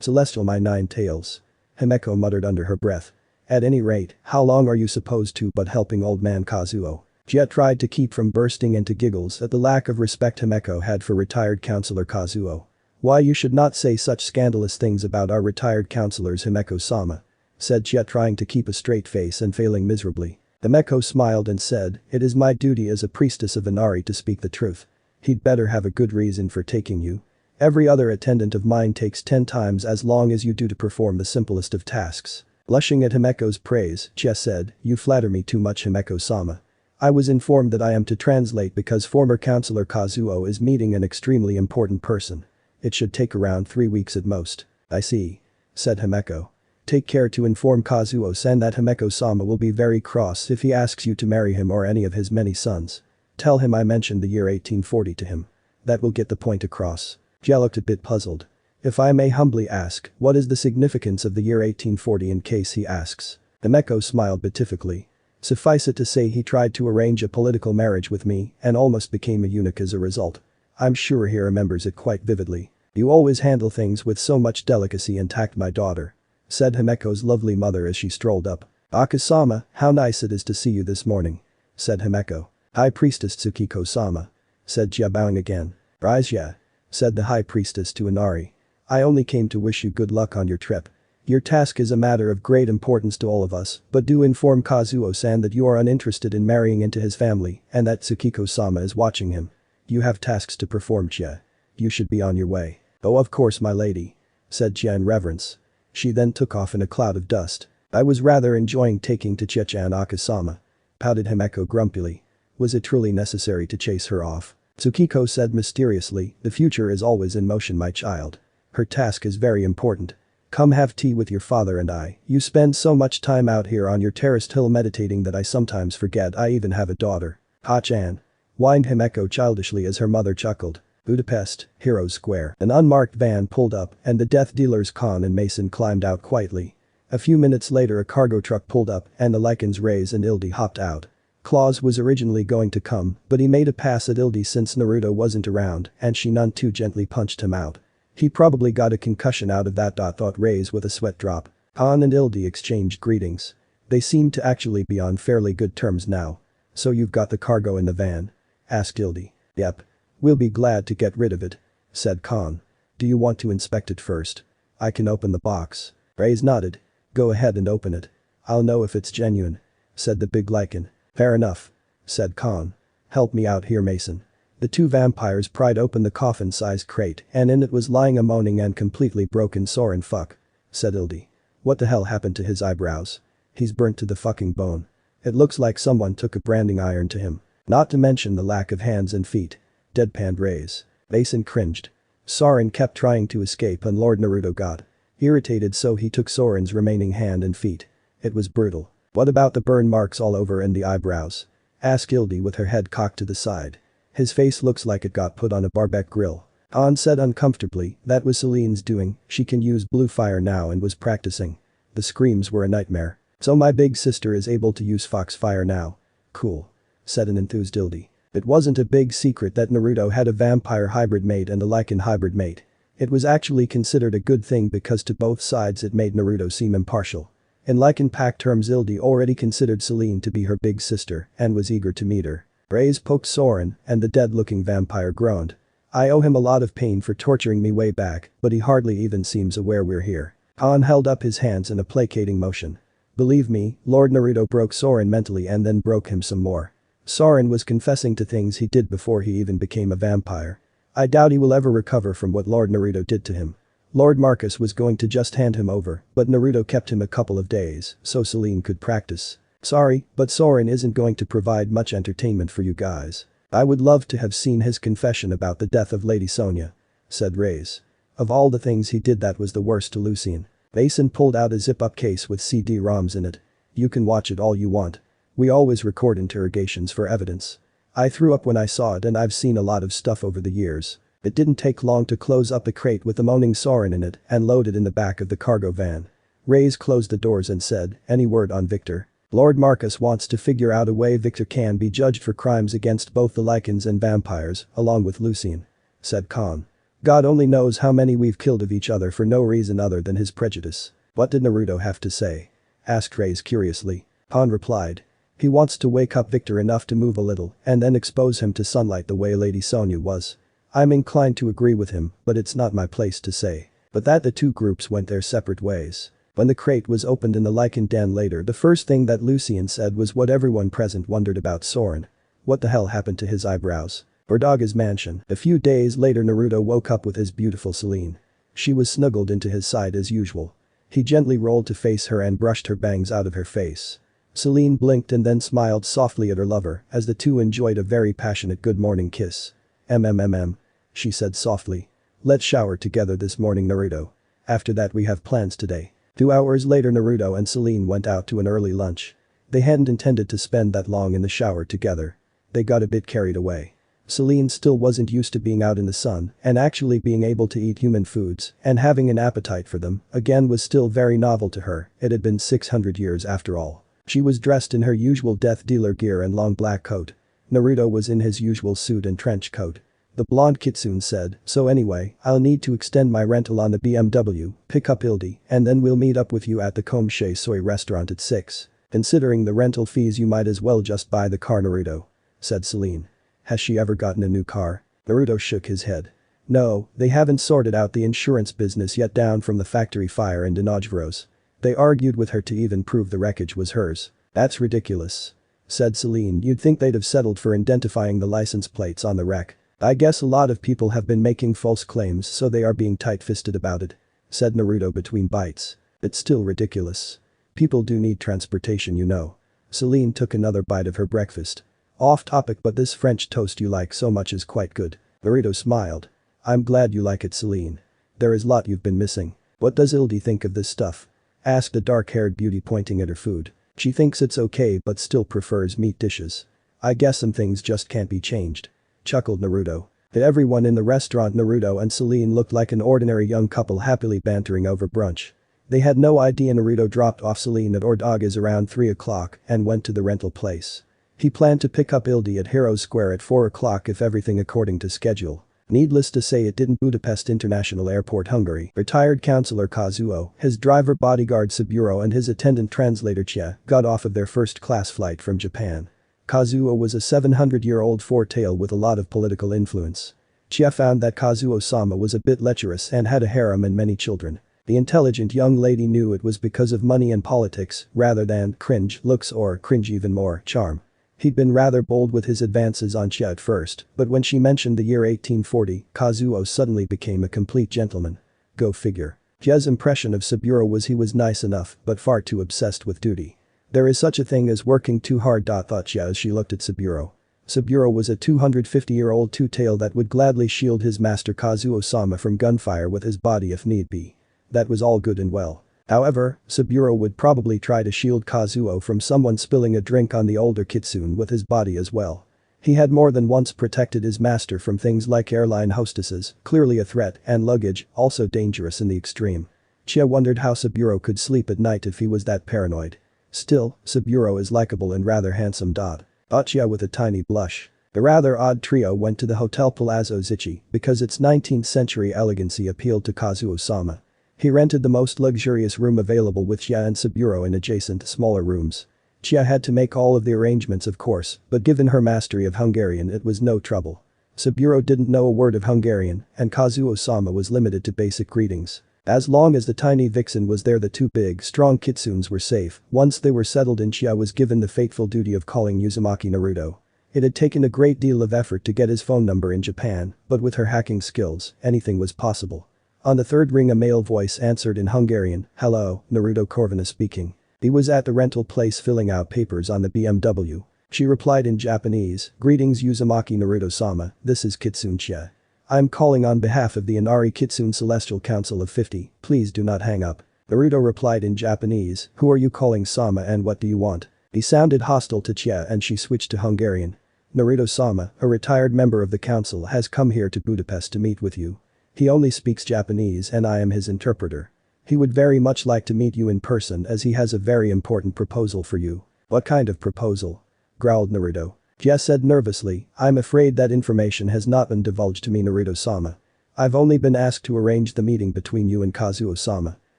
Celestial my nine tails." Himeko muttered under her breath. "At any rate, how long are you supposed to but helping old man Kazuo?" Chia tried to keep from bursting into giggles at the lack of respect Himeko had for retired Councillor Kazuo. "Why, you should not say such scandalous things about our retired councillors, Himeko-sama," said Chia trying to keep a straight face and failing miserably. Himeko smiled and said, "It is my duty as a priestess of Inari to speak the truth. He'd better have a good reason for taking you. Every other attendant of mine takes 10 times as long as you do to perform the simplest of tasks." Blushing at Himeko's praise, Chia said, "You flatter me too much, Himeko-sama. I was informed that I am to translate because former Councillor Kazuo is meeting an extremely important person. It should take around 3 weeks at most." "I see," said Himeko. "Take care to inform Kazuo-san that Himeko-sama will be very cross if he asks you to marry him or any of his many sons. Tell him I mentioned the year 1840 to him. That will get the point across." Chia looked a bit puzzled. "If I may humbly ask, what is the significance of the year 1840 in case he asks?" Himeko smiled beatifically. "Suffice it to say he tried to arrange a political marriage with me and almost became a eunuch as a result. I'm sure he remembers it quite vividly." "You always handle things with so much delicacy and tact, my daughter," said Himeko's lovely mother as she strolled up. "Akasama, how nice it is to see you this morning," said Himeko. "High Priestess Tsukiko-sama," said Chia bowing again. "Rise ya," said the High Priestess to Inari. "I only came to wish you good luck on your trip. Your task is a matter of great importance to all of us, but do inform Kazuo-san that you are uninterested in marrying into his family and that Tsukiko-sama is watching him. You have tasks to perform, Chia. You should be on your way." "Oh, of course, my lady," said Chia in reverence. She then took off in a cloud of dust. "I was rather enjoying taking to Chia-chan, Akasama," pouted Himeko grumpily. Was it truly necessary to chase her off? Tsukiko said mysteriously, "The future is always in motion, my child. Her task is very important. Come have tea with your father and I. You spend so much time out here on your terraced hill meditating that I sometimes forget I even have a daughter." "Ha-chan," whined Himeko childishly as her mother chuckled. Budapest, Heroes Square. An unmarked van pulled up and the death dealers Khan and Mason climbed out quietly. A few minutes later a cargo truck pulled up and the Lycans Rays and Ildi hopped out. Claus was originally going to come, but he made a pass at Ildi since Naruto wasn't around and she none too gently punched him out. He probably got a concussion out of that, thought Rays with a sweat drop. Han and Ildi exchanged greetings. They seemed to actually be on fairly good terms now. "So you've got the cargo in the van?" asked Ildi. "Yep. We'll be glad to get rid of it," said Khan. "Do you want to inspect it first? I can open the box." Reyes nodded. "Go ahead and open it. I'll know if it's genuine," said the big lichen. "Fair enough," said Khan. "Help me out here, Mason." The two vampires pried open the coffin-sized crate and in it was lying a moaning and completely broken Soren. "Fuck," said Ildi. "What the hell happened to his eyebrows? He's burnt to the fucking bone. It looks like someone took a branding iron to him. Not to mention the lack of hands and feet." Deadpanned Reyes. Mason cringed. Soren kept trying to escape and Lord Naruto got irritated, so he took Soren's remaining hand and feet. It was brutal. "What about the burn marks all over and the eyebrows?" asked Ildi with her head cocked to the side. "His face looks like it got put on a barbecue grill." Han said uncomfortably. That was Selene's doing. She can use blue fire now and was practicing. The screams were a nightmare. "So my big sister is able to use foxfire now. Cool," said an enthused Ildi. It wasn't a big secret that Naruto had a vampire hybrid mate and a lichen hybrid mate. It was actually considered a good thing because to both sides it made Naruto seem impartial. In lichen pack terms, Ildi already considered Selene to be her big sister and was eager to meet her. Reyes poked Soren and the dead-looking vampire groaned. "I owe him a lot of pain for torturing me way back, but he hardly even seems aware we're here." Han held up his hands in a placating motion. "Believe me, Lord Naruto broke Soren mentally and then broke him some more. Soren was confessing to things he did before he even became a vampire. I doubt he will ever recover from what Lord Naruto did to him." Lord Marcus was going to just hand him over, but Naruto kept him a couple of days so Selene could practice. "Sorry, but Soren isn't going to provide much entertainment for you guys. I would love to have seen his confession about the death of Lady Sonia," said Reyes. Of all the things he did, that was the worst to Lucien. Mason pulled out a zip-up case with CD-ROMs in it. "You can watch it all you want. We always record interrogations for evidence. I threw up when I saw it and I've seen a lot of stuff over the years." It didn't take long to close up the crate with the moaning Soren in it and load it in the back of the cargo van. Reyes closed the doors and said, "Any word on Victor?" "Lord Marcus wants to figure out a way Victor can be judged for crimes against both the lichens and vampires, along with Lucien," said Khan. "God only knows how many we've killed of each other for no reason other than his prejudice." "What did Naruto have to say?" asked Reyes curiously. Khan replied. "He wants to wake up Victor enough to move a little and then expose him to sunlight the way Lady Sonia was." I'm inclined to agree with him, but it's not my place to say. But that the two groups went their separate ways. When the crate was opened in the lichen den later, the first thing that Lucien said was what everyone present wondered about Soren. What the hell happened to his eyebrows? Bordaga's mansion. A few days later, Naruto woke up with his beautiful Selene. She was snuggled into his side as usual. He gently rolled to face her and brushed her bangs out of her face. Selene blinked and then smiled softly at her lover as the two enjoyed a very passionate good morning kiss. "MMMM," she said softly. "Let's shower together this morning, Naruto. After that we have plans today." 2 hours later, Naruto and Selene went out to an early lunch. They hadn't intended to spend that long in the shower together. They got a bit carried away. Selene still wasn't used to being out in the sun and actually being able to eat human foods and having an appetite for them again was still very novel to her. It had been 600 years after all. She was dressed in her usual death dealer gear and long black coat. Naruto was in his usual suit and trench coat. The blonde kitsune said, "So anyway, I'll need to extend my rental on the BMW, pick up Ildi, and then we'll meet up with you at the Komshe Soy restaurant at 6. Considering the rental fees, you might as well just buy the car, Naruto," said Selene. "Has she ever gotten a new car?" Naruto shook his head. "No, they haven't sorted out the insurance business yet down from the factory fire in Dinajvros. They argued with her to even prove the wreckage was hers." "That's ridiculous," said Selene. "You'd think they'd have settled for identifying the license plates on the wreck." "I guess a lot of people have been making false claims, so they are being tight-fisted about it," said Naruto between bites. "It's still ridiculous. People do need transportation, you know." Selene took another bite of her breakfast. "Off topic, but this French toast you like so much is quite good." Naruto smiled. "I'm glad you like it, Selene. There is a lot you've been missing." "What does Ildi think of this stuff?" asked a dark-haired beauty pointing at her food. "She thinks it's okay but still prefers meat dishes. I guess some things just can't be changed," chuckled Naruto. To everyone in the restaurant, Naruto and Selene looked like an ordinary young couple happily bantering over brunch. They had no idea Naruto dropped off Selene at Ordaga's around 3 o'clock and went to the rental place. He planned to pick up Ildi at Hero Square at 4 o'clock if everything according to schedule. Needless to say it didn't. Budapest International Airport, Hungary. Retired councillor Kazuo, his driver bodyguard Saburo and his attendant translator Chia got off of their first-class flight from Japan. Kazuo was a 700-year-old four-tail with a lot of political influence. Chia found that Kazuo-sama was a bit lecherous and had a harem and many children. The intelligent young lady knew it was because of money and politics rather than cringe looks or cringe even more charm. He'd been rather bold with his advances on Chia at first, but when she mentioned the year 1840, Kazuo suddenly became a complete gentleman. Go figure. Chia's impression of Saburo was he was nice enough but far too obsessed with duty. There is such a thing as working too hard, thought Chia as she looked at Saburo. Saburo was a 250-year-old two-tail that would gladly shield his master Kazuo-sama from gunfire with his body if need be. That was all good and well. However, Saburo would probably try to shield Kazuo from someone spilling a drink on the older kitsune with his body as well. He had more than once protected his master from things like airline hostesses, clearly a threat, and luggage, also dangerous in the extreme. Chia wondered how Saburo could sleep at night if he was that paranoid. Still, Saburo is likable and rather handsome. Thought Chia with a tiny blush. The rather odd trio went to the Hotel Palazzo Zicci because its 19th century elegancy appealed to Kazuo-sama. He rented the most luxurious room available with Chia and Saburo in adjacent, smaller rooms. Chia had to make all of the arrangements of course, but given her mastery of Hungarian it was no trouble. Saburo didn't know a word of Hungarian, and Kazuo-sama was limited to basic greetings. As long as the tiny vixen was there the two big, strong kitsunes were safe. Once they were settled in, Chia was given the fateful duty of calling Uzumaki Naruto. It had taken a great deal of effort to get his phone number in Japan, but with her hacking skills, anything was possible. On the third ring a male voice answered in Hungarian. Hello, Naruto Corvina speaking. He was at the rental place filling out papers on the BMW. She replied in Japanese, greetings Uzumaki Naruto-sama, this is Kitsune Chia. I'm calling on behalf of the Inari Kitsune Celestial Council of 50, please do not hang up. Naruto replied in Japanese, who are you calling Sama and what do you want? He sounded hostile to Chia and she switched to Hungarian. Naruto-sama, a retired member of the council has come here to Budapest to meet with you. He only speaks Japanese and I am his interpreter. He would very much like to meet you in person as he has a very important proposal for you. What kind of proposal? Growled Naruto. Chia said nervously, I'm afraid that information has not been divulged to me Naruto-sama. I've only been asked to arrange the meeting between you and Kazuo-sama.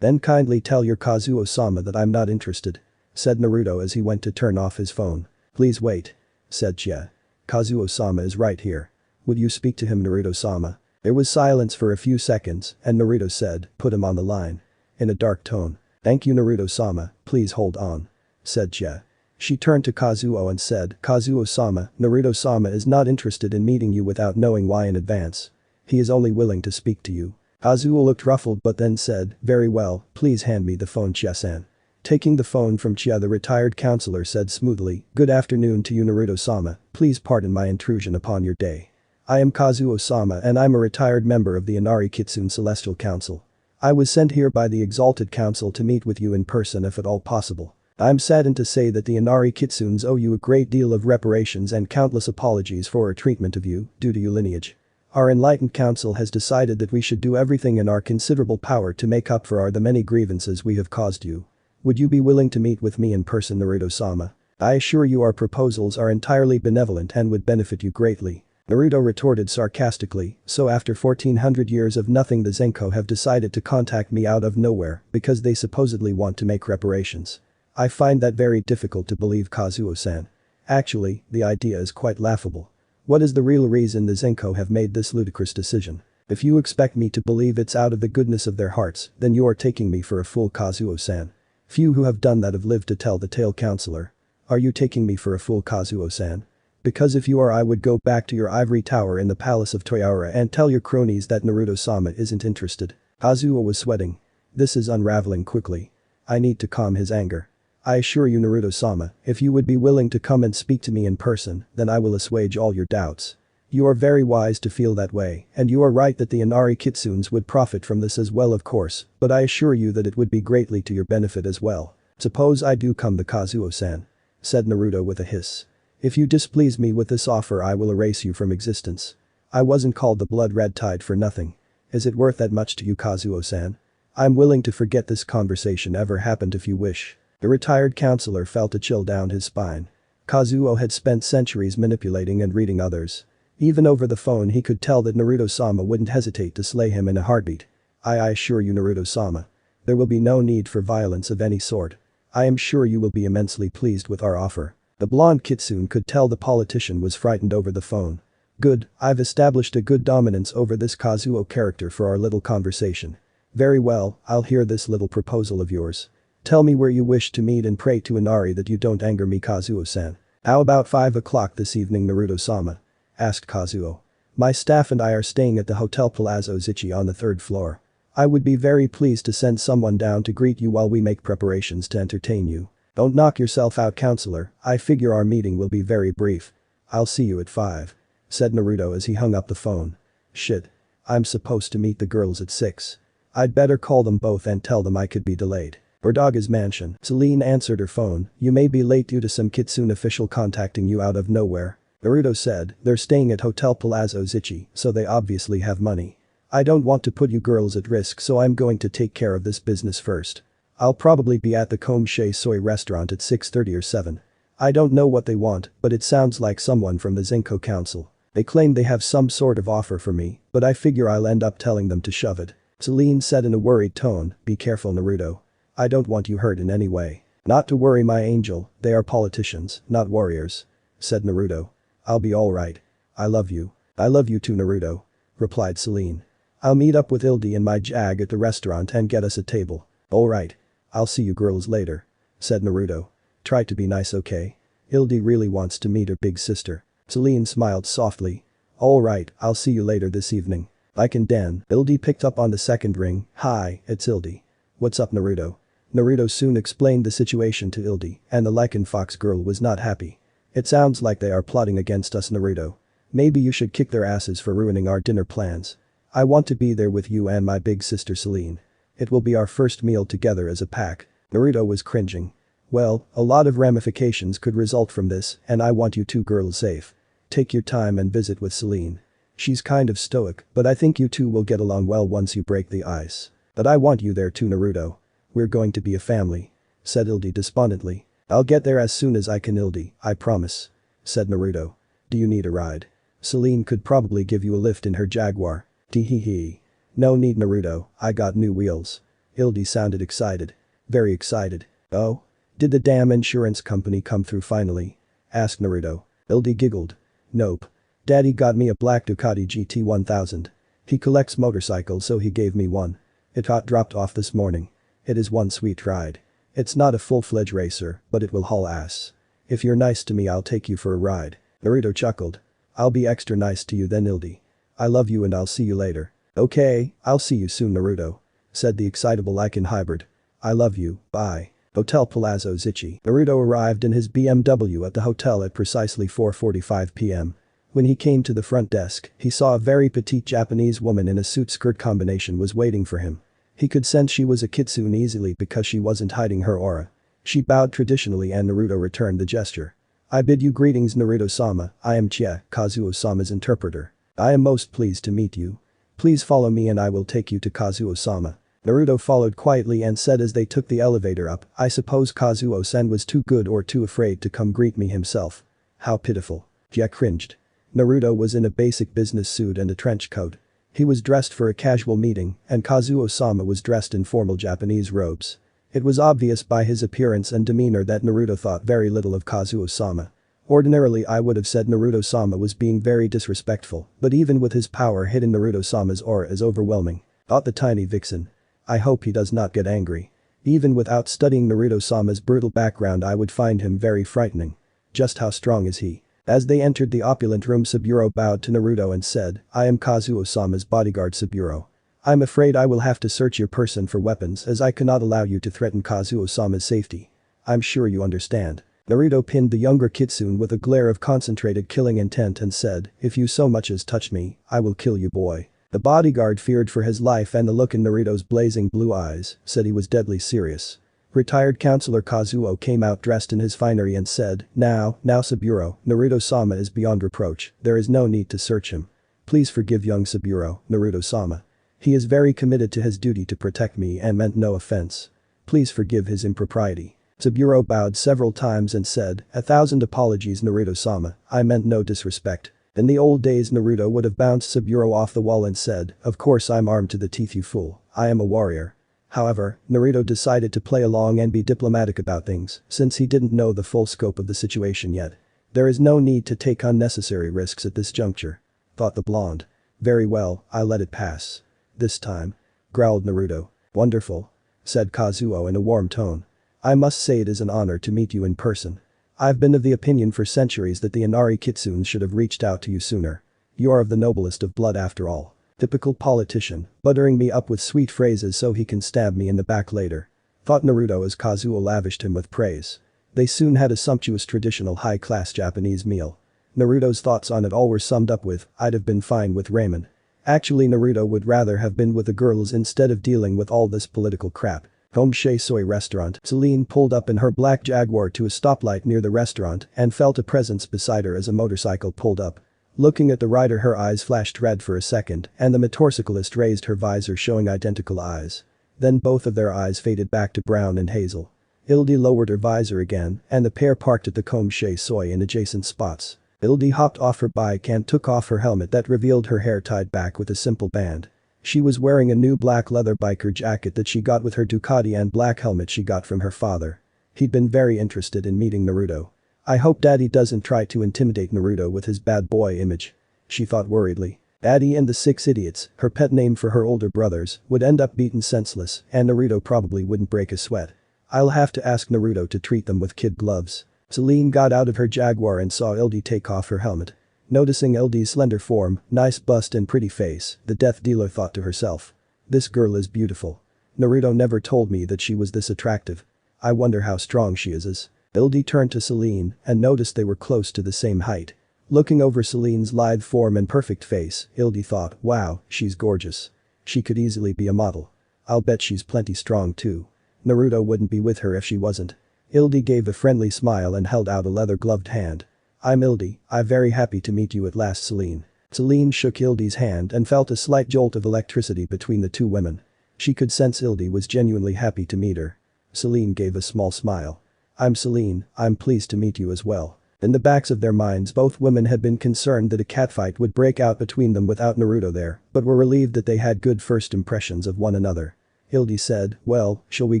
Then kindly tell your Kazuo-sama that I'm not interested. Said Naruto as he went to turn off his phone. Please wait. Said Chia. Kazuo-sama is right here. Would you speak to him Naruto-sama? There was silence for a few seconds, and Naruto said, put him on the line. In a dark tone. Thank you Naruto-sama, please hold on. Said Chia. She turned to Kazuo and said, Kazuo-sama, Naruto-sama is not interested in meeting you without knowing why in advance. He is only willing to speak to you. Kazuo looked ruffled but then said, very well, please hand me the phone Chia-san. Taking the phone from Chia the retired counselor said smoothly, good afternoon to you Naruto-sama, please pardon my intrusion upon your day. I am Kazuo-sama and I'm a retired member of the Inari Kitsune Celestial Council. I was sent here by the Exalted Council to meet with you in person if at all possible. I'm saddened to say that the Inari Kitsunes owe you a great deal of reparations and countless apologies for our treatment of you, due to your lineage. Our enlightened council has decided that we should do everything in our considerable power to make up for the many grievances we have caused you. Would you be willing to meet with me in person Naruto-sama? I assure you our proposals are entirely benevolent and would benefit you greatly. Naruto retorted sarcastically, so after 1400 years of nothing the Zenko have decided to contact me out of nowhere because they supposedly want to make reparations. I find that very difficult to believe Kazuo-san. Actually, the idea is quite laughable. What is the real reason the Zenko have made this ludicrous decision? If you expect me to believe it's out of the goodness of their hearts, then you are taking me for a fool Kazuo-san. Few who have done that have lived to tell the tale counselor. Are you taking me for a fool Kazuo-san? Because if you are I would go back to your ivory tower in the palace of Toyara and tell your cronies that Naruto-sama isn't interested. Kazuo was sweating. This is unraveling quickly. I need to calm his anger. I assure you Naruto-sama, if you would be willing to come and speak to me in person, then I will assuage all your doubts. You are very wise to feel that way, and you are right that the Inari Kitsunes would profit from this as well of course, but I assure you that it would be greatly to your benefit as well. Suppose I do come to Kazuo-san. Said Naruto with a hiss. If you displease me with this offer I will erase you from existence. I wasn't called the blood red tide for nothing. Is it worth that much to you Kazuo-san? I'm willing to forget this conversation ever happened if you wish. The retired counselor felt a chill down his spine. Kazuo had spent centuries manipulating and reading others. Even over the phone he could tell that Naruto-sama wouldn't hesitate to slay him in a heartbeat. I assure you Naruto-sama. There will be no need for violence of any sort. I am sure you will be immensely pleased with our offer. The blonde kitsune could tell the politician was frightened over the phone. Good, I've established a good dominance over this Kazuo character for our little conversation. Very well, I'll hear this little proposal of yours. Tell me where you wish to meet and pray to Inari that you don't anger me Kazuo-san. How about 5 o'clock this evening Naruto-sama? Asked Kazuo. My staff and I are staying at the Hotel Palazzo Zichi on the 3rd floor. I would be very pleased to send someone down to greet you while we make preparations to entertain you. Don't knock yourself out counselor, I figure our meeting will be very brief. I'll see you at 5. Said Naruto as he hung up the phone. Shit. I'm supposed to meet the girls at 6. I'd better call them both and tell them I could be delayed. Urdaga's mansion. Selene answered her phone. You may be late due to some kitsune official contacting you out of nowhere. Naruto said, they're staying at Hotel Palazzo Zichi, so they obviously have money. I don't want to put you girls at risk so I'm going to take care of this business first. I'll probably be at the Komshei Soy restaurant at 6:30 or 7. I don't know what they want, but it sounds like someone from the Zenko Council. They claim they have some sort of offer for me, but I figure I'll end up telling them to shove it. Selene said in a worried tone, be careful Naruto. I don't want you hurt in any way. Not to worry my angel, they are politicians, not warriors. Said Naruto. I'll be alright. I love you. I love you too Naruto. Replied Selene. I'll meet up with Ildi and my jag at the restaurant and get us a table. Alright. I'll see you girls later. Said Naruto. Try to be nice okay? Ildi really wants to meet her big sister. Selene smiled softly. Alright, I'll see you later this evening. Like and Den. Ildi picked up on the second ring. Hi, it's Ildi. What's up Naruto? Naruto soon explained the situation to Ildi, and the Lycan Fox girl was not happy. It sounds like they are plotting against us Naruto. Maybe you should kick their asses for ruining our dinner plans. I want to be there with you and my big sister Selene. It will be our first meal together as a pack. Naruto was cringing. Well, a lot of ramifications could result from this and I want you two girls safe. Take your time and visit with Selene. She's kind of stoic, but I think you two will get along well once you break the ice. But I want you there too Naruto. We're going to be a family. Said Ildi despondently. I'll get there as soon as I can Ildi, I promise. Said Naruto. Do you need a ride? Selene could probably give you a lift in her Jaguar. Tee-hee-hee. No need Naruto, I got new wheels. Ildi sounded excited. Very excited. Oh? Did the damn insurance company come through finally? Asked Naruto. Ildi giggled. Nope. Daddy got me a black Ducati GT1000. He collects motorcycles so he gave me one. It got dropped off this morning. It is one sweet ride. It's not a full-fledged racer, but it will haul ass. If you're nice to me I'll take you for a ride. Naruto chuckled. I'll be extra nice to you then Ildi. I love you and I'll see you later. Okay, I'll see you soon Naruto. Said the excitable Lycan hybrid. I love you, bye. Hotel Palazzo Zichi. Naruto arrived in his BMW at the hotel at precisely 4:45 p.m. When he came to the front desk, he saw a very petite Japanese woman in a suit-skirt combination was waiting for him. He could sense she was a kitsune easily because she wasn't hiding her aura. She bowed traditionally and Naruto returned the gesture. I bid you greetings Naruto-sama, I am Chie, Kazuo-sama's interpreter. I am most pleased to meet you. Please follow me and I will take you to Kazuo-sama. Naruto followed quietly and said as they took the elevator up, I suppose Kazuo-san was too good or too afraid to come greet me himself. How pitiful. Chie cringed. Naruto was in a basic business suit and a trench coat. He was dressed for a casual meeting and Kazuo-sama was dressed in formal Japanese robes. It was obvious by his appearance and demeanor that Naruto thought very little of Kazuo-sama. Ordinarily I would have said Naruto-sama was being very disrespectful, but even with his power hidden Naruto-sama's aura is overwhelming. Thought the tiny vixen. I hope he does not get angry. Even without studying Naruto-sama's brutal background I would find him very frightening. Just how strong is he? As they entered the opulent room Saburo bowed to Naruto and said, I am Kazuo-sama's bodyguard Saburo. I'm afraid I will have to search your person for weapons as I cannot allow you to threaten Kazuo-sama's safety. I'm sure you understand. Naruto pinned the younger kitsune with a glare of concentrated killing intent and said, if you so much as touch me, I will kill you boy. The bodyguard feared for his life and the look in Naruto's blazing blue eyes said he was deadly serious. Retired Counselor Kazuo came out dressed in his finery and said, Now Saburo, Naruto-sama is beyond reproach, there is no need to search him. Please forgive young Saburo, Naruto-sama. He is very committed to his duty to protect me and meant no offense. Please forgive his impropriety. Saburo bowed several times and said, 1,000 apologies Naruto-sama, I meant no disrespect. In the old days Naruto would have bounced Saburo off the wall and said, "Of course I'm armed to the teeth you fool, I am a warrior." However, Naruto decided to play along and be diplomatic about things since he didn't know the full scope of the situation yet. There is no need to take unnecessary risks at this juncture, thought the blonde. Very well, I'll let it pass. This time, growled Naruto. Wonderful, said Kazuo in a warm tone. I must say it is an honor to meet you in person. I've been of the opinion for centuries that the Inari Kitsunes should have reached out to you sooner. You are of the noblest of blood after all. Typical politician, buttering me up with sweet phrases so he can stab me in the back later. Thought Naruto as Kazuo lavished him with praise. They soon had a sumptuous traditional high-class Japanese meal. Naruto's thoughts on it all were summed up with, I'd have been fine with ramen. Actually Naruto would rather have been with the girls instead of dealing with all this political crap. Home Soy restaurant. Selene pulled up in her black Jaguar to a stoplight near the restaurant and felt a presence beside her as a motorcycle pulled up. Looking at the rider her eyes flashed red for a second and the motorcyclist raised her visor showing identical eyes. Then both of their eyes faded back to brown and hazel. Ildi lowered her visor again and the pair parked at the Home Soy in adjacent spots. Ildi hopped off her bike and took off her helmet that revealed her hair tied back with a simple band. She was wearing a new black leather biker jacket that she got with her Ducati and black helmet she got from her father. He'd been very interested in meeting Naruto. I hope Daddy doesn't try to intimidate Naruto with his bad boy image. She thought worriedly. Daddy and the 6 idiots, her pet name for her older brothers, would end up beaten senseless and Naruto probably wouldn't break a sweat. I'll have to ask Naruto to treat them with kid gloves. Selene got out of her Jaguar and saw Ildi take off her helmet. Noticing Ildi's slender form, nice bust and pretty face, the death dealer thought to herself. This girl is beautiful. Naruto never told me that she was this attractive. I wonder how strong she is. Ildi turned to Selene and noticed they were close to the same height. Looking over Selene's lithe form and perfect face, Ildi thought, wow, she's gorgeous. She could easily be a model. I'll bet she's plenty strong too. Naruto wouldn't be with her if she wasn't. Ildi gave a friendly smile and held out a leather-gloved hand. I'm Ildi, I'm very happy to meet you at last Selene. Selene shook Ildi's hand and felt a slight jolt of electricity between the two women. She could sense Ildi was genuinely happy to meet her. Selene gave a small smile. I'm Selene, I'm pleased to meet you as well. In the backs of their minds both women had been concerned that a catfight would break out between them without Naruto there, but were relieved that they had good first impressions of one another. Ildi said, well, shall we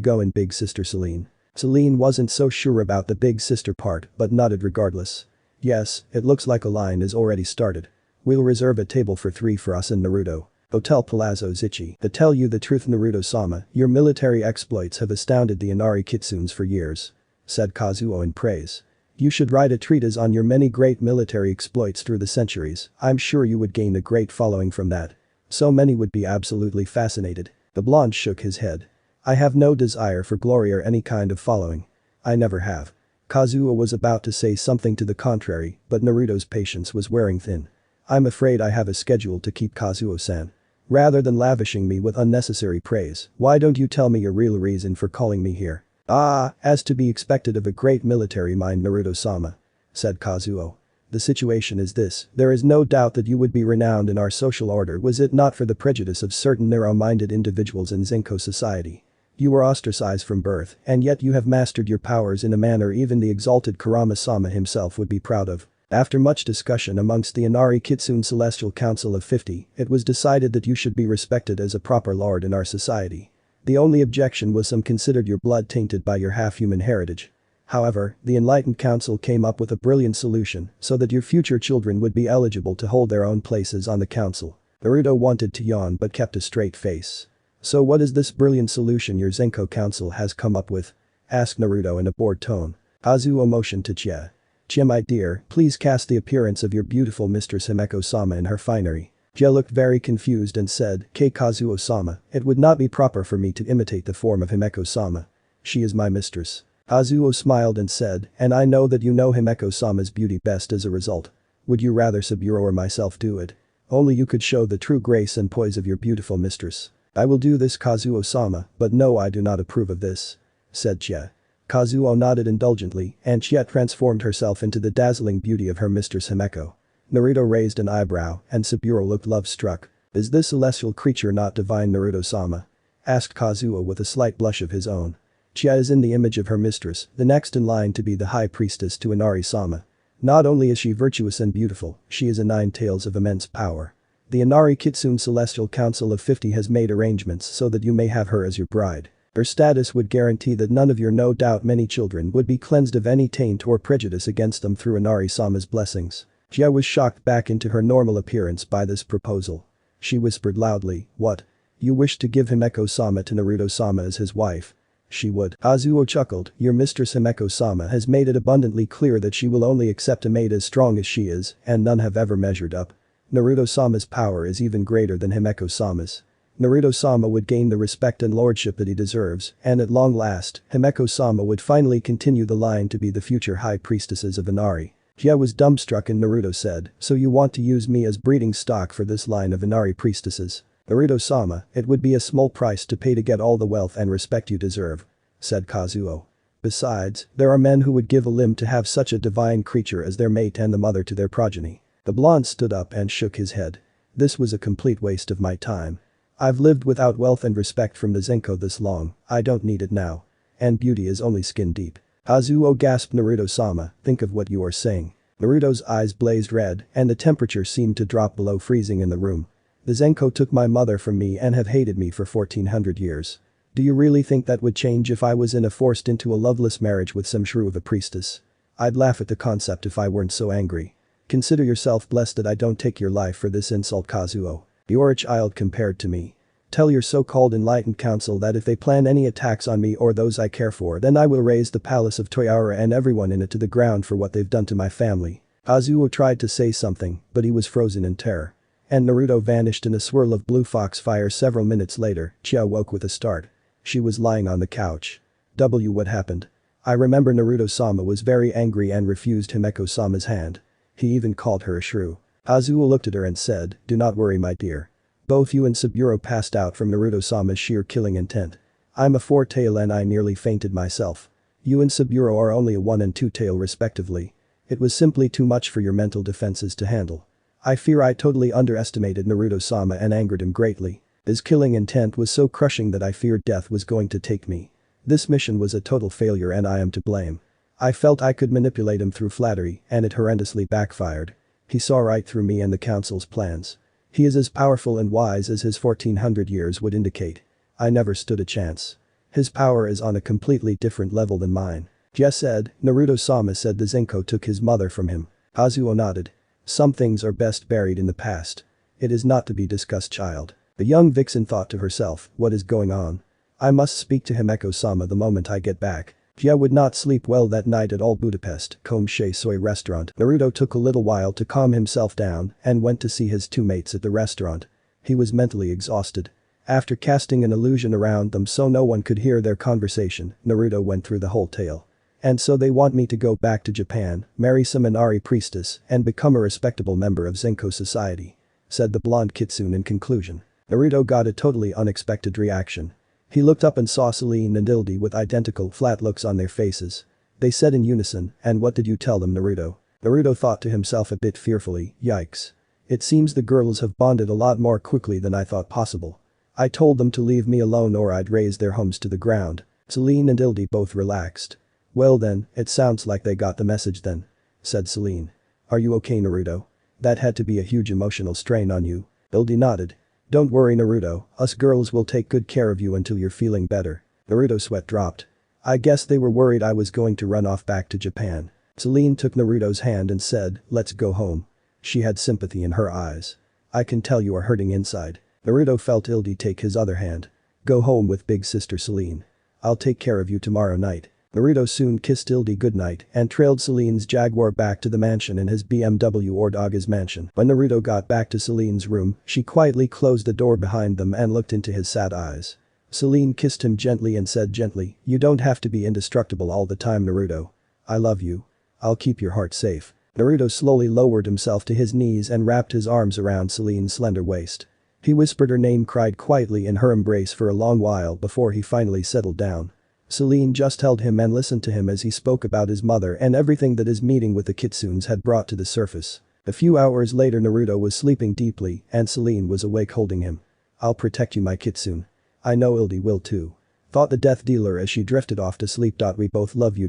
go in big sister Selene? Selene wasn't so sure about the big sister part but nodded regardless. Yes, it looks like a line is already started. We'll reserve a table for 3 for us and Naruto. Hotel Palazzo Zichi. To tell you the truth Naruto-sama, your military exploits have astounded the Inari Kitsunes for years. Said Kazuo in praise. You should write a treatise on your many great military exploits through the centuries, I'm sure you would gain a great following from that. So many would be absolutely fascinated. The blonde shook his head. I have no desire for glory or any kind of following. I never have. Kazuo was about to say something to the contrary, but Naruto's patience was wearing thin. I'm afraid I have a schedule to keep Kazuo-san. Rather than lavishing me with unnecessary praise, why don't you tell me your real reason for calling me here? Ah, as to be expected of a great military mind Naruto-sama. Said Kazuo. The situation is this, there is no doubt that you would be renowned in our social order was it not for the prejudice of certain narrow-minded individuals in Zenko society. You were ostracized from birth, and yet you have mastered your powers in a manner even the exalted Kurama-sama himself would be proud of. After much discussion amongst the Inari Kitsune Celestial Council of 50, it was decided that you should be respected as a proper lord in our society. The only objection was some considered your blood tainted by your half-human heritage. However, the Enlightened Council came up with a brilliant solution so that your future children would be eligible to hold their own places on the council. Naruto wanted to yawn but kept a straight face. So what is this brilliant solution your Zenko council has come up with? Asked Naruto in a bored tone. Kazuo motioned to Chie. Chie my dear, please cast the appearance of your beautiful mistress Himeko-sama in her finery. Chie looked very confused and said, Kazuo-sama, it would not be proper for me to imitate the form of Himeko-sama. She is my mistress. Kazuo smiled and said, and I know that you know Himeko-sama's beauty best as a result. Would you rather Saburo or myself do it? Only you could show the true grace and poise of your beautiful mistress. I will do this Kazuo-sama, but no I do not approve of this. Said Chie. Kazuo nodded indulgently and Chie transformed herself into the dazzling beauty of her mistress Himeko. Naruto raised an eyebrow and Saburo looked love-struck. Is this celestial creature not divine Naruto-sama? Asked Kazuo with a slight blush of his own. Chie is in the image of her mistress, the next in line to be the high priestess to Inari-sama. Not only is she virtuous and beautiful, she is a nine tails of immense power. The Inari Kitsune Celestial Council of 50 has made arrangements so that you may have her as your bride. Her status would guarantee that none of your no doubt many children would be cleansed of any taint or prejudice against them through Inari-sama's blessings. Jia was shocked back into her normal appearance by this proposal. She whispered loudly, "What? You wish to give Himeko-sama to Naruto-sama as his wife?" She would. Kazuo chuckled, "Your mistress Himeko-sama has made it abundantly clear that she will only accept a mate as strong as she is, and none have ever measured up. Naruto-sama's power is even greater than Himeko-sama's. Naruto-sama would gain the respect and lordship that he deserves, and at long last, Himeko-sama would finally continue the line to be the future high priestesses of Inari." Jia was dumbstruck and Naruto said, "So you want to use me as breeding stock for this line of Inari priestesses? Naruto-sama, it would be a small price to pay to get all the wealth and respect you deserve," said Kazuo. "Besides, there are men who would give a limb to have such a divine creature as their mate and the mother to their progeny." The blonde stood up and shook his head. "This was a complete waste of my time. I've lived without wealth and respect from the Zenko this long, I don't need it now. And beauty is only skin deep." Kazuo gasped, "Naruto-sama, think of what you are saying." Naruto's eyes blazed red and the temperature seemed to drop below freezing in the room. "The Zenko took my mother from me and have hated me for 1400 years. Do you really think that would change if I was forced into a loveless marriage with some shrew of a priestess? I'd laugh at the concept if I weren't so angry. Consider yourself blessed that I don't take your life for this insult, Kazuo. You're a child compared to me. Tell your so-called enlightened council that if they plan any attacks on me or those I care for, then I will raze the palace of Toyara and everyone in it to the ground for what they've done to my family." Kazuo tried to say something, but he was frozen in terror. And Naruto vanished in a swirl of blue foxfire. Several minutes later, Chia woke with a start. She was lying on the couch. What happened? I remember Naruto-sama was very angry and refused Himeko-sama's hand. He even called her a shrew. Kazuo looked at her and said, "Do not worry, my dear. Both you and Saburo passed out from Naruto-sama's sheer killing intent. I'm a 4-tail and I nearly fainted myself. You and Saburo are only a 1 and 2-tail respectively. It was simply too much for your mental defenses to handle. I fear I totally underestimated Naruto-sama and angered him greatly. His killing intent was so crushing that I feared death was going to take me. This mission was a total failure and I am to blame. I felt I could manipulate him through flattery and it horrendously backfired. He saw right through me and the council's plans. He is as powerful and wise as his 1400 years would indicate. I never stood a chance. His power is on a completely different level than mine." Jia said, "Naruto-sama said the Zenko took his mother from him." Kazuo nodded. "Some things are best buried in the past. It is not to be discussed, child." The young vixen thought to herself, "What is going on? I must speak to Himeko-sama the moment I get back." Jia would not sleep well that night at all. Budapest, Komshe Soy restaurant. Naruto took a little while to calm himself down and went to see his two mates at the restaurant. He was mentally exhausted. After casting an illusion around them so no one could hear their conversation, Naruto went through the whole tale. "And so they want me to go back to Japan, marry some Inari priestess, and become a respectable member of Zenko society," said the blonde kitsune in conclusion. Naruto got a totally unexpected reaction. He looked up and saw Selene and Ildi with identical flat looks on their faces. They said in unison, "And what did you tell them, Naruto?" Naruto thought to himself a bit fearfully, "Yikes. It seems the girls have bonded a lot more quickly than I thought possible. I told them to leave me alone or I'd raze their homes to the ground." Selene and Ildi both relaxed. "Well then, it sounds like they got the message then," said Selene. "Are you okay, Naruto? That had to be a huge emotional strain on you." Ildi nodded. "Don't worry, Naruto, us girls will take good care of you until you're feeling better." Naruto's sweat dropped. "I guess they were worried I was going to run off back to Japan." Selene took Naruto's hand and said, "Let's go home." She had sympathy in her eyes. "I can tell you are hurting inside." Naruto felt Ildi take his other hand. "Go home with big sister Selene. I'll take care of you tomorrow night." Naruto soon kissed Ildi goodnight and trailed Selene's Jaguar back to the mansion in his BMW or Daga's mansion. When Naruto got back to Selene's room, she quietly closed the door behind them and looked into his sad eyes. Selene kissed him gently and said gently, "You don't have to be indestructible all the time, Naruto. I love you. I'll keep your heart safe." Naruto slowly lowered himself to his knees and wrapped his arms around Selene's slender waist. He whispered her name, cried quietly in her embrace for a long while before he finally settled down. Selene just held him and listened to him as he spoke about his mother and everything that his meeting with the kitsunes had brought to the surface. A few hours later, Naruto was sleeping deeply and Selene was awake holding him. "I'll protect you, my kitsune. I know Ildi will too," thought the death dealer as she drifted off to sleep. "We both love you."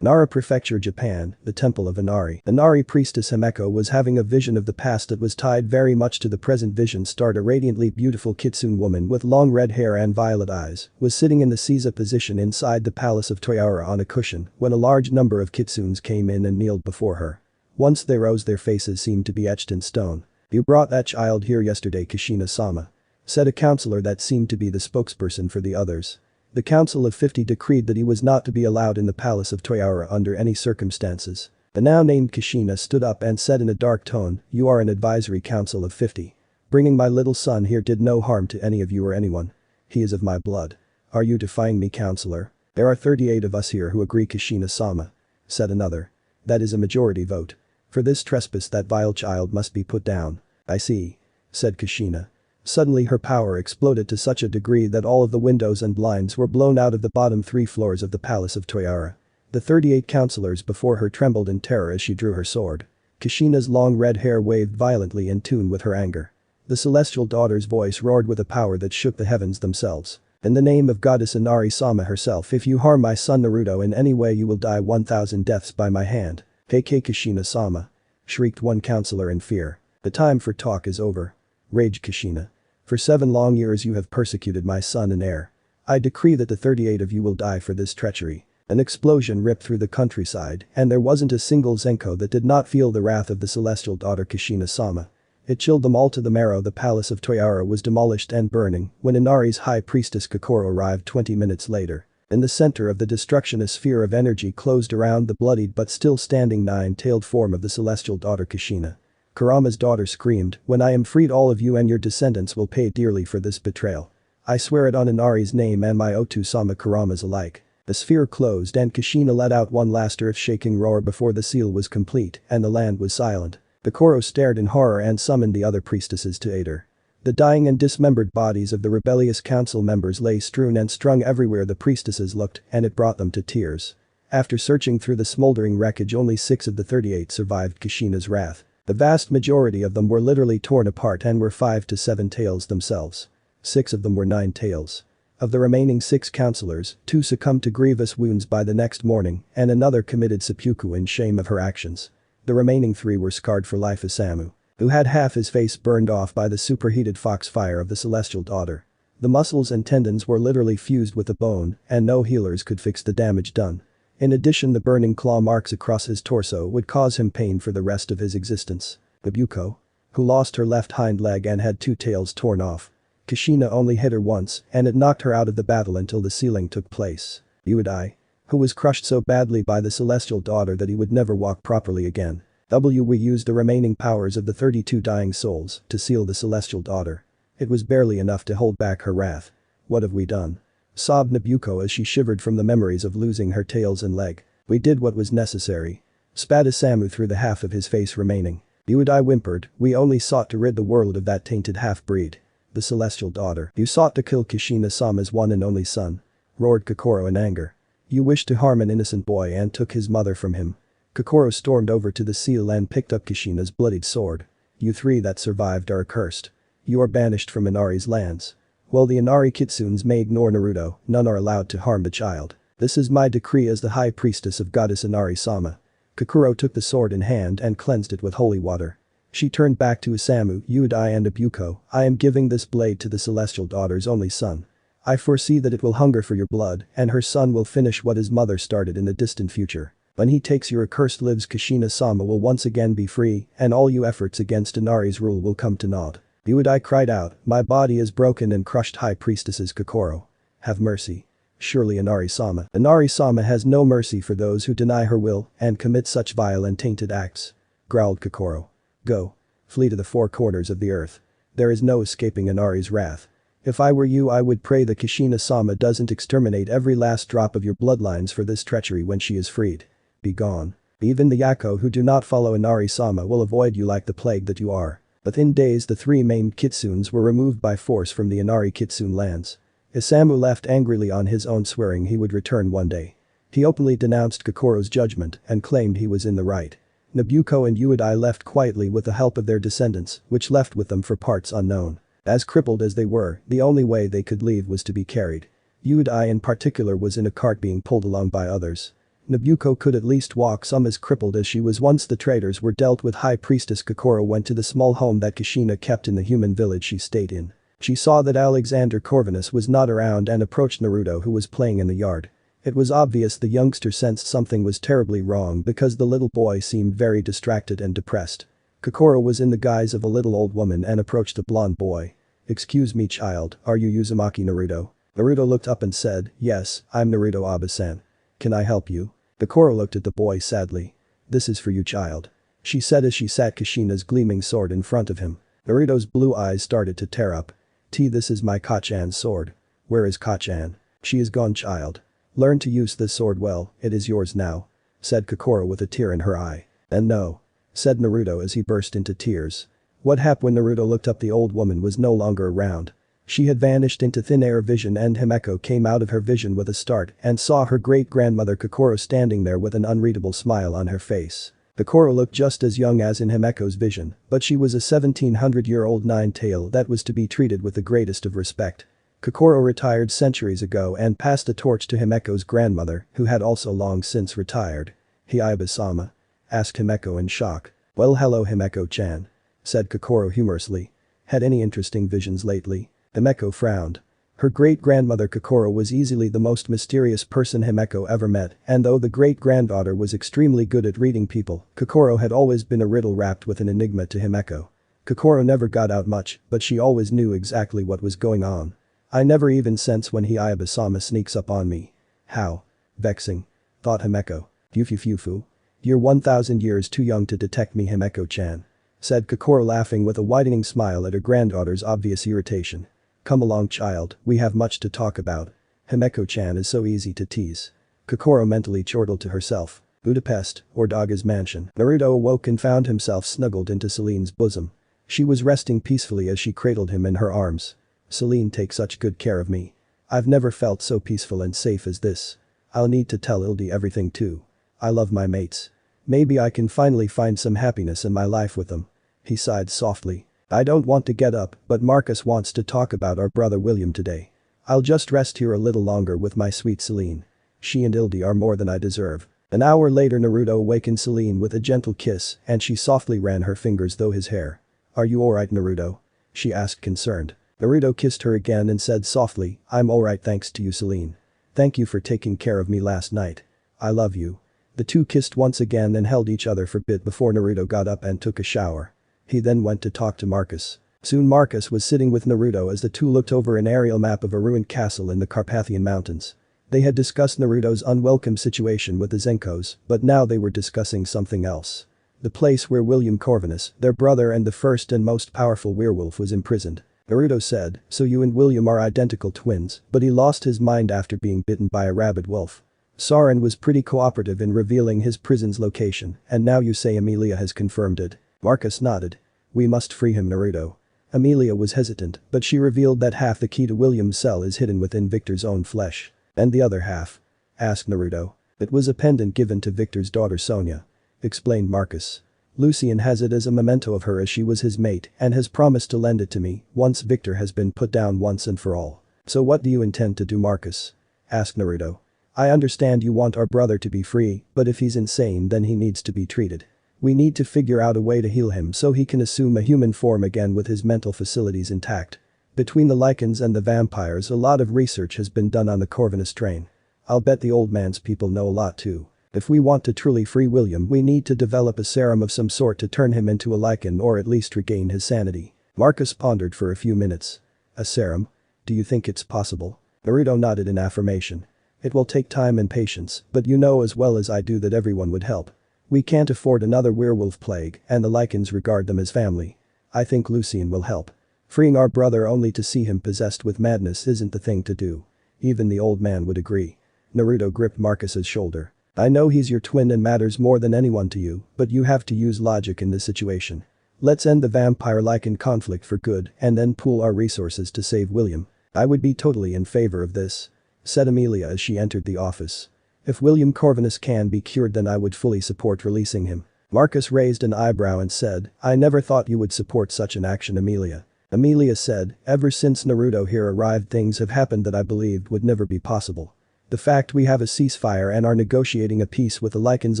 Nara Prefecture, Japan, the Temple of Inari. Inari priestess Himeko was having a vision of the past that was tied very much to the present. Vision starred a radiantly beautiful kitsune woman with long red hair and violet eyes, was sitting in the Seiza position inside the palace of Toyara on a cushion when a large number of kitsunes came in and kneeled before her. Once they rose, their faces seemed to be etched in stone. "You brought that child here yesterday, Kushina-sama," said a counselor that seemed to be the spokesperson for the others. The Council of 50 decreed that he was not to be allowed in the palace of Toyara under any circumstances. The now named Kushina stood up and said in a dark tone, "You are an advisory council of 50. Bringing my little son here did no harm to any of you or anyone. He is of my blood. Are you defying me, counselor?" "There are 38 of us here who agree, Kushina-sama," said another. "That is a majority vote. For this trespass, that vile child must be put down." "I see," said Kushina. Suddenly her power exploded to such a degree that all of the windows and blinds were blown out of the bottom 3 floors of the palace of Toyara. The 38 counselors before her trembled in terror as she drew her sword. Kushina's long red hair waved violently in tune with her anger. The celestial daughter's voice roared with a power that shook the heavens themselves. "In the name of Goddess Inari-sama herself, if you harm my son Naruto in any way, you will die 1,000 deaths by my hand." "Heike Kushina-sama," shrieked one counselor in fear. "The time for talk is over," raged Kushina. "For 7 long years you have persecuted my son and heir. I decree that the 38 of you will die for this treachery." An explosion ripped through the countryside, and there wasn't a single Zenko that did not feel the wrath of the celestial daughter Kushina-sama. It chilled them all to the marrow. The palace of Toyara was demolished and burning when Inari's high priestess Kokoro arrived 20 minutes later. In the center of the destruction, a sphere of energy closed around the bloodied but still standing 9-tailed form of the celestial daughter Kushina. Kurama's daughter screamed, "When I am freed, all of you and your descendants will pay dearly for this betrayal. I swear it on Inari's name and my Otu-sama Kurama's alike." The sphere closed and Kushina let out one last earth-shaking roar before the seal was complete and the land was silent. Kokoro stared in horror and summoned the other priestesses to aid her. The dying and dismembered bodies of the rebellious council members lay strewn and strung everywhere the priestesses looked, and it brought them to tears. After searching through the smoldering wreckage, only 6 of the 38 survived Kushina's wrath. The vast majority of them were literally torn apart and were 5 to 7 tails themselves. 6 of them were 9 tails. Of the remaining 6 counselors, 2 succumbed to grievous wounds by the next morning and another committed seppuku in shame of her actions. The remaining 3 were scarred for life. Isamu, who had half his face burned off by the superheated foxfire of the celestial daughter. The muscles and tendons were literally fused with the bone and no healers could fix the damage done. In addition, the burning claw marks across his torso would cause him pain for the rest of his existence. Nabuko, who lost her left hind leg and had 2 tails torn off. Kushina only hit her once and it knocked her out of the battle until the sealing took place. Uedai, who was crushed so badly by the celestial daughter that he would never walk properly again. We used the remaining powers of the 32 dying souls to seal the celestial daughter. It was barely enough to hold back her wrath. "What have we done?" sobbed Nabuko as she shivered from the memories of losing her tails and leg. "We did what was necessary," spat Isamu through the half of his face remaining. Uedai whimpered, "We only sought to rid the world of that tainted half-breed." "The celestial daughter. You sought to kill Kushina-sama's one and only son," roared Kokoro in anger. "You wished to harm an innocent boy and took his mother from him." Kokoro stormed over to the seal and picked up Kushina's bloodied sword. "You 3 that survived are accursed. You are banished from Inari's lands. While the Inari kitsunes may ignore Naruto, none are allowed to harm the child. This is my decree as the high priestess of goddess Inari-sama." Kokoro took the sword in hand and cleansed it with holy water. She turned back to Isamu, Uedai and Nabuko. "I am giving this blade to the celestial daughter's only son. I foresee that it will hunger for your blood and her son will finish what his mother started in the distant future. When he takes your accursed lives, Kushina-sama will once again be free and all you efforts against Inari's rule will come to naught." Uedai cried out, "My body is broken and crushed, high priestesses Kokoro. Have mercy. Surely Inari-sama." "Inari-sama has no mercy for those who deny her will and commit such vile and tainted acts," growled Kokoro. "Go. Flee to the 4 corners of the earth. There is no escaping Inari's wrath. If I were you, I would pray that Kushina-sama doesn't exterminate every last drop of your bloodlines for this treachery when she is freed. Be gone. Even the Yako who do not follow Inari-sama will avoid you like the plague that you are." Within days, the 3 maimed kitsunes were removed by force from the Inari kitsune lands. Isamu left angrily on his own, swearing he would return one day. He openly denounced Kokoro's judgment and claimed he was in the right. Nabuko and Uedai left quietly with the help of their descendants, which left with them for parts unknown. As crippled as they were, the only way they could leave was to be carried. Uedai in particular was in a cart being pulled along by others. Nabucco could at least walk, some as crippled as she was. Once the traitors were dealt with, High Priestess Kokoro went to the small home that Kushina kept in the human village she stayed in. She saw that Alexander Corvinus was not around and approached Naruto, who was playing in the yard. It was obvious the youngster sensed something was terribly wrong because the little boy seemed very distracted and depressed. Kokoro was in the guise of a little old woman and approached the blonde boy. "Excuse me, child, are you Uzumaki Naruto?" Naruto looked up and said, "Yes, I'm Naruto Abe-san. Can I help you?" Kokoro looked at the boy sadly. "This is for you, child," she said as she sat Kushina's gleaming sword in front of him. Naruto's blue eyes started to tear up. This is my Kachan's sword." "Where is Kachan?" "She is gone, child. Learn to use this sword well, it is yours now," said Kokoro with a tear in her eye. "And no," said Naruto as he burst into tears. What happened? When Naruto looked up, the old woman was no longer around. She had vanished into thin air vision, and Himeko came out of her vision with a start and saw her great-grandmother Kokoro standing there with an unreadable smile on her face. Kokoro looked just as young as in Himeko's vision, but she was a 1700-year-old nine-tail that was to be treated with the greatest of respect. Kokoro retired centuries ago and passed the torch to Himeko's grandmother, who had also long since retired. "Hiaiba-sama?" asked Himeko in shock. "Well, hello Himeko-chan," said Kokoro humorously. "Had any interesting visions lately?" Himeko frowned. Her great-grandmother Kokoro was easily the most mysterious person Himeko ever met, and though the great-granddaughter was extremely good at reading people, Kokoro had always been a riddle wrapped with an enigma to Himeko. Kokoro never got out much, but she always knew exactly what was going on. "I never even sense when Hiaiba-sama sneaks up on me." "How vexing," thought Himeko. "Yufufufu. You're 1,000 years too young to detect me, Himeko-chan," said Kokoro, laughing with a widening smile at her granddaughter's obvious irritation. "Come along, child, we have much to talk about. Himeko-chan is so easy to tease." Kokoro mentally chortled to herself. Budapest, or Daga's mansion. Naruto awoke and found himself snuggled into Selene's bosom. She was resting peacefully as she cradled him in her arms. "Selene takes such good care of me. I've never felt so peaceful and safe as this. I'll need to tell Ildi everything too. I love my mates. Maybe I can finally find some happiness in my life with them." He sighed softly. "I don't want to get up, but Marcus wants to talk about our brother William today. I'll just rest here a little longer with my sweet Selene. She and Ildi are more than I deserve." An hour later, Naruto awakened Selene with a gentle kiss and she softly ran her fingers through his hair. "Are you alright, Naruto?" she asked, concerned. Naruto kissed her again and said softly, "I'm alright thanks to you, Selene. Thank you for taking care of me last night. I love you." The two kissed once again and held each other for a bit before Naruto got up and took a shower. He then went to talk to Marcus. Soon Marcus was sitting with Naruto as the two looked over an aerial map of a ruined castle in the Carpathian Mountains. They had discussed Naruto's unwelcome situation with the Zenkos, but now they were discussing something else. The place where William Corvinus, their brother and the first and most powerful werewolf, was imprisoned. Naruto said, "So you and William are identical twins, but he lost his mind after being bitten by a rabid wolf." Saren was pretty cooperative in revealing his prison's location, and now you say Emilia has confirmed it. Marcus nodded. "We must free him, Naruto." Emilia was hesitant, but she revealed that half the key to William's cell is hidden within Victor's own flesh. "And the other half?" asked Naruto. "It was a pendant given to Victor's daughter Sonia," explained Marcus. "Lucian has it as a memento of her, as she was his mate and has promised to lend it to me once Victor has been put down once and for all." "So what do you intend to do, Marcus?" asked Naruto. "I understand you want our brother to be free, but if he's insane then he needs to be treated. We need to figure out a way to heal him so he can assume a human form again with his mental facilities intact. Between the lichens and the vampires, a lot of research has been done on the Corvinus strain. I'll bet the old man's people know a lot too. If we want to truly free William, we need to develop a serum of some sort to turn him into a lichen or at least regain his sanity." Marcus pondered for a few minutes. "A serum? Do you think it's possible?" Naruto nodded in affirmation. "It will take time and patience, but you know as well as I do that everyone would help. We can't afford another werewolf plague, and the lichens regard them as family. I think Lucian will help. Freeing our brother only to see him possessed with madness isn't the thing to do. Even the old man would agree." Naruto gripped Marcus's shoulder. "I know he's your twin and matters more than anyone to you, but you have to use logic in this situation. Let's end the vampire-lichen conflict for good and then pool our resources to save William." "I would be totally in favor of this," said Emilia as she entered the office. "If William Corvinus can be cured, then I would fully support releasing him." Marcus raised an eyebrow and said, "I never thought you would support such an action, Emilia." Emilia said, "Ever since Naruto here arrived, things have happened that I believed would never be possible. The fact we have a ceasefire and are negotiating a peace with the Lycans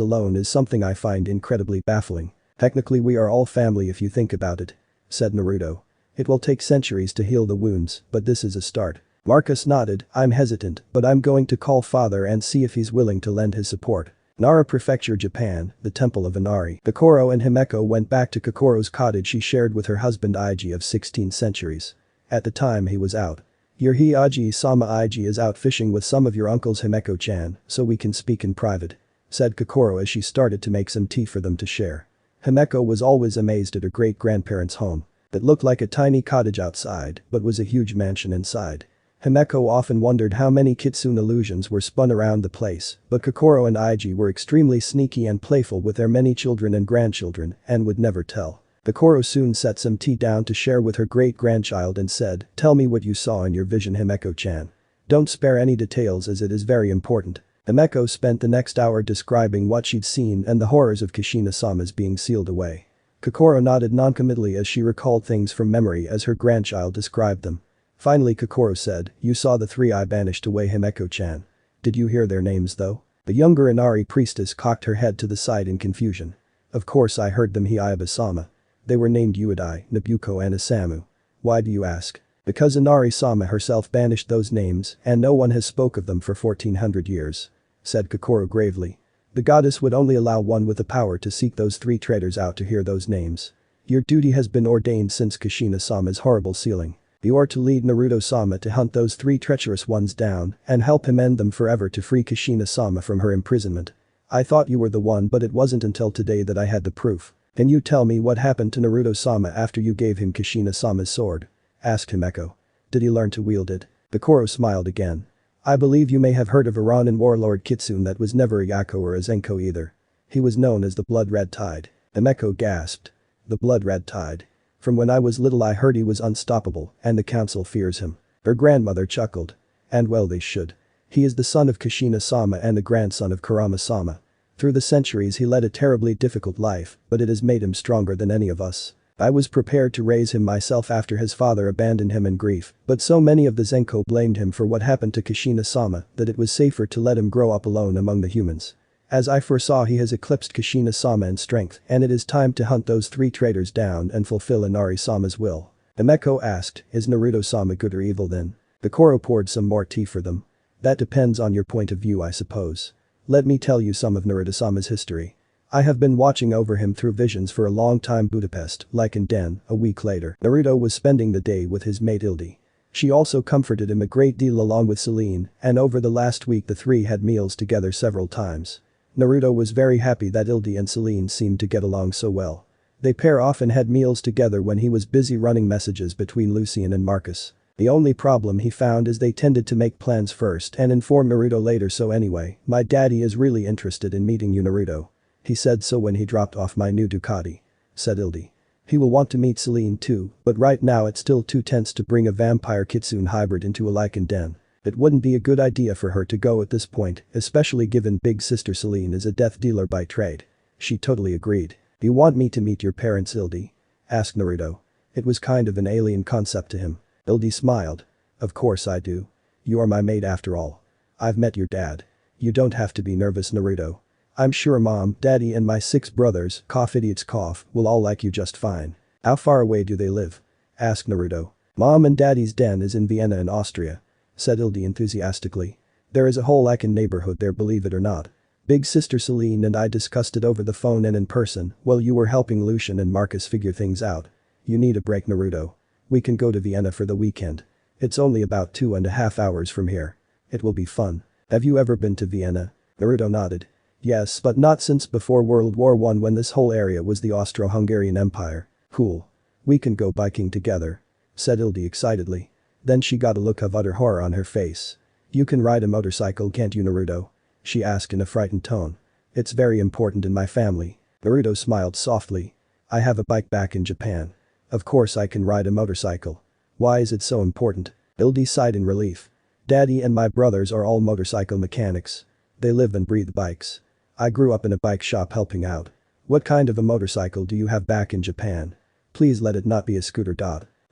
alone is something I find incredibly baffling. Technically we are all family if you think about it," said Naruto. "It will take centuries to heal the wounds, but this is a start." Marcus nodded. "I'm hesitant, but I'm going to call father and see if he's willing to lend his support." Nara Prefecture, Japan, the Temple of Inari. Kokoro and Himeko went back to Kokoro's cottage she shared with her husband Iji of 16 centuries. At the time he was out. "Your Aji-sama Iji is out fishing with some of your uncles Himeko-chan, so we can speak in private," said Kokoro as she started to make some tea for them to share. Himeko was always amazed at her great-grandparents' home. It looked like a tiny cottage outside, but was a huge mansion inside. Himeko often wondered how many kitsune illusions were spun around the place, but Kokoro and Iji were extremely sneaky and playful with their many children and grandchildren and would never tell. Kokoro soon set some tea down to share with her great-grandchild and said, "Tell me what you saw in your vision, Himeko-chan. Don't spare any details as it is very important." Himeko spent the next hour describing what she'd seen and the horrors of Kushina-sama's being sealed away. Kokoro nodded noncommittally as she recalled things from memory as her grandchild described them. Finally Kokoro said, "You saw the three I banished away, Himeko-chan. Did you hear their names though?" The younger Inari priestess cocked her head to the side in confusion. "Of course I heard them, Hiaiba-sama. They were named Uedai, Nabuko and Isamu. Why do you ask?" "Because Inari-sama herself banished those names and no one has spoke of them for 1400 years," said Kokoro gravely. "The goddess would only allow one with the power to seek those three traitors out to hear those names. Your duty has been ordained since Kushina-sama's horrible sealing. You are to lead Naruto-sama to hunt those three treacherous ones down and help him end them forever to free Kushina-sama from her imprisonment. I thought you were the one, but it wasn't until today that I had the proof." "Can you tell me what happened to Naruto-sama after you gave him Kushina-sama's sword?" asked Himeko. "Did he learn to wield it?" Kokoro smiled again. "I believe you may have heard of a Ronin warlord Kitsune that was never a Yako or a Zenko either. He was known as the Blood Red Tide." Himeko gasped. "The Blood Red Tide. From when I was little I heard he was unstoppable and the council fears him." Her grandmother chuckled. "And well they should. He is the son of Kushina-sama and the grandson of Kurama-sama. Through the centuries he led a terribly difficult life, but it has made him stronger than any of us. I was prepared to raise him myself after his father abandoned him in grief, but so many of the Zenko blamed him for what happened to Kushina-sama that it was safer to let him grow up alone among the humans. As I foresaw, he has eclipsed Kushina-sama in strength and it is time to hunt those three traitors down and fulfill Inari-sama's will." Himeko asked, "Is Naruto-sama good or evil then?" Kokoro poured some more tea for them. "That depends on your point of view, I suppose. Let me tell you some of Naruto-sama's history. I have been watching over him through visions for a long time. Budapest, Lycan Den." A week later, Naruto was spending the day with his mate Ildi. She also comforted him a great deal along with Selene, and over the last week the three had meals together several times. Naruto was very happy that Ildi and Selene seemed to get along so well. They pair often had meals together when he was busy running messages between Lucien and Marcus. The only problem he found is they tended to make plans first and inform Naruto later. "So anyway, my daddy is really interested in meeting you, Naruto. He said so when he dropped off my new Ducati," said Ildi. "He will want to meet Selene too, but right now it's still too tense to bring a vampire kitsune hybrid into a Lycan Den. It wouldn't be a good idea for her to go at this point, especially given big sister Selene is a death dealer by trade." She totally agreed. "Do you want me to meet your parents, Ildi?" asked Naruto. It was kind of an alien concept to him. Ildi smiled. "Of course I do. You are my mate after all. I've met your dad. You don't have to be nervous, Naruto. I'm sure mom, daddy and my 6 brothers, cough idiots cough, will all like you just fine." "How far away do they live?" asked Naruto. "Mom and daddy's den is in Vienna in Austria," said Ildi enthusiastically. "There is a whole Lycan neighborhood there, believe it or not. Big sister Selene and I discussed it over the phone and in person while you were helping Lucien and Marcus figure things out. You need a break, Naruto. We can go to Vienna for the weekend. It's only about 2.5 hours from here. It will be fun." "Have you ever been to Vienna?" Naruto nodded. "Yes, but not since before World War I when this whole area was the Austro-Hungarian Empire." "Cool. We can go biking together," said Ildi excitedly. Then she got a look of utter horror on her face. "You can ride a motorcycle, can't you, Naruto?" she asked in a frightened tone. "It's very important in my family." Naruto smiled softly. "I have a bike back in Japan. Of course I can ride a motorcycle. Why is it so important?" Ildi sighed in relief. "Daddy and my brothers are all motorcycle mechanics. They live and breathe bikes. I grew up in a bike shop helping out." "What kind of a motorcycle do you have back in Japan? Please let it not be a scooter.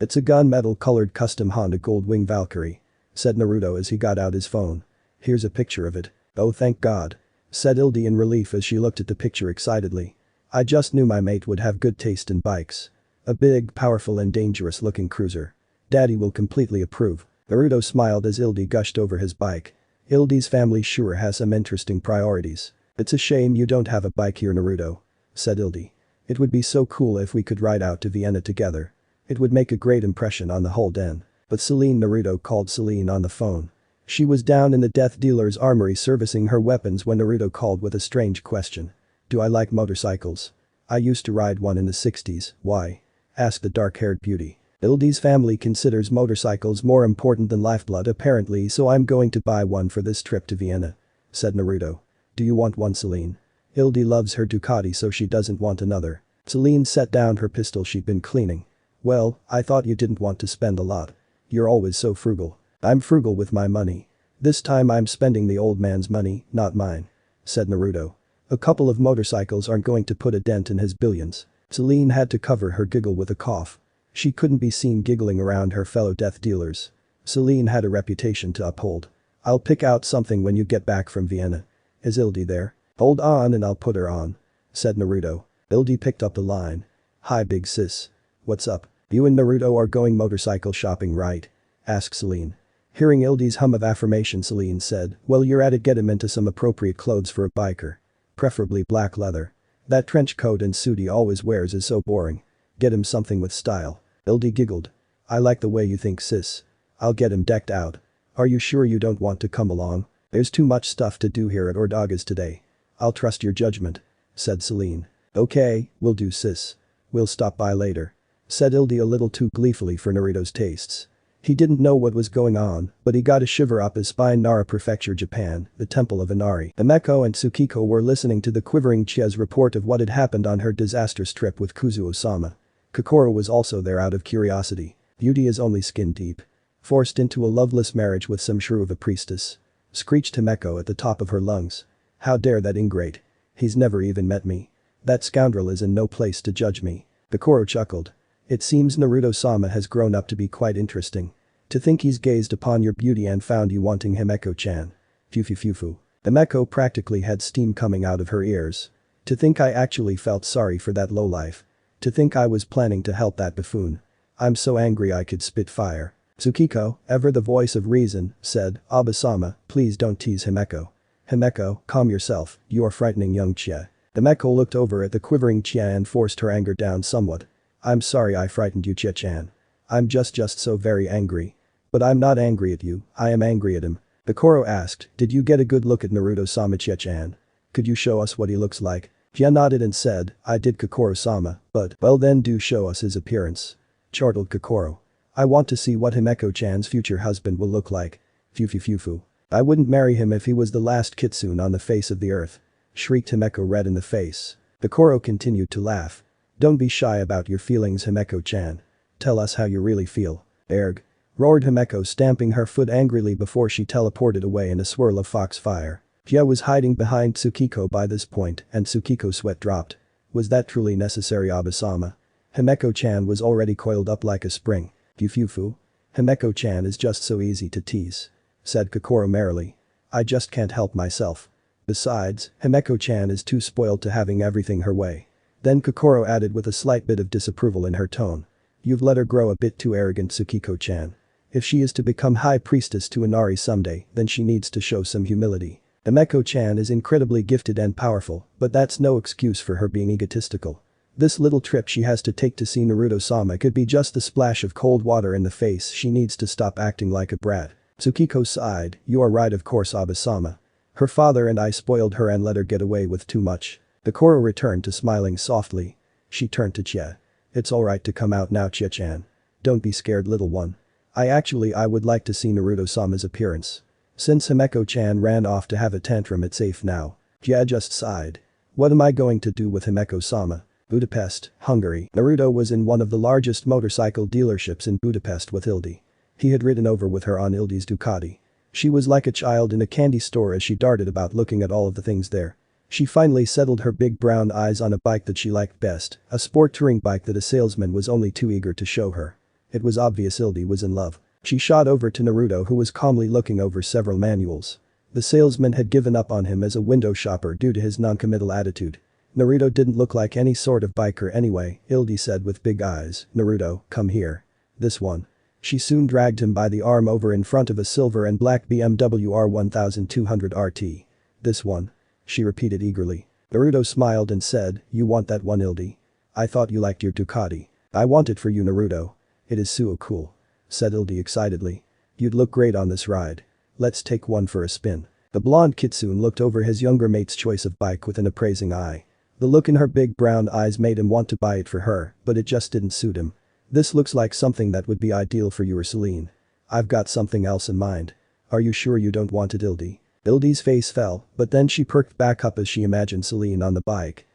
It's a gunmetal colored custom Honda Goldwing Valkyrie," said Naruto as he got out his phone. Here's a picture of it. Oh thank God. Said Ildi in relief as she looked at the picture excitedly. I just knew my mate would have good taste in bikes. A big, powerful and dangerous looking cruiser. Daddy will completely approve. Naruto smiled as Ildi gushed over his bike. Ildi's family sure has some interesting priorities. It's a shame you don't have a bike here Naruto. Said Ildi. It would be so cool if we could ride out to Vienna together. It would make a great impression on the whole den. But Selene Naruto called Selene on the phone. She was down in the death dealer's armory servicing her weapons when Naruto called with a strange question. Do I like motorcycles? I used to ride one in the 60s, why? Asked the dark-haired beauty. Ildi's family considers motorcycles more important than lifeblood apparently so I'm going to buy one for this trip to Vienna. Said Naruto. Do you want one Selene? Ildi loves her Ducati so she doesn't want another. Selene set down her pistol she'd been cleaning. Well, I thought you didn't want to spend a lot. You're always so frugal. I'm frugal with my money. This time I'm spending the old man's money, not mine. Said Naruto. A couple of motorcycles aren't going to put a dent in his billions. Selene had to cover her giggle with a cough. She couldn't be seen giggling around her fellow death dealers. Selene had a reputation to uphold. I'll pick out something when you get back from Vienna. Is Ildi there? Hold on and I'll put her on. Said Naruto. Ildi picked up the line. Hi big sis. What's up? You and Naruto are going motorcycle shopping right? Asked Selene. Hearing Ildi's hum of affirmation Selene said, well you're at it get him into some appropriate clothes for a biker. Preferably black leather. That trench coat and suit he always wears is so boring. Get him something with style. Ildi giggled. I like the way you think sis. I'll get him decked out. Are you sure you don't want to come along? There's too much stuff to do here at Ordaga's today. I'll trust your judgment. Said Selene. Okay, will do sis. We'll stop by later. Said Ildi a little too gleefully for Naruto's tastes. He didn't know what was going on, but he got a shiver up his spine. Nara Prefecture Japan, the temple of Inari. Himeko and Tsukiko were listening to the quivering Chia's report of what had happened on her disastrous trip with Kuzuo-sama. Kokoro was also there out of curiosity. Beauty is only skin deep. Forced into a loveless marriage with some shrew of a priestess. Screeched Himeko at the top of her lungs. How dare that ingrate. He's never even met me. That scoundrel is in no place to judge me. Kokoro chuckled. It seems Naruto-sama has grown up to be quite interesting. To think he's gazed upon your beauty and found you wanting Himeko-chan. Fufu. Himeko practically had steam coming out of her ears. To think I actually felt sorry for that lowlife. To think I was planning to help that buffoon. I'm so angry I could spit fire. Tsukiko, ever the voice of reason, said, Aba-sama, please don't tease Himeko. Himeko, calm yourself, you are frightening young Chia. Himeko looked over at the quivering Chia and forced her anger down somewhat. I'm sorry I frightened you Chia-chan. I'm just so very angry. But I'm not angry at you, I am angry at him. Kokoro asked, did you get a good look at Naruto-sama Chia-chan? Could you show us what he looks like? Chia nodded and said, I did Kokoro-sama, but, well then do show us his appearance. Chortled Kokoro. I want to see what Himeko-chan's future husband will look like. Fufu. I wouldn't marry him if he was the last kitsune on the face of the earth. Shrieked Himeko red in the face. Kokoro continued to laugh. Don't be shy about your feelings Himeko-chan. Tell us how you really feel. Erg. Roared Himeko stamping her foot angrily before she teleported away in a swirl of foxfire. Chia was hiding behind Tsukiko by this point and Tsukiko's sweat dropped. Was that truly necessary Aba-sama? Himeko-chan was already coiled up like a spring. Fufu. Himeko-chan is just so easy to tease. Said Kokoro merrily. I just can't help myself. Besides, Himeko-chan is too spoiled to having everything her way. Then Kokoro added with a slight bit of disapproval in her tone. You've let her grow a bit too arrogant Tsukiko-chan. If she is to become high priestess to Inari someday, then she needs to show some humility. Himeko-chan is incredibly gifted and powerful, but that's no excuse for her being egotistical. This little trip she has to take to see Naruto-sama could be just the splash of cold water in the face. She needs to stop acting like a brat. Tsukiko sighed, you are right of course Aba-sama. Her father and I spoiled her and let her get away with too much. Kokoro returned to smiling softly. She turned to Chia. It's alright to come out now Chia-chan. Don't be scared little one. I would like to see Naruto-sama's appearance. Since Himeko-chan ran off to have a tantrum it's safe now. Chia just sighed. What am I going to do with Himeko-sama? Budapest, Hungary. Naruto was in one of the largest motorcycle dealerships in Budapest with Ildi. He had ridden over with her on Ildi's Ducati. She was like a child in a candy store as she darted about looking at all of the things there. She finally settled her big brown eyes on a bike that she liked best, a sport touring bike that a salesman was only too eager to show her. It was obvious Ildi was in love. She shot over to Naruto who was calmly looking over several manuals. The salesman had given up on him as a window shopper due to his non-committal attitude. Naruto didn't look like any sort of biker anyway, Ildi said with big eyes. Naruto, come here. This one. She soon dragged him by the arm over in front of a silver and black BMW R1200 RT. This one. She repeated eagerly. Naruto smiled and said, you want that one, Ildi? I thought you liked your Ducati. I want it for you, Naruto. It is so cool. Said Ildi excitedly. You'd look great on this ride. Let's take one for a spin. The blonde kitsune looked over his younger mate's choice of bike with an appraising eye. The look in her big brown eyes made him want to buy it for her, but it just didn't suit him. This looks like something that would be ideal for you or Selene. I've got something else in mind. Are you sure you don't want it, Ildi? Ildi's face fell, but then she perked back up as she imagined Selene on the bike.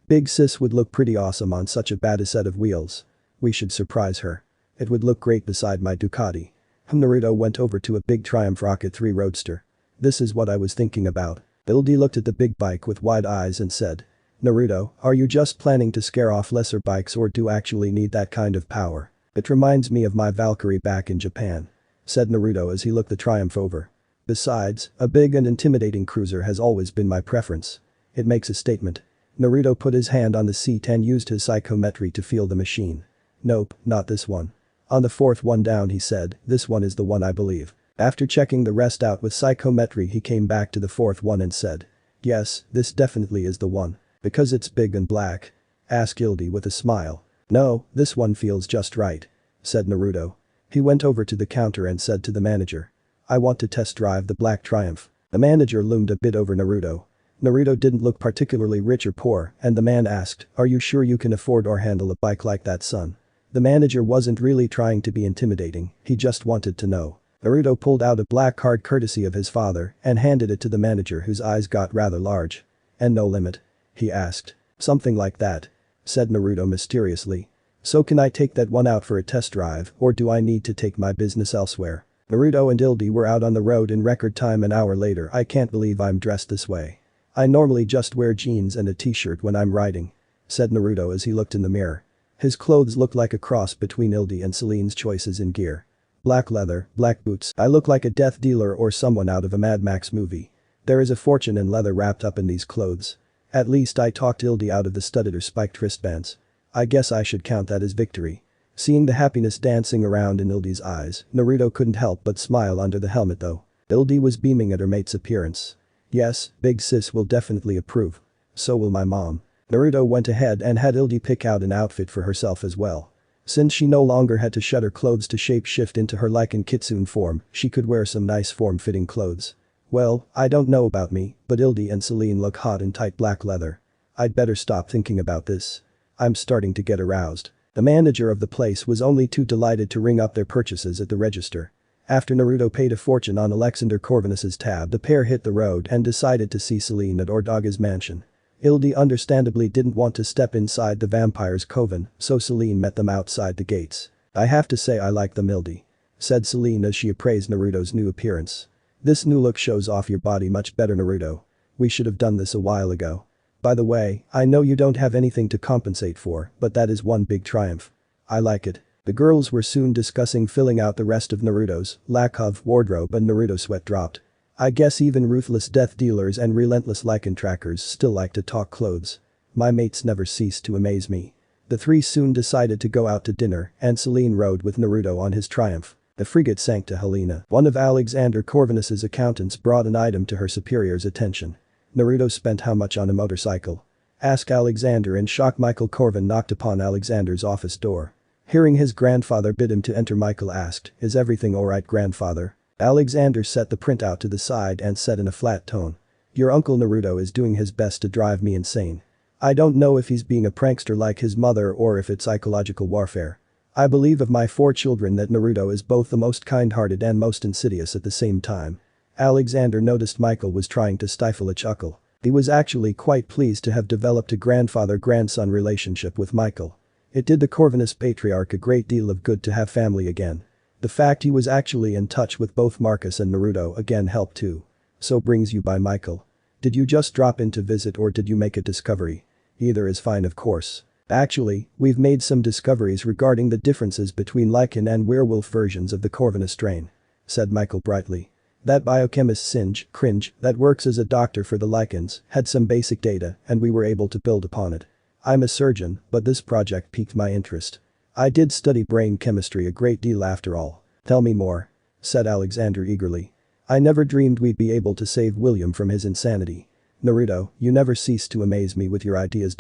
Big sis would look pretty awesome on such a bad set of wheels. We should surprise her. It would look great beside my Ducati. Naruto went over to a big Triumph Rocket 3 Roadster. This is what I was thinking about. Ildi looked at the big bike with wide eyes and said, Naruto, are you just planning to scare off lesser bikes or do you actually need that kind of power? It reminds me of my Valkyrie back in Japan. Said Naruto as he looked the Triumph over. Besides, a big and intimidating cruiser has always been my preference. It makes a statement. Naruto put his hand on the seat and used his psychometry to feel the machine. Nope, not this one. On the fourth one down he said, this one is the one I believe. After checking the rest out with psychometry he came back to the fourth one and said. Yes, this definitely is the one. Because it's big and black? Asked Ildi with a smile. No, this one feels just right. Said Naruto. He went over to the counter and said to the manager. I want to test drive the black Triumph. The manager loomed a bit over Naruto. Naruto didn't look particularly rich or poor and the man asked, are you sure you can afford or handle a bike like that, son? The manager wasn't really trying to be intimidating, he just wanted to know. Naruto pulled out a black card courtesy of his father and handed it to the manager whose eyes got rather large. And no limit? He asked. Something like that. Said Naruto mysteriously. So can I take that one out for a test drive or do I need to take my business elsewhere? Naruto and Ildi were out on the road in record time an hour later. I can't believe I'm dressed this way. I normally just wear jeans and a t-shirt when I'm riding. Said Naruto as he looked in the mirror. His clothes looked like a cross between Ildi and Selene's choices in gear. Black leather, black boots. I look like a death dealer or someone out of a Mad Max movie. There is a fortune in leather wrapped up in these clothes. At least I talked Ildi out of the studded or spiked wristbands. I guess I should count that as victory. Seeing the happiness dancing around in Ildi's eyes, Naruto couldn't help but smile under the helmet though. Ildi was beaming at her mate's appearance. Yes, big sis will definitely approve. So will my mom. Naruto went ahead and had Ildi pick out an outfit for herself as well. Since she no longer had to shut her clothes to shape-shift into her lichen kitsune form, she could wear some nice form-fitting clothes. Well, I don't know about me, but Ildi and Selene look hot in tight black leather. I'd better stop thinking about this. I'm starting to get aroused. The manager of the place was only too delighted to ring up their purchases at the register. After Naruto paid a fortune on Alexander Corvinus's tab, the pair hit the road and decided to see Selene at Ordaga's mansion. Ildi understandably didn't want to step inside the vampire's coven, so Selene met them outside the gates. I have to say I like them, Ildi. Said Selene as she appraised Naruto's new appearance. This new look shows off your body much better, Naruto. We should have done this a while ago. By the way, I know you don't have anything to compensate for, but that is one big triumph. I like it. The girls were soon discussing filling out the rest of Naruto's lack of wardrobe and Naruto's sweat dropped. I guess even ruthless death dealers and relentless lichen trackers still like to talk clothes. My mates never cease to amaze me. The three soon decided to go out to dinner and Selene rode with Naruto on his Triumph. The frigate sank to Helena. One of Alexander Corvinus's accountants brought an item to her superior's attention. Naruto spent how much on a motorcycle? Asked Alexander in shock. Michael Corvin knocked upon Alexander's office door. Hearing his grandfather bid him to enter, Michael asked, is everything alright, grandfather? Alexander set the printout to the side and said in a flat tone. Your uncle Naruto is doing his best to drive me insane. I don't know if he's being a prankster like his mother or if it's psychological warfare. I believe of my 4 children that Naruto is both the most kind-hearted and most insidious at the same time. Alexander noticed Michael was trying to stifle a chuckle. He was actually quite pleased to have developed a grandfather-grandson relationship with Michael. It did the Corvinus patriarch a great deal of good to have family again. The fact he was actually in touch with both Marcus and Naruto again helped too. So brings you by Michael. Did you just drop in to visit or did you make a discovery? Either is fine, of course. Actually, we've made some discoveries regarding the differences between lichen and werewolf versions of the Corvinus strain. Said Michael brightly. That biochemist Singe, cringe, that works as a doctor for the lichens, had some basic data and we were able to build upon it. I'm a surgeon, but this project piqued my interest. I did study brain chemistry a great deal after all. Tell me more," said Alexander eagerly. "I never dreamed we'd be able to save William from his insanity. Naruto, you never cease to amaze me with your ideas.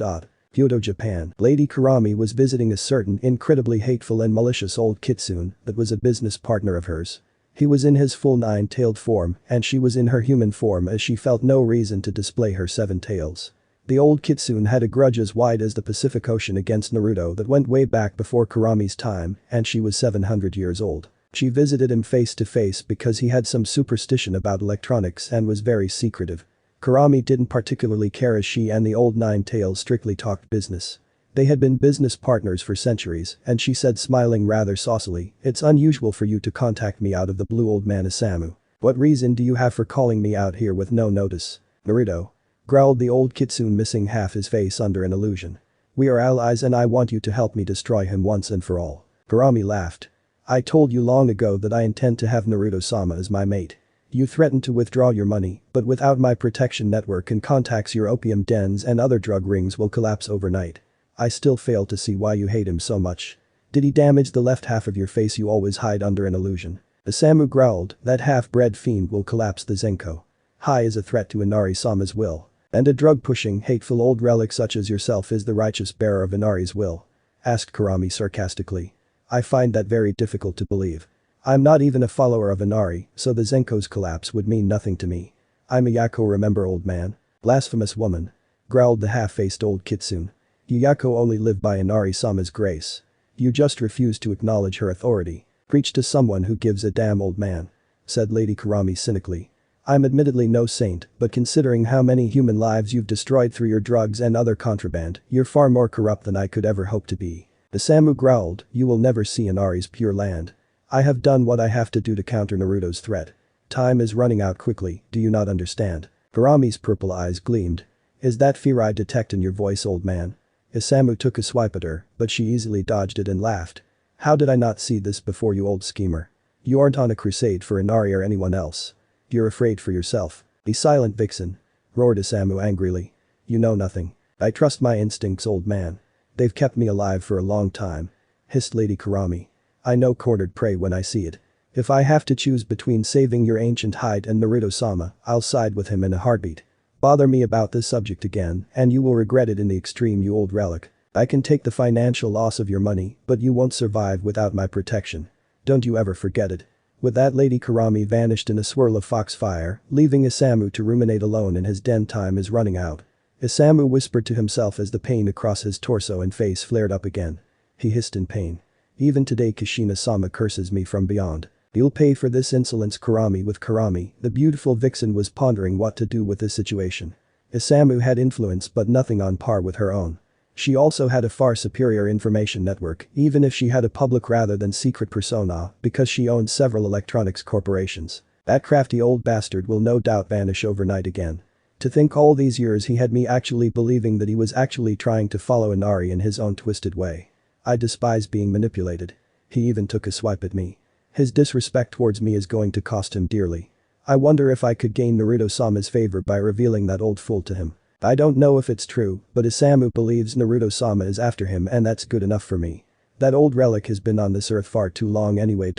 Kyoto, Japan. Lady Kurami was visiting a certain incredibly hateful and malicious old kitsune that was a business partner of hers. He was in his full nine-tailed form and she was in her human form as she felt no reason to display her 7 tails. The old kitsune had a grudge as wide as the Pacific Ocean against Naruto that went way back before Kurami's time and she was 700 years old. She visited him face to face because he had some superstition about electronics and was very secretive. Kurami didn't particularly care as she and the old nine-tails strictly talked business. They had been business partners for centuries and she said smiling rather saucily, "It's unusual for you to contact me out of the blue, old man Isamu. What reason do you have for calling me out here with no notice?" "Naruto," growled the old kitsune, missing half his face under an illusion. "We are allies and I want you to help me destroy him once and for all." Kurami laughed. "I told you long ago that I intend to have Naruto-sama as my mate. You threatened to withdraw your money, but without my protection network and contacts your opium dens and other drug rings will collapse overnight. I still fail to see why you hate him so much. Did he damage the left half of your face you always hide under an illusion?" Isamu growled, "That half-bred fiend will collapse the Zenko. Hai is a threat to Inari-sama's will. And a drug-pushing, hateful old relic such as yourself is the righteous bearer of Inari's will?" asked Kurami sarcastically. "I find that very difficult to believe. I'm not even a follower of Inari, so the Zenko's collapse would mean nothing to me. I'm a Yako, remember, old man?" "Blasphemous woman," growled the half-faced old kitsune. "You Yako only live by Inari-sama's grace. You just refuse to acknowledge her authority. Preach to someone who gives a damn, old man," said Lady Kurami cynically. "I'm admittedly no saint, but considering how many human lives you've destroyed through your drugs and other contraband, you're far more corrupt than I could ever hope to be." Isamu growled, "You will never see Inari's pure land. I have done what I have to do to counter Naruto's threat. Time is running out quickly, do you not understand?" Kurami's purple eyes gleamed. "Is that fear I detect in your voice, old man?" Isamu took a swipe at her, but she easily dodged it and laughed. "How did I not see this before, you old schemer? You aren't on a crusade for Inari or anyone else. You're afraid for yourself." "Be silent, vixen," roared Isamu angrily. "You know nothing. I trust my instincts, old man. They've kept me alive for a long time," hissed Lady Kurami. "I know cornered prey when I see it. If I have to choose between saving your ancient hide and Naruto-sama, I'll side with him in a heartbeat. Bother me about this subject again and you will regret it in the extreme, you old relic. I can take the financial loss of your money, but you won't survive without my protection. Don't you ever forget it." With that, Lady Kurami vanished in a swirl of foxfire, leaving Isamu to ruminate alone in his den. Time is running out. Isamu whispered to himself as the pain across his torso and face flared up again. He hissed in pain. "Even today Kushina-sama curses me from beyond. You'll pay for this insolence." Kurami, with Kurami, the beautiful vixen, was pondering what to do with this situation. Isamu had influence but nothing on par with her own. She also had a far superior information network, even if she had a public rather than secret persona, because she owned several electronics corporations. That crafty old bastard will no doubt vanish overnight again. To think all these years he had me actually believing that he was actually trying to follow Inari in his own twisted way. I despise being manipulated. He even took a swipe at me. His disrespect towards me is going to cost him dearly. I wonder if I could gain Naruto-sama's favor by revealing that old fool to him. I don't know if it's true, but Isamu believes Naruto-sama is after him and that's good enough for me. That old relic has been on this earth far too long anyway.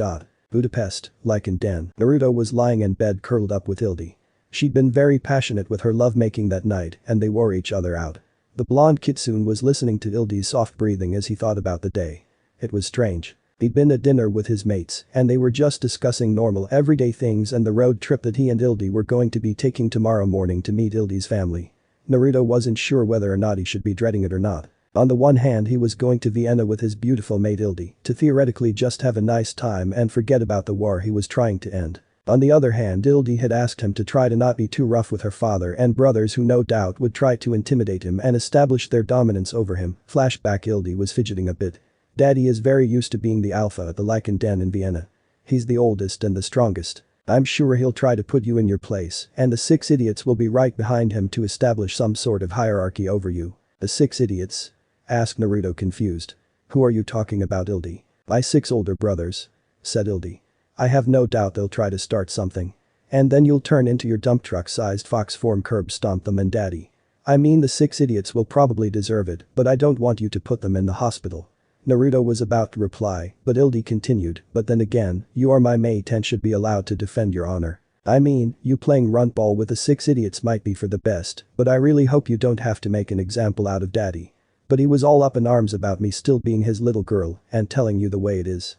Budapest, Lichen Den. Naruto was lying in bed curled up with Ildi. She'd been very passionate with her lovemaking that night and they wore each other out. The blonde kitsune was listening to Ildi's soft breathing as he thought about the day. It was strange. He'd been at dinner with his mates and they were just discussing normal everyday things and the road trip that he and Ildi were going to be taking tomorrow morning to meet Ildi's family. Naruto wasn't sure whether or not he should be dreading it or not. On the one hand, he was going to Vienna with his beautiful mate Ildi to theoretically just have a nice time and forget about the war he was trying to end. On the other hand, Ildi had asked him to try to not be too rough with her father and brothers who no doubt would try to intimidate him and establish their dominance over him. Flashback. Ildi was fidgeting a bit. Daddy is very used to being the alpha at the Lichen Den in Vienna. He's the oldest and the strongest. I'm sure he'll try to put you in your place and the 6 idiots will be right behind him to establish some sort of hierarchy over you." "The 6 idiots?" asked Naruto, confused. "Who are you talking about, Ildi?" "My 6 older brothers," said Ildi. "I have no doubt they'll try to start something. And then you'll turn into your dump truck-sized fox form, curb stomp them and daddy. I mean, the 6 idiots will probably deserve it, but I don't want you to put them in the hospital." Naruto was about to reply, but Ildi continued, "But then again, you are my mate and should be allowed to defend your honor. I mean, you playing runtball with the 6 idiots might be for the best, but I really hope you don't have to make an example out of daddy. But he was all up in arms about me still being his little girl and telling you the way it is."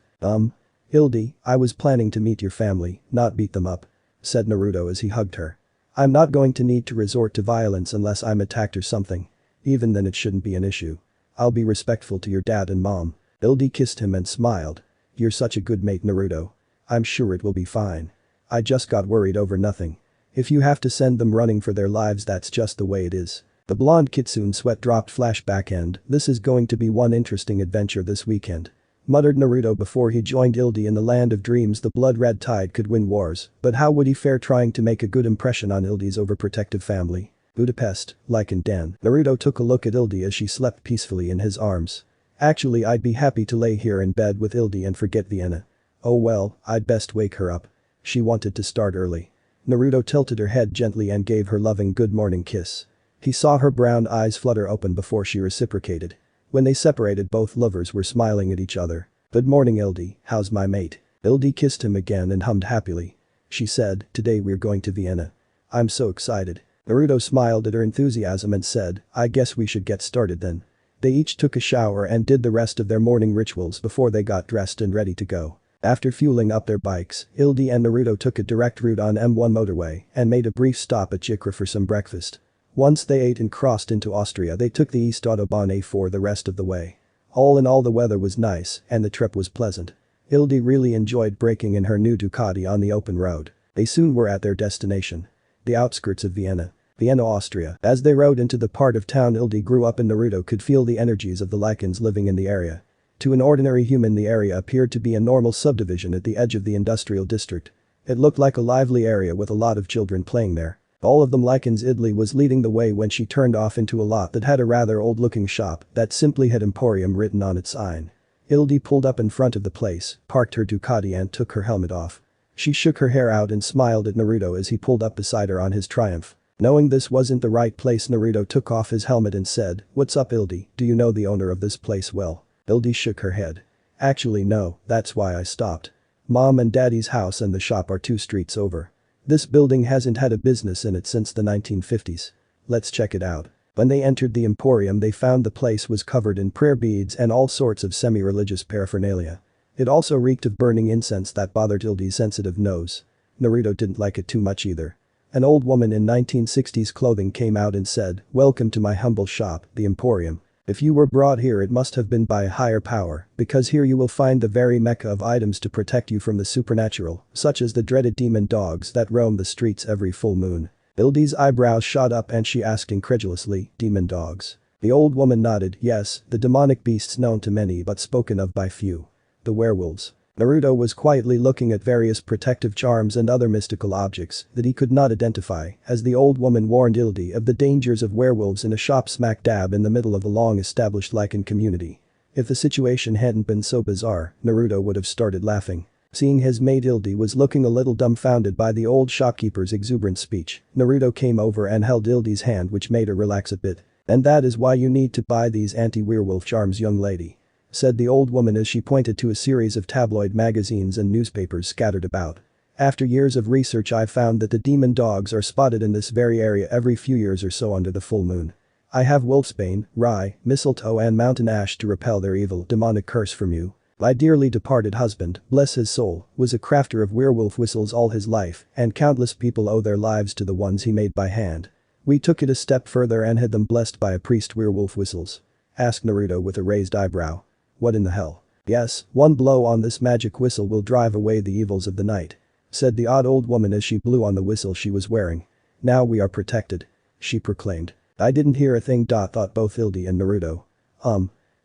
Ildi, I was planning to meet your family, not beat them up," said Naruto as he hugged her. "I'm not going to need to resort to violence unless I'm attacked or something. Even then it shouldn't be an issue. I'll be respectful to your dad and mom." Ildi kissed him and smiled. "You're such a good mate, Naruto. I'm sure it will be fine. I just got worried over nothing. If you have to send them running for their lives, that's just the way it is." The blonde kitsune sweat dropped. Flashback end. "This is going to be one interesting adventure this weekend," muttered Naruto before he joined Ildi in the land of dreams. The blood-red tide could win wars, but how would he fare trying to make a good impression on Ildi's overprotective family? Budapest, Lycan Den. Naruto took a look at Ildi as she slept peacefully in his arms. "Actually, I'd be happy to lay here in bed with Ildi and forget Vienna. Oh well, I'd best wake her up. She wanted to start early." Naruto tilted her head gently and gave her loving good morning kiss. He saw her brown eyes flutter open before she reciprocated. When they separated, both lovers were smiling at each other. "Good morning, Ildi, how's my mate?" Ildi kissed him again and hummed happily. She said, "Today we're going to Vienna. I'm so excited." Naruto smiled at her enthusiasm and said, "I guess we should get started then." They each took a shower and did the rest of their morning rituals before they got dressed and ready to go. After fueling up their bikes, Ildi and Naruto took a direct route on M1 motorway and made a brief stop at Jikra for some breakfast. Once they ate and crossed into Austria, they took the East Autobahn A4 the rest of the way. All in all, the weather was nice and the trip was pleasant. Ildi really enjoyed braking in her new Ducati on the open road. They soon were at their destination. The outskirts of Vienna, Austria. As they rode into the part of town Ildi grew up in, Naruto could feel the energies of the Lycans living in the area. To an ordinary human, the area appeared to be a normal subdivision at the edge of the industrial district. It looked like a lively area with a lot of children playing there. All of them Lycans. Ildi was leading the way when she turned off into a lot that had a rather old-looking shop that simply had Emporium written on its sign. Ildi pulled up in front of the place, parked her Ducati and took her helmet off. She shook her hair out and smiled at Naruto as he pulled up beside her on his Triumph. Knowing this wasn't the right place, Naruto took off his helmet and said, "What's up, Ildi, do you know the owner of this place well?" Ildi shook her head. "Actually no, that's why I stopped. Mom and Daddy's house and the shop are 2 streets over. This building hasn't had a business in it since the 1950s. Let's check it out." When they entered the Emporium, they found the place was covered in prayer beads and all sorts of semi-religious paraphernalia. It also reeked of burning incense that bothered Ildi's sensitive nose. Naruto didn't like it too much either. An old woman in 1960s clothing came out and said, "Welcome to my humble shop, the Emporium. If you were brought here, it must have been by a higher power, because here you will find the very mecca of items to protect you from the supernatural, such as the dreaded demon dogs that roam the streets every full moon." Ildi's eyebrows shot up and she asked incredulously, "Demon dogs?" The old woman nodded. "Yes, the demonic beasts known to many but spoken of by few. The werewolves." Naruto was quietly looking at various protective charms and other mystical objects that he could not identify as the old woman warned Ildi of the dangers of werewolves in a shop smack dab in the middle of a long-established Lycan community. If the situation hadn't been so bizarre, Naruto would have started laughing. Seeing his mate, Ildi was looking a little dumbfounded by the old shopkeeper's exuberant speech. Naruto came over and held Ildi's hand, which made her relax a bit. "And that is why you need to buy these anti-werewolf charms, young lady," said the old woman as she pointed to a series of tabloid magazines and newspapers scattered about. "After years of research, I found that the demon dogs are spotted in this very area every few years or so under the full moon. I have wolfsbane, rye, mistletoe and mountain ash to repel their evil demonic curse from you. My dearly departed husband, bless his soul, was a crafter of werewolf whistles all his life, and countless people owe their lives to the ones he made by hand. We took it a step further and had them blessed by a priest." "Werewolf whistles?" asked Naruto with a raised eyebrow. "What in the hell?" "Yes, one blow on this magic whistle will drive away the evils of the night," said the odd old woman as she blew on the whistle she was wearing. "Now we are protected," she proclaimed. "I didn't hear a thing," thought both Ildi and Naruto.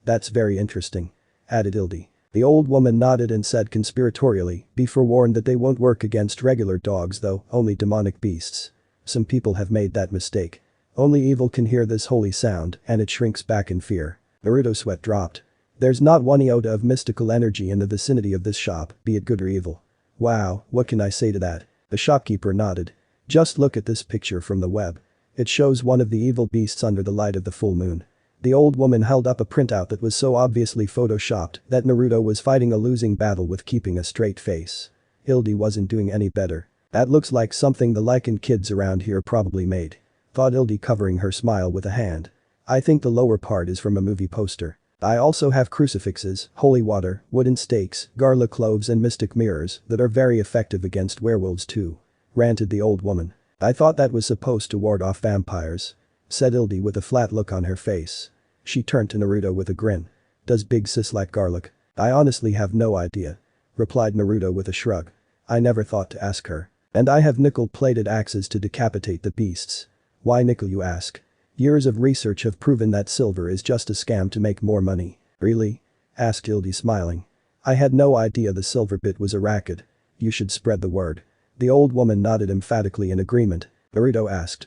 That's very interesting," added Ildi. The old woman nodded and said conspiratorially, "Be forewarned that they won't work against regular dogs though, only demonic beasts. Some people have made that mistake. Only evil can hear this holy sound and it shrinks back in fear." Naruto's sweat dropped. There's not one iota of mystical energy in the vicinity of this shop, be it good or evil. Wow, what can I say to that? The shopkeeper nodded. Just look at this picture from the web. It shows one of the evil beasts under the light of the full moon. The old woman held up a printout that was so obviously photoshopped that Naruto was fighting a losing battle with keeping a straight face. Hildy wasn't doing any better. That looks like something the lichen kids around here probably made. Thought Hildy, covering her smile with a hand. I think the lower part is from a movie poster. I also have crucifixes, holy water, wooden stakes, garlic cloves and mystic mirrors that are very effective against werewolves too. Ranted the old woman. I thought that was supposed to ward off vampires. Said Hildy with a flat look on her face. She turned to Naruto with a grin. Does big sis like garlic? I honestly have no idea. Replied Naruto with a shrug. I never thought to ask her. And I have nickel-plated axes to decapitate the beasts. Why nickel, you ask? Years of research have proven that silver is just a scam to make more money. Really? Asked Hildy, smiling. I had no idea the silver bit was a racket. You should spread the word. The old woman nodded emphatically in agreement. Naruto asked,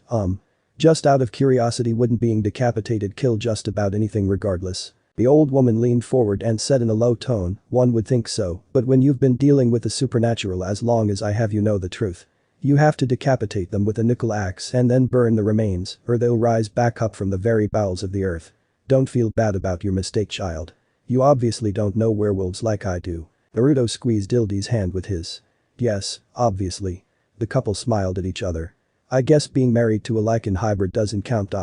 just out of curiosity, wouldn't being decapitated kill just about anything regardless? The old woman leaned forward and said in a low tone, one would think so, but when you've been dealing with the supernatural as long as I have, you know the truth. You have to decapitate them with a nickel axe and then burn the remains, or they'll rise back up from the very bowels of the earth. Don't feel bad about your mistake, child. You obviously don't know werewolves like I do. Naruto squeezed Hildy's hand with his. Yes, obviously. The couple smiled at each other. I guess being married to a lichen hybrid doesn't count.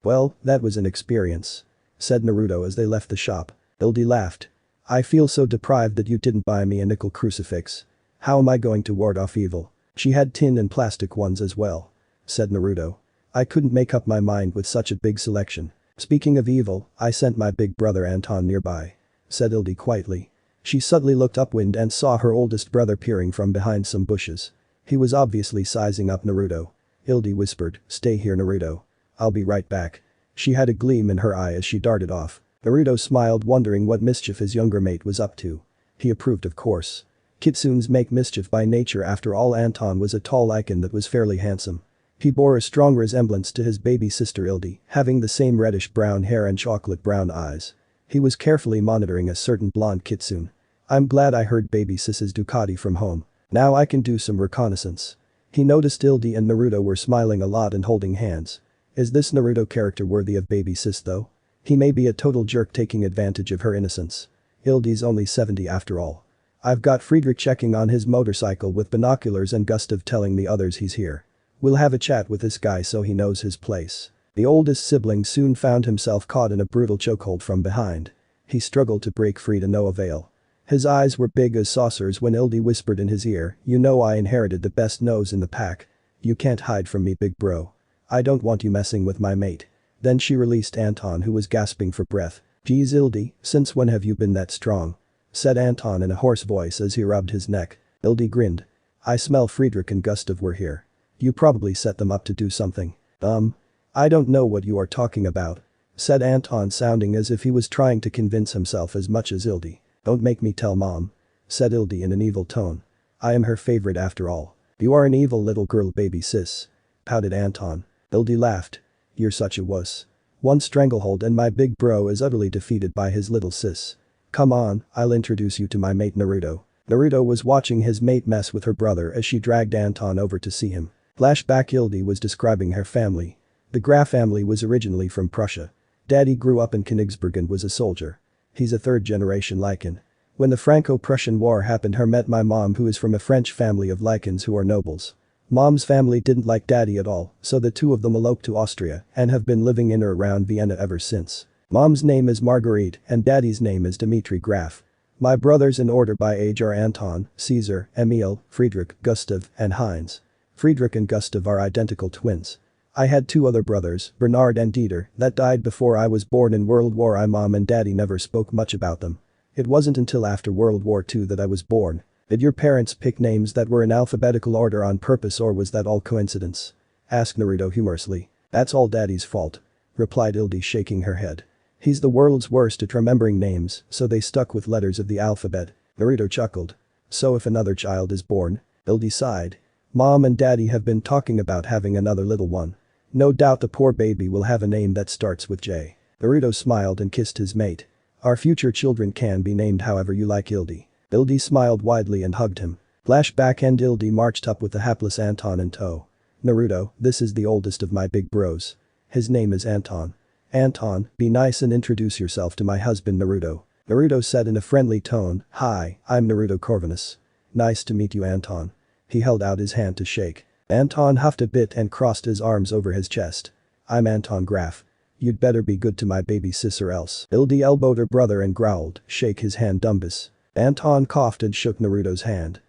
Well, that was an experience. Said Naruto as they left the shop. Hildy laughed. I feel so deprived that you didn't buy me a nickel crucifix. How am I going to ward off evil? She had tin and plastic ones as well. Said Naruto. I couldn't make up my mind with such a big selection. Speaking of evil, I sent my big brother Anton nearby. Said Hildy quietly. She suddenly looked upwind and saw her oldest brother peering from behind some bushes. He was obviously sizing up Naruto. Hildy whispered, stay here, Naruto. I'll be right back. She had a gleam in her eye as she darted off. Naruto smiled, wondering what mischief his younger mate was up to. He approved, of course. Kitsunes make mischief by nature. After all, Anton was a tall lichen that was fairly handsome. He bore a strong resemblance to his baby sister Hildy, having the same reddish-brown hair and chocolate-brown eyes. He was carefully monitoring a certain blonde kitsune. I'm glad I heard baby sis's Ducati from home. Now I can do some reconnaissance. He noticed Hildy and Naruto were smiling a lot and holding hands. Is this Naruto character worthy of baby sis though? He may be a total jerk taking advantage of her innocence. Hildy's only 70 after all. I've got Friedrich checking on his motorcycle with binoculars and Gustav telling the others he's here. We'll have a chat with this guy so he knows his place. The oldest sibling soon found himself caught in a brutal chokehold from behind. He struggled to break free to no avail. His eyes were big as saucers when Hildy whispered in his ear, you know I inherited the best nose in the pack. You can't hide from me, big bro. I don't want you messing with my mate. Then she released Anton, who was gasping for breath. Geez, Hildy, since when have you been that strong? Said Anton in a hoarse voice as he rubbed his neck. Hildy grinned. I smell Friedrich and Gustav were here. You probably set them up to do something. I don't know what you are talking about. Said Anton, sounding as if he was trying to convince himself as much as Hildy. Don't make me tell mom. Said Hildy in an evil tone. I am her favorite after all. You are an evil little girl, baby sis. Pouted Anton. Hildy laughed. You're such a wuss. One stranglehold and my big bro is utterly defeated by his little sis. Come on, I'll introduce you to my mate Naruto. Naruto was watching his mate mess with her brother as she dragged Anton over to see him. Flashback. Hildy was describing her family. The Graf family was originally from Prussia. Daddy grew up in Königsberg and was a soldier. He's a third-generation lichen. When the Franco-Prussian War happened, her met my mom, who is from a French family of lichens who are nobles. Mom's family didn't like Daddy at all, so the two of them eloped to Austria and have been living in or around Vienna ever since. Mom's name is Marguerite and Daddy's name is Dmitri Graf. My brothers in order by age are Anton, Caesar, Emil, Friedrich, Gustav, and Heinz. Friedrich and Gustav are identical twins. I had two other brothers, Bernard and Dieter, that died before I was born in World War I. Mom and Daddy never spoke much about them. It wasn't until after World War II that I was born. Did your parents pick names that were in alphabetical order on purpose, or was that all coincidence? Asked Naruto humorously. That's all Daddy's fault. Replied Hildy, shaking her head. He's the world's worst at remembering names, so they stuck with letters of the alphabet. Naruto chuckled. So if another child is born? Hildy sighed. Mom and Daddy have been talking about having another little one. No doubt the poor baby will have a name that starts with J. Naruto smiled and kissed his mate. Our future children can be named however you like, Hildy. Hildy smiled widely and hugged him. Flashback and Ildi marched up with the hapless Anton in tow. Naruto, this is the oldest of my big bros. His name is Anton. Anton, be nice and introduce yourself to my husband Naruto. Naruto said in a friendly tone, hi, I'm Naruto Corvinus. Nice to meet you Anton. He held out his hand to shake. Anton huffed a bit and crossed his arms over his chest. I'm Anton Graf. You'd better be good to my baby sis or else. Ildi elbowed her brother and growled, shake his hand Dumbus. Anton coughed and shook Naruto's hand.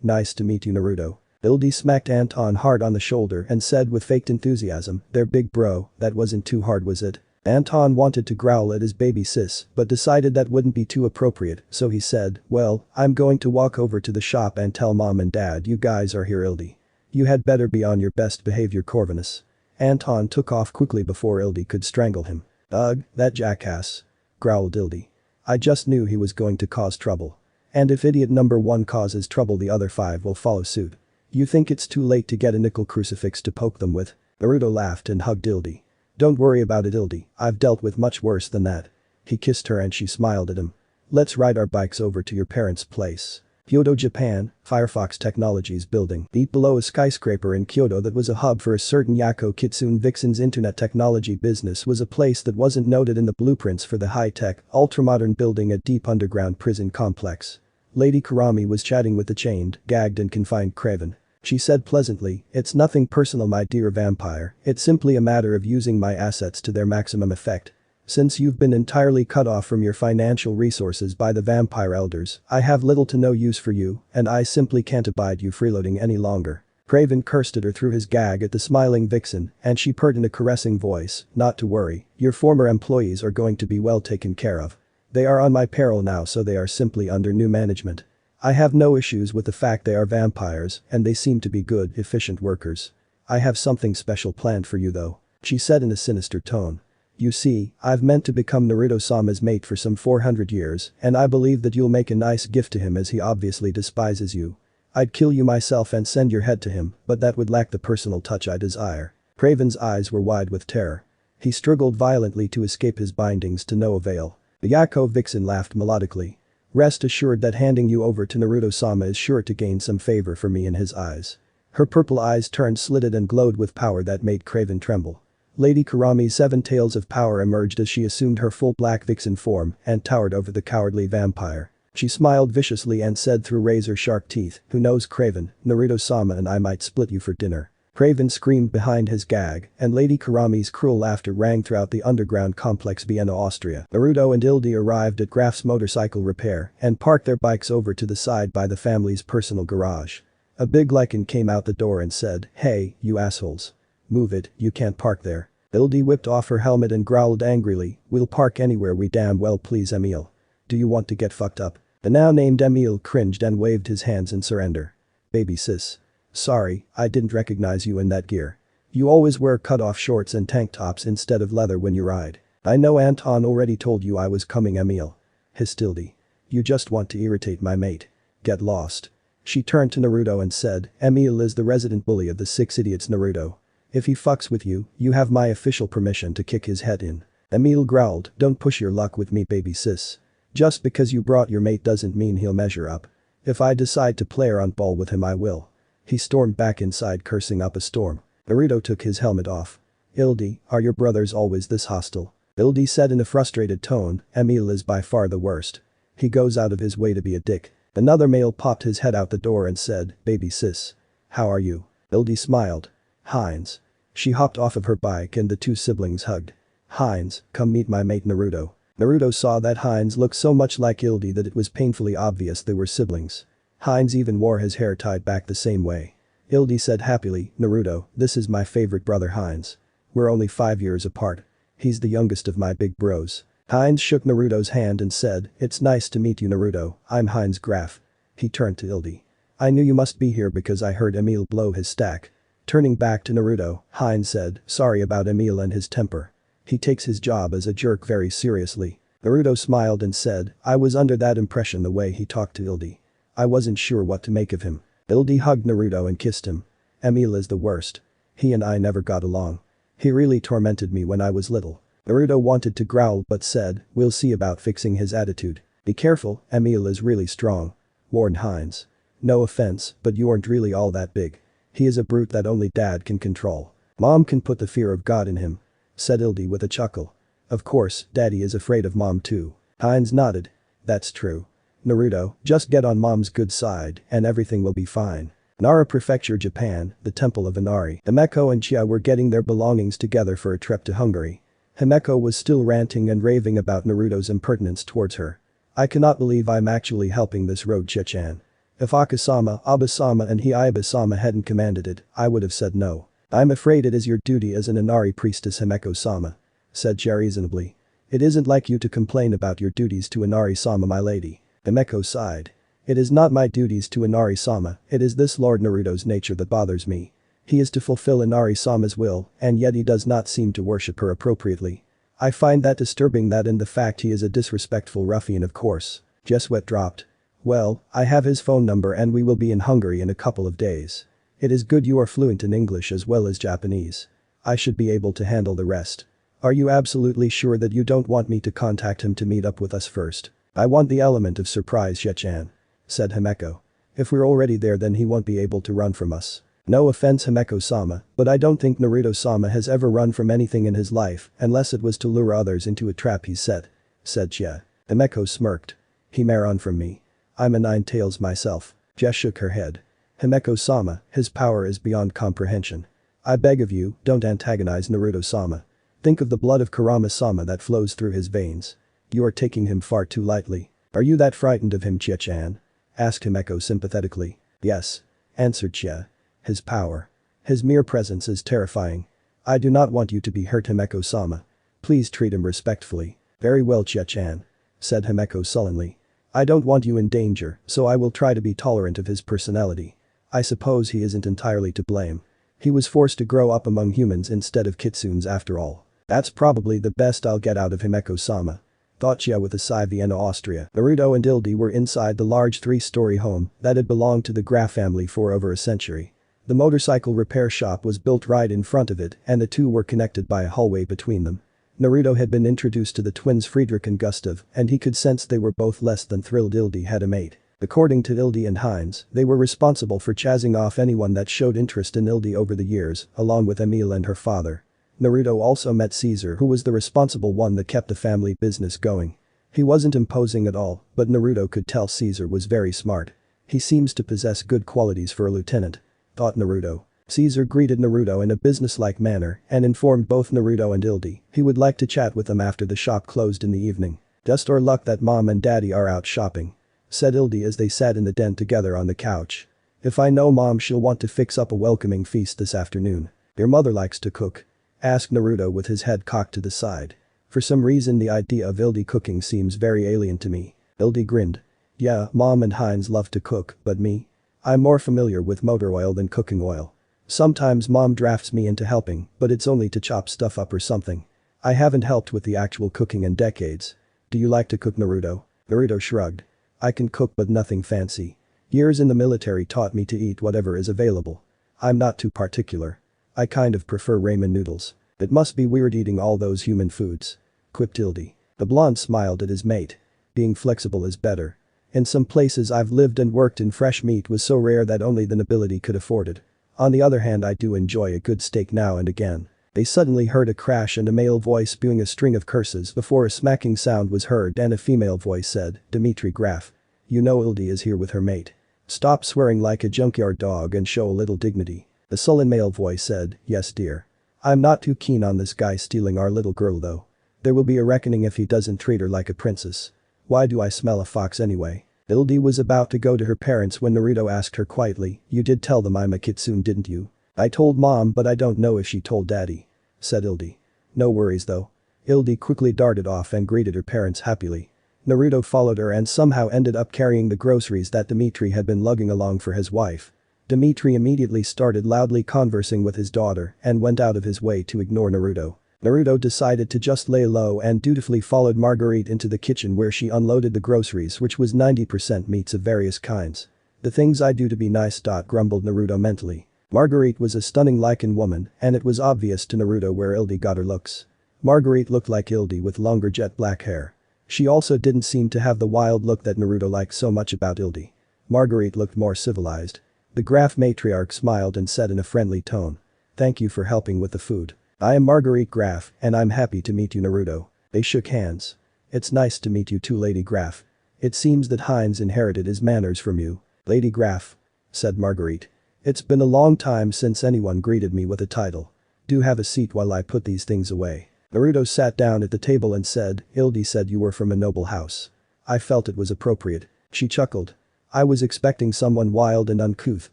Nice to meet you Naruto. Ildi smacked Anton hard on the shoulder and said with faked enthusiasm, there big bro, that wasn't too hard was it? Anton wanted to growl at his baby sis but decided that wouldn't be too appropriate so he said, well, I'm going to walk over to the shop and tell mom and dad you guys are here Ildi. You had better be on your best behavior Corvinus. Anton took off quickly before Ildi could strangle him. Ugh, that jackass. Growled Ildi. I just knew he was going to cause trouble. And if idiot number 1 causes trouble the other 5 will follow suit. You think it's too late to get a nickel crucifix to poke them with? Naruto laughed and hugged Ildi. Don't worry about it Ildi, I've dealt with much worse than that. He kissed her and she smiled at him. Let's ride our bikes over to your parents' place. Kyoto, Japan, Firefox Technologies building. Deep below a skyscraper in Kyoto that was a hub for a certain Yako Kitsune Vixen's internet technology business was a place that wasn't noted in the blueprints for the high-tech, ultramodern building a deep underground prison complex. Lady Kurami was chatting with the chained, gagged and confined Craven. She said pleasantly, it's nothing personal my dear vampire, it's simply a matter of using my assets to their maximum effect. Since you've been entirely cut off from your financial resources by the vampire elders, I have little to no use for you, and I simply can't abide you freeloading any longer. Craven cursed at her through his gag at the smiling vixen, and she purred in a caressing voice, not to worry, your former employees are going to be well taken care of. They are on my payroll now so they are simply under new management. I have no issues with the fact they are vampires, and they seem to be good, efficient workers. I have something special planned for you though. She said in a sinister tone. You see, I've meant to become Naruto-sama's mate for some 400 years, and I believe that you'll make a nice gift to him as he obviously despises you. I'd kill you myself and send your head to him, but that would lack the personal touch I desire. Craven's eyes were wide with terror. He struggled violently to escape his bindings to no avail. The Yako vixen laughed melodically. Rest assured that handing you over to Naruto-sama is sure to gain some favor for me in his eyes. Her purple eyes turned slitted and glowed with power that made Craven tremble. Lady Kurami's 7 tails of power emerged as she assumed her full black vixen form and towered over the cowardly vampire. She smiled viciously and said through razor-sharp teeth, who knows Craven, Naruto-sama and I might split you for dinner. Craven screamed behind his gag, and Lady Kurami's cruel laughter rang throughout the underground complex Vienna, Austria. Naruto and Ildi arrived at Graf's motorcycle repair and parked their bikes over to the side by the family's personal garage. A big lycan came out the door and said, hey, you assholes. Move it, you can't park there. Ildi whipped off her helmet and growled angrily, we'll park anywhere we damn well please Emil. Do you want to get fucked up? The now named Emil cringed and waved his hands in surrender. Baby sis. Sorry, I didn't recognize you in that gear. You always wear cut-off shorts and tank tops instead of leather when you ride. I know Anton already told you I was coming Emil. Hissed Ildi. You just want to irritate my mate. Get lost. She turned to Naruto and said, Emil is the resident bully of the 6 idiots Naruto. If he fucks with you, you have my official permission to kick his head in. Emil growled, don't push your luck with me baby sis. Just because you brought your mate doesn't mean he'll measure up. If I decide to play around ball with him I will. He stormed back inside cursing up a storm. Naruto took his helmet off. Ildi, are your brothers always this hostile? Ildi said in a frustrated tone, Emil is by far the worst. He goes out of his way to be a dick. Another male popped his head out the door and said, baby sis. How are you? Ildi smiled. Heinz. She hopped off of her bike and the 2 siblings hugged. Heinz, come meet my mate Naruto. Naruto saw that Heinz looked so much like Ildi that it was painfully obvious they were siblings. Heinz even wore his hair tied back the same way. Ildi said happily, Naruto, this is my favorite brother Heinz. We're only 5 years apart. He's the youngest of my big bros. Heinz shook Naruto's hand and said, it's nice to meet you Naruto, I'm Heinz Graf. He turned to Ildi. I knew you must be here because I heard Emil blow his stack. Turning back to Naruto, Heinz said, sorry about Emil and his temper. He takes his job as a jerk very seriously. Naruto smiled and said, I was under that impression the way he talked to Ildi. I wasn't sure what to make of him. Ildi hugged Naruto and kissed him. Emil is the worst. He and I never got along. He really tormented me when I was little. Naruto wanted to growl but said, we'll see about fixing his attitude. Be careful, Emil is really strong. Warned Heinz. No offense, but you aren't really all that big. He is a brute that only dad can control. Mom can put the fear of God in him," said Ildi with a chuckle. "Of course, daddy is afraid of mom too." Hines nodded. "That's true. Naruto, just get on mom's good side and everything will be fine." Nara Prefecture, Japan, the Temple of Inari. Himeko and Chia were getting their belongings together for a trip to Hungary. Himeko was still ranting and raving about Naruto's impertinence towards her. "I cannot believe I'm actually helping this road, Chia-chan. If Akasama, Abasama and Hiaiba-sama hadn't commanded it, I would have said no. I'm afraid it is your duty as an Inari priestess, Himeko-sama," said Chia reasonably. "It isn't like you to complain about your duties to Inari-sama, my lady." Himeko sighed. "It is not my duties to Inari-sama, it is this Lord Naruto's nature that bothers me. He is to fulfill Inari-sama's will, and yet he does not seem to worship her appropriately. I find that disturbing, that and the fact he is a disrespectful ruffian, of course." Jeswet dropped. "Well, I have his phone number and we will be in Hungary in a couple of days. It is good you are fluent in English as well as Japanese. I should be able to handle the rest. Are you absolutely sure that you don't want me to contact him to meet up with us first?" "I want the element of surprise, Chia-chan," said Himeko. "If we're already there then he won't be able to run from us." "No offense, Himeko-sama, but I don't think Naruto-sama has ever run from anything in his life unless it was to lure others into a trap he set," said Chia. Himeko smirked. "He may run from me. I'm a nine-tails myself." Chia shook her head. "Himeko-sama, his power is beyond comprehension. I beg of you, don't antagonize Naruto-sama. Think of the blood of Kurama-sama that flows through his veins. You are taking him far too lightly." "Are you that frightened of him, Chia-chan?" asked Himeko sympathetically. "Yes," answered Chia. "His power. His mere presence is terrifying. I do not want you to be hurt, Himeko-sama. Please treat him respectfully." "Very well, Chia-chan," said Himeko sullenly. "I don't want you in danger, so I will try to be tolerant of his personality. I suppose he isn't entirely to blame. He was forced to grow up among humans instead of kitsunes after all. That's probably the best I'll get out of Himeko-sama," thought Chia with a sigh. Vienna, Austria. Naruto and Ildi were inside the large 3-story home that had belonged to the Graf family for over a century. The motorcycle repair shop was built right in front of it and the two were connected by a hallway between them. Naruto had been introduced to the twins Friedrich and Gustav and he could sense they were both less than thrilled Ildi had a mate. According to Ildi and Heinz, they were responsible for chazzing off anyone that showed interest in Ildi over the years, along with Emil and her father. Naruto also met Caesar, who was the responsible one that kept the family business going. He wasn't imposing at all, but Naruto could tell Caesar was very smart. He seems to possess good qualities for a lieutenant, thought Naruto. Caesar greeted Naruto in a businesslike manner and informed both Naruto and Ildi he would like to chat with them after the shop closed in the evening. "Just our luck that mom and daddy are out shopping," said Ildi as they sat in the den together on the couch. "If I know mom, she'll want to fix up a welcoming feast this afternoon." "Your mother likes to cook?" asked Naruto with his head cocked to the side. "For some reason the idea of Ildi cooking seems very alien to me." Ildi grinned. "Yeah, mom and Heinz love to cook, but me? I'm more familiar with motor oil than cooking oil. Sometimes mom drafts me into helping, but it's only to chop stuff up or something. I haven't helped with the actual cooking in decades." "Do you like to cook, Naruto?" Naruto shrugged. "I can cook but nothing fancy. Years in the military taught me to eat whatever is available. I'm not too particular. I kind of prefer ramen noodles." "It must be weird eating all those human foods," quipped Ildi. The blonde smiled at his mate. "Being flexible is better. In some places I've lived and worked in, fresh meat was so rare that only the nobility could afford it. On the other hand, I do enjoy a good steak now and again." They suddenly heard a crash and a male voice spewing a string of curses before a smacking sound was heard and a female voice said, "Dmitri Graf. You know Ildi is here with her mate. Stop swearing like a junkyard dog and show a little dignity." The sullen male voice said, "Yes, dear. I'm not too keen on this guy stealing our little girl though. There will be a reckoning if he doesn't treat her like a princess. Why do I smell a fox anyway?" Ildi was about to go to her parents when Naruto asked her quietly, "You did tell them I'm a kitsune, didn't you?" "I told mom but I don't know if she told daddy," said Ildi. "No worries though." Ildi quickly darted off and greeted her parents happily. Naruto followed her and somehow ended up carrying the groceries that Dmitri had been lugging along for his wife. Dmitri immediately started loudly conversing with his daughter and went out of his way to ignore Naruto. Naruto decided to just lay low and dutifully followed Marguerite into the kitchen where she unloaded the groceries, which was 90% meats of various kinds. "The things I do to be nice," grumbled Naruto mentally. Marguerite was a stunning lichen woman and it was obvious to Naruto where Ildi got her looks. Marguerite looked like Ildi with longer jet black hair. She also didn't seem to have the wild look that Naruto liked so much about Ildi. Marguerite looked more civilized. The Graf matriarch smiled and said in a friendly tone. Thank you for helping with the food. I am Marguerite Graf, and I'm happy to meet you, Naruto. They shook hands. It's nice to meet you too, Lady Graf. It seems that Heinz inherited his manners from you. Lady Graf, said Marguerite. It's been a long time since anyone greeted me with a title. Do have a seat while I put these things away. Naruto sat down at the table and said, Ildi said you were from a noble house. I felt it was appropriate. She chuckled. I was expecting someone wild and uncouth,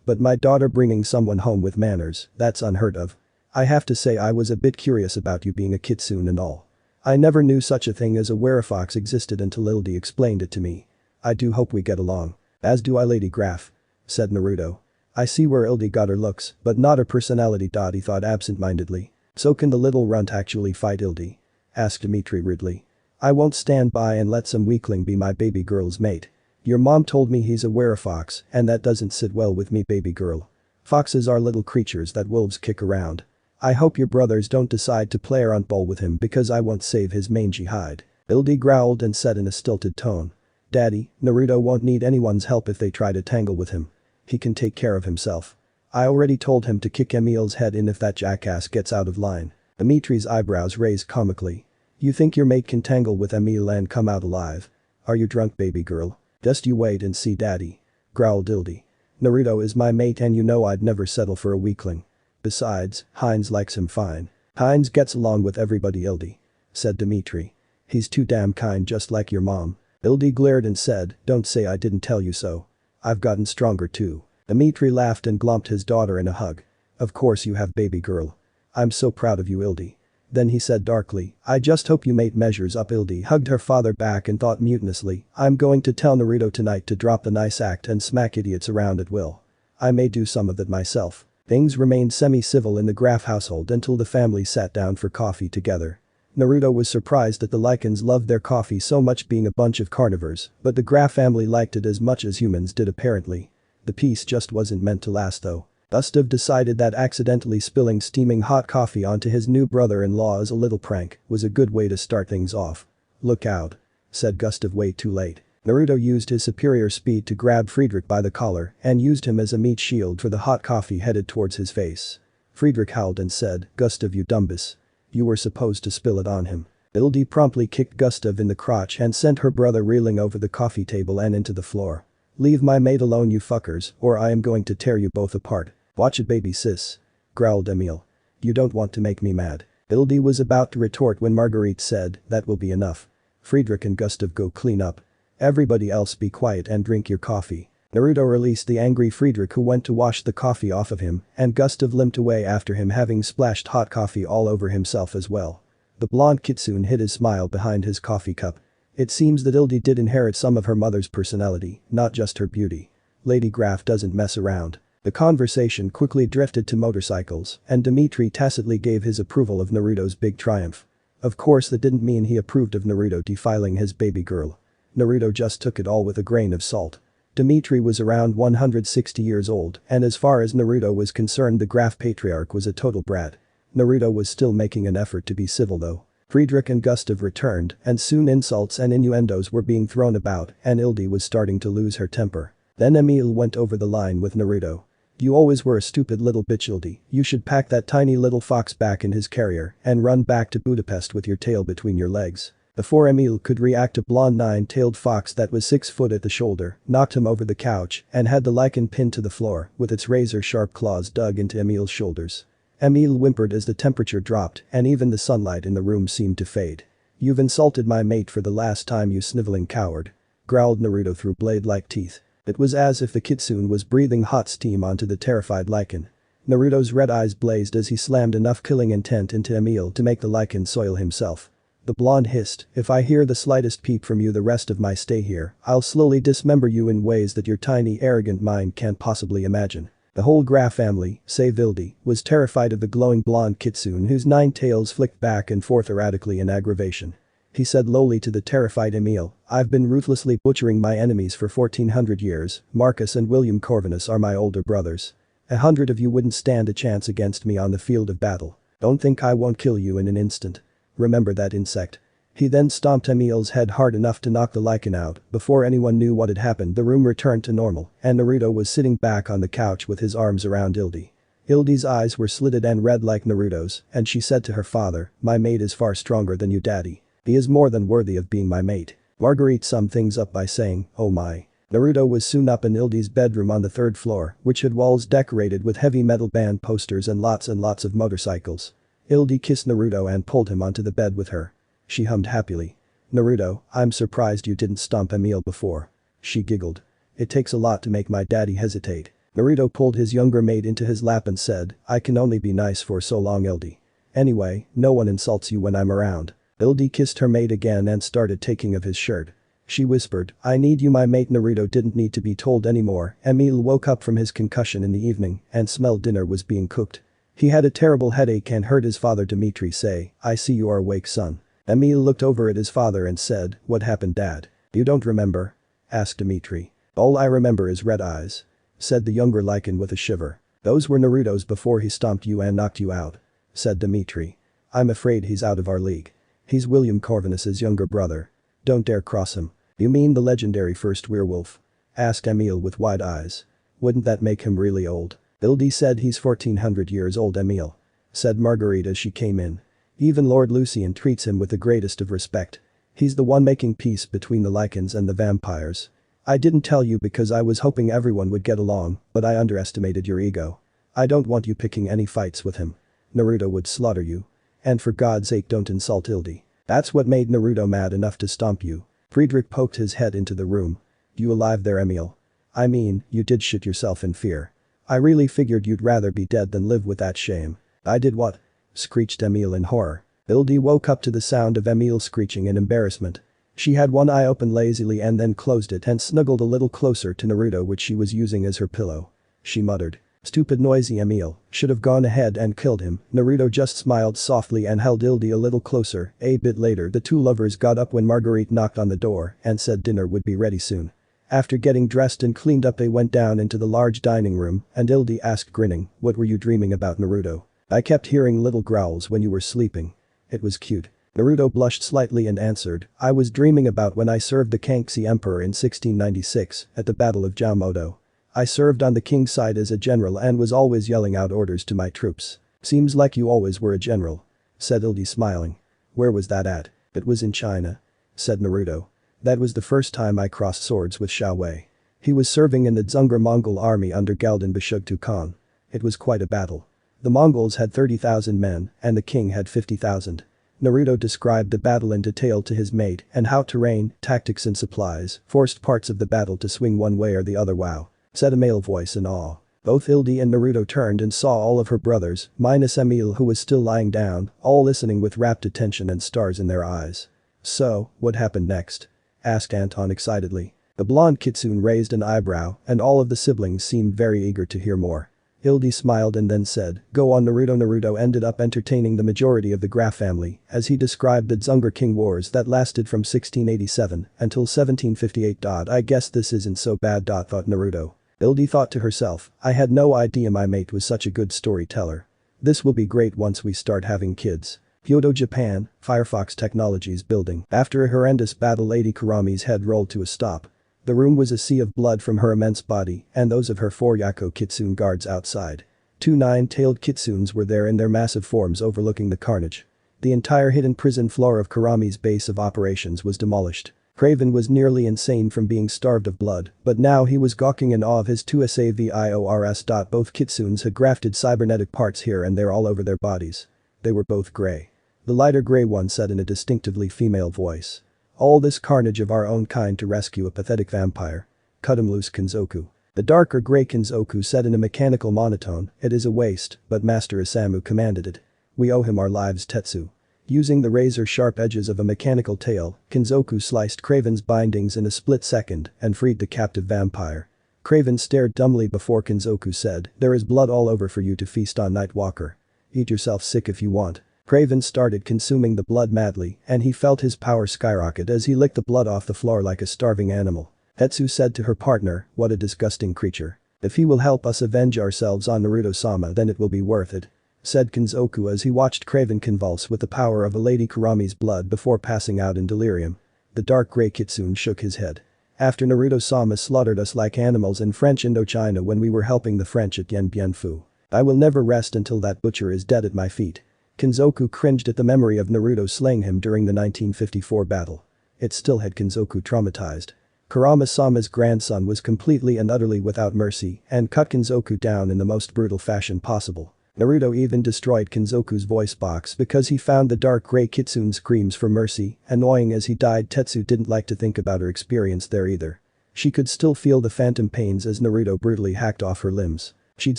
but my daughter bringing someone home with manners, that's unheard of. I have to say I was a bit curious about you being a kitsune and all. I never knew such a thing as a werefox existed until Ildi explained it to me. I do hope we get along. As do I, Lady Graf, said Naruto. I see where Ildi got her looks, but not her personality. He thought absent-mindedly. So can the little runt actually fight Ildi? Asked Dimitri rudely. I won't stand by and let some weakling be my baby girl's mate. Your mom told me he's a werefox, and that doesn't sit well with me, baby girl. Foxes are little creatures that wolves kick around. I hope your brothers don't decide to play around ball with him because I won't save his mangy hide. Ildi growled and said in a stilted tone. Daddy, Naruto won't need anyone's help if they try to tangle with him. He can take care of himself. I already told him to kick Emil's head in if that jackass gets out of line. Dimitri's eyebrows raised comically. You think your mate can tangle with Emil and come out alive? Are you drunk, baby girl? Just you wait and see, daddy. Growled Ildi. Naruto is my mate and you know I'd never settle for a weakling. Besides, Heinz likes him fine. Heinz gets along with everybody, Ildi, said Dimitri. He's too damn kind, just like your mom. Ildi glared and said, don't say I didn't tell you so. I've gotten stronger too. Dimitri laughed and glomped his daughter in a hug. Of course you have, baby girl. I'm so proud of you, Ildi. Then he said darkly, I just hope you mate measures up. Ildi hugged her father back and thought mutinously, I'm going to tell Naruto tonight to drop the nice act and smack idiots around at will. I may do some of that myself. Things remained semi-civil in the Graf household until the family sat down for coffee together. Naruto was surprised that the lichens loved their coffee so much, being a bunch of carnivores, but the Graf family liked it as much as humans did apparently. The peace just wasn't meant to last though. Gustav decided that accidentally spilling steaming hot coffee onto his new brother-in-law as a little prank was a good way to start things off. Look out, said Gustav way too late. Naruto used his superior speed to grab Friedrich by the collar and used him as a meat shield for the hot coffee headed towards his face. Friedrich howled and said, Gustav, you dumbass. You were supposed to spill it on him. Ildi promptly kicked Gustav in the crotch and sent her brother reeling over the coffee table and into the floor. Leave my mate alone, you fuckers, or I am going to tear you both apart. Watch it, baby sis. Growled Emil. You don't want to make me mad. Ildi was about to retort when Marguerite said, that will be enough. Friedrich and Gustav, go clean up. Everybody else be quiet and drink your coffee. Naruto released the angry Friedrich, who went to wash the coffee off of him, and Gustav limped away after him, having splashed hot coffee all over himself as well. The blonde kitsune hid his smile behind his coffee cup. It seems that Ildi did inherit some of her mother's personality, not just her beauty. Lady Graf doesn't mess around. The conversation quickly drifted to motorcycles, and Dimitri tacitly gave his approval of Naruto's big triumph. Of course that didn't mean he approved of Naruto defiling his baby girl. Naruto just took it all with a grain of salt. Dimitri was around 160 years old, and as far as Naruto was concerned, the Graf patriarch was a total brat. Naruto was still making an effort to be civil though. Friedrich and Gustav returned, and soon insults and innuendos were being thrown about, and Ildi was starting to lose her temper. Then Emil went over the line with Naruto. You always were a stupid little bitch, Ildi. You should pack that tiny little fox back in his carrier and run back to Budapest with your tail between your legs. Before Emil could react, a blonde nine-tailed fox that was 6 foot at the shoulder knocked him over the couch and had the lichen pinned to the floor with its razor-sharp claws dug into Emil's shoulders. Emil whimpered as the temperature dropped and even the sunlight in the room seemed to fade. You've insulted my mate for the last time, you sniveling coward. Growled Naruto through blade-like teeth. It was as if the kitsune was breathing hot steam onto the terrified lichen. Naruto's red eyes blazed as he slammed enough killing intent into Emil to make the lichen soil himself. The blonde hissed, if I hear the slightest peep from you the rest of my stay here, I'll slowly dismember you in ways that your tiny arrogant mind can't possibly imagine. The whole Graf family, save Ildi, was terrified of the glowing blonde kitsune whose 9 tails flicked back and forth erratically in aggravation. He said lowly to the terrified Emil, I've been ruthlessly butchering my enemies for 1400 years, Marcus and William Corvinus are my older brothers. 100 of you wouldn't stand a chance against me on the field of battle. Don't think I won't kill you in an instant. Remember that, insect. He then stomped Emil's head hard enough to knock the lichen out. Before anyone knew what had happened, the room returned to normal, and Naruto was sitting back on the couch with his arms around Ildi. Ildi's eyes were slitted and red like Naruto's, and she said to her father, "My mate is far stronger than you, daddy. He is more than worthy of being my mate." Marguerite summed things up by saying, "Oh my." Naruto was soon up in Ildi's bedroom on the third floor, which had walls decorated with heavy metal band posters and lots of motorcycles. Ildi kissed Naruto and pulled him onto the bed with her. She hummed happily. "Naruto, I'm surprised you didn't stomp Emil before." She giggled. "It takes a lot to make my daddy hesitate." Naruto pulled his younger mate into his lap and said, "I can only be nice for so long, Ildi. Anyway, no one insults you when I'm around." Ildi kissed her mate again and started taking of his shirt. She whispered, "I need you, my mate." Naruto didn't need to be told anymore. Emil woke up from his concussion in the evening and smelled dinner was being cooked. He had a terrible headache and heard his father Dimitri say, "I see you are awake, son." Emil looked over at his father and said, "What happened, dad?" "You don't remember?" asked Dimitri. "All I remember is red eyes," said the younger lichen with a shiver. "Those were Naruto's before he stomped you and knocked you out," said Dimitri. "I'm afraid he's out of our league. He's William Corvinus's younger brother. Don't dare cross him." "You mean the legendary first werewolf?" asked Emil with wide eyes. "Wouldn't that make him really old?" "Ildi said he's 1400 years old, Emil," said Marguerite as she came in. "Even Lord Lucian treats him with the greatest of respect. He's the one making peace between the lichens and the vampires. I didn't tell you because I was hoping everyone would get along, but I underestimated your ego. I don't want you picking any fights with him. Naruto would slaughter you. And for God's sake don't insult Ildi. That's what made Naruto mad enough to stomp you." Friedrich poked his head into the room. "You alive there, Emil? I mean, you did shit yourself in fear. I really figured you'd rather be dead than live with that shame." "I did what?" screeched Emil in horror. Ildi woke up to the sound of Emil screeching in embarrassment. She had one eye open lazily and then closed it and snuggled a little closer to Naruto, which she was using as her pillow. She muttered, "Stupid noisy Emil, should have gone ahead and killed him." Naruto just smiled softly and held Ildi a little closer. A bit later the two lovers got up when Marguerite knocked on the door and said dinner would be ready soon. After getting dressed and cleaned up they went down into the large dining room and Ildi asked grinning, "What were you dreaming about, Naruto?" "I kept hearing little growls when you were sleeping. It was cute." Naruto blushed slightly and answered, "I was dreaming about when I served the Kangxi Emperor in 1696 at the Battle of Jiaomodo. I served on the king's side as a general and was always yelling out orders to my troops." "Seems like you always were a general," said Ildi smiling. "Where was that at?" "It was in China," said Naruto. "That was the first time I crossed swords with Xiao Wei. He was serving in the Dzungar Mongol army under Galdan Bashugtu Khan. It was quite a battle. The Mongols had 30,000 men and the king had 50,000. Naruto described the battle in detail to his mate and how terrain, tactics and supplies forced parts of the battle to swing one way or the other. "Wow," said a male voice in awe. Both Ildi and Naruto turned and saw all of her brothers, minus Emil who was still lying down, all listening with rapt attention and stars in their eyes. "So, what happened next?" asked Anton excitedly. The blonde kitsune raised an eyebrow and all of the siblings seemed very eager to hear more. Ildi smiled and then said, "Go on, Naruto." Naruto ended up entertaining the majority of the Graf family as he described the Dzungar King Wars that lasted from 1687 until 1758. "I guess this isn't so bad," thought Naruto. Ildi thought to herself, "I had no idea my mate was such a good storyteller. This will be great once we start having kids." Kyoto, Japan, Firefox Technologies building. After a horrendous battle, Lady Kurami's head rolled to a stop. The room was a sea of blood from her immense body and those of her 4 Yako kitsune guards outside. 2 nine-tailed kitsunes were there in their massive forms overlooking the carnage. The entire hidden prison floor of Kurami's base of operations was demolished. Craven was nearly insane from being starved of blood, but now he was gawking in awe of his 2 Saviors. Both kitsunes had grafted cybernetic parts here and there all over their bodies. They were both gray. The lighter gray one said in a distinctively female voice, "All this carnage of our own kind to rescue a pathetic vampire. Cut him loose, Kinzoku." The darker gray Kinzoku said in a mechanical monotone, "It is a waste, but Master Isamu commanded it. We owe him our lives, Tetsu." Using the razor-sharp edges of a mechanical tail, Kinzoku sliced Craven's bindings in a split second and freed the captive vampire. Craven stared dumbly before Kinzoku said, "There is blood all over for you to feast on, Nightwalker. Eat yourself sick if you want." Craven started consuming the blood madly and he felt his power skyrocket as he licked the blood off the floor like a starving animal. Tetsu said to her partner, "What a disgusting creature. If he will help us avenge ourselves on Naruto-sama then it will be worth it." said Kenzoku as he watched Craven convulse with the power of a Lady Kurami's blood before passing out in delirium. The dark grey kitsune shook his head. After Naruto-sama slaughtered us like animals in French Indochina when we were helping the French at Yen Bianfu. I will never rest until that butcher is dead at my feet. Kenzoku cringed at the memory of Naruto slaying him during the 1954 battle. It still had Kenzoku traumatized. Kurama-sama's grandson was completely and utterly without mercy and cut Kenzoku down in the most brutal fashion possible. Naruto even destroyed Kenzoku's voice box because he found the dark grey kitsune's screams for mercy annoying. As he died, Tetsu didn't like to think about her experience there either. She could still feel the phantom pains as Naruto brutally hacked off her limbs. She'd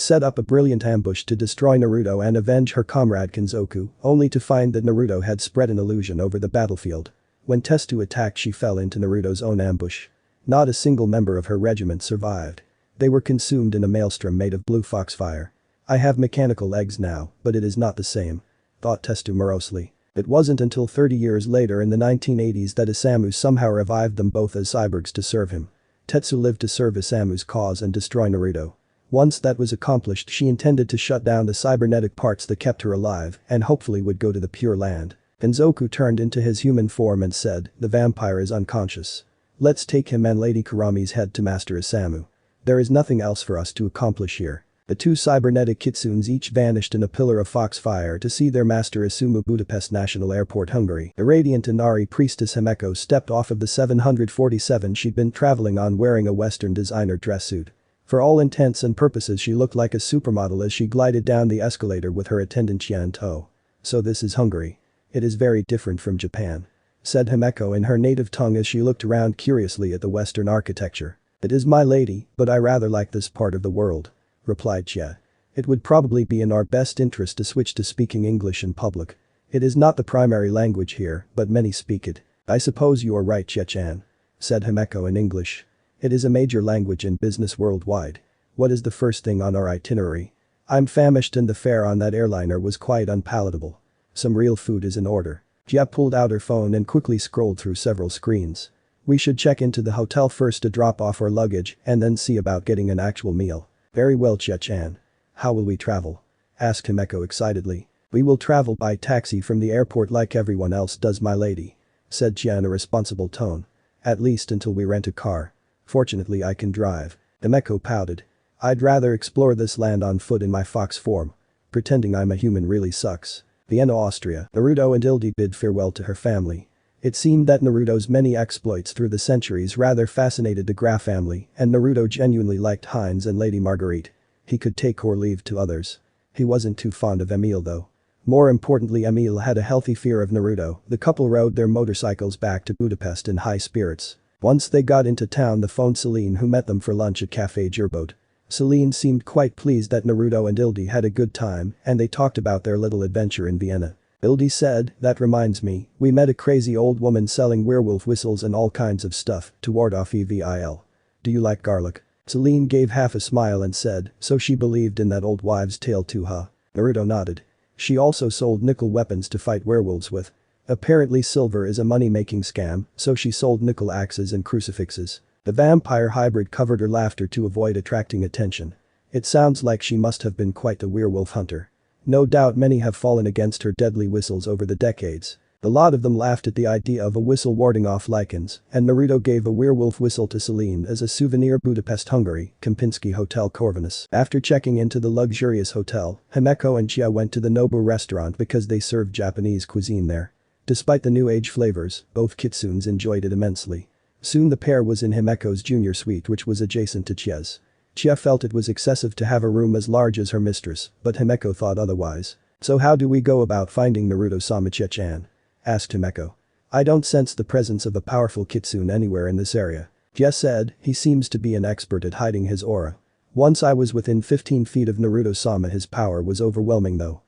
set up a brilliant ambush to destroy Naruto and avenge her comrade Kenzoku, only to find that Naruto had spread an illusion over the battlefield. When Tetsu attacked, she fell into Naruto's own ambush. Not a single member of her regiment survived. They were consumed in a maelstrom made of blue foxfire. I have mechanical legs now, but it is not the same, thought Tetsu morosely. It wasn't until 30 years later in the 1980s that Isamu somehow revived them both as cyborgs to serve him. Tetsu lived to serve Isamu's cause and destroy Naruto. Once that was accomplished, she intended to shut down the cybernetic parts that kept her alive and hopefully would go to the Pure Land. Kenzoku turned into his human form and said, "The vampire is unconscious. Let's take him and Lady Kurami's head to Master Isamu. There is nothing else for us to accomplish here." The two cybernetic kitsunes each vanished in a pillar of foxfire to see their master Isumu. Budapest National Airport, Hungary. The radiant Inari priestess Himeko stepped off of the 747 she'd been traveling on wearing a Western designer dress suit. For all intents and purposes she looked like a supermodel as she glided down the escalator with her attendant Qian To. "So this is Hungary. It is very different from Japan," said Himeko in her native tongue as she looked around curiously at the Western architecture. "It is, my lady, but I rather like this part of the world," replied Jia. "It would probably be in our best interest to switch to speaking English in public. It is not the primary language here, but many speak it." "I suppose you are right, Jia-chan," said Himeko in English. "It is a major language in business worldwide. What is the first thing on our itinerary? I'm famished and the fare on that airliner was quite unpalatable. Some real food is in order." Jia pulled out her phone and quickly scrolled through several screens. "We should check into the hotel first to drop off our luggage and then see about getting an actual meal." "Very well, Jia-chan. How will we travel?" asked Himeko excitedly. "We will travel by taxi from the airport like everyone else does, my lady," said Jia in a responsible tone. "At least until we rent a car. Fortunately I can drive." Himeko pouted. "I'd rather explore this land on foot in my fox form. Pretending I'm a human really sucks." Vienna, Austria. Naruto and Ildi bid farewell to her family. It seemed that Naruto's many exploits through the centuries rather fascinated the Graf family, and Naruto genuinely liked Heinz and Lady Marguerite. He could take or leave to others. He wasn't too fond of Emile though. More importantly, Emile had a healthy fear of Naruto. The couple rode their motorcycles back to Budapest in high spirits. Once they got into town, they phoned Selene, who met them for lunch at Café Gerbaud. Selene seemed quite pleased that Naruto and Ildi had a good time and they talked about their little adventure in Vienna. Ildi said, "That reminds me, we met a crazy old woman selling werewolf whistles and all kinds of stuff to ward off evil. Do you like garlic?" Selene gave half a smile and said, "So she believed in that old wives' tale too, huh?" Naruto nodded. "She also sold nickel weapons to fight werewolves with. Apparently silver is a money-making scam, so she sold nickel axes and crucifixes." The vampire hybrid covered her laughter to avoid attracting attention. "It sounds like she must have been quite the werewolf hunter. No doubt many have fallen against her deadly whistles over the decades." The lot of them laughed at the idea of a whistle warding off lichens, and Naruto gave a werewolf whistle to Selene as a souvenir. Budapest, Hungary, Kempinski Hotel Corvinus. After checking into the luxurious hotel, Himeko and Jia went to the Nobu restaurant because they served Japanese cuisine there. Despite the new age flavors, both kitsunes enjoyed it immensely. Soon the pair was in Himeko's junior suite, which was adjacent to Chia's. Chia felt it was excessive to have a room as large as her mistress, but Himeko thought otherwise. "So how do we go about finding Naruto-sama, Chia-chan?" asked Himeko. "I don't sense the presence of a powerful kitsune anywhere in this area," Chia said. "He seems to be an expert at hiding his aura. Once I was within 15 feet of Naruto-sama. His power was overwhelming though."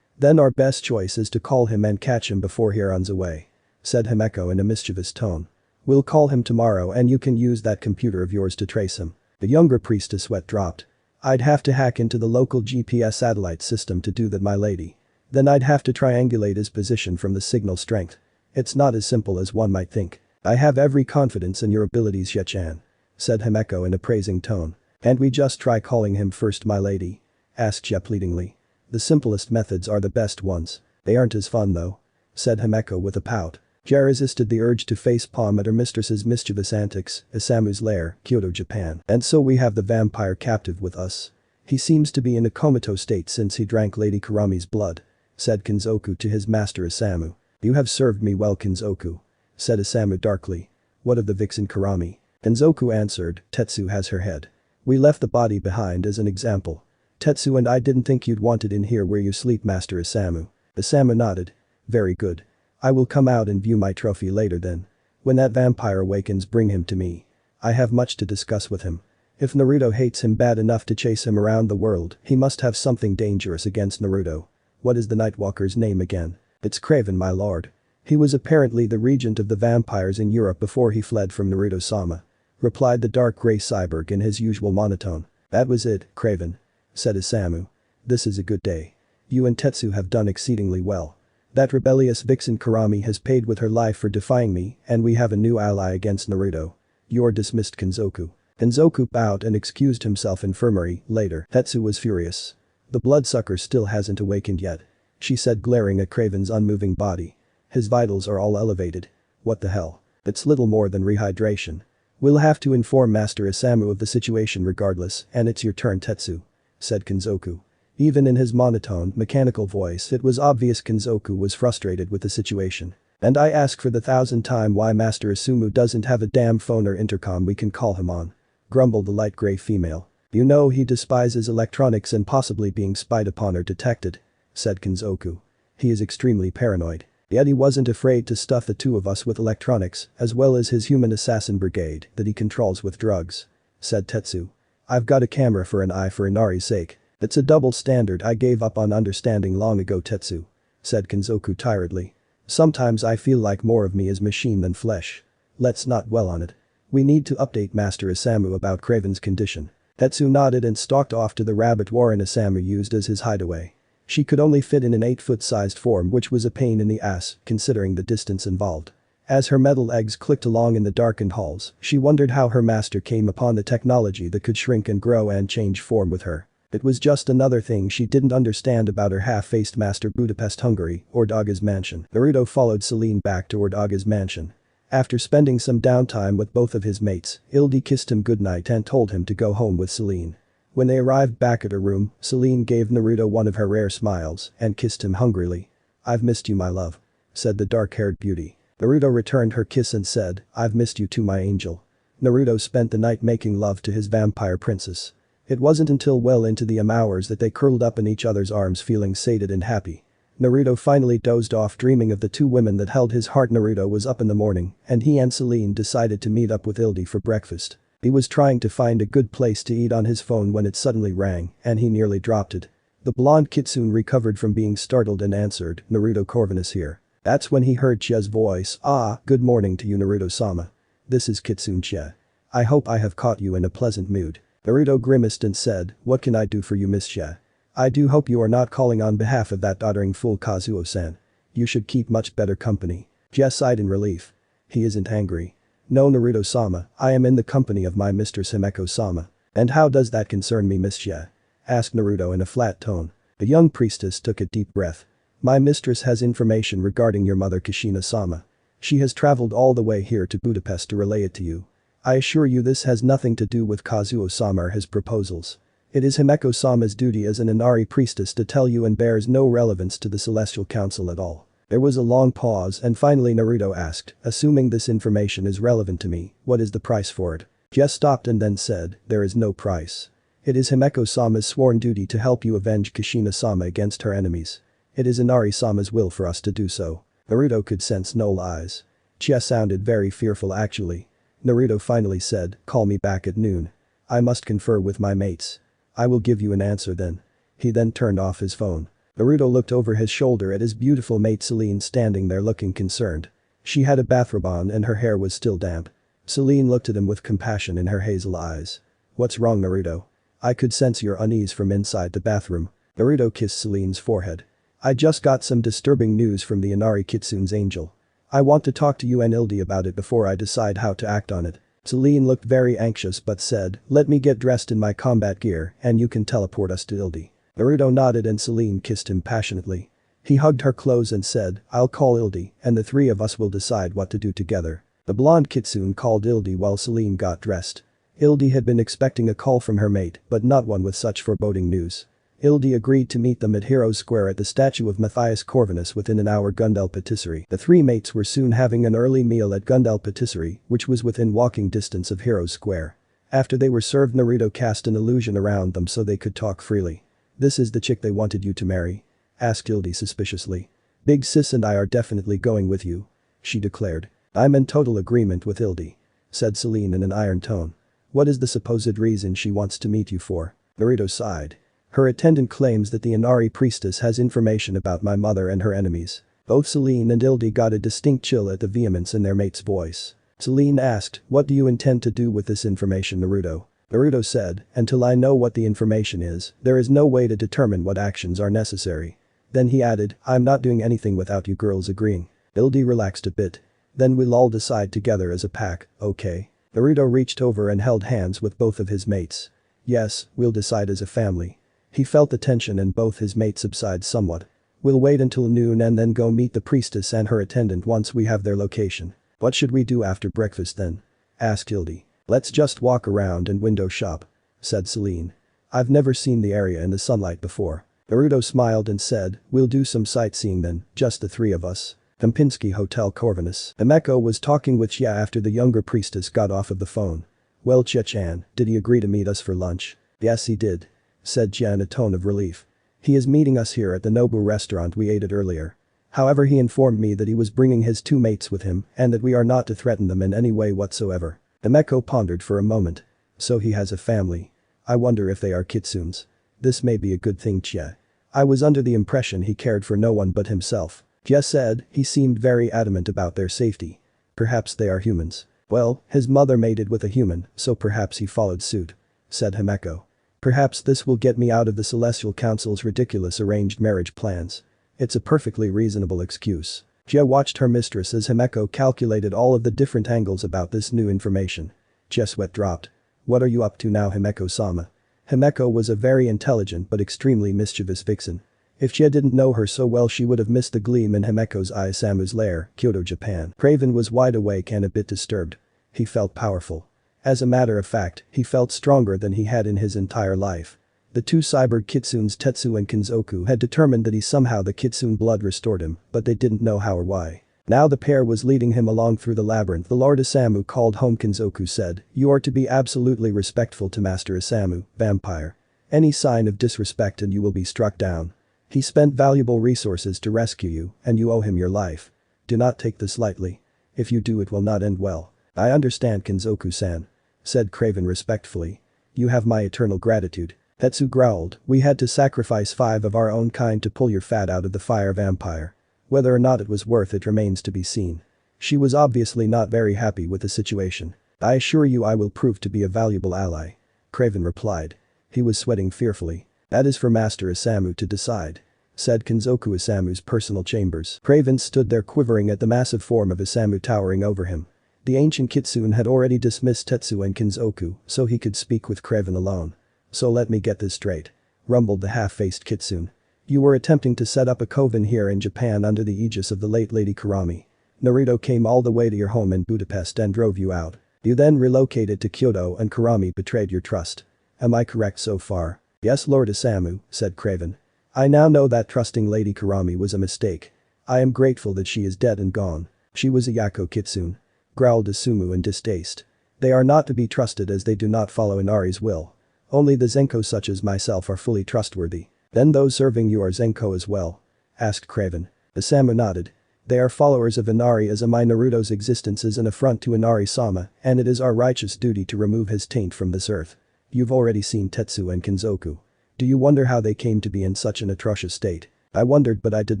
Then our best choice is to call him and catch him before he runs away," said Himeko in a mischievous tone. "We'll call him tomorrow and you can use that computer of yours to trace him." The younger priestess' sweat dropped. "I'd have to hack into the local GPS satellite system to do that, my lady. Then I'd have to triangulate his position from the signal strength. It's not as simple as one might think." "I have every confidence in your abilities, Jia-chan," said Himeko in a praising tone. "Can't we just try calling him first, my lady?" asked Jia pleadingly. The simplest methods are the best ones. They aren't as fun though. Said Himeko with a pout. Jia resisted the urge to facepalm at her mistress's mischievous antics. Isamu's lair, Kyoto, Japan. And so we have the vampire captive with us. He seems to be in a comatose state since he drank Lady Kurami's blood. Said Kinzoku to his master Isamu. You have served me well, Kinzoku. Said Isamu darkly. What of the vixen Kurami? Kinzoku answered, Tetsu has her head. We left the body behind as an example. Tetsu and I didn't think you'd want it in here where you sleep, Master Isamu. Isamu nodded. Very good. I will come out and view my trophy later then. When that vampire awakens, bring him to me. I have much to discuss with him. If Naruto hates him bad enough to chase him around the world, he must have something dangerous against Naruto. What is the Nightwalker's name again? It's Craven, my lord. He was apparently the regent of the vampires in Europe before he fled from Naruto-sama. Replied the dark grey cyborg in his usual monotone. That was it, Craven. Said Isamu. This is a good day. You and Tetsu have done exceedingly well. That rebellious vixen Kurami has paid with her life for defying me, and we have a new ally against Naruto. You're dismissed, Kinzoku. Kinzoku bowed and excused himself infirmary. Later, Tetsu was furious. The bloodsucker still hasn't awakened yet. She said, glaring at Craven's unmoving body. His vitals are all elevated. What the hell? It's little more than rehydration. We'll have to inform Master Isamu of the situation regardless, and it's your turn, Tetsu. Said Kinzoku. Even in his monotone, mechanical voice, it was obvious Kinzoku was frustrated with the situation. And I ask for the 1000th time why Master Isamu doesn't have a damn phone or intercom we can call him on. Grumbled the light grey female. You know he despises electronics and possibly being spied upon or detected. Said Kinzoku. He is extremely paranoid. Yet he wasn't afraid to stuff the two of us with electronics, as well as his human assassin brigade that he controls with drugs. Said Tetsu. I've got a camera for an eye for Inari's sake. It's a double standard I gave up on understanding long ago, Tetsu. Said Kinzoku tiredly. Sometimes I feel like more of me is machine than flesh. Let's not dwell on it. We need to update Master Isamu about Craven's condition. Tetsu nodded and stalked off to the rabbit warren Isamu used as his hideaway. She could only fit in an 8-foot-sized form, which was a pain in the ass, considering the distance involved. As her metal eggs clicked along in the darkened halls, she wondered how her master came upon the technology that could shrink and grow and change form with her. It was just another thing she didn't understand about her half-faced master. Budapest, Hungary, Ordaga's mansion. Naruto followed Selene back to Ordaga's mansion. After spending some downtime with both of his mates, Ildi kissed him goodnight and told him to go home with Selene. When they arrived back at her room, Selene gave Naruto one of her rare smiles and kissed him hungrily. I've missed you, my love. Said the dark-haired beauty. Naruto returned her kiss and said, I've missed you too, my angel. Naruto spent the night making love to his vampire princess. It wasn't until well into the hours that they curled up in each other's arms feeling sated and happy. Naruto finally dozed off dreaming of the two women that held his heart. Naruto was up in the morning and he and Selene decided to meet up with Ildi for breakfast. He was trying to find a good place to eat on his phone when it suddenly rang and he nearly dropped it. The blonde kitsune recovered from being startled and answered, Naruto Corvinus here. That's when he heard Chia's voice. Good morning to you, Naruto-sama. This is Kitsune Chia. I hope I have caught you in a pleasant mood. Naruto grimaced and said, what can I do for you, Miss Chia? I do hope you are not calling on behalf of that doddering fool Kazuo-san. You should keep much better company. Chia sighed in relief. He isn't angry. No, Naruto-sama, I am in the company of my mistress Himeko-sama. And how does that concern me, Miss Chia? Asked Naruto in a flat tone. The young priestess took a deep breath. My mistress has information regarding your mother Kushina-sama. She has traveled all the way here to Budapest to relay it to you. I assure you this has nothing to do with Kazuo-sama or his proposals. It is Himeko-sama's duty as an Inari priestess to tell you and bears no relevance to the Celestial Council at all. There was a long pause and finally Naruto asked, assuming this information is relevant to me, what is the price for it? Jess stopped and then said, there is no price. It is Himeko-sama's sworn duty to help you avenge Kushina-sama against her enemies. It is Inari-sama's will for us to do so. Naruto could sense no lies. Chia sounded very fearful actually. Naruto finally said, call me back at noon. I must confer with my mates. I will give you an answer then. He then turned off his phone. Naruto looked over his shoulder at his beautiful mate Selene standing there looking concerned. She had a bathrobe on and her hair was still damp. Selene looked at him with compassion in her hazel eyes. What's wrong, Naruto? I could sense your unease from inside the bathroom. Naruto kissed Selene's forehead. I just got some disturbing news from the Inari Kitsune's angel. I want to talk to you and Ildi about it before I decide how to act on it. Selene looked very anxious but said, let me get dressed in my combat gear and you can teleport us to Ildi. Naruto nodded and Selene kissed him passionately. He hugged her close and said, "I'll call Ildi, and the three of us will decide what to do together." The blonde kitsune called Ildi while Selene got dressed. Ildi had been expecting a call from her mate, but not one with such foreboding news. Ildi agreed to meet them at Heroes Square at the statue of Matthias Corvinus within an hour. Gundel Patisserie. The three mates were soon having an early meal at Gundel Patisserie, which was within walking distance of Heroes Square. After they were served, Naruto cast an illusion around them so they could talk freely. "This is the chick they wanted you to marry?" asked Ildi suspiciously. "Big Sis and I are definitely going with you," she declared. "I'm in total agreement with Ildi," said Selene in an iron tone. "What is the supposed reason she wants to meet you for?" Naruto sighed. "Her attendant claims that the Inari priestess has information about my mother and her enemies." Both Selene and Ildi got a distinct chill at the vehemence in their mate's voice. Selene asked, "What do you intend to do with this information, Naruto?" Naruto said, "Until I know what the information is, there is no way to determine what actions are necessary." Then he added, "I'm not doing anything without you girls agreeing." Ildi relaxed a bit. "Then we'll all decide together as a pack, okay?" Naruto reached over and held hands with both of his mates. "Yes, we'll decide as a family." He felt the tension in both his mates subside somewhat. "We'll wait until noon and then go meet the priestess and her attendant once we have their location." "What should we do after breakfast then?" asked Ildi. "Let's just walk around and window shop," said Selene. "I've never seen the area in the sunlight before." Naruto smiled and said, "We'll do some sightseeing then, just the three of us." Kempinski Hotel Corvinus. Himeko was talking with Chia after the younger priestess got off of the phone. "Well, Chia-chan, did he agree to meet us for lunch?" "Yes, he did," said Chia in a tone of relief. "He is meeting us here at the Nobu restaurant we ate at earlier. However, he informed me that he was bringing his two mates with him and that we are not to threaten them in any way whatsoever." Himeko pondered for a moment. "So he has a family. I wonder if they are kitsunes. This may be a good thing, Chia. I was under the impression he cared for no one but himself." Chia said, "He seemed very adamant about their safety. Perhaps they are humans." "Well, his mother mated with a human, so perhaps he followed suit," said Himeko. "Perhaps this will get me out of the Celestial Council's ridiculous arranged marriage plans. It's a perfectly reasonable excuse." Chia watched her mistress as Himeko calculated all of the different angles about this new information. Chia's sweat dropped. "What are you up to now, Himeko-sama?" Himeko was a very intelligent but extremely mischievous vixen. If Chia didn't know her so well, she would have missed the gleam in Himeko's eye. Samu's lair, Kyoto, Japan. Craven was wide awake and a bit disturbed. He felt powerful. As a matter of fact, he felt stronger than he had in his entire life. The two cyborg kitsunes Tetsu and Kinzoku had determined that somehow the kitsune blood restored him, but they didn't know how or why. Now the pair was leading him along through the labyrinth. The Lord Isamu called home. Kinzoku said, "You are to be absolutely respectful to Master Isamu, vampire. Any sign of disrespect and you will be struck down. He spent valuable resources to rescue you, and you owe him your life. Do not take this lightly. If you do, it will not end well." "I understand, Kinzoku-san," said Craven respectfully. "You have my eternal gratitude." Tetsu growled, "We had to sacrifice 5 of our own kind to pull your fat out of the fire, vampire. Whether or not it was worth it remains to be seen." She was obviously not very happy with the situation. "I assure you I will prove to be a valuable ally," Craven replied. He was sweating fearfully. "That is for Master Isamu to decide," said Kinzoku. Isamu's personal chambers. Craven stood there quivering at the massive form of Isamu towering over him. The ancient kitsune had already dismissed Tetsu and Kinzoku, so he could speak with Craven alone. "So let me get this straight," rumbled the half-faced kitsune. "You were attempting to set up a coven here in Japan under the aegis of the late Lady Kurami. Naruto came all the way to your home in Budapest and drove you out. You then relocated to Kyoto and Kurami betrayed your trust. Am I correct so far?" "Yes, Lord Isamu," said Craven. "I now know that trusting Lady Kurami was a mistake. I am grateful that she is dead and gone. She was a Yako kitsune," growled Isumu in distaste. "They are not to be trusted as they do not follow Inari's will. Only the Zenko such as myself are fully trustworthy." "Then those serving you are Zenko as well?" asked Craven. Isamu nodded. "They are followers of Inari as my Naruto's existence is an affront to Inari-sama and it is our righteous duty to remove his taint from this earth. You've already seen Tetsu and Kinzoku. Do you wonder how they came to be in such an atrocious state?" "I wondered but I did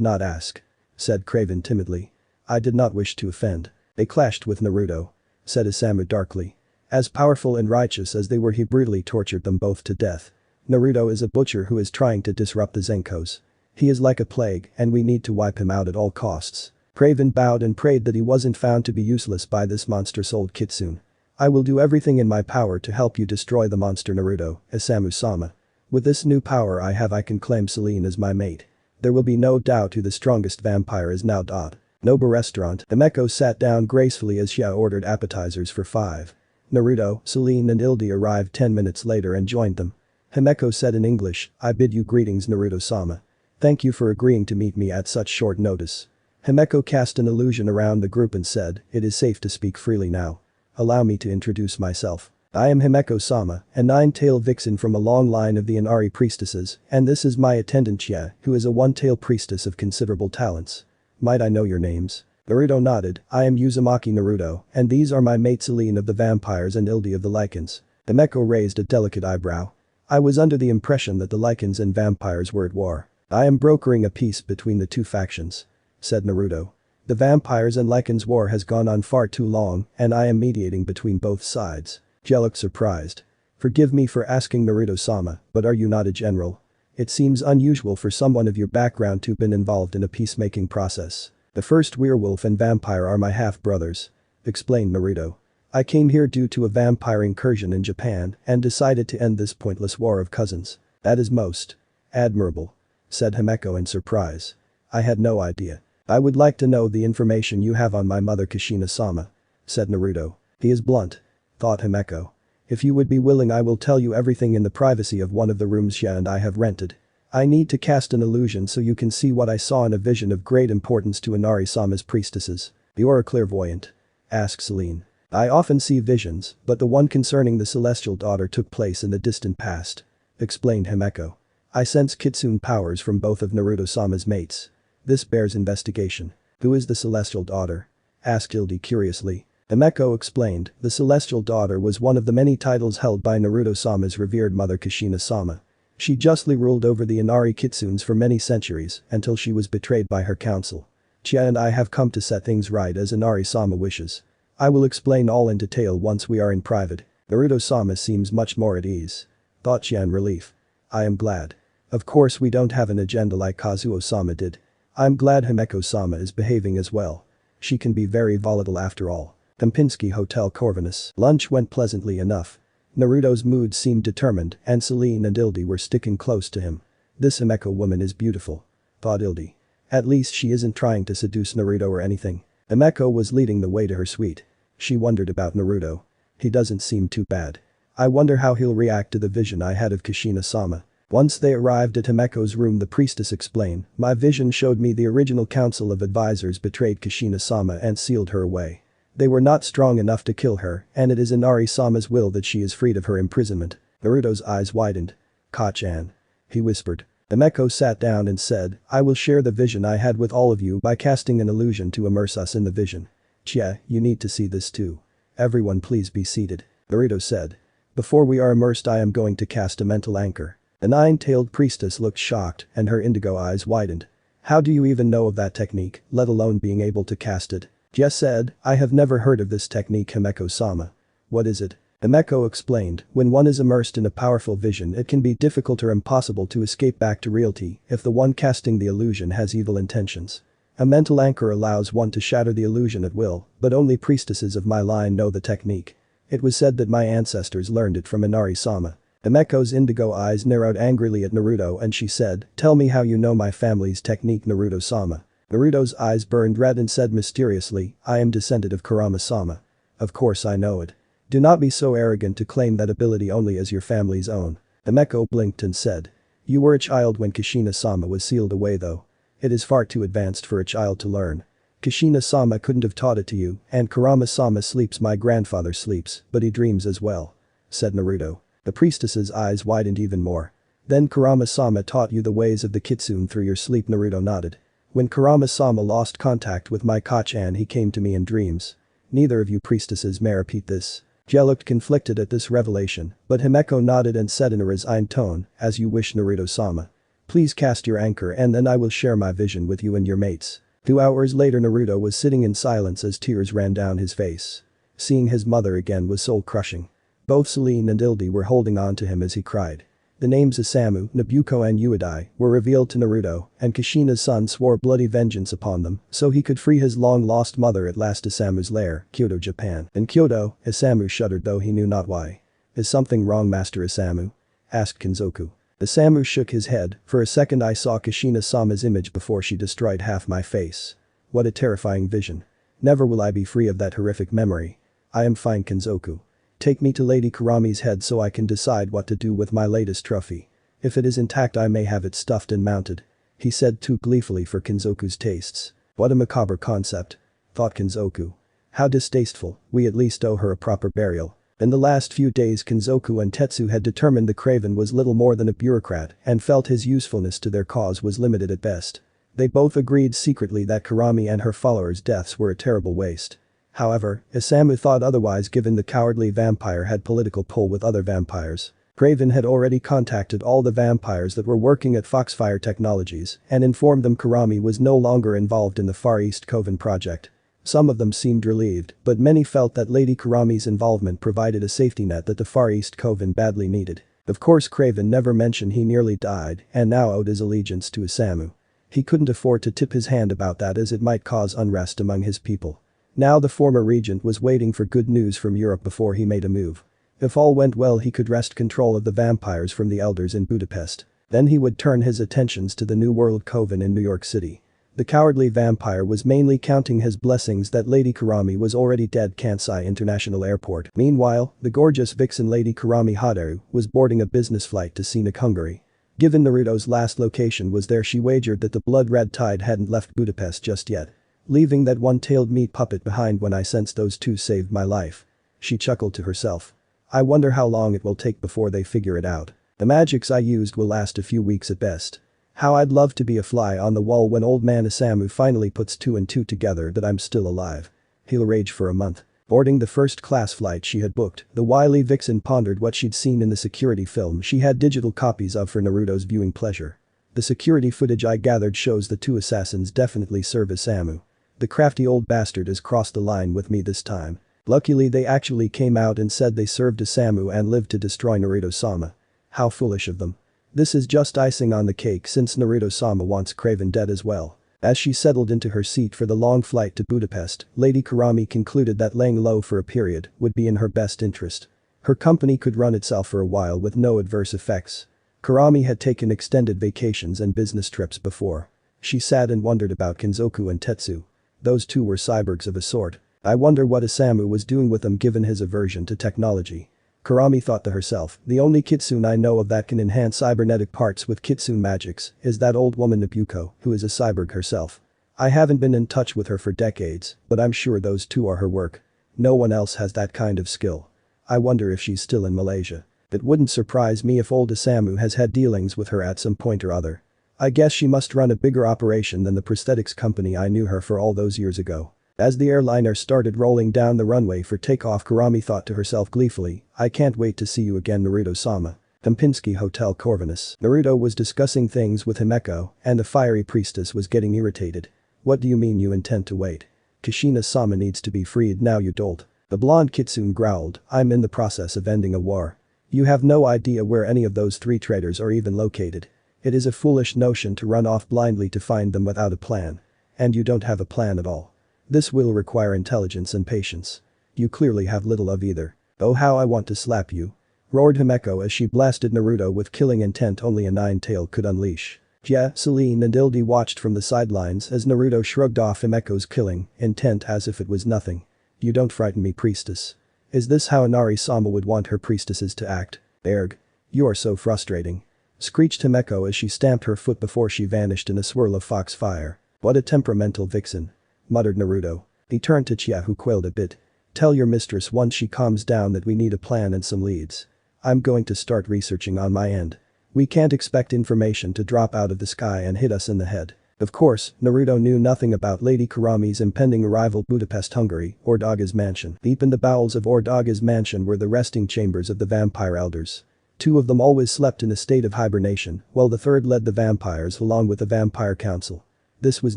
not ask," said Craven timidly. "I did not wish to offend." "They clashed with Naruto," said Isamu darkly. "As powerful and righteous as they were, he brutally tortured them both to death. Naruto is a butcher who is trying to disrupt the Zenkos. He is like a plague and we need to wipe him out at all costs." Craven bowed and prayed that he wasn't found to be useless by this monstrous-old kitsune. "I will do everything in my power to help you destroy the monster Naruto, Isamu-sama." With this new power I have, I can claim Selene as my mate. There will be no doubt who the strongest vampire is now. Nobu restaurant. Himeko sat down gracefully as Xia ordered appetizers for 5. Naruto, Selene and Ildi arrived 10 minutes later and joined them. Himeko said in English, "I bid you greetings, Naruto-sama. Thank you for agreeing to meet me at such short notice." Himeko cast an illusion around the group and said, "It is safe to speak freely now. Allow me to introduce myself. I am Himeko-sama, a 9-tailed vixen from a long line of the Inari priestesses, and this is my attendant Xia, who is a 1-tailed priestess of considerable talents. Might I know your names?" Naruto nodded, "I am Uzumaki Naruto, and these are my mate Selene of the vampires and Ildi of the lichens." Himeko raised a delicate eyebrow. "I was under the impression that the lichens and vampires were at war. I am brokering a peace between the two factions," said Naruto. "The vampires and lichens war has gone on far too long, and I am mediating between both sides." Xia looked surprised. "Forgive me for asking, Naruto-sama, but are you not a general? It seems unusual for someone of your background to have been involved in a peacemaking process." "The first werewolf and vampire are my half-brothers," explained Naruto. "I came here due to a vampire incursion in Japan and decided to end this pointless war of cousins." "That is most admirable," said Himeko in surprise. "I had no idea. I would like to know the information you have on my mother Kushina-sama," said Naruto. "He is blunt," thought Himeko. "If you would be willing, I will tell you everything in the privacy of one of the rooms Xia and I have rented. I need to cast an illusion so you can see what I saw in a vision of great importance to Inari-sama's priestesses." "You're a clairvoyant?" asked Selene. "I often see visions, but the one concerning the celestial daughter took place in the distant past," explained Himeko. "I sense kitsune powers from both of Naruto-sama's mates. This bears investigation." "Who is the celestial daughter?" asked Ildi curiously. Himeko explained, the celestial daughter was one of the many titles held by Naruto-sama's revered mother Kushina-sama. She justly ruled over the Inari kitsunes for many centuries until she was betrayed by her council. "Xia and I have come to set things right as Inari-sama wishes. I will explain all in detail once we are in private." Naruto-sama seems much more at ease, thought Xia in relief. "I am glad. Of course we don't have an agenda like Kazuo-sama did. I'm glad Himeko-sama is behaving as well. She can be very volatile after all." Kempinski Hotel Corvinus. Lunch went pleasantly enough. Naruto's mood seemed determined and Selene and Ildi were sticking close to him. "This Himeko woman is beautiful," thought Ildi. "At least she isn't trying to seduce Naruto or anything." Himeko was leading the way to her suite. She wondered about Naruto. "He doesn't seem too bad. I wonder how he'll react to the vision I had of Kushina-sama." Once they arrived at Himeko's room, the priestess explained, "My vision showed me the original council of advisors betrayed Kushina-sama and sealed her away. They were not strong enough to kill her, and it is Inari-sama's will that she is freed of her imprisonment." Naruto's eyes widened. "Ka-chan," he whispered. Himeko sat down and said, "I will share the vision I had with all of you by casting an illusion to immerse us in the vision. Xia, you need to see this too. Everyone please be seated," Naruto said. "Before we are immersed, I am going to cast a mental anchor." The 9-tailed priestess looked shocked and her indigo eyes widened. "How do you even know of that technique, let alone being able to cast it?" Xia said, "I have never heard of this technique, Himeko-sama." "What is it?" Himeko explained, "When one is immersed in a powerful vision, it can be difficult or impossible to escape back to reality if the one casting the illusion has evil intentions. A mental anchor allows one to shatter the illusion at will, but only priestesses of my line know the technique. It was said that my ancestors learned it from Inari-sama." Himeko's indigo eyes narrowed angrily at Naruto and she said, "Tell me how you know my family's technique, Naruto-sama." Naruto's eyes burned red and said mysteriously, "I am descended of Kurama-sama. Of course I know it. Do not be so arrogant to claim that ability only as your family's own." Himeko blinked and said, "You were a child when Kushina-sama was sealed away though. It is far too advanced for a child to learn. Kushina-sama couldn't have taught it to you, and Kurama-sama sleeps, my grandfather sleeps, but he dreams as well," said Naruto. The priestess's eyes widened even more. "Then Kurama-sama taught you the ways of the kitsune through your sleep?" Naruto nodded. "When Kurama-sama lost contact with my Ka-chan, he came to me in dreams. Neither of you priestesses may repeat this." Xia looked conflicted at this revelation, but Himeko nodded and said in a resigned tone, "As you wish, Naruto-sama. Please cast your anchor and then I will share my vision with you and your mates." 2 hours later, Naruto was sitting in silence as tears ran down his face. Seeing his mother again was soul-crushing. Both Selene and Ildi were holding on to him as he cried. The names Isamu, Nabuko and Uedai were revealed to Naruto, and Kushina's son swore bloody vengeance upon them so he could free his long-lost mother at last. Isamu's lair, Kyoto, Japan. In Kyoto, Isamu shuddered though he knew not why. "Is something wrong, Master Isamu?" asked Kinzoku. Isamu shook his head. For a second I saw Kushina-sama's image before she destroyed half my face. What a terrifying vision. Never will I be free of that horrific memory. I am fine, Kenzoku. Take me to Lady Kurami's head so I can decide what to do with my latest trophy. If it is intact I may have it stuffed and mounted. He said too gleefully for Kenzoku's tastes. What a macabre concept. Thought Kenzoku. How distasteful, we at least owe her a proper burial. In the last few days Kenzoku and Tetsu had determined the Craven was little more than a bureaucrat and felt his usefulness to their cause was limited at best. They both agreed secretly that Kurami and her followers' deaths were a terrible waste. However, Isamu thought otherwise given the cowardly vampire had political pull with other vampires. Craven had already contacted all the vampires that were working at Foxfire Technologies and informed them Kurami was no longer involved in the Far East Coven project. Some of them seemed relieved, but many felt that Lady Kurami's involvement provided a safety net that the Far East Coven badly needed. Of course Craven never mentioned he nearly died and now owed his allegiance to Isamu. He couldn't afford to tip his hand about that as it might cause unrest among his people. Now the former regent was waiting for good news from Europe before he made a move. If all went well he could wrest control of the vampires from the elders in Budapest. Then he would turn his attentions to the New World Coven in New York City. The cowardly vampire was mainly counting his blessings that Lady Kurami was already dead Kansai International Airport. Meanwhile, the gorgeous vixen Lady Kurami Haderu was boarding a business flight to scenic Hungary. Given Naruto's last location was there she wagered that the blood-red tide hadn't left Budapest just yet. Leaving that one-tailed meat puppet behind when I sensed those two saved my life. She chuckled to herself. I wonder how long it will take before they figure it out. The magics I used will last a few weeks at best. How I'd love to be a fly on the wall when old man Isamu finally puts two and two together that I'm still alive. He'll rage for a month. Boarding the first-class flight she had booked, the wily vixen pondered what she'd seen in the security film she had digital copies of for Naruto's viewing pleasure. The security footage I gathered shows the two assassins definitely serve Isamu. The crafty old bastard has crossed the line with me this time. Luckily they actually came out and said they served Isamu and lived to destroy Naruto-sama. How foolish of them. This is just icing on the cake since Naruto-sama wants Craven dead as well. As she settled into her seat for the long flight to Budapest, Lady Kurami concluded that laying low for a period would be in her best interest. Her company could run itself for a while with no adverse effects. Kurami had taken extended vacations and business trips before. She sat and wondered about Kenzoku and Tetsu. Those two were cyborgs of a sort. I wonder what Isamu was doing with them given his aversion to technology. Kurami thought to herself, the only kitsune I know of that can enhance cybernetic parts with kitsune magics is that old woman Nabuko, who is a cyborg herself. I haven't been in touch with her for decades, but I'm sure those two are her work. No one else has that kind of skill. I wonder if she's still in Malaysia. It wouldn't surprise me if old Isamu has had dealings with her at some point or other. I guess she must run a bigger operation than the prosthetics company I knew her for all those years ago. As the airliner started rolling down the runway for takeoff Kurami thought to herself gleefully, I can't wait to see you again Naruto-sama. Kempinski Hotel Corvinus. Naruto was discussing things with Himeko, and the fiery priestess was getting irritated. What do you mean you intend to wait? Kushina-sama needs to be freed now you dolt. The blonde kitsune growled, I'm in the process of ending a war. You have no idea where any of those three traitors are even located. It is a foolish notion to run off blindly to find them without a plan. And you don't have a plan at all. This will require intelligence and patience. You clearly have little of either. Oh how I want to slap you. Roared Himeko as she blasted Naruto with killing intent only a nine-tail could unleash. Yeah, Selene and Ildi watched from the sidelines as Naruto shrugged off Himeko's killing intent as if it was nothing. You don't frighten me priestess. Is this how Inari-sama would want her priestesses to act? Erg. You are so frustrating. Screeched Himeko as she stamped her foot before she vanished in a swirl of foxfire. What a temperamental vixen. Muttered Naruto. He turned to Chia who quailed a bit. Tell your mistress once she calms down that we need a plan and some leads. I'm going to start researching on my end. We can't expect information to drop out of the sky and hit us in the head. Of course, Naruto knew nothing about Lady Kurami's impending arrival Budapest, Hungary, Ordaga's mansion. Deep in the bowels of Ordaga's mansion were the resting chambers of the vampire elders. Two of them always slept in a state of hibernation, while the third led the vampires along with the vampire council. This was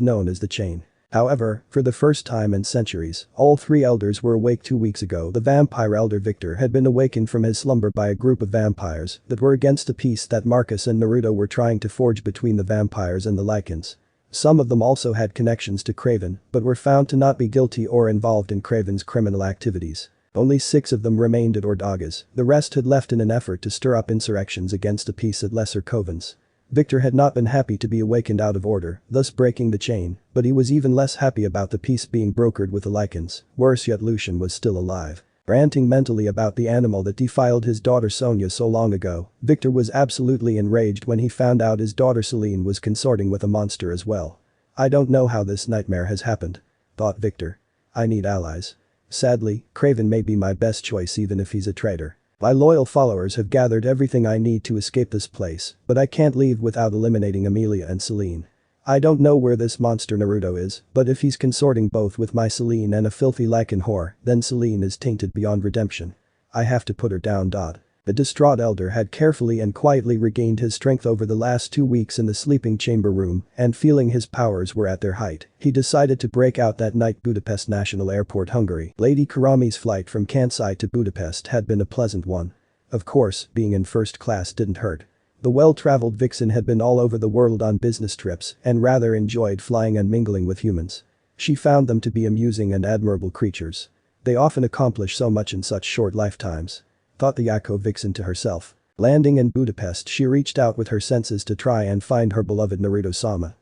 known as the chain. However, for the first time in centuries, all three elders were awake 2 weeks ago. The vampire elder Victor had been awakened from his slumber by a group of vampires that were against a peace that Marcus and Naruto were trying to forge between the vampires and the Lycans. Some of them also had connections to Craven, but were found to not be guilty or involved in Craven's criminal activities. Only 6 of them remained at Ordagas, the rest had left in an effort to stir up insurrections against a peace at Lesser Covens. Victor had not been happy to be awakened out of order, thus breaking the chain, but he was even less happy about the peace being brokered with the Lycans. Worse yet, Lucian was still alive. Ranting mentally about the animal that defiled his daughter Sonia so long ago, Victor was absolutely enraged when he found out his daughter Selene was consorting with a monster as well. I don't know how this nightmare has happened, thought Victor. I need allies. Sadly, Craven may be my best choice even if he's a traitor. My loyal followers have gathered everything I need to escape this place, but I can't leave without eliminating Amelia and Selene. I don't know where this monster Naruto is, but if he's consorting both with my Selene and a filthy Lycan whore, then Selene is tainted beyond redemption. I have to put her down. The distraught elder had carefully and quietly regained his strength over the last 2 weeks in the sleeping chamber room, and feeling his powers were at their height, he decided to break out that night. Budapest National Airport, Hungary. Lady Karami's flight from Kansai to Budapest had been a pleasant one. Of course, being in first class didn't hurt. The well-traveled vixen had been all over the world on business trips and rather enjoyed flying and mingling with humans. She found them to be amusing and admirable creatures. They often accomplish so much in such short lifetimes, thought the Yako vixen to herself. Landing in Budapest, she reached out with her senses to try and find her beloved Naruto-sama.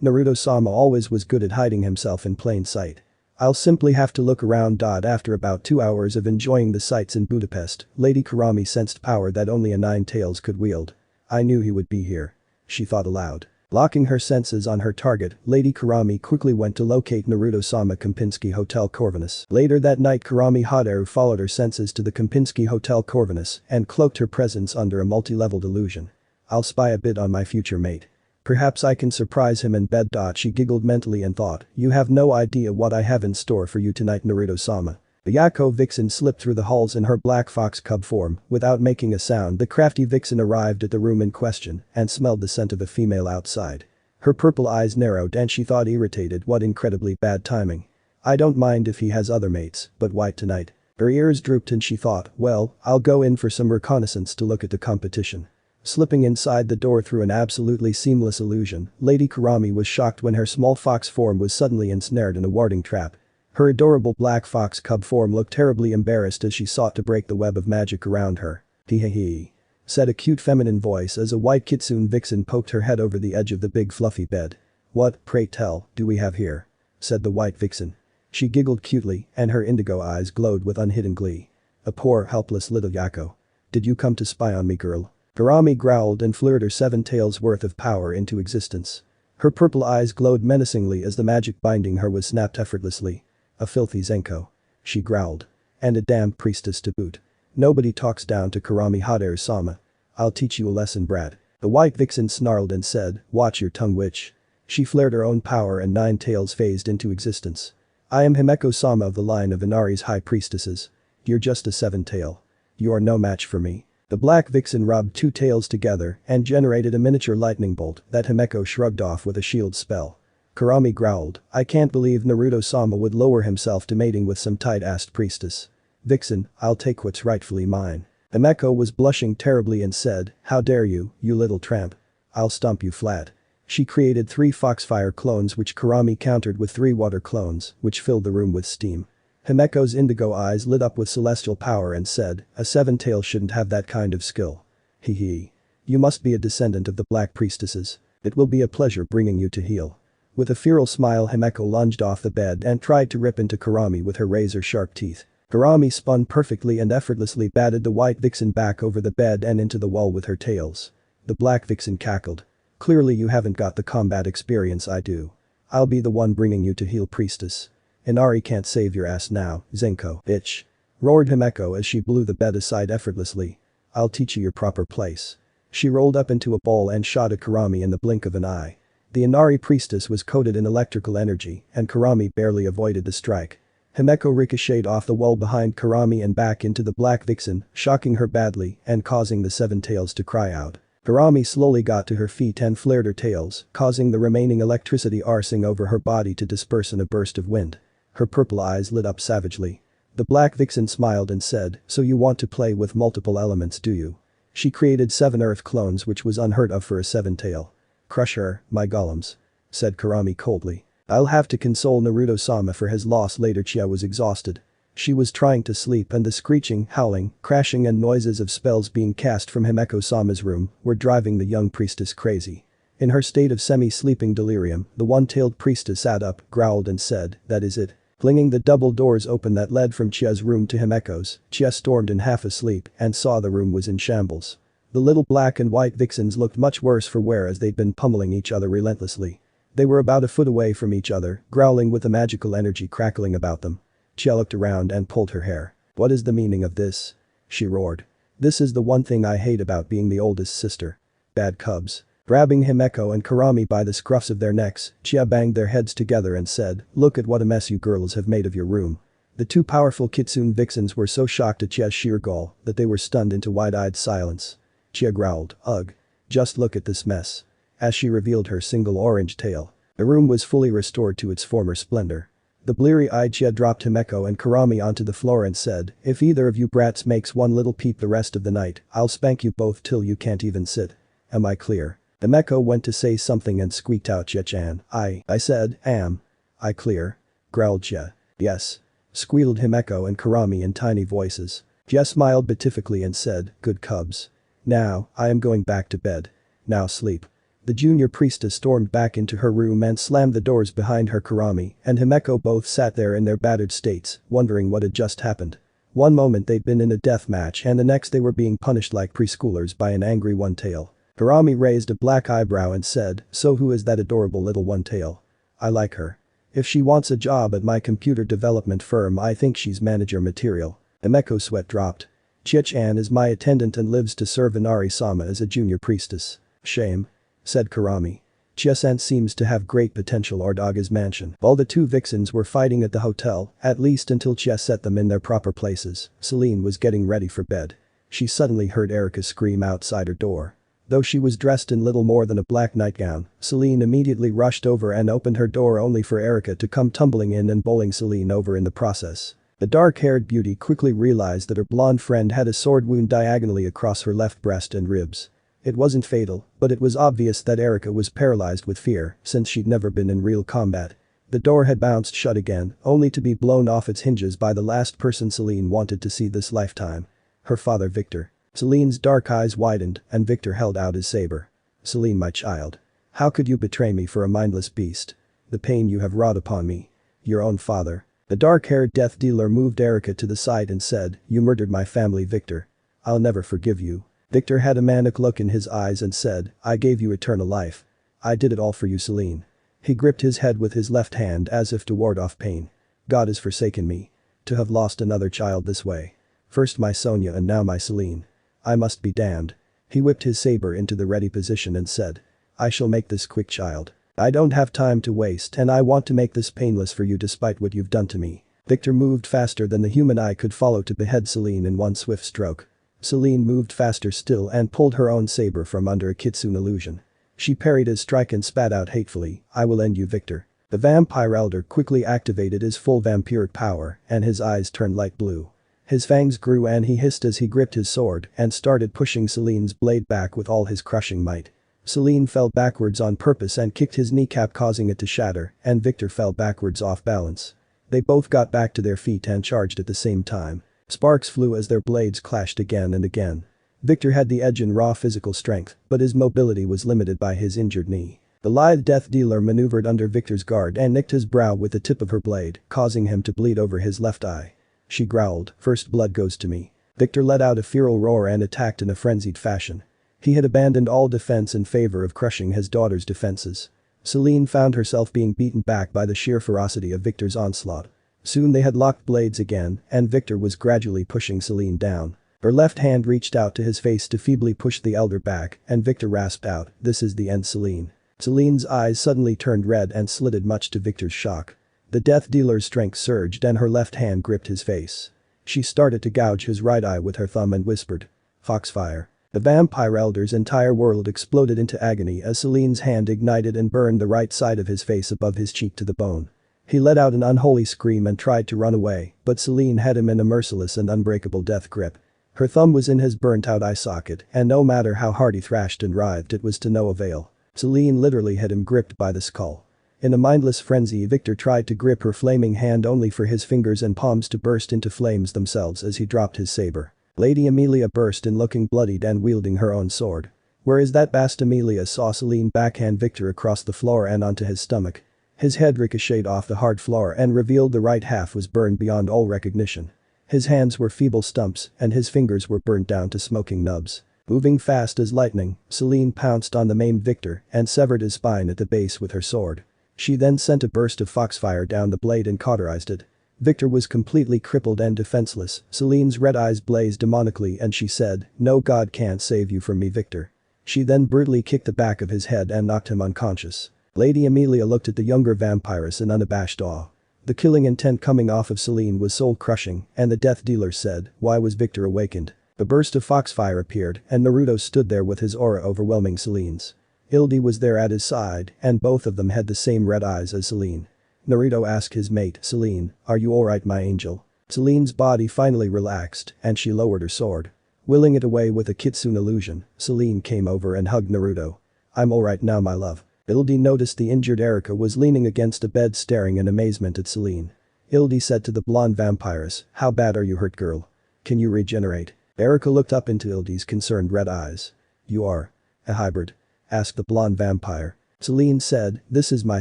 Naruto-sama always was good at hiding himself in plain sight. I'll simply have to look around. After about 2 hours of enjoying the sights in Budapest, Lady Karami sensed power that only a Nine-Tails could wield. I knew he would be here, she thought aloud. Locking her senses on her target, Lady Karami quickly went to locate Naruto-sama Kempinski Hotel Corvinus. Later that night, Karami Haderu followed her senses to the Kempinski Hotel Corvinus and cloaked her presence under a multi-leveled illusion. I'll spy a bit on my future mate. Perhaps I can surprise him in bed. She giggled mentally and thought, you have no idea what I have in store for you tonight, Naruto-sama. The Yako vixen slipped through the halls in her black fox cub form. Without making a sound, the crafty vixen arrived at the room in question and smelled the scent of a female outside. Her purple eyes narrowed and she thought, irritated, what incredibly bad timing. I don't mind if he has other mates, but why tonight? Her ears drooped and she thought, well, I'll go in for some reconnaissance to look at the competition. Slipping inside the door through an absolutely seamless illusion, Lady Karami was shocked when her small fox form was suddenly ensnared in a warding trap. Her adorable black fox cub form looked terribly embarrassed as she sought to break the web of magic around her. Hee, said a cute feminine voice as a white kitsune vixen poked her head over the edge of the big fluffy bed. What, pray tell, do we have here? Said the white vixen. She giggled cutely and her indigo eyes glowed with unhidden glee. A poor helpless little Yako. Did you come to spy on me, girl? Karami growled and flew her 7 tails worth of power into existence. Her purple eyes glowed menacingly as the magic binding her was snapped effortlessly. A filthy Zenko, she growled. And a damn priestess to boot. Nobody talks down to Karami Haderu-sama. I'll teach you a lesson, brat. The white vixen snarled and said, watch your tongue, witch. She flared her own power and 9 tails phased into existence. I am Himeko-sama of the line of Inari's high priestesses. You're just a 7-tail. You are no match for me. The black vixen rubbed 2 tails together and generated a miniature lightning bolt that Himeko shrugged off with a shield spell. Karami growled, I can't believe Naruto-sama would lower himself to mating with some tight-assed priestess. Vixen, I'll take what's rightfully mine. Himeko was blushing terribly and said, how dare you, you little tramp. I'll stomp you flat. She created 3 foxfire clones which Karami countered with 3 water clones, which filled the room with steam. Himeko's indigo eyes lit up with celestial power and said, a 7-tail shouldn't have that kind of skill. Hee. You must be a descendant of the black priestesses. It will be a pleasure bringing you to heel. With a feral smile, Himeko lunged off the bed and tried to rip into Karami with her razor-sharp teeth. Karami spun perfectly and effortlessly batted the white vixen back over the bed and into the wall with her tails. The black vixen cackled. Clearly you haven't got the combat experience I do. I'll be the one bringing you to heel, priestess. Inari can't save your ass now, Zenko, bitch. Roared Himeko as she blew the bed aside effortlessly. I'll teach you your proper place. She rolled up into a ball and shot at Karami in the blink of an eye. The Inari priestess was coated in electrical energy and Karami barely avoided the strike. Himeko ricocheted off the wall behind Karami and back into the black vixen, shocking her badly and causing the 7 tails to cry out. Karami slowly got to her feet and flared her tails, causing the remaining electricity coursing over her body to disperse in a burst of wind. Her purple eyes lit up savagely. The black vixen smiled and said, so you want to play with multiple elements, do you? She created 7 earth clones, which was unheard of for a 7-tail. Crush her, my golems, said Karami coldly. I'll have to console Naruto-sama for his loss later. Chia was exhausted. She was trying to sleep and the screeching, howling, crashing and noises of spells being cast from Himeko-sama's room were driving the young priestess crazy. In her state of semi-sleeping delirium, the one-tailed priestess sat up, growled and said, "That is it." Flinging the double doors open that led from Chia's room to Himeko's, Chia stormed in half asleep and saw the room was in shambles. The little black and white vixens looked much worse for wear as they'd been pummeling each other relentlessly. They were about a foot away from each other, growling with the magical energy crackling about them. Chia looked around and pulled her hair. "What is the meaning of this?" she roared. "This is the one thing I hate about being the oldest sister. Bad cubs." Grabbing Himeko and Karami by the scruffs of their necks, Chia banged their heads together and said, "Look at what a mess you girls have made of your room." The two powerful Kitsune vixens were so shocked at Chia's sheer gall that they were stunned into wide-eyed silence. Chia growled, "Ugh. Just look at this mess." As she revealed her single orange tail, the room was fully restored to its former splendor. The bleary-eyed Chia dropped Himeko and Karami onto the floor and said, "If either of you brats makes one little peep the rest of the night, I'll spank you both till you can't even sit. Am I clear?" Himeko went to say something and squeaked out, "Chia-chan, I said, am I clear?" growled Chia. "Yes," squealed Himeko and Karami in tiny voices. Chia smiled beatifically and said, "Good cubs. Now, I am going back to bed. Now sleep." The junior priestess stormed back into her room and slammed the doors behind her. Karami and Himeko both sat there in their battered states, wondering what had just happened. One moment they'd been in a death match and the next they were being punished like preschoolers by an angry one-tail. Karami raised a black eyebrow and said, "So who is that adorable little one-tail? I like her. If she wants a job at my computer development firm I think she's manager material." Himeko's sweat dropped. "Chia-chan is my attendant and lives to serve Inari-sama as a junior priestess." "Shame," said Karami. "Chia-san seems to have great potential or Daga's mansion." While the two vixens were fighting at the hotel, at least until Chia set them in their proper places, Selene was getting ready for bed. She suddenly heard Erika scream outside her door. Though she was dressed in little more than a black nightgown, Selene immediately rushed over and opened her door only for Erika to come tumbling in and bowling Selene over in the process. The dark-haired beauty quickly realized that her blonde friend had a sword wound diagonally across her left breast and ribs. It wasn't fatal, but it was obvious that Erika was paralyzed with fear since she'd never been in real combat. The door had bounced shut again, only to be blown off its hinges by the last person Selene wanted to see this lifetime. Her father Victor. Selene's dark eyes widened and Victor held out his saber. "Selene, my child. How could you betray me for a mindless beast? The pain you have wrought upon me. Your own father." The dark-haired death dealer moved Erika to the side and said, "You murdered my family, Victor. I'll never forgive you." Victor had a manic look in his eyes and said, "I gave you eternal life. I did it all for you, Selene." He gripped his head with his left hand as if to ward off pain. "God has forsaken me. To have lost another child this way. First my Sonia and now my Selene. I must be damned." He whipped his saber into the ready position and said, "I shall make this quick, child. I don't have time to waste and I want to make this painless for you despite what you've done to me." Victor moved faster than the human eye could follow to behead Selene in one swift stroke. Selene moved faster still and pulled her own saber from under a kitsune illusion. She parried his strike and spat out hatefully, "I will end you, Victor." The vampire elder quickly activated his full vampiric power and his eyes turned light blue. His fangs grew and he hissed as he gripped his sword and started pushing Selene's blade back with all his crushing might. Selene fell backwards on purpose and kicked his kneecap causing it to shatter and Victor fell backwards off balance. They both got back to their feet and charged at the same time. Sparks flew as their blades clashed again and again. Victor had the edge in raw physical strength, but his mobility was limited by his injured knee. The lithe death dealer maneuvered under Victor's guard and nicked his brow with the tip of her blade, causing him to bleed over his left eye. She growled, "First blood goes to me." Victor let out a feral roar and attacked in a frenzied fashion. He had abandoned all defense in favor of crushing his daughter's defenses. Selene found herself being beaten back by the sheer ferocity of Victor's onslaught. Soon they had locked blades again and Victor was gradually pushing Selene down. Her left hand reached out to his face to feebly push the elder back and Victor rasped out, "This is the end, Selene." Selene's eyes suddenly turned red and slitted much to Victor's shock. The death dealer's strength surged and her left hand gripped his face. She started to gouge his right eye with her thumb and whispered, "Foxfire." The vampire elder's entire world exploded into agony as Selene's hand ignited and burned the right side of his face above his cheek to the bone. He let out an unholy scream and tried to run away, but Selene had him in a merciless and unbreakable death grip. Her thumb was in his burnt-out eye socket and no matter how hard he thrashed and writhed it was to no avail. Selene literally had him gripped by the skull. In a mindless frenzy, Victor tried to grip her flaming hand only for his fingers and palms to burst into flames themselves as he dropped his saber. Lady Amelia burst in, looking bloodied and wielding her own sword. "Where is that bastard?" Amelia saw Selene backhand Victor across the floor and onto his stomach. His head ricocheted off the hard floor and revealed the right half was burned beyond all recognition. His hands were feeble stumps and his fingers were burnt down to smoking nubs. Moving fast as lightning, Selene pounced on the maimed Victor and severed his spine at the base with her sword. She then sent a burst of foxfire down the blade and cauterized it. Victor was completely crippled and defenseless. Selene's red eyes blazed demonically and she said, "No god can't save you from me, Victor." She then brutally kicked the back of his head and knocked him unconscious. Lady Amelia looked at the younger vampiress in unabashed awe. The killing intent coming off of Selene was soul-crushing, and the death dealer said, "Why was Victor awakened?" A burst of foxfire appeared and Naruto stood there with his aura overwhelming Selene's. Ildi was there at his side and both of them had the same red eyes as Selene. Naruto asked his mate, "Selene, are you alright, my angel?" Selene's body finally relaxed and she lowered her sword. Willing it away with a kitsune illusion, Selene came over and hugged Naruto. "I'm alright now, my love." Ildi noticed the injured Erika was leaning against a bed staring in amazement at Selene. Ildi said to the blonde vampiress, "How bad are you hurt, girl? Can you regenerate?" Erika looked up into Ildi's concerned red eyes. "You are a hybrid?" asked the blonde vampire. Selene said, "This is my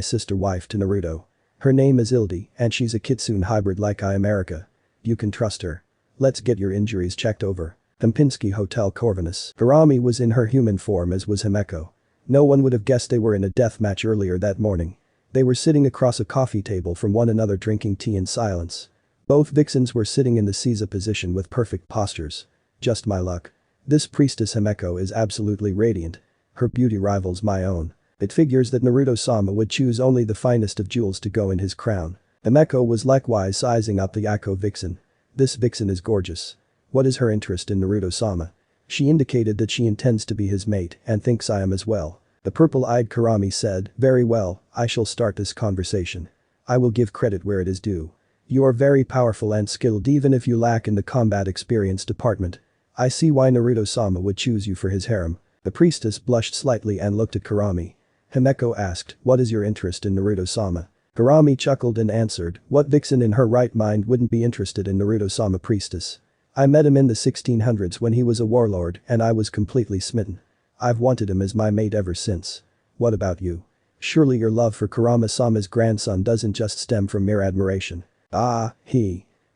sister-wife to Naruto. Her name is Ildi and she's a kitsune hybrid like I am Erika. You can trust her. Let's get your injuries checked over." Kempinski Hotel Corvinus. Karami was in her human form as was Himeko. No one would have guessed they were in a death match earlier that morning. They were sitting across a coffee table from one another drinking tea in silence. Both vixens were sitting in the Caesar position with perfect postures. Just my luck. This priestess Himeko is absolutely radiant. Her beauty rivals my own. It figures that Naruto-sama would choose only the finest of jewels to go in his crown. Himeko was likewise sizing up the Yako vixen. This vixen is gorgeous. What is her interest in Naruto-sama? She indicated that she intends to be his mate and thinks I am as well. The purple-eyed Karami said, "Very well, I shall start this conversation. I will give credit where it is due. You are very powerful and skilled even if you lack in the combat experience department. I see why Naruto-sama would choose you for his harem." The priestess blushed slightly and looked at Karami. Himeko asked, "What is your interest in Naruto-sama?" Karami chuckled and answered, "What vixen in her right mind wouldn't be interested in Naruto-sama, priestess? I met him in the 1600s when he was a warlord and I was completely smitten. I've wanted him as my mate ever since. What about you? Surely your love for Kurama-sama's grandson doesn't just stem from mere admiration." "Ah,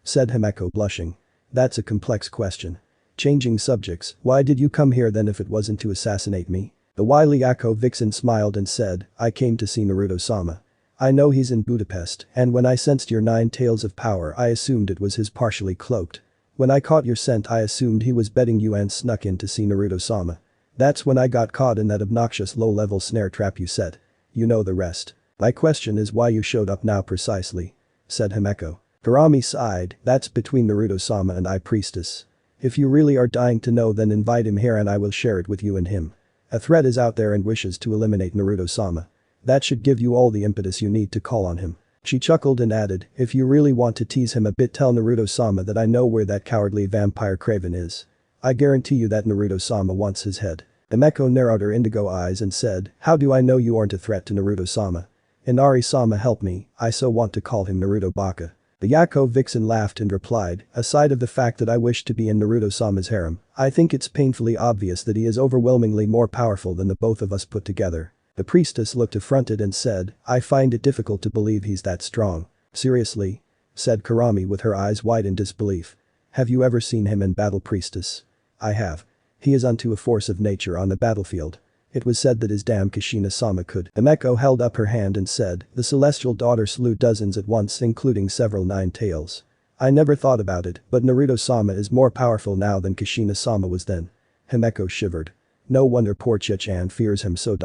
said Himeko blushing. "That's a complex question. Changing subjects, why did you come here then if it wasn't to assassinate me?" The wily Yako vixen smiled and said, "I came to see Naruto-sama. I know he's in Budapest and when I sensed your 9 tails of power I assumed it was his partially cloaked. When I caught your scent I assumed he was betting you and snuck in to see Naruto-sama. That's when I got caught in that obnoxious low-level snare trap you set. You know the rest. My question is why you showed up now precisely," said Himeko. Karami sighed, "That's between Naruto-sama and I, priestess. If you really are dying to know then invite him here and I will share it with you and him. A threat is out there and wishes to eliminate Naruto-sama. That should give you all the impetus you need to call on him." She chuckled and added, "If you really want to tease him a bit tell Naruto-sama that I know where that cowardly vampire Craven is. I guarantee you that Naruto-sama wants his head." Himeko narrowed her indigo eyes and said, "How do I know you aren't a threat to Naruto-sama? Inari-sama help me, I so want to call him Naruto-baka." The Yako vixen laughed and replied, "Aside of the fact that I wish to be in Naruto-sama's harem, I think it's painfully obvious that he is overwhelmingly more powerful than the both of us put together." The priestess looked affronted and said, "I find it difficult to believe he's that strong." "Seriously?" said Karami with her eyes wide in disbelief. "Have you ever seen him in battle, priestess?" "I have. He is unto a force of nature on the battlefield. It was said that his damn Kushina-sama could." Himeko held up her hand and said, "The celestial daughter slew dozens at once including several 9 tails. I never thought about it, but Naruto-sama is more powerful now than Kushina-sama was then." Himeko shivered. "No wonder poor Chichan fears him so.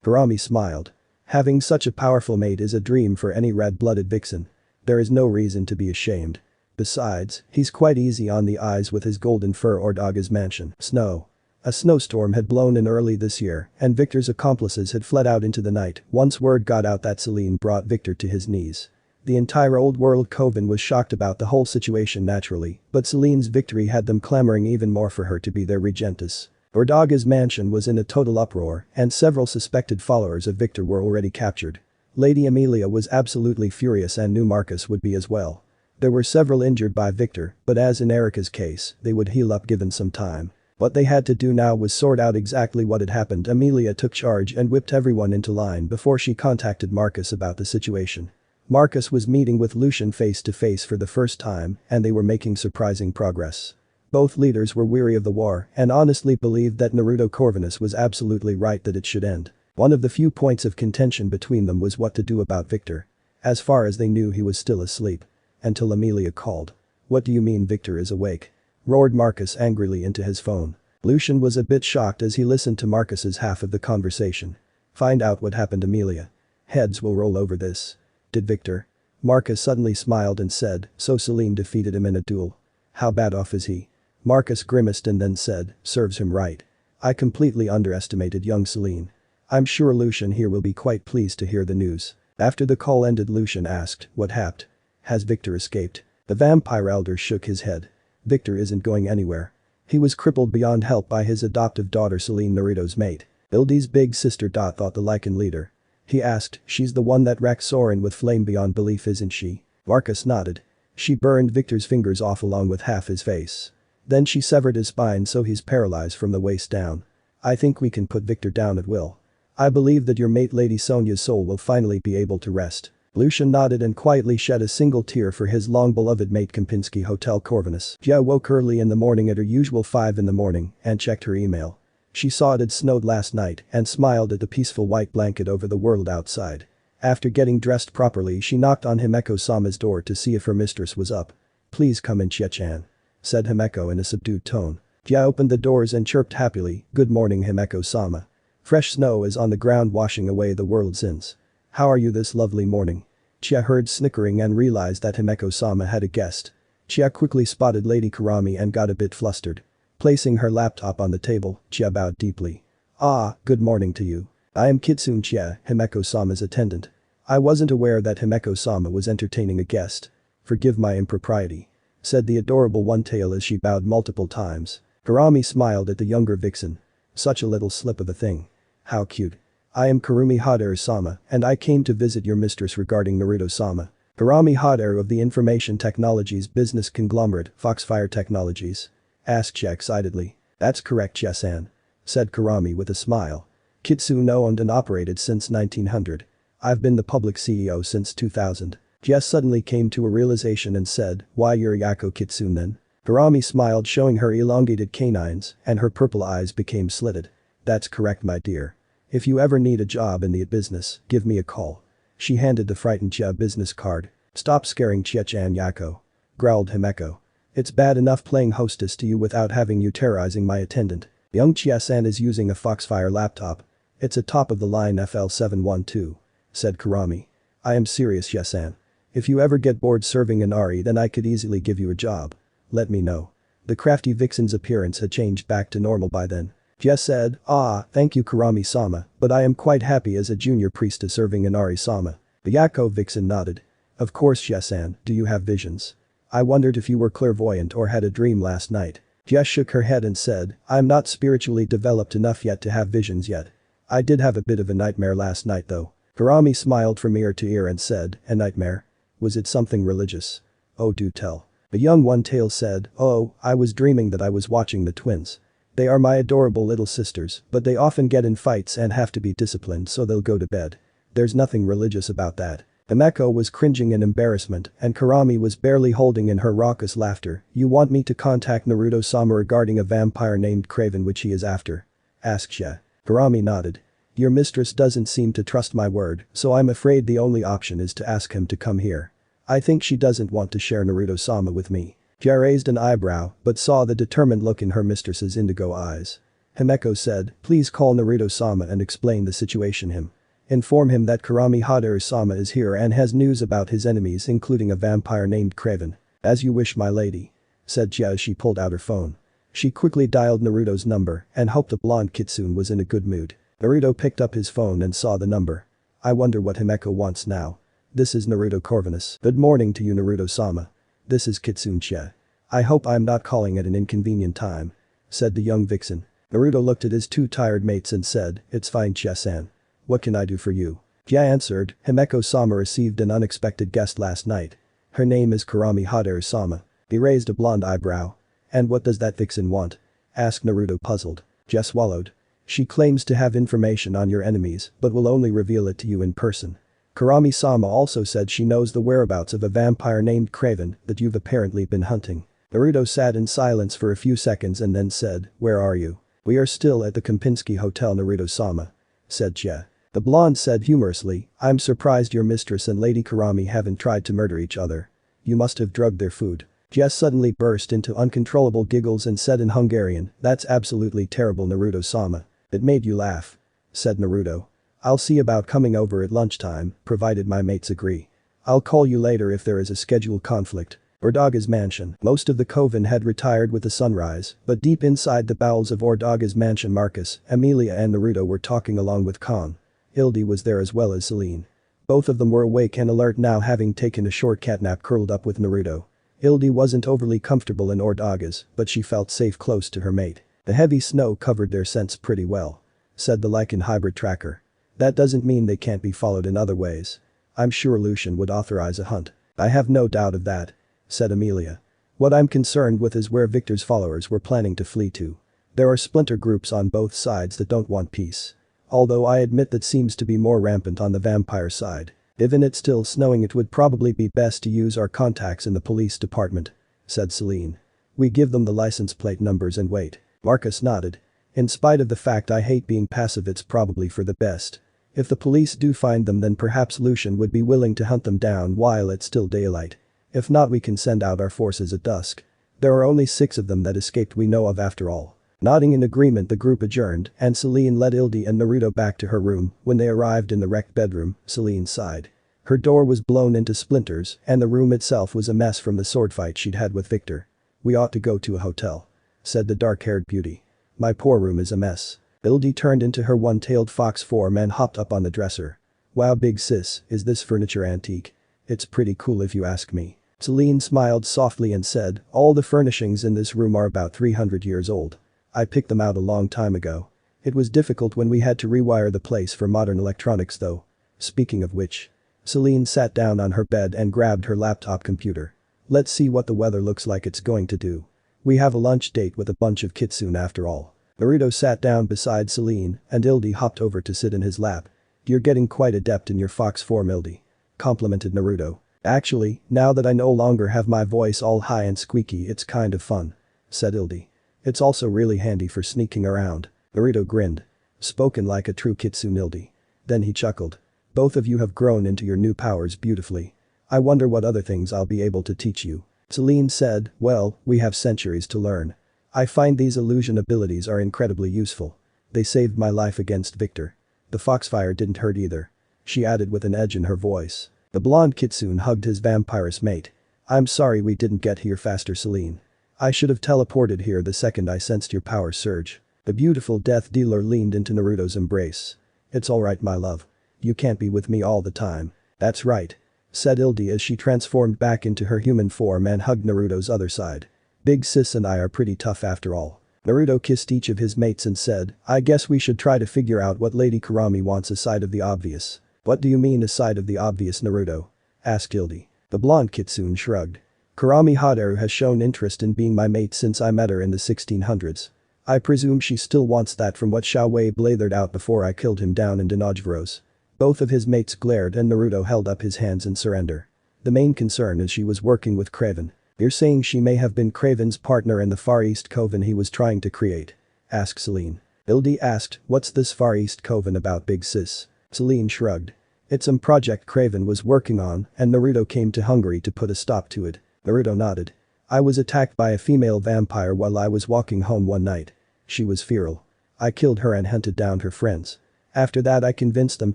Karami smiled. "Having such a powerful mate is a dream for any red-blooded vixen. There is no reason to be ashamed. Besides, he's quite easy on the eyes with his golden fur or Daga's mansion." Snow. A snowstorm had blown in early this year and Victor's accomplices had fled out into the night once word got out that Selene brought Victor to his knees. The entire old world coven was shocked about the whole situation naturally, but Selene's victory had them clamoring even more for her to be their regentess. Ordaga's mansion was in a total uproar and several suspected followers of Victor were already captured. Lady Amelia was absolutely furious and knew Marcus would be as well. There were several injured by Victor, but as in Erica's case, they would heal up given some time. What they had to do now was sort out exactly what had happened. Amelia took charge and whipped everyone into line before she contacted Marcus about the situation. Marcus was meeting with Lucian face to face for the first time, and they were making surprising progress. Both leaders were weary of the war and honestly believed that Naruto Corvinus was absolutely right that it should end. One of the few points of contention between them was what to do about Victor. As far as they knew, he was still asleep. Until Amelia called. "What do you mean Victor is awake?" roared Marcus angrily into his phone. Lucian was a bit shocked as he listened to Marcus's half of the conversation. "Find out what happened, Amelia. Heads will roll over this." "Did Victor?" Marcus suddenly smiled and said, "So Selene defeated him in a duel. How bad off is he?" Marcus grimaced and then said, "Serves him right. I completely underestimated young Selene. I'm sure Lucian here will be quite pleased to hear the news." After the call ended, Lucian asked, "What happened? Has Victor escaped?" The vampire elder shook his head. "Victor isn't going anywhere. He was crippled beyond help by his adoptive daughter Selene, Naruto's mate." Ildi's big sister thought the Lycan leader. He asked, "She's the one that racked Soren with flame beyond belief, isn't she?" Marcus nodded. "She burned Victor's fingers off along with half his face. Then she severed his spine so he's paralyzed from the waist down. I think we can put Victor down at will. I believe that your mate Lady Sonia's soul will finally be able to rest." Lucian nodded and quietly shed a single tear for his long-beloved mate Kempinski Hotel Corvinus. Jia woke early in the morning at her usual 5 in the morning and checked her email. She saw it had snowed last night and smiled at the peaceful white blanket over the world outside. After getting dressed properly, she knocked on Himeko-sama's door to see if her mistress was up. "Please come in, Chia-chan," said Himeko in a subdued tone. Jia opened the doors and chirped happily, "Good morning, Himeko-sama. Fresh snow is on the ground washing away the world's sins. How are you this lovely morning?" Chia heard snickering and realized that Himeko-sama had a guest. Chia quickly spotted Lady Kurami and got a bit flustered. Placing her laptop on the table, Chia bowed deeply. "Ah, good morning to you. I am Kitsune Chia, Himeko-sama's attendant. I wasn't aware that Himeko-sama was entertaining a guest. Forgive my impropriety," said the adorable one-tail as she bowed multiple times. Kurami smiled at the younger vixen. "Such a little slip of a thing. How cute. I am Kurumi Haderu-sama and I came to visit your mistress regarding Naruto-sama." Kurami Haderu of the Information Technologies business conglomerate Foxfire Technologies. Asked Chia excitedly. "That's correct, Chia-san," said Kurami with a smile. "Kitsune owned and operated since 1900. I've been the public CEO since 2000. Chia suddenly came to a realization and said, "Why you're Yako Kitsune then?" Kurami smiled, showing her elongated canines, and her purple eyes became slitted. "That's correct, my dear. If you ever need a job in the business, give me a call." She handed the frightened Chia business card. "Stop scaring Chia-chan, Yako," growled Himeko. "It's bad enough playing hostess to you without having you terrorizing my attendant." Young Chia-san is using a Foxfire laptop. "It's a top-of-the-line FL712, said Kurami. "I am serious, Chia-san. If you ever get bored serving an Ari, then I could easily give you a job. Let me know." The crafty vixen's appearance had changed back to normal by then. Jess said, "Ah, thank you Kurami-sama, but I am quite happy as a junior priestess serving Inari-sama." The Yako vixen nodded. "Of course, Jess-san, do you have visions? I wondered if you were clairvoyant or had a dream last night." Jess shook her head and said, "I'm not spiritually developed enough yet to have visions yet. I did have a bit of a nightmare last night though." Kurami smiled from ear to ear and said, "A nightmare? Was it something religious? Oh, do tell." The young one-tail said, "Oh, I was dreaming that I was watching the twins. They are my adorable little sisters, but they often get in fights and have to be disciplined so they'll go to bed. There's nothing religious about that." Himeko was cringing in embarrassment and Kurami was barely holding in her raucous laughter. "You want me to contact Naruto-sama regarding a vampire named Craven which he is after?" asked Chia. Kurami nodded. "Your mistress doesn't seem to trust my word, so I'm afraid the only option is to ask him to come here. I think she doesn't want to share Naruto-sama with me." Chia raised an eyebrow but saw the determined look in her mistress's indigo eyes. Himeko said, "Please call Naruto-sama and explain the situation him. Inform him that Kurami Haderu-sama is here and has news about his enemies including a vampire named Craven." "As you wish, my lady," said Chia as she pulled out her phone. She quickly dialed Naruto's number and hoped the blonde Kitsune was in a good mood. Naruto picked up his phone and saw the number. "I wonder what Himeko wants now. This is Naruto Corvinus. Good morning to you, Naruto-sama. This is Kitsune Chia. I hope I'm not calling at an inconvenient time," said the young vixen. Naruto looked at his two tired mates and said, "It's fine, Chia-san. What can I do for you?" Jia answered, Himeko-sama received an unexpected guest last night. Her name is Kurami Haderu-sama. He raised a blonde eyebrow. And what does that vixen want? Asked Naruto puzzled. Jia swallowed. She claims to have information on your enemies but will only reveal it to you in person. Kurami-sama also said she knows the whereabouts of a vampire named Craven that you've apparently been hunting. Naruto sat in silence for a few seconds and then said, where are you? We are still at the Kempinski Hotel Naruto-sama. Said Jia. The blonde said humorously, I'm surprised your mistress and Lady Kurami haven't tried to murder each other. You must have drugged their food. Jia suddenly burst into uncontrollable giggles and said in Hungarian, that's absolutely terrible Naruto-sama. It made you laugh. Said Naruto. I'll see about coming over at lunchtime, provided my mates agree. I'll call you later if there is a schedule conflict. Ordaga's mansion. Most of the coven had retired with the sunrise, but deep inside the bowels of Ordaga's mansion Marcus, Emilia and Naruto were talking along with Khan. Hildy was there as well as Selene. Both of them were awake and alert now, having taken a short catnap curled up with Naruto. Hildy wasn't overly comfortable in Ordaga's, but she felt safe close to her mate. The heavy snow covered their scents pretty well. Said the Lycan hybrid tracker. That doesn't mean they can't be followed in other ways. I'm sure Lucian would authorize a hunt. I have no doubt of that. Said Emilia. What I'm concerned with is where Victor's followers were planning to flee to. There are splinter groups on both sides that don't want peace. Although I admit that seems to be more rampant on the vampire side. Even it's still snowing, it would probably be best to use our contacts in the police department. Said Selene. We give them the license plate numbers and wait. Marcus nodded. In spite of the fact I hate being passive, it's probably for the best. If the police do find them, then perhaps Lucian would be willing to hunt them down while it's still daylight. If not, we can send out our forces at dusk. There are only 6 of them that escaped we know of after all. Nodding in agreement, the group adjourned and Selene led Hildy and Naruto back to her room. When they arrived in the wrecked bedroom, Selene sighed. Her door was blown into splinters and the room itself was a mess from the sword fight she'd had with Victor. We ought to go to a hotel. Said the dark-haired beauty. My poor room is a mess. Hildy turned into her one-tailed fox form and hopped up on the dresser. Wow, big sis, is this furniture antique? It's pretty cool if you ask me. Selene smiled softly and said, all the furnishings in this room are about 300 years old. I picked them out a long time ago. It was difficult when we had to rewire the place for modern electronics though. Speaking of which. Selene sat down on her bed and grabbed her laptop computer. Let's see what the weather looks like it's going to do. We have a lunch date with a bunch of kitsune after all. Naruto sat down beside Selene and Hildy hopped over to sit in his lap. You're getting quite adept in your fox form, Hildy. Complimented Naruto. Actually, now that I no longer have my voice all high and squeaky, it's kind of fun. Said Hildy. It's also really handy for sneaking around. Naruto grinned. Spoken like a true kitsune, Hildy. Then he chuckled. Both of you have grown into your new powers beautifully. I wonder what other things I'll be able to teach you. Selene said, well, we have centuries to learn. I find these illusion abilities are incredibly useful. They saved my life against Victor. The foxfire didn't hurt either. She added with an edge in her voice. The blonde kitsune hugged his vampirous mate. I'm sorry we didn't get here faster, Selene. I should have teleported here the second I sensed your power surge. The beautiful death dealer leaned into Naruto's embrace. It's alright, my love. You can't be with me all the time. That's right. Said Hildy as she transformed back into her human form and hugged Naruto's other side. Big sis and I are pretty tough after all. Naruto kissed each of his mates and said, I guess we should try to figure out what Lady Kurami wants aside of the obvious. What do you mean aside of the obvious, Naruto? Asked Hildy. The blonde kitsune shrugged. Kurami Haderu has shown interest in being my mate since I met her in the 1600s. I presume she still wants that from what Xiao Wei blathered out before I killed him down in Denojvros. Both of his mates glared and Naruto held up his hands in surrender. The main concern is she was working with Craven. You're saying she may have been Craven's partner in the Far East Coven he was trying to create? Asked Selene. Hildy asked, what's this Far East Coven about, big sis? Selene shrugged. It's some project Craven was working on and Naruto came to Hungary to put a stop to it. Naruto nodded. I was attacked by a female vampire while I was walking home one night. She was feral. I killed her and hunted down her friends. After that I convinced them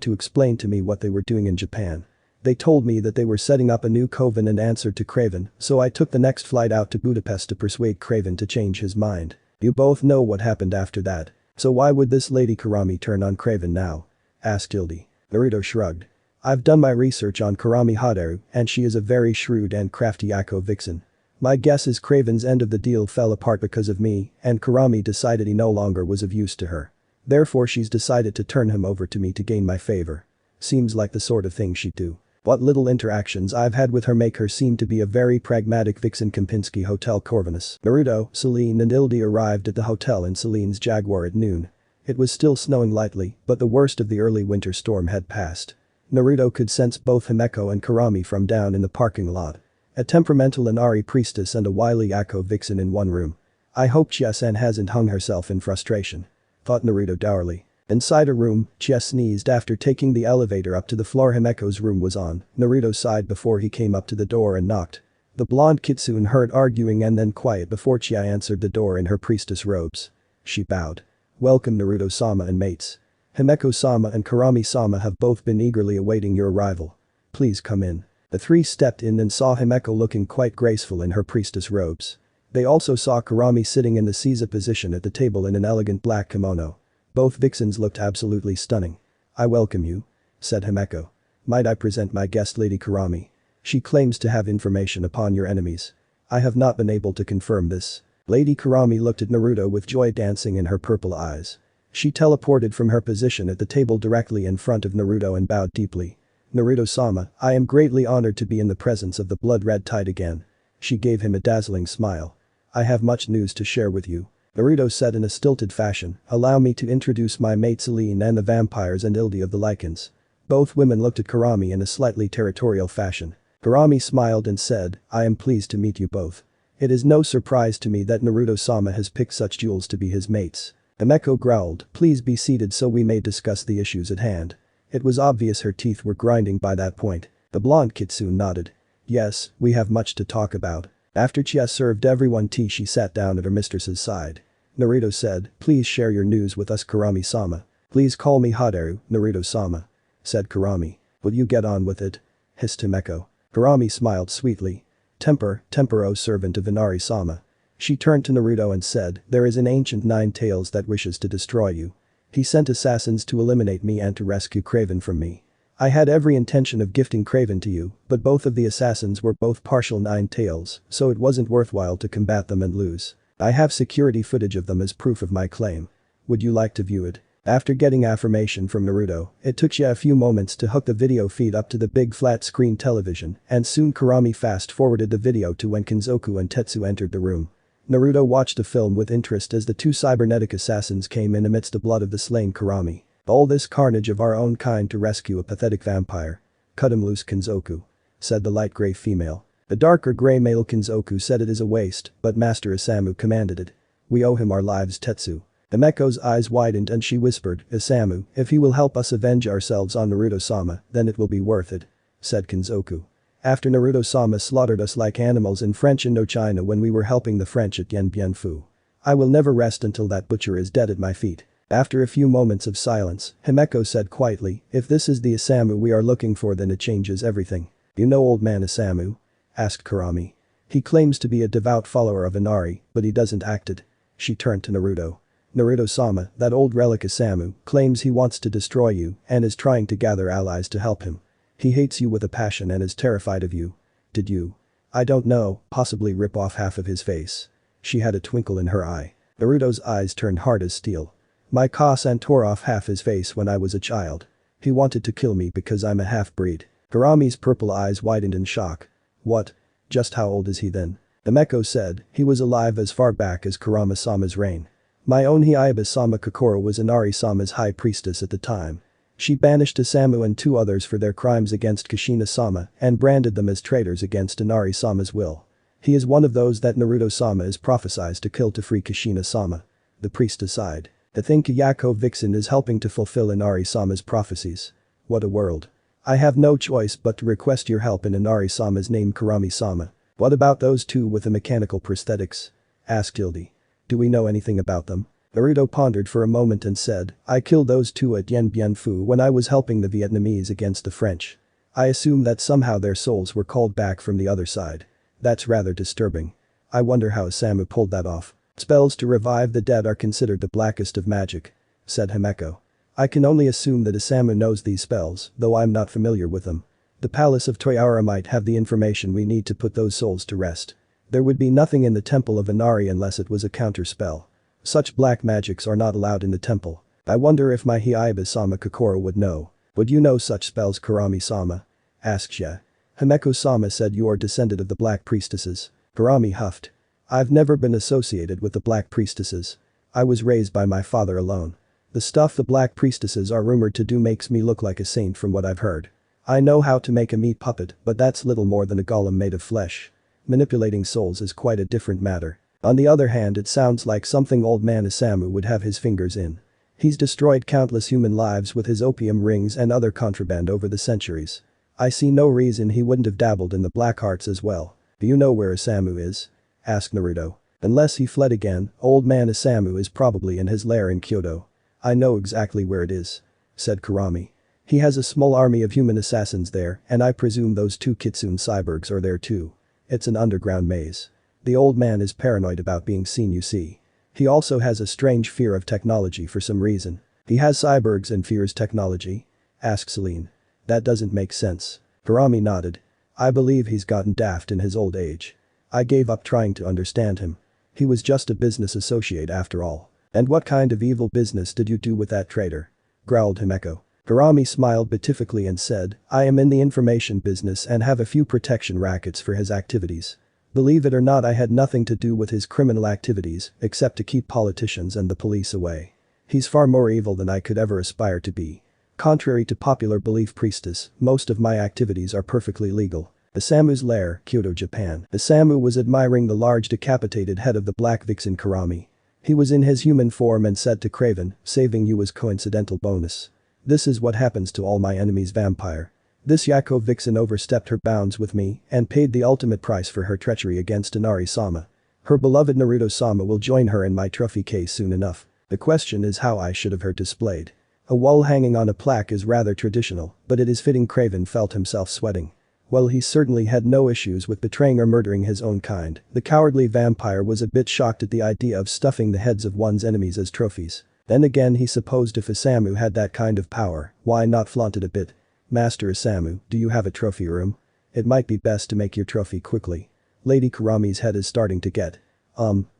to explain to me what they were doing in Japan. They told me that they were setting up a new coven and answered to Craven, so I took the next flight out to Budapest to persuade Craven to change his mind. You both know what happened after that. So why would this Lady Kurami turn on Craven now? Asked Hildy. Naruto shrugged. I've done my research on Kurami Haderu and she is a very shrewd and crafty Yako vixen. My guess is Craven's end of the deal fell apart because of me and Kurami decided he no longer was of use to her. Therefore she's decided to turn him over to me to gain my favor. Seems like the sort of thing she'd do. What little interactions I've had with her make her seem to be a very pragmatic vixen. Kempinski Hotel Corvinus. Naruto, Selene and Ildi arrived at the hotel in Selene's Jaguar at noon. It was still snowing lightly, but the worst of the early winter storm had passed. Naruto could sense both Himeko and Kurami from down in the parking lot. A temperamental Inari priestess and a wily Akko vixen in one room. I hope Chia-san hasn't hung herself in frustration. Thought Naruto dourly. Inside a room, Chia sneezed after taking the elevator up to the floor Himeko's room was on. Naruto sighed before he came up to the door and knocked. The blonde kitsune heard arguing and then quiet before Chia answered the door in her priestess robes. She bowed. Welcome Naruto-sama and mates. Himeko-sama and Kurami-sama have both been eagerly awaiting your arrival. Please come in. The three stepped in and saw Himeko looking quite graceful in her priestess robes. They also saw Kurami sitting in the Seiza position at the table in an elegant black kimono. Both vixens looked absolutely stunning. I welcome you, said Himeko. Might I present my guest Lady Kurami? She claims to have information upon your enemies. I have not been able to confirm this. Lady Kurami looked at Naruto with joy dancing in her purple eyes. She teleported from her position at the table directly in front of Naruto and bowed deeply. Naruto-sama, I am greatly honored to be in the presence of the blood-red tide again. She gave him a dazzling smile. I have much news to share with you. Naruto said in a stilted fashion, allow me to introduce my mate Selene and the vampires and Ildi of the Lycans. Both women looked at Kurami in a slightly territorial fashion. Kurami smiled and said, I am pleased to meet you both. It is no surprise to me that Naruto-sama has picked such jewels to be his mates. Himeko growled, please be seated so we may discuss the issues at hand. It was obvious her teeth were grinding by that point. The blonde kitsune nodded. Yes, we have much to talk about. After Chia served everyone tea she sat down at her mistress's side. Naruto said, please share your news with us Kurami-sama. Please call me Haderu, Naruto-sama. Said Kurami. Will you get on with it? Hissed Himeko. Kurami smiled sweetly. Tempero servant of Inari-sama. She turned to Naruto and said, there is an ancient nine tails that wishes to destroy you. He sent assassins to eliminate me and to rescue Craven from me. I had every intention of gifting Craven to you, but both of the assassins were both partial nine tails, so it wasn't worthwhile to combat them and lose. I have security footage of them as proof of my claim. Would you like to view it? After getting affirmation from Naruto, it took Chia a few moments to hook the video feed up to the big flat screen television and soon Kurami fast-forwarded the video to when Kinzoku and Tetsu entered the room. Naruto watched the film with interest as the two cybernetic assassins came in amidst the blood of the slain Kurami. All this carnage of our own kind to rescue a pathetic vampire. Cut him loose Kinzoku. Said the light gray female. The darker gray male Kinzoku said it is a waste, but Master Isamu commanded it. We owe him our lives Tetsu. Himeko's eyes widened and she whispered, Isamu, if he will help us avenge ourselves on Naruto-sama, then it will be worth it. Said Kinzoku. After Naruto-sama slaughtered us like animals in French Indochina when we were helping the French at Yen Bien Phu. I will never rest until that butcher is dead at my feet. After a few moments of silence, Himeko said quietly, if this is the Isamu we are looking for then it changes everything. You know old man Isamu? Asked Kurami. He claims to be a devout follower of Inari, but he doesn't act it. She turned to Naruto. Naruto-sama, that old relic Isamu, claims he wants to destroy you and is trying to gather allies to help him. He hates you with a passion and is terrified of you. Did you? I don't know, possibly rip off half of his face. She had a twinkle in her eye. Naruto's eyes turned hard as steel. My Ka-san tore off half his face when I was a child. He wanted to kill me because I'm a half-breed. Kurami's purple eyes widened in shock. What? Just how old is he then? Himeko said, he was alive as far back as Kurama-sama's reign. My own Hiaiba-sama Kokoro was Inari-sama's high priestess at the time. She banished Isamu and two others for their crimes against Kushina-sama and branded them as traitors against Inari-sama's will. He is one of those that Naruto-sama is prophesied to kill to free Kushina-sama. The priestess sighed. I think Yako Vixen is helping to fulfill Inari-sama's prophecies. What a world. I have no choice but to request your help in Inari-sama's name Kurami-sama. What about those two with the mechanical prosthetics? Asked Ildi. Do we know anything about them? Naruto pondered for a moment and said, I killed those two at Yen Bien Phu when I was helping the Vietnamese against the French. I assume that somehow their souls were called back from the other side. That's rather disturbing. I wonder how Isamu pulled that off. Spells to revive the dead are considered the blackest of magic. Said Himeko. I can only assume that Isamu knows these spells, though I'm not familiar with them. The palace of Toyara might have the information we need to put those souls to rest. There would be nothing in the temple of Inari unless it was a counter spell. Such black magics are not allowed in the temple. I wonder if my Hiaiba-sama Kokoro would know. Would you know such spells, Kurami-sama? Asked Jie. Himeko-sama said you are descended of the Black Priestesses. Kurami huffed. I've never been associated with the Black Priestesses. I was raised by my father alone. The stuff the Black Priestesses are rumored to do makes me look like a saint from what I've heard. I know how to make a meat puppet, but that's little more than a golem made of flesh. Manipulating souls is quite a different matter. On the other hand, it sounds like something old man Isamu would have his fingers in. He's destroyed countless human lives with his opium rings and other contraband over the centuries. I see no reason he wouldn't have dabbled in the black arts as well. Do you know where Isamu is? Asked Naruto. Unless he fled again, old man Isamu is probably in his lair in Kyoto. I know exactly where it is. Said Kurami. He has a small army of human assassins there, and I presume those 2 Kitsune cyborgs are there too. It's an underground maze. The old man is paranoid about being seen, you see. He also has a strange fear of technology for some reason. He has cyborgs and fears technology? Asked Selene. That doesn't make sense. Kurami nodded. I believe he's gotten daft in his old age. I gave up trying to understand him. He was just a business associate after all. And what kind of evil business did you do with that traitor? Growled Himeko. Kurami smiled beatifically and said, I am in the information business and have a few protection rackets for his activities. Believe it or not, I had nothing to do with his criminal activities except to keep politicians and the police away. He's far more evil than I could ever aspire to be. Contrary to popular belief, priestess, most of my activities are perfectly legal. Isamu's lair, Kyoto, Japan. Isamu was admiring the large decapitated head of the black vixen Kurami. He was in his human form and said to Craven, saving you was coincidental bonus. This is what happens to all my enemies, vampire. This Yako vixen overstepped her bounds with me and paid the ultimate price for her treachery against Inari-sama. Her beloved Naruto-sama will join her in my trophy case soon enough. The question is how I should have her displayed. A wall hanging on a plaque is rather traditional, but it is fitting. Craven felt himself sweating. While he certainly had no issues with betraying or murdering his own kind, the cowardly vampire was a bit shocked at the idea of stuffing the heads of one's enemies as trophies. Then again, he supposed if Isamu had that kind of power, why not flaunt it a bit? Master Isamu, do you have a trophy room? It might be best to make your trophy quickly. Lady Kurami's head is starting to get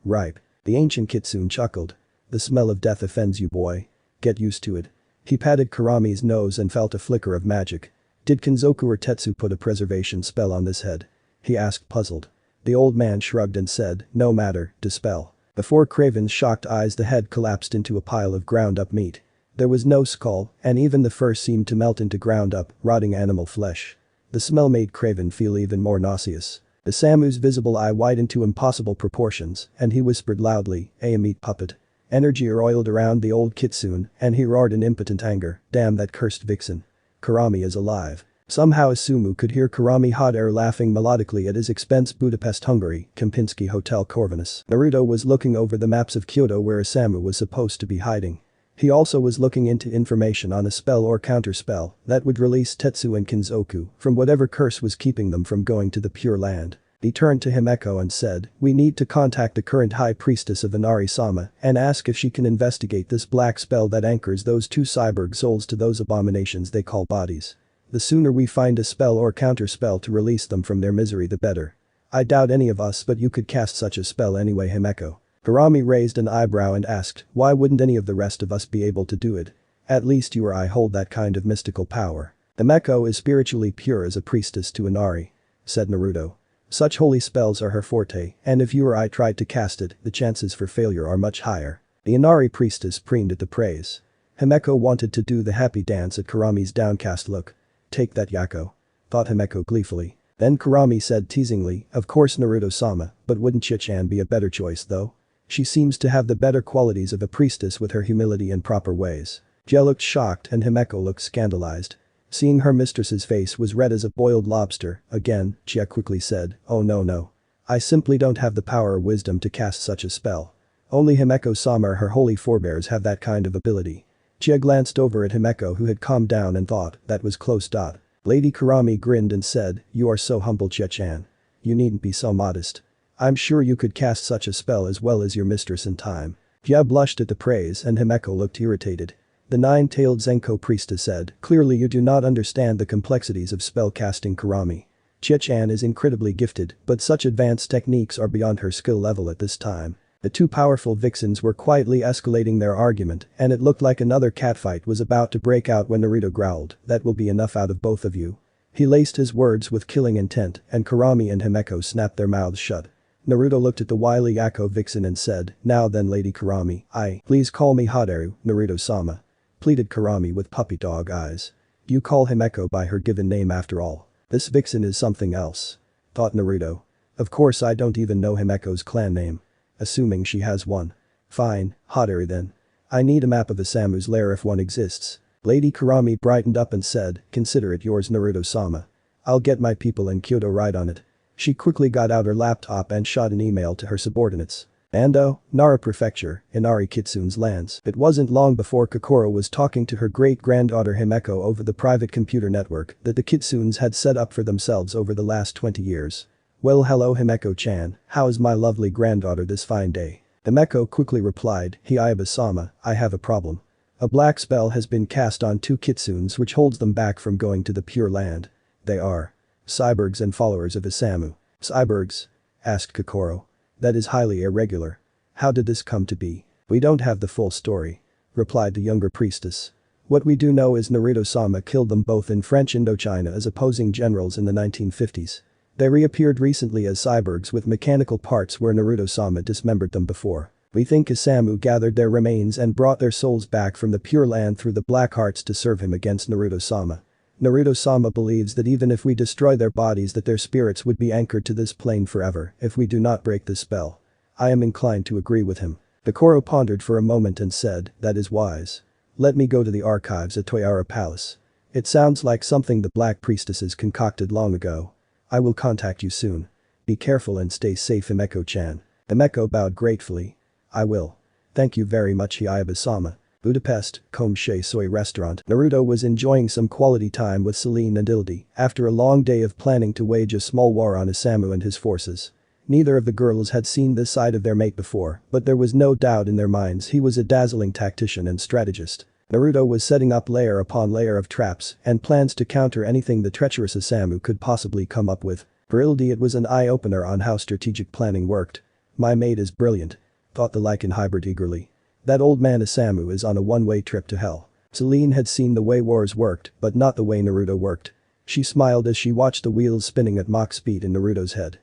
ripe. The ancient Kitsune chuckled. The smell of death offends you, boy. Get used to it. He patted Kurami's nose and felt a flicker of magic. Did Kinzoku or Tetsu put a preservation spell on this head? He asked, puzzled. The old man shrugged and said, no matter, dispel. Before Craven's shocked eyes, the head collapsed into a pile of ground-up meat. There was no skull, and even the fur seemed to melt into ground-up, rotting animal flesh. The smell made Craven feel even more nauseous. Isamu's visible eye widened to impossible proportions, and he whispered loudly, a meat puppet. Energy oiled around the old Kitsune, and he roared in impotent anger, damn that cursed vixen. Kurami is alive. Somehow Isumu could hear Kurami hot air laughing melodically at his expense. Budapest, Hungary, Kempinski Hotel, Corvinus. Naruto was looking over the maps of Kyoto where Isamu was supposed to be hiding. He also was looking into information on a spell or counterspell that would release Tetsu and Kinzoku from whatever curse was keeping them from going to the Pure Land. He turned to Himeko and said, we need to contact the current high priestess of Inari-sama and ask if she can investigate this black spell that anchors those 2 cyborg souls to those abominations they call bodies. The sooner we find a spell or counterspell to release them from their misery, the better. I doubt any of us, but you could cast such a spell anyway, Himeko. Kurami raised an eyebrow and asked, why wouldn't any of the rest of us be able to do it? At least you or I hold that kind of mystical power. Himeko is spiritually pure as a priestess to Inari. Said Naruto. Such holy spells are her forte, and if you or I tried to cast it, the chances for failure are much higher. The Inari priestess preened at the praise. Himeko wanted to do the happy dance at Kurami's downcast look. Take that, Yako. Thought Himeko gleefully. Then Kurami said teasingly, of course Naruto-sama, but wouldn't Chichan be a better choice though? She seems to have the better qualities of a priestess with her humility and proper ways. Jie looked shocked and Himeko looked scandalized. Seeing her mistress's face was red as a boiled lobster, again, Jie quickly said, oh no. I simply don't have the power or wisdom to cast such a spell. Only Himeko-sama or her holy forebears have that kind of ability. Jie glanced over at Himeko, who had calmed down and thought, that was close. Lady Kurami grinned and said, you are so humble, Chie-chan. You needn't be so modest. I'm sure you could cast such a spell as well as your mistress in time. Jie blushed at the praise and Himeko looked irritated. The 9-tailed Zenko priestess said, clearly you do not understand the complexities of spell casting, Kurami. Chie-chan is incredibly gifted, but such advanced techniques are beyond her skill level at this time. The two powerful vixens were quietly escalating their argument, and it looked like another catfight was about to break out when Naruto growled, "That will be enough out of both of you." He laced his words with killing intent, and Kurami and Himeko snapped their mouths shut. Naruto looked at the wily Yakko vixen and said, "Now then, Lady Kurami, please call me Haderu, Naruto-sama," pleaded Kurami with puppy dog eyes. "You call Himeko by her given name after all. This vixen is something else," thought Naruto. "Of course I don't even know Himeko's clan name. Assuming she has one. Fine, Haderu then. I need a map of Isamu's lair if one exists." Lady Kurami brightened up and said, "Consider it yours, Naruto-sama. I'll get my people in Kyoto right on it." She quickly got out her laptop and shot an email to her subordinates. Ando, Nara Prefecture, Inari Kitsune's lands. It wasn't long before Kokoro was talking to her great-granddaughter Himeko over the private computer network that the Kitsunes had set up for themselves over the last 20 years. "Well, hello Himeko-chan, how's my lovely granddaughter this fine day?" Himeko quickly replied, "Hiaiba-sama, I have a problem. A black spell has been cast on two Kitsunes which holds them back from going to the Pure Land. They are cyborgs and followers of Isamu." "Cyborgs?" asked Kokoro. "That is highly irregular. How did this come to be?" "We don't have the full story," replied the younger priestess. "What we do know is Naruto-sama killed them both in French Indochina as opposing generals in the 1950s. They reappeared recently as cyborgs with mechanical parts where Naruto-sama dismembered them before. We think Isamu gathered their remains and brought their souls back from the Pure Land through the Black Hearts to serve him against Naruto-sama. Naruto-sama believes that even if we destroy their bodies that their spirits would be anchored to this plane forever if we do not break the spell." I am inclined to agree with him. Kokoro pondered for a moment and said, "That is wise. Let me go to the archives at Toyara Palace. It sounds like something the Black Priestesses concocted long ago. I will contact you soon. Be careful and stay safe, Himeko-chan." Himeko bowed gratefully. "I will. Thank you very much, Hiaiba-sama." Budapest, Komshe Soy Restaurant. Naruto was enjoying some quality time with Selene and Ildi after a long day of planning to wage a small war on Isamu and his forces. Neither of the girls had seen this side of their mate before, but there was no doubt in their minds he was a dazzling tactician and strategist. Naruto was setting up layer upon layer of traps and plans to counter anything the treacherous Isamu could possibly come up with. For Ildi it was an eye-opener on how strategic planning worked. "My mate is brilliant," thought the lichen hybrid eagerly. "That old man Isamu is on a one-way trip to hell." Selene had seen the way wars worked, but not the way Naruto worked. She smiled as she watched the wheels spinning at Mach speed in Naruto's head.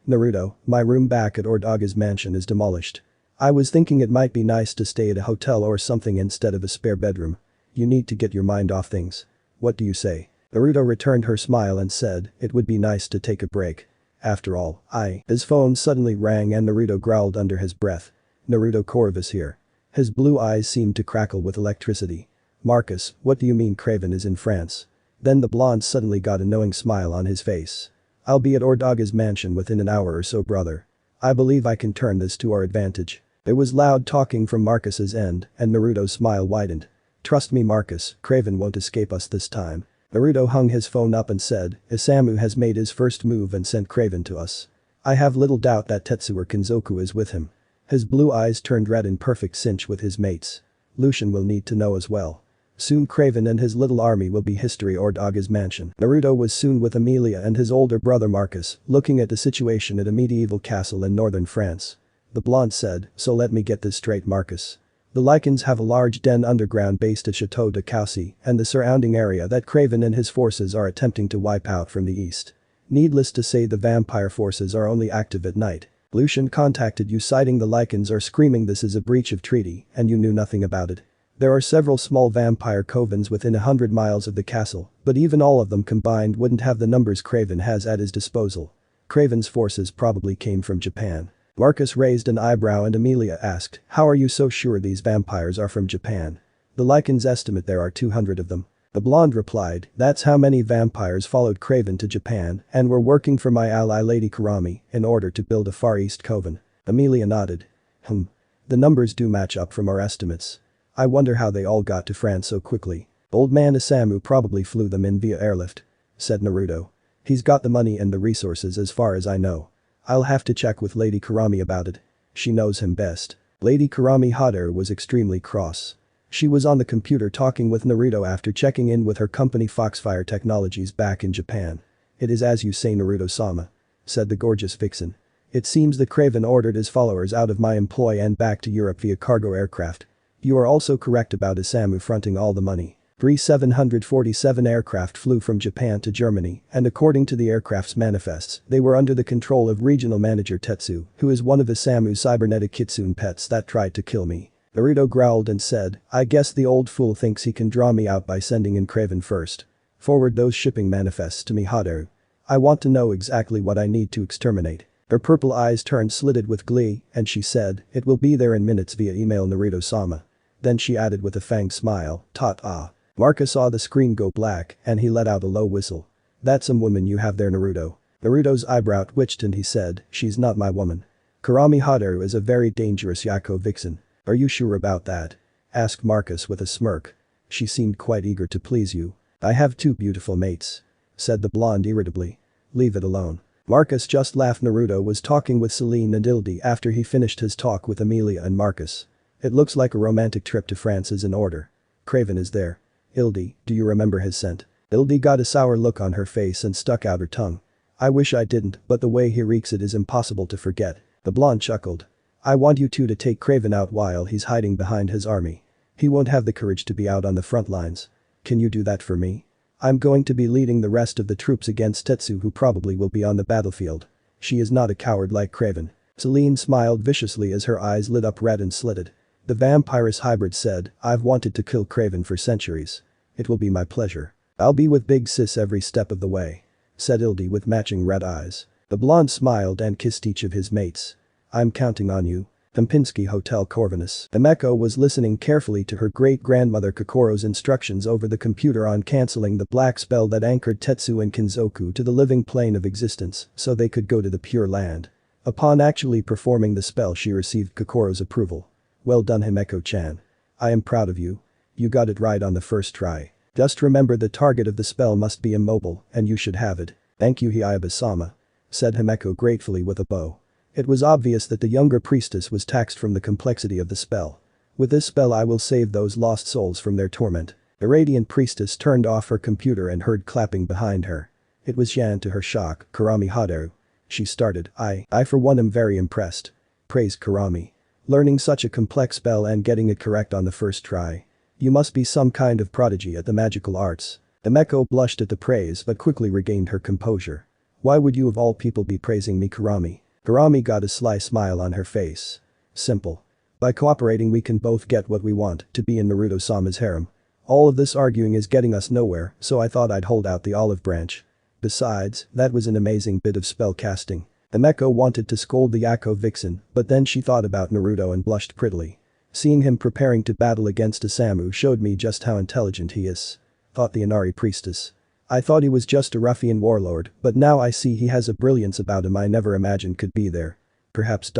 Naruto, my room back at Ordaga's mansion is demolished. I was thinking it might be nice to stay at a hotel or something instead of a spare bedroom. You need to get your mind off things. What do you say?" Naruto returned her smile and said, "It would be nice to take a break. After all, His phone suddenly rang and Naruto growled under his breath. "Naruto Corvus here." His blue eyes seemed to crackle with electricity. "Marcus, what do you mean Craven is in France?" Then the blonde suddenly got a knowing smile on his face. "I'll be at Ordaga's mansion within an hour or so, brother. I believe I can turn this to our advantage." There was loud talking from Marcus's end and Naruto's smile widened. "Trust me, Marcus, Craven won't escape us this time." Naruto hung his phone up and said, "Isamu has made his first move and sent Craven to us. I have little doubt that Tetsuya Kinzoku is with him." His blue eyes turned red in perfect sync with his mates. "Lucian will need to know as well. Soon Craven and his little army will be history Ordaga's mansion." Naruto was soon with Emilia and his older brother Marcus, looking at the situation at a medieval castle in northern France. The blonde said, "So let me get this straight, Marcus. The Lycans have a large den underground based at Chateau de Caussy and the surrounding area that Craven and his forces are attempting to wipe out from the east. Needless to say the vampire forces are only active at night. Lucian contacted you citing the Lycans are screaming this is a breach of treaty and you knew nothing about it. There are several small vampire covens within 100 miles of the castle, but even all of them combined wouldn't have the numbers Craven has at his disposal. Craven's forces probably came from Japan." Marcus raised an eyebrow and Emilia asked, "How are you so sure these vampires are from Japan?" "The Lycans estimate there are 200 of them." The blonde replied, "That's how many vampires followed Craven to Japan and were working for my ally Lady Kurami in order to build a Far East coven." Emilia nodded. The numbers do match up from our estimates. I wonder how they all got to France so quickly. Old man Isamu probably flew them in via airlift," said Naruto. "He's got the money and the resources as far as I know. I'll have to check with Lady Kurami about it. She knows him best." Lady Kurami Haderu was extremely cross. She was on the computer talking with Naruto after checking in with her company Foxfire Technologies back in Japan. "It is as you say, Naruto-sama," said the gorgeous vixen. It seems that Craven ordered his followers out of my employ and back to Europe via cargo aircraft. You are also correct about Isamu fronting all the money. 747 aircraft flew from Japan to Germany, and according to the aircraft's manifests, they were under the control of regional manager Tetsu, who is one of Isamu's cybernetic kitsune pets that tried to kill me. Naruto growled and said, I guess the old fool thinks he can draw me out by sending in Craven first. Forward those shipping manifests to me, Haru. I want to know exactly what I need to exterminate. Her purple eyes turned slitted with glee, and she said, it will be there in minutes via email, Naruto-sama. Then she added with a fanged smile, ta-ta. Marcus saw the screen go black, and he let out a low whistle. That's some woman you have there, Naruto. Naruto's eyebrow twitched and he said, she's not my woman. Kurami Haru is a very dangerous Yako vixen. Are you sure about that? Asked Marcus with a smirk. She seemed quite eager to please you. I have 2 beautiful mates. Said the blonde irritably. Leave it alone. Marcus just laughed. Naruto was talking with Selene and Ildi after he finished his talk with Amelia and Marcus. It looks like a romantic trip to France is in order. Craven is there. Ildi, do you remember his scent? Ildi got a sour look on her face and stuck out her tongue. I wish I didn't, but the way he reeks it is impossible to forget. The blonde chuckled. I want you two to take Craven out while he's hiding behind his army. He won't have the courage to be out on the front lines. Can you do that for me? I'm going to be leading the rest of the troops against Tetsu, who probably will be on the battlefield. She is not a coward like Craven. Selene smiled viciously as her eyes lit up red and slitted. The vampirous hybrid said, I've wanted to kill Craven for centuries. It will be my pleasure. I'll be with Big Sis every step of the way. Said Ildi with matching red eyes. The blonde smiled and kissed each of his mates. I'm counting on you. Kempinski Hotel Corvinus. Himeko was listening carefully to her great-grandmother Kokoro's instructions over the computer on cancelling the black spell that anchored Tetsu and Kinzoku to the living plane of existence so they could go to the Pure Land. Upon actually performing the spell, she received Kokoro's approval. Well done, Himeko-chan. I am proud of you. You got it right on the first try. Just remember the target of the spell must be immobile, and you should have it. Thank you, Hyaiba-sama. Said Himeko gratefully with a bow. It was obvious that the younger priestess was taxed from the complexity of the spell. With this spell I will save those lost souls from their torment. The radiant priestess turned off her computer and heard clapping behind her. It was Yan. To her shock, Kurami Haru. She started, I for one am very impressed. Praised Kurami. Learning such a complex spell and getting it correct on the first try. You must be some kind of prodigy at the magical arts. Himeko blushed at the praise but quickly regained her composure. Why would you of all people be praising me, Kurami? Kurami got a sly smile on her face. Simple. By cooperating we can both get what we want, to be in Naruto-sama's harem. All of this arguing is getting us nowhere, so I thought I'd hold out the olive branch. Besides, that was an amazing bit of spell casting. Himeko wanted to scold the Yako vixen, but then she thought about Naruto and blushed prettily. Seeing him preparing to battle against Isamu showed me just how intelligent he is. Thought the Inari priestess. I thought he was just a ruffian warlord, but now I see he has a brilliance about him I never imagined could be there. Perhaps.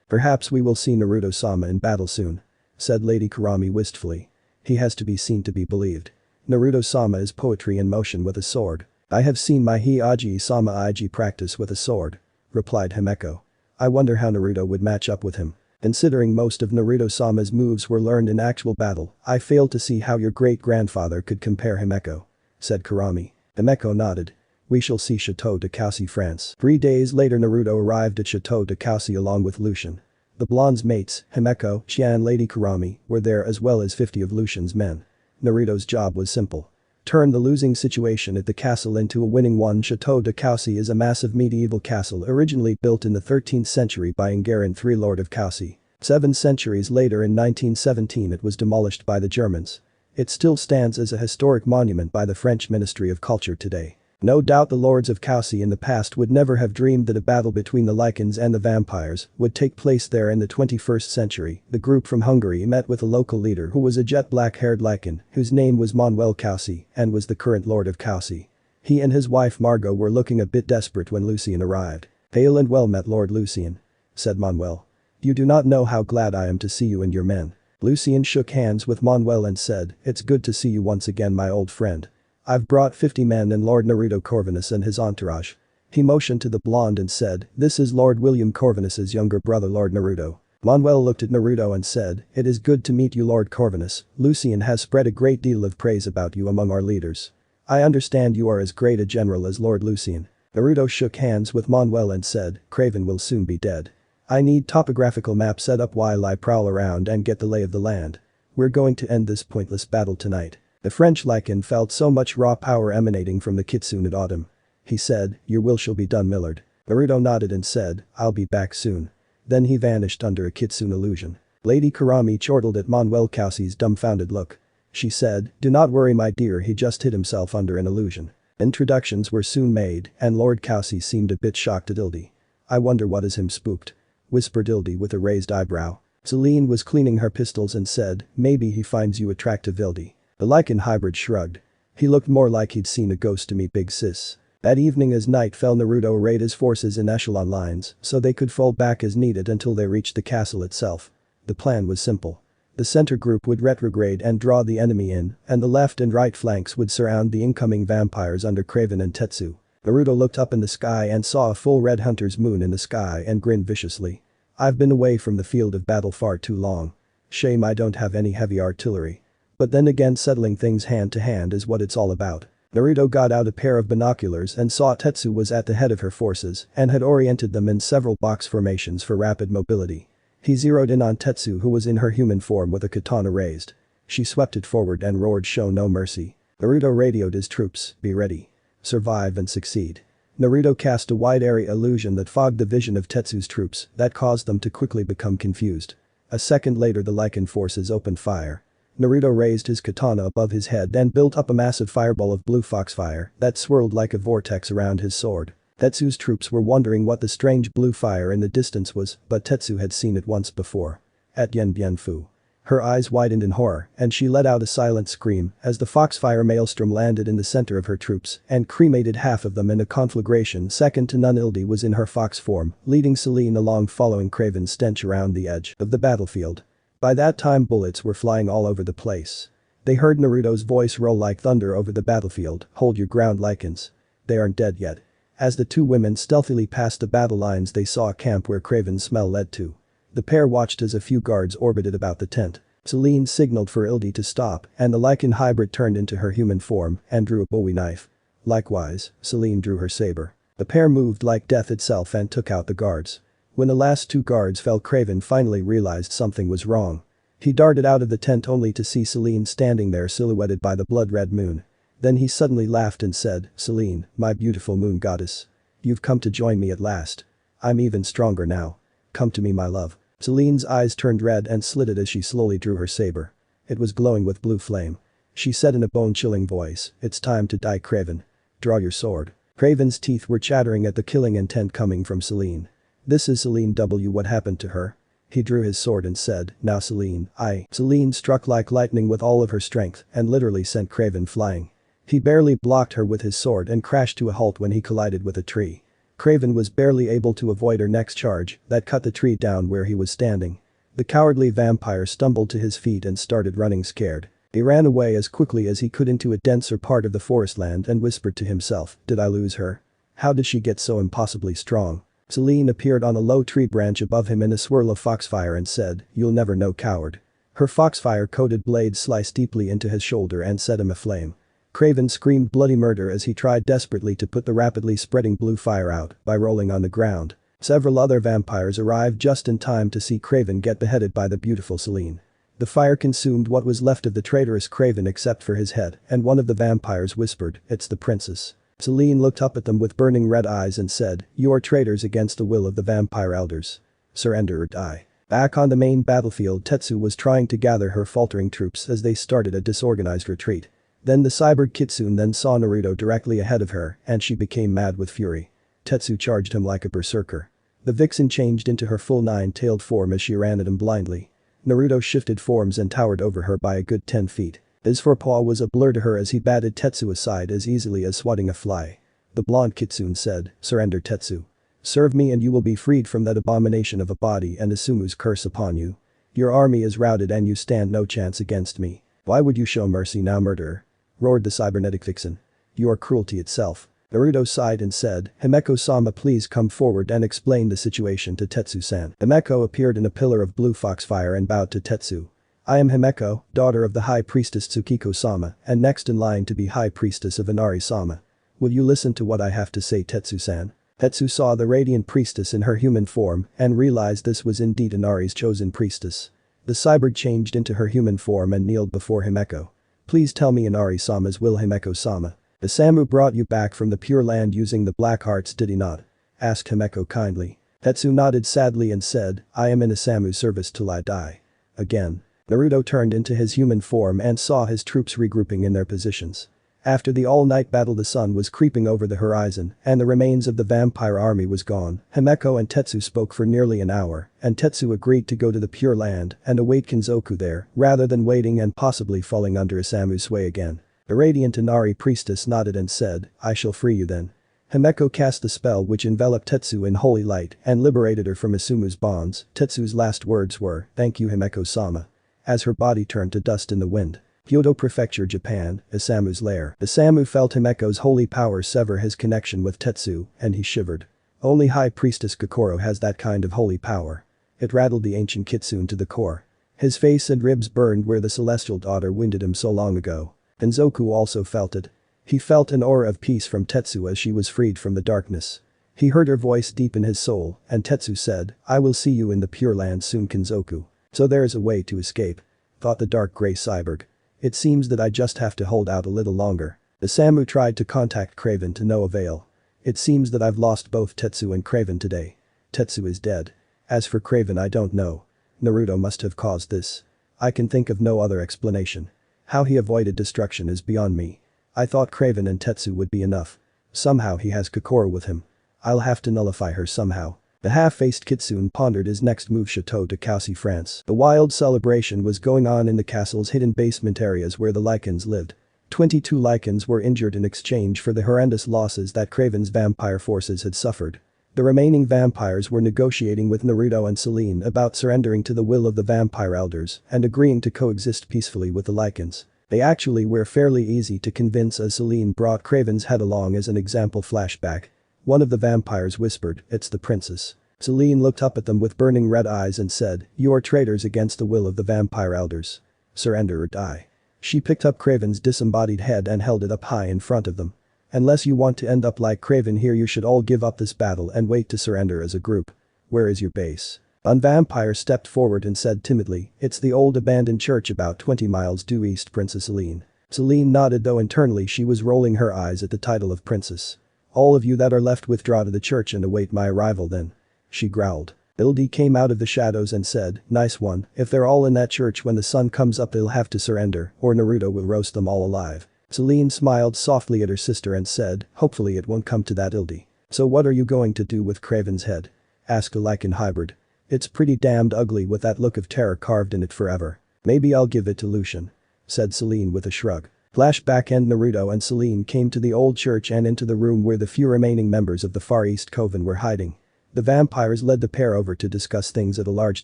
Perhaps we will see Naruto-sama in battle soon. Said Lady Kurami wistfully. He has to be seen to be believed. Naruto-sama is poetry in motion with a sword. I have seen my Hiaji-sama Ig practice with a sword. Replied Himeko. I wonder how Naruto would match up with him. Considering most of Naruto-sama's moves were learned in actual battle, I fail to see how your great-grandfather could compare Himeko. Said Kurami. Himeko nodded. We shall see Chateau de Caussy, France. 3 days later Naruto arrived at Chateau de Caussy along with Lucien. The blonde's mates, Himeko, Qian and Lady Kurami, were there as well as 50 of Lucien's men. Naruto's job was simple. Turn the losing situation at the castle into a winning one. Chateau de Caussy is a massive medieval castle originally built in the 13th century by Enguerrand III, Lord of Caussy. 7 centuries later in 1917 it was demolished by the Germans. It still stands as a historic monument by the French Ministry of Culture today. No doubt the lords of Caussy in the past would never have dreamed that a battle between the Lycans and the vampires would take place there in the 21st century. The group from Hungary met with a local leader who was a jet black-haired Lycan whose name was Manuel Caussy and was the current lord of Caussy. He and his wife Margot were looking a bit desperate when Lucien arrived. Hail and well met, Lord Lucien. Said Manuel. You do not know how glad I am to see you and your men. Lucien shook hands with Manuel and said, it's good to see you once again, my old friend. I've brought 50 men and Lord Naruto Corvinus and his entourage. He motioned to the blonde and said, this is Lord William Corvinus's younger brother, Lord Naruto. Manuel looked at Naruto and said, it is good to meet you, Lord Corvinus. Lucien has spread a great deal of praise about you among our leaders. I understand you are as great a general as Lord Lucien. Naruto shook hands with Manuel and said, Craven will soon be dead. I need topographical map set up while I prowl around and get the lay of the land. We're going to end this pointless battle tonight. The French Lycan felt so much raw power emanating from the kitsune at autumn. He said, your will shall be done, Millard. Naruto nodded and said, I'll be back soon. Then he vanished under a kitsune illusion. Lady Kurami chortled at Manuel Causy's dumbfounded look. She said, do not worry my dear, he just hid himself under an illusion. Introductions were soon made and Lord Causy seemed a bit shocked at Ildi. I wonder what is him spooked. Whispered Ildi with a raised eyebrow. Selene was cleaning her pistols and said, maybe he finds you attractive Ildi. The Lycan hybrid shrugged. He looked more like he'd seen a ghost to me big sis. That evening as night fell Naruto arrayed his forces in echelon lines so they could fall back as needed until they reached the castle itself. The plan was simple. The center group would retrograde and draw the enemy in, and the left and right flanks would surround the incoming vampires under Craven and Tetsu. Naruto looked up in the sky and saw a full red hunter's moon in the sky and grinned viciously. I've been away from the field of battle far too long. Shame I don't have any heavy artillery. But then again settling things hand to hand is what it's all about. Naruto got out a pair of binoculars and saw Tetsu was at the head of her forces and had oriented them in several box formations for rapid mobility. He zeroed in on Tetsu who was in her human form with a katana raised. She swept it forward and roared show no mercy. Naruto radioed his troops, be ready. Survive and succeed. Naruto cast a wide area illusion that fogged the vision of Tetsu's troops that caused them to quickly become confused. A second later the Lycan forces opened fire. Naruto raised his katana above his head and built up a massive fireball of blue foxfire that swirled like a vortex around his sword. Tetsu's troops were wondering what the strange blue fire in the distance was, but Tetsu had seen it once before. At Yen Bianfu. Her eyes widened in horror and she let out a silent scream as the foxfire maelstrom landed in the center of her troops and cremated half of them in a conflagration second to none. Ildi was in her fox form, leading Selene along following Craven's stench around the edge of the battlefield. By that time bullets were flying all over the place. They heard Naruto's voice roll like thunder over the battlefield, hold your ground Lycans. They aren't dead yet. As the two women stealthily passed the battle lines they saw a camp where Craven's smell led to. The pair watched as a few guards orbited about the tent. Selene signaled for Ildi to stop and the Lycan hybrid turned into her human form and drew a bowie knife. Likewise, Selene drew her saber. The pair moved like death itself and took out the guards. When the last two guards fell Craven finally realized something was wrong. He darted out of the tent only to see Selene standing there silhouetted by the blood-red moon. Then he suddenly laughed and said, Selene, my beautiful moon goddess. You've come to join me at last. I'm even stronger now. Come to me my love. Selene's eyes turned red and slitted as she slowly drew her saber. It was glowing with blue flame. She said in a bone-chilling voice, it's time to die Craven. Draw your sword. Craven's teeth were chattering at the killing intent coming from Selene. This is Selene W. What happened to her? He drew his sword and said, now Selene, Selene struck like lightning with all of her strength and literally sent Craven flying. He barely blocked her with his sword and crashed to a halt when he collided with a tree. Craven was barely able to avoid her next charge that cut the tree down where he was standing. The cowardly vampire stumbled to his feet and started running scared. He ran away as quickly as he could into a denser part of the forest land and whispered to himself, did I lose her? How did she get so impossibly strong? Selene appeared on a low tree branch above him in a swirl of foxfire and said, you'll never know coward. Her foxfire-coated blade sliced deeply into his shoulder and set him aflame. Craven screamed bloody murder as he tried desperately to put the rapidly spreading blue fire out by rolling on the ground. Several other vampires arrived just in time to see Craven get beheaded by the beautiful Selene. The fire consumed what was left of the traitorous Craven except for his head, and one of the vampires whispered, it's the princess. Selene looked up at them with burning red eyes and said, you are traitors against the will of the vampire elders. Surrender or die. Back on the main battlefield Tetsu was trying to gather her faltering troops as they started a disorganized retreat. Then the cyborg kitsune then saw Naruto directly ahead of her and she became mad with fury. Tetsu charged him like a berserker. The vixen changed into her full nine-tailed form as she ran at him blindly. Naruto shifted forms and towered over her by a good 10 feet. His forepaw was a blur to her as he batted Tetsu aside as easily as swatting a fly. The blonde kitsune said, surrender Tetsu. Serve me and you will be freed from that abomination of a body and Asumu's curse upon you. Your army is routed and you stand no chance against me. Why would you show mercy now murderer? Roared the cybernetic vixen. You are cruelty itself. Naruto sighed and said, Himeko-sama please come forward and explain the situation to Tetsu-san. Himeko appeared in a pillar of blue foxfire and bowed to Tetsu. I am Himeko, daughter of the High Priestess Tsukiko-sama and next in line to be High Priestess of Inari-sama. Will you listen to what I have to say, Tetsu-san? Tetsu saw the radiant priestess in her human form and realized this was indeed Inari's chosen priestess. The cyborg changed into her human form and kneeled before Himeko. Please tell me Inari-sama's will, Himeko-sama. The Samu brought you back from the Pure Land using the Black Hearts, did he not? Asked Himeko kindly. Tetsu nodded sadly and said, I am in Isamu's service till I die. Again. Naruto turned into his human form and saw his troops regrouping in their positions. After the all-night battle, the sun was creeping over the horizon and the remains of the vampire army was gone. Himeko and Tetsu spoke for nearly an hour and Tetsu agreed to go to the Pure Land and await Kinzoku there rather than waiting and possibly falling under Isamu's sway again. The radiant Inari priestess nodded and said, I shall free you then. Himeko cast the spell which enveloped Tetsu in holy light and liberated her from Isumu's bonds. Tetsu's last words were, thank you, Himeko-sama. As her body turned to dust in the wind. Kyoto Prefecture, Japan, Isamu's lair. Isamu felt Himeko's holy power sever his connection with Tetsu, and he shivered. Only High Priestess Kokoro has that kind of holy power. It rattled the ancient Kitsune to the core. His face and ribs burned where the celestial daughter wounded him so long ago. Kinzoku also felt it. He felt an aura of peace from Tetsu as she was freed from the darkness. He heard her voice deep in his soul, and Tetsu said, I will see you in the Pure Land soon, Kinzoku. So there is a way to escape. Thought the dark grey cyborg. It seems that I just have to hold out a little longer. The Samu tried to contact Craven to no avail. It seems that I've lost both Tetsu and Craven today. Tetsu is dead. As for Craven, I don't know. Naruto must have caused this. I can think of no other explanation. How he avoided destruction is beyond me. I thought Craven and Tetsu would be enough. Somehow he has Kokoro with him. I'll have to nullify her somehow. The half-faced Kitsune pondered his next move. Chateau de Cassy, France. The wild celebration was going on in the castle's hidden basement areas where the Lycans lived. 22 Lycans were injured in exchange for the horrendous losses that Craven's vampire forces had suffered. The remaining vampires were negotiating with Naruto and Selene about surrendering to the will of the vampire elders and agreeing to coexist peacefully with the Lycans. They actually were fairly easy to convince as Selene brought Craven's head along as an example flashback. One of the vampires whispered, it's the princess. Selene looked up at them with burning red eyes and said, you are traitors against the will of the vampire elders. Surrender or die. She picked up Craven's disembodied head and held it up high in front of them. Unless you want to end up like Craven here, you should all give up this battle and wait to surrender as a group. Where is your base? One vampire stepped forward and said timidly, it's the old abandoned church about 20 miles due east, Princess Selene. Selene nodded, though internally she was rolling her eyes at the title of princess. All of you that are left withdraw to the church and await my arrival then. She growled. Ildi came out of the shadows and said, nice one, if they're all in that church when the sun comes up they'll have to surrender or Naruto will roast them all alive. Selene smiled softly at her sister and said, hopefully it won't come to that, Ildi. So what are you going to do with Craven's head? Asked a Lycan hybrid. It's pretty damned ugly with that look of terror carved in it forever. Maybe I'll give it to Lucian. Said Selene with a shrug. Flashback, and Naruto and Selene came to the old church and into the room where the few remaining members of the Far East Coven were hiding. The vampires led the pair over to discuss things at a large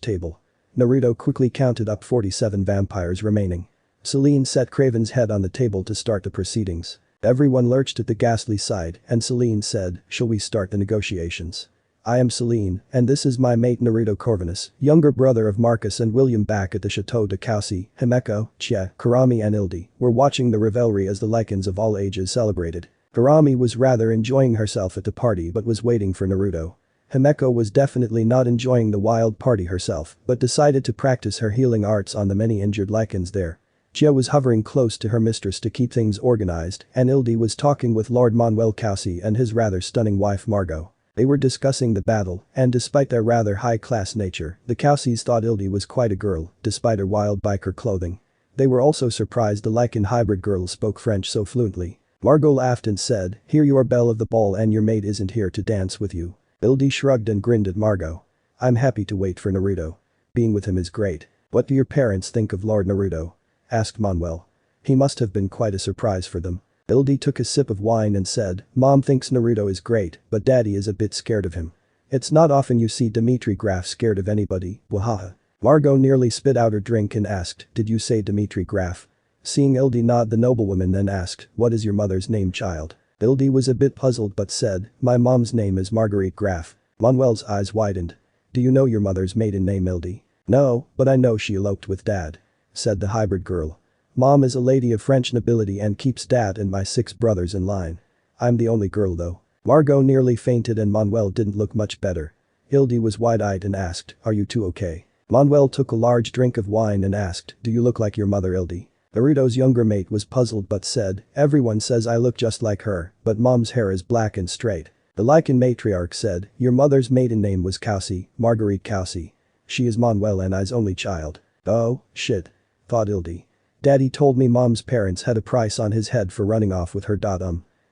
table. Naruto quickly counted up 47 vampires remaining. Selene set Craven's head on the table to start the proceedings. Everyone lurched at the ghastly sight and Selene said, shall we start the negotiations? I am Selene, and this is my mate Naruto Corvinus, younger brother of Marcus and William. Back at the Chateau de Cassy, Himeko, Chie, Karami and Ildi were watching the revelry as the Lycans of all ages celebrated. Karami was rather enjoying herself at the party but was waiting for Naruto. Himeko was definitely not enjoying the wild party herself but decided to practice her healing arts on the many injured Lycans there. Chie was hovering close to her mistress to keep things organized and Ildi was talking with Lord Manuel Cassy and his rather stunning wife Margot. They were discussing the battle, and despite their rather high-class nature, the Cowsies thought Ildi was quite a girl, despite her wild biker clothing. They were also surprised the Lycan hybrid girl spoke French so fluently. Margot laughed and said, here you are, belle of the ball, and your mate isn't here to dance with you. Ildi shrugged and grinned at Margot. I'm happy to wait for Naruto. Being with him is great. What do your parents think of Lord Naruto? Asked Manuel. He must have been quite a surprise for them. Ildi took a sip of wine and said, Mom thinks Naruto is great, but Daddy is a bit scared of him. It's not often you see Dimitri Graf scared of anybody, wahaha. Margot nearly spit out her drink and asked, did you say Dimitri Graf? Seeing Ildi nod, the noblewoman then asked, what is your mother's name, child? Ildi was a bit puzzled but said, my mom's name is Marguerite Graf. Manuel's eyes widened. Do you know your mother's maiden name, Ildi? No, but I know she eloped with Dad. Said the hybrid girl. Mom is a lady of French nobility and keeps Dad and my 6 brothers in line. I'm the only girl though. Margot nearly fainted and Manuel didn't look much better. Hildy was wide-eyed and asked, are you two okay? Manuel took a large drink of wine and asked, do you look like your mother Hildy? Naruto's younger mate was puzzled but said, everyone says I look just like her, but mom's hair is black and straight. The Lycan matriarch said, your mother's maiden name was Kousi, Marguerite Kousi. She is Manuel and I's only child. Oh, shit. Thought Hildy. Daddy told me mom's parents had a price on his head for running off with her.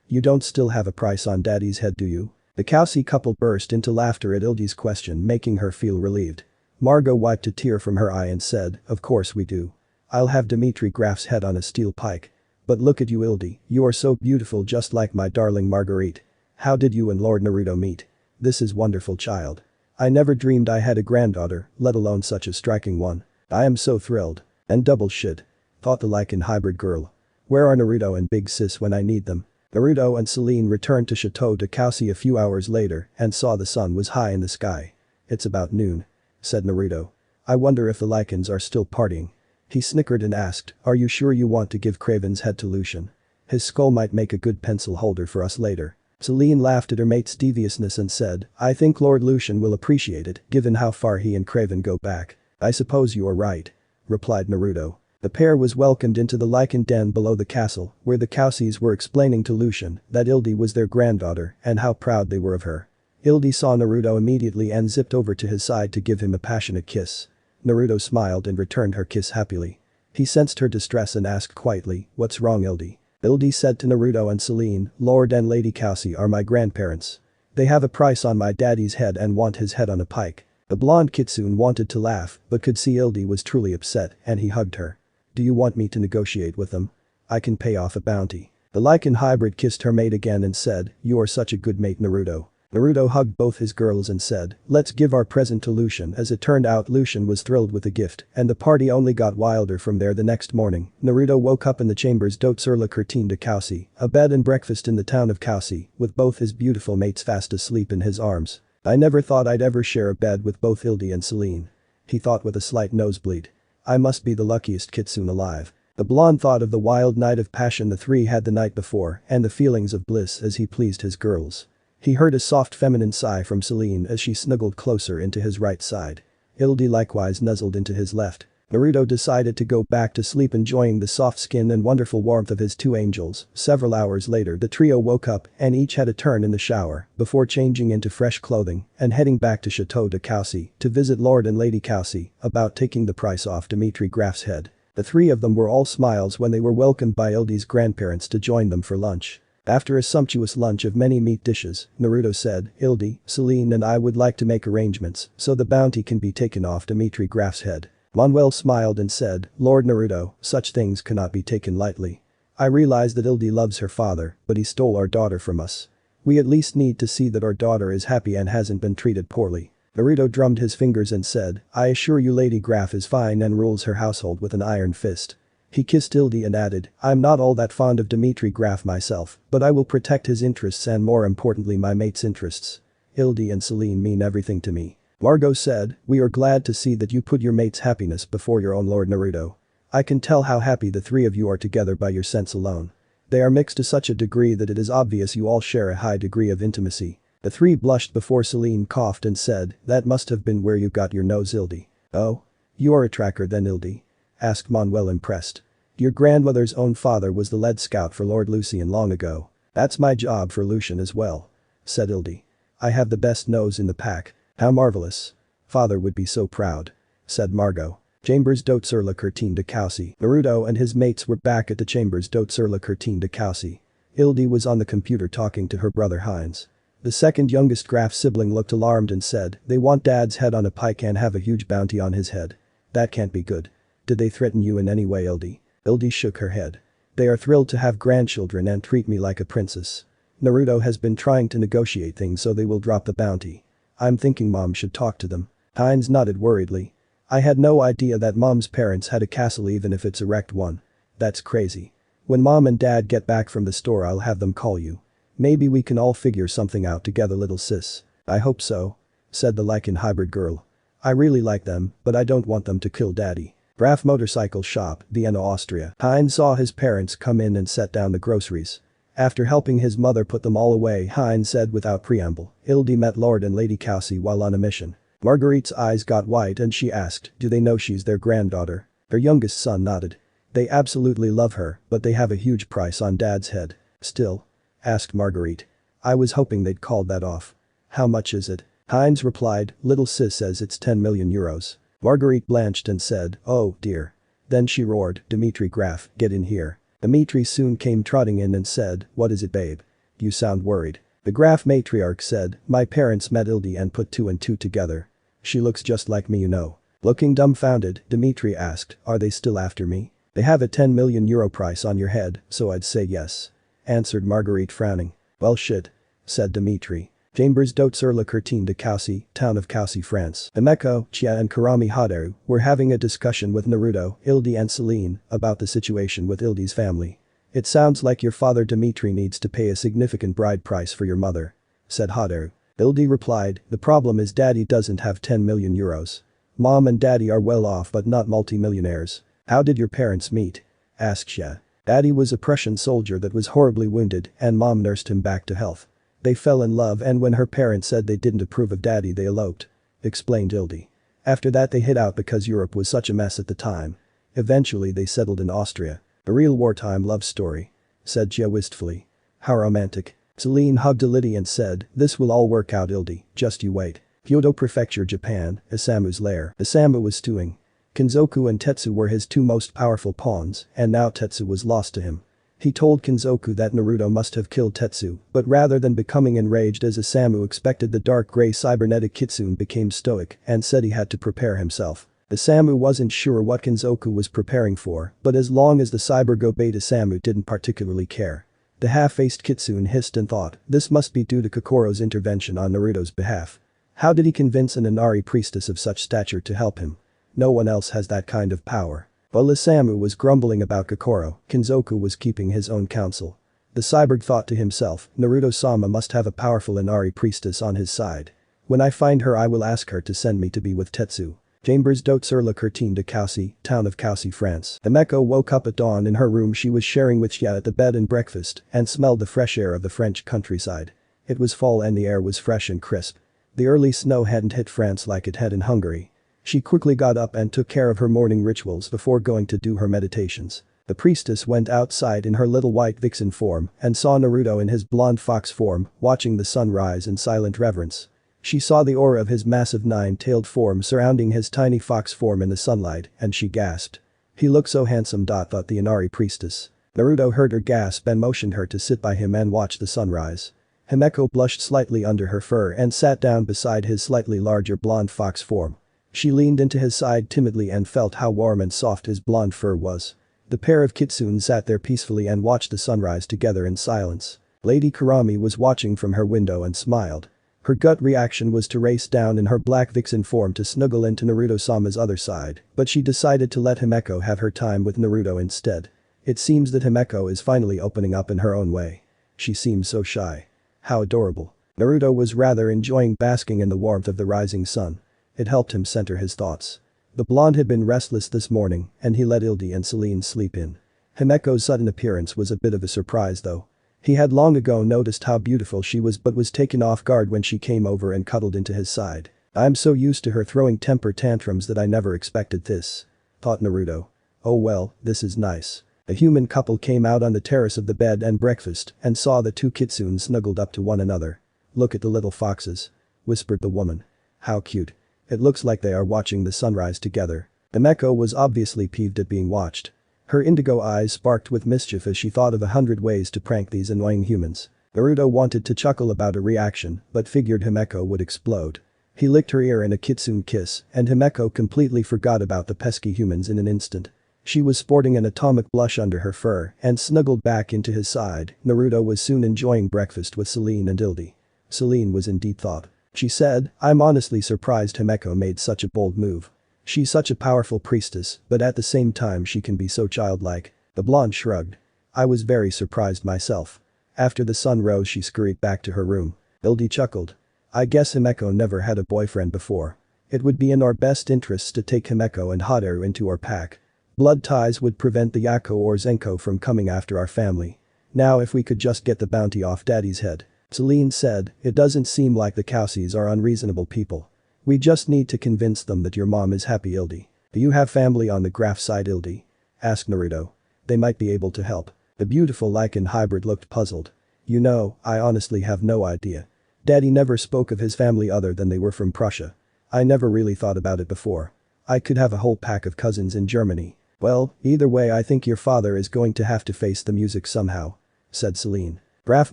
You don't still have a price on daddy's head do you? The Kousi couple burst into laughter at Hildy's question making her feel relieved. Margot wiped a tear from her eye and said, of course we do. I'll have Dimitri Graf's head on a steel pike. But look at you Hildy, you are so beautiful just like my darling Marguerite. How did you and Lord Naruto meet? This is wonderful child. I never dreamed I had a granddaughter, let alone such a striking one. I am so thrilled. And double shit. Thought the Lycan hybrid girl. Where are Naruto and Big Sis when I need them? Naruto and Selene returned to Chateau de Kousi a few hours later and saw the sun was high in the sky. It's about noon. Said Naruto. I wonder if the Lycans are still partying. He snickered and asked, are you sure you want to give Craven's head to Lucian? His skull might make a good pencil holder for us later. Selene laughed at her mate's deviousness and said, I think Lord Lucian will appreciate it given how far he and Craven go back. I suppose you are right. Replied Naruto. The pair was welcomed into the Lycan den below the castle where the Kousis were explaining to Lucian that Hildy was their granddaughter and how proud they were of her. Hildy saw Naruto immediately and zipped over to his side to give him a passionate kiss. Naruto smiled and returned her kiss happily. He sensed her distress and asked quietly, what's wrong Hildy? Hildy said to Naruto and Selene, Lord and Lady Kousi are my grandparents. They have a price on my daddy's head and want his head on a pike. The blonde kitsune wanted to laugh but could see Hildy was truly upset and he hugged her. Do you want me to negotiate with them? I can pay off a bounty. The Lycan hybrid kissed her mate again and said, you are such a good mate Naruto. Naruto hugged both his girls and said, let's give our present to Lucian. As it turned out Lucian was thrilled with the gift and the party only got wilder from there. The next morning, Naruto woke up in the chambers d'hôte sur la courtine de Kousi, a bed and breakfast in the town of Kousi, with both his beautiful mates fast asleep in his arms. I never thought I'd ever share a bed with both Hildy and Selene. He thought with a slight nosebleed. I must be the luckiest kitsune alive. The blonde thought of the wild night of passion the three had the night before and the feelings of bliss as he pleased his girls. He heard a soft feminine sigh from Selene as she snuggled closer into his right side. Hildy likewise nuzzled into his left. Naruto decided to go back to sleep enjoying the soft skin and wonderful warmth of his two angels. Several hours later the trio woke up and each had a turn in the shower before changing into fresh clothing and heading back to Chateau de Kousi to visit Lord and Lady Kousi about taking the price off Dimitri Graf's head. The three of them were all smiles when they were welcomed by Hildy's grandparents to join them for lunch. After a sumptuous lunch of many meat dishes, Naruto said, Hildy, Selene and I would like to make arrangements so the bounty can be taken off Dimitri Graf's head. Manuel smiled and said, Lord Naruto, such things cannot be taken lightly. I realize that Hildy loves her father, but he stole our daughter from us. We at least need to see that our daughter is happy and hasn't been treated poorly. Naruto drummed his fingers and said, I assure you Lady Graf is fine and rules her household with an iron fist. He kissed Hildy and added, I'm not all that fond of Dimitri Graf myself, but I will protect his interests and more importantly my mate's interests. Hildy and Selene mean everything to me. Margot said, we are glad to see that you put your mate's happiness before your own Lord Naruto. I can tell how happy the three of you are together by your sense alone. They are mixed to such a degree that it is obvious you all share a high degree of intimacy. The three blushed before Selene coughed and said, that must have been where you got your nose Hildy. Oh? You are a tracker then Hildy? Asked Manuel impressed. Your grandmother's own father was the lead scout for Lord Lucian long ago. That's my job for Lucian as well. Said Hildy. I have the best nose in the pack. How marvelous. Father would be so proud. Said Margot. Chambers d'hôte sur la courtine de Kousi. Naruto and his mates were back at the chambers d'hôte sur la courtine de Kousi. Hildy was on the computer talking to her brother Heinz. The second youngest Graf sibling looked alarmed and said, they want dad's head on a pike and have a huge bounty on his head. That can't be good. Did they threaten you in any way Hildy? Hildy shook her head. They are thrilled to have grandchildren and treat me like a princess. Naruto has been trying to negotiate things so they will drop the bounty. I'm thinking mom should talk to them. Heinz nodded worriedly. I had no idea that mom's parents had a castle even if it's a wrecked one. That's crazy. When mom and dad get back from the store I'll have them call you. Maybe we can all figure something out together little sis. I hope so. Said the Lycan hybrid girl. I really like them, but I don't want them to kill daddy. Graf Motorcycle Shop, Vienna, Austria. Heinz saw his parents come in and set down the groceries. After helping his mother put them all away, Hein said without preamble, Ildi met Lord and Lady Kelsey while on a mission. Marguerite's eyes got wide and she asked, do they know she's their granddaughter? Her youngest son nodded. They absolutely love her, but they have a huge price on Dad's head. Still? Asked Marguerite. I was hoping they'd call that off. How much is it? Heinz replied, little sis says it's 10 million euros. Marguerite blanched and said, oh dear. Then she roared, Dimitri Graf, get in here. Dimitri soon came trotting in and said, what is it babe? You sound worried. The Graf matriarch said, my parents met Ildi and put 2 and 2 together. She looks just like me, you know. Looking dumbfounded, Dimitri asked, are they still after me? They have a 10 million euro price on your head, so I'd say yes. Answered Marguerite frowning. Well shit. Said Dimitri. Chambers sur la Courtine de Kelsey, town of Kelsey, France. Himeko, Chia and Karami Haderu were having a discussion with Naruto, Ildi and Selene about the situation with Ildi's family. It sounds like your father Dimitri needs to pay a significant bride price for your mother. Said Haderu. Ildi replied, the problem is daddy doesn't have 10 million euros. Mom and daddy are well off but not multi-millionaires. How did your parents meet? Asked Xia. Daddy was a Prussian soldier that was horribly wounded and mom nursed him back to health. They fell in love and when her parents said they didn't approve of daddy they eloped. Explained Ildi. After that they hid out because Europe was such a mess at the time. Eventually they settled in Austria. A real wartime love story. Said Xia wistfully. How romantic. Selene hugged Ildi and said, this will all work out Ildi, just you wait. Kyoto Prefecture, Japan, Isamu's lair. Isamu was stewing. Kinzoku and Tetsu were his 2 most powerful pawns and now Tetsu was lost to him. He told Kinzoku that Naruto must have killed Tetsu, but rather than becoming enraged as Isamu expected, the dark gray cybernetic kitsune became stoic and said he had to prepare himself. Isamu wasn't sure what Kinzoku was preparing for, but as long as the cyber obeyed Isamu didn't particularly care. The half-faced kitsune hissed and thought, this must be due to Kokoro's intervention on Naruto's behalf. How did he convince an Inari priestess of such stature to help him? No one else has that kind of power. While Isamu was grumbling about Kokoro, Kinzoku was keeping his own counsel. The cyborg thought to himself, Naruto-sama must have a powerful Inari priestess on his side. When I find her I will ask her to send me to be with Tetsu. Chambers sur la Courtine de Kelsey, town of Kelsey, France. Himeko woke up at dawn in her room. She was sharing with Xia at the bed and breakfast and smelled the fresh air of the French countryside. It was fall and the air was fresh and crisp. The early snow hadn't hit France like it had in Hungary. She quickly got up and took care of her morning rituals before going to do her meditations. The priestess went outside in her little white vixen form and saw Naruto in his blonde fox form, watching the sun rise in silent reverence. She saw the aura of his massive 9-tailed form surrounding his tiny fox form in the sunlight and she gasped. He looked so handsome, thought the Inari priestess. Naruto heard her gasp and motioned her to sit by him and watch the sunrise. Himeko blushed slightly under her fur and sat down beside his slightly larger blonde fox form. She leaned into his side timidly and felt how warm and soft his blonde fur was. The pair of kitsunes sat there peacefully and watched the sunrise together in silence. Lady Karami was watching from her window and smiled. Her gut reaction was to race down in her black vixen form to snuggle into Naruto-sama's other side, but she decided to let Himeko have her time with Naruto instead. It seems that Himeko is finally opening up in her own way. She seems so shy. How adorable. Naruto was rather enjoying basking in the warmth of the rising sun. It helped him center his thoughts. The blonde had been restless this morning and he let Ildi and Selene sleep in. Himeko's sudden appearance was a bit of a surprise though. He had long ago noticed how beautiful she was but was taken off guard when she came over and cuddled into his side. I'm so used to her throwing temper tantrums that I never expected this. Thought Naruto. Oh well, this is nice. A human couple came out on the terrace of the bed and breakfast and saw the 2 kitsunes snuggled up to one another. Look at the little foxes. Whispered the woman. How cute. It looks like they are watching the sunrise together. Himeko was obviously peeved at being watched. Her indigo eyes sparked with mischief as she thought of 100 ways to prank these annoying humans. Naruto wanted to chuckle about a reaction but figured Himeko would explode. He licked her ear in a kitsune kiss and Himeko completely forgot about the pesky humans in an instant. She was sporting an atomic blush under her fur and snuggled back into his side. Naruto was soon enjoying breakfast with Selene and Ildi. Selene was in deep thought. She said, I'm honestly surprised Himeko made such a bold move. She's such a powerful priestess, but at the same time she can be so childlike. The blonde shrugged. I was very surprised myself. After the sun rose she scurried back to her room. Ildi chuckled. I guess Himeko never had a boyfriend before. It would be in our best interests to take Himeko and Haderu into our pack. Blood ties would prevent the Yako or Zenko from coming after our family. Now if we could just get the bounty off Daddy's head. Selene said, it doesn't seem like the Cowsies are unreasonable people. We just need to convince them that your mom is happy. Ildi. Do you have family on the Graf side? Ildi asked Naruto. They might be able to help. The beautiful lichen hybrid looked puzzled. You know, I honestly have no idea. Daddy never spoke of his family other than they were from Prussia. I never really thought about it before. I could have a whole pack of cousins in Germany. Well, either way I think your father is going to have to face the music somehow, said Selene. Graf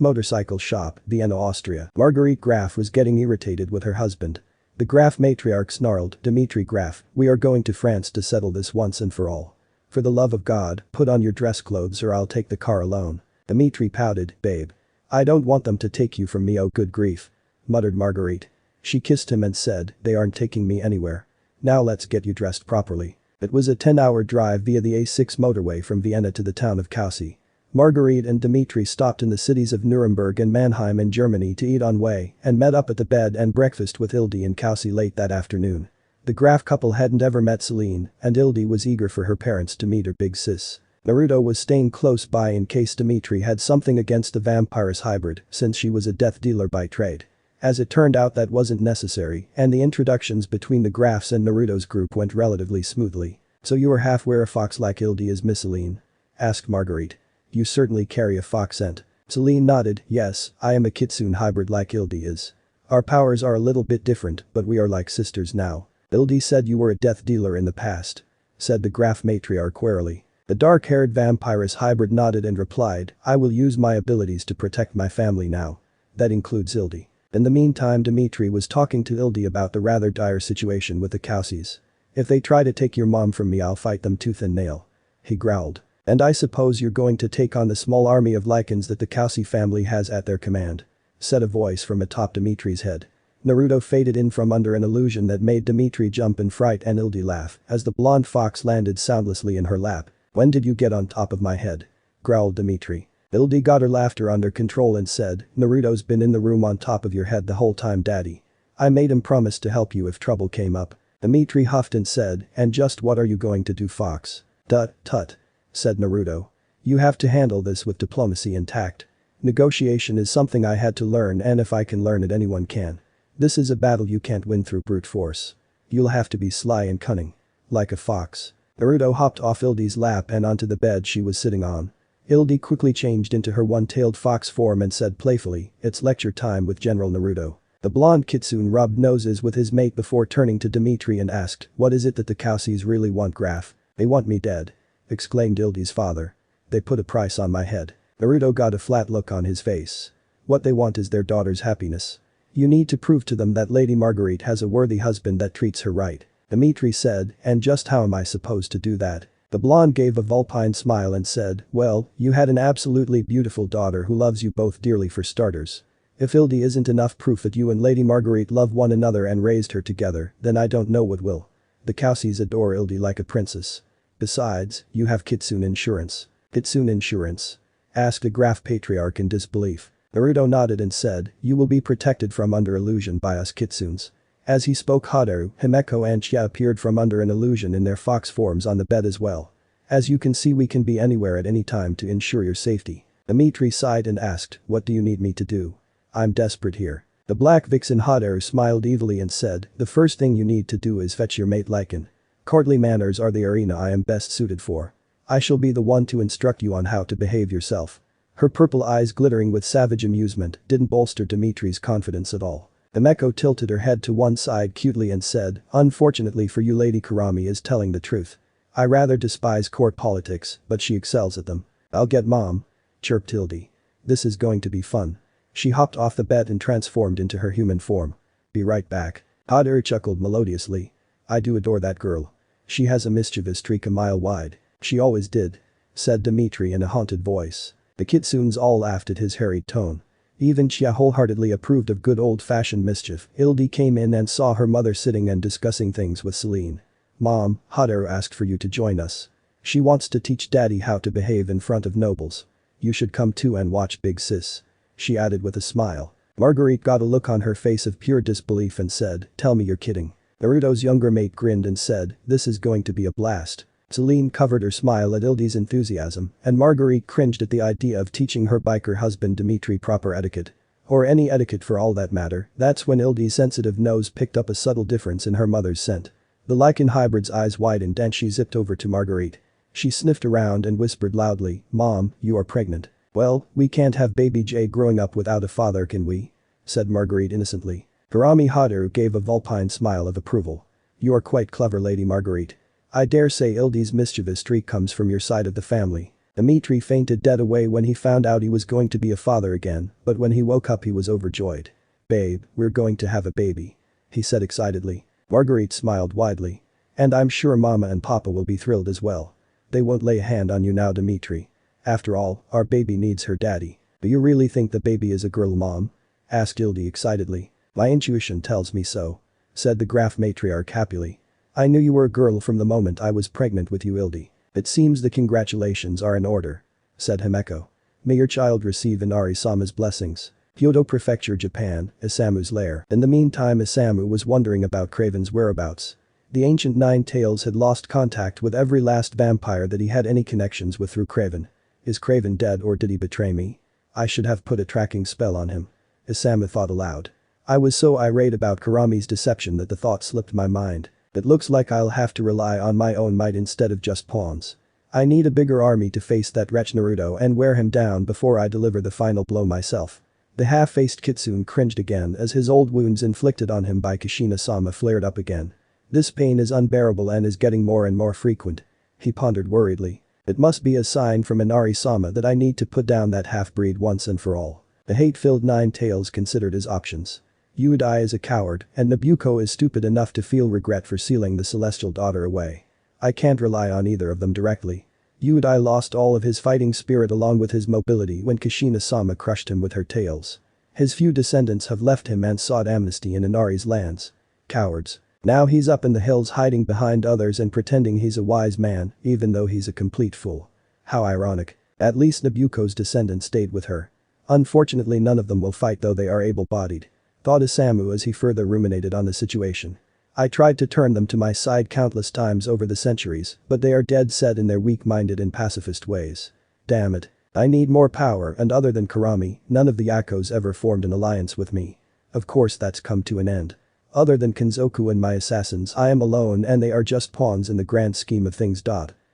Motorcycle Shop, Vienna, Austria. Marguerite Graf was getting irritated with her husband. The Graf matriarch snarled, Dimitri Graf, we are going to France to settle this once and for all. For the love of God, put on your dress clothes or I'll take the car alone. Dimitri pouted, babe. I don't want them to take you from me, oh good grief, muttered Marguerite. She kissed him and said, they aren't taking me anywhere. Now let's get you dressed properly. It was a 10-hour drive via the A6 motorway from Vienna to the town of Kausi. Marguerite and Dimitri stopped in the cities of Nuremberg and Mannheim in Germany to eat on way and met up at the bed and breakfast with Ildi in Kausi late that afternoon. The Graf couple hadn't ever met Selene and Ildi was eager for her parents to meet her big sis. Naruto was staying close by in case Dimitri had something against the vampirus hybrid since she was a death dealer by trade. As it turned out that wasn't necessary and the introductions between the Grafs and Naruto's group went relatively smoothly. So you are half where a fox like Ildi is, Miss Selene? Asked Marguerite. You certainly carry a fox scent. Selene nodded, yes, I am a kitsune hybrid like Ildi is. Our powers are a little bit different but we are like sisters now. Ildi said you were a death dealer in the past, said the Graf matriarch warily. The dark-haired vampirus hybrid nodded and replied, I will use my abilities to protect my family now. That includes Ildi. In the meantime Dimitri was talking to Ildi about the rather dire situation with the Cowsies. If they try to take your mom from me I'll fight them tooth and nail. He growled. And I suppose you're going to take on the small army of lichens that the Cowsie family has at their command, said a voice from atop Dimitri's head. Naruto faded in from under an illusion that made Dimitri jump in fright and Ildi laugh as the blonde fox landed soundlessly in her lap. When did you get on top of my head? Growled Dimitri. Ildi got her laughter under control and said, Naruto's been in the room on top of your head the whole time, daddy. I made him promise to help you if trouble came up. Dimitri huffed and said, and just what are you going to do, fox? Tut, said Naruto. You have to handle this with diplomacy and tact. Negotiation is something I had to learn and if I can learn it anyone can. This is a battle you can't win through brute force. You'll have to be sly and cunning. Like a fox. Naruto hopped off Ildi's lap and onto the bed she was sitting on. Ildi quickly changed into her one-tailed fox form and said playfully, it's lecture time with General Naruto. The blonde kitsune rubbed noses with his mate before turning to Dimitri and asked, what is it that the Cowsies really want, Graf? They want me dead, exclaimed Ildi's father. They put a price on my head. Naruto got a flat look on his face. What they want is their daughter's happiness. You need to prove to them that Lady Marguerite has a worthy husband that treats her right. Dimitri said, and just how am I supposed to do that? The blonde gave a vulpine smile and said, well, you had an absolutely beautiful daughter who loves you both dearly for starters. If Ildi isn't enough proof that you and Lady Marguerite love one another and raised her together, then I don't know what will. The Cowsies adore Ildi like a princess. Besides, you have kitsune insurance. Kitsune insurance? Asked the Graf patriarch in disbelief. Naruto nodded and said, you will be protected from under illusion by us kitsunes. As he spoke Hadaru, Himeko and Chia appeared from under an illusion in their fox forms on the bed as well. As you can see we can be anywhere at any time to ensure your safety. Dimitri sighed and asked, what do you need me to do? I'm desperate here. The black vixen Hadaru smiled evilly and said, the first thing you need to do is fetch your mate Lichen. Courtly manners are the arena I am best suited for. I shall be the one to instruct you on how to behave yourself. Her purple eyes glittering with savage amusement didn't bolster Dimitri's confidence at all. Himeko tilted her head to one side cutely and said, unfortunately for you Lady Kurami is telling the truth. I rather despise court politics, but she excels at them. I'll get mom. Chirped Ildi. This is going to be fun. She hopped off the bed and transformed into her human form. Be right back. Hadaru chuckled melodiously. I do adore that girl. She has a mischievous streak a mile wide. She always did. Said Dimitri in a haunted voice. The kitsunes all laughed at his harried tone. Even Chia wholeheartedly approved of good old-fashioned mischief. Ildi came in and saw her mother sitting and discussing things with Selene. Mom, Hadaru asked for you to join us. She wants to teach daddy how to behave in front of nobles. You should come too and watch big sis. She added with a smile. Marguerite got a look on her face of pure disbelief and said, tell me you're kidding. Naruto's younger mate grinned and said, this is going to be a blast. Selene covered her smile at Ildi's enthusiasm, and Marguerite cringed at the idea of teaching her biker husband Dimitri proper etiquette. Or any etiquette for all that matter. That's when Ildi's sensitive nose picked up a subtle difference in her mother's scent. The lichen hybrid's eyes widened and she zipped over to Marguerite. She sniffed around and whispered loudly, "Mom, you are pregnant." "Well, we can't have baby Jay growing up without a father, can we?" said Marguerite innocently. Karami Haru gave a vulpine smile of approval. "You are quite clever, Lady Marguerite. I dare say Ildi's mischievous streak comes from your side of the family." Dimitri fainted dead away when he found out he was going to be a father again, but when he woke up he was overjoyed. "Babe, we're going to have a baby," he said excitedly. Marguerite smiled widely. "And I'm sure Mama and Papa will be thrilled as well. They won't lay a hand on you now, Dimitri. After all, our baby needs her daddy." "Do you really think the baby is a girl, Mom?" asked Ildi excitedly. "My intuition tells me so," said the Graf matriarch happily. "I knew you were a girl from the moment I was pregnant with you, Ildi." "It seems the congratulations are in order," said Himeko. "May your child receive Inari-sama's blessings." Kyoto Prefecture, Japan, Isamu's lair. In the meantime, Isamu was wondering about Kraven's whereabouts. The ancient Nine Tails had lost contact with every last vampire that he had any connections with through Kraven. Is Kraven dead or did he betray me? I should have put a tracking spell on him. Isamu thought aloud. I was so irate about Karami's deception that the thought slipped my mind. It looks like I'll have to rely on my own might instead of just pawns. I need a bigger army to face that wretch Naruto and wear him down before I deliver the final blow myself. The half-faced Kitsune cringed again as his old wounds inflicted on him by Kushina-sama flared up again. This pain is unbearable and is getting more and more frequent. He pondered worriedly. It must be a sign from Inari-sama that I need to put down that half-breed once and for all. The hate-filled Nine Tails considered his options. Yudai is a coward and Nabuko is stupid enough to feel regret for sealing the celestial daughter away. I can't rely on either of them directly. Yudai lost all of his fighting spirit along with his mobility when Kushina-sama crushed him with her tails. His few descendants have left him and sought amnesty in Inari's lands. Cowards. Now he's up in the hills hiding behind others and pretending he's a wise man, even though he's a complete fool. How ironic. At least Nabuko's descendants stayed with her. Unfortunately, none of them will fight though they are able-bodied. Thought Isamu as he further ruminated on the situation. I tried to turn them to my side countless times over the centuries, but they are dead set in their weak-minded and pacifist ways. Damn it. I need more power, and other than Karami, none of the Yakos ever formed an alliance with me. Of course that's come to an end. Other than Kenzoku and my assassins, I am alone and they are just pawns in the grand scheme of things.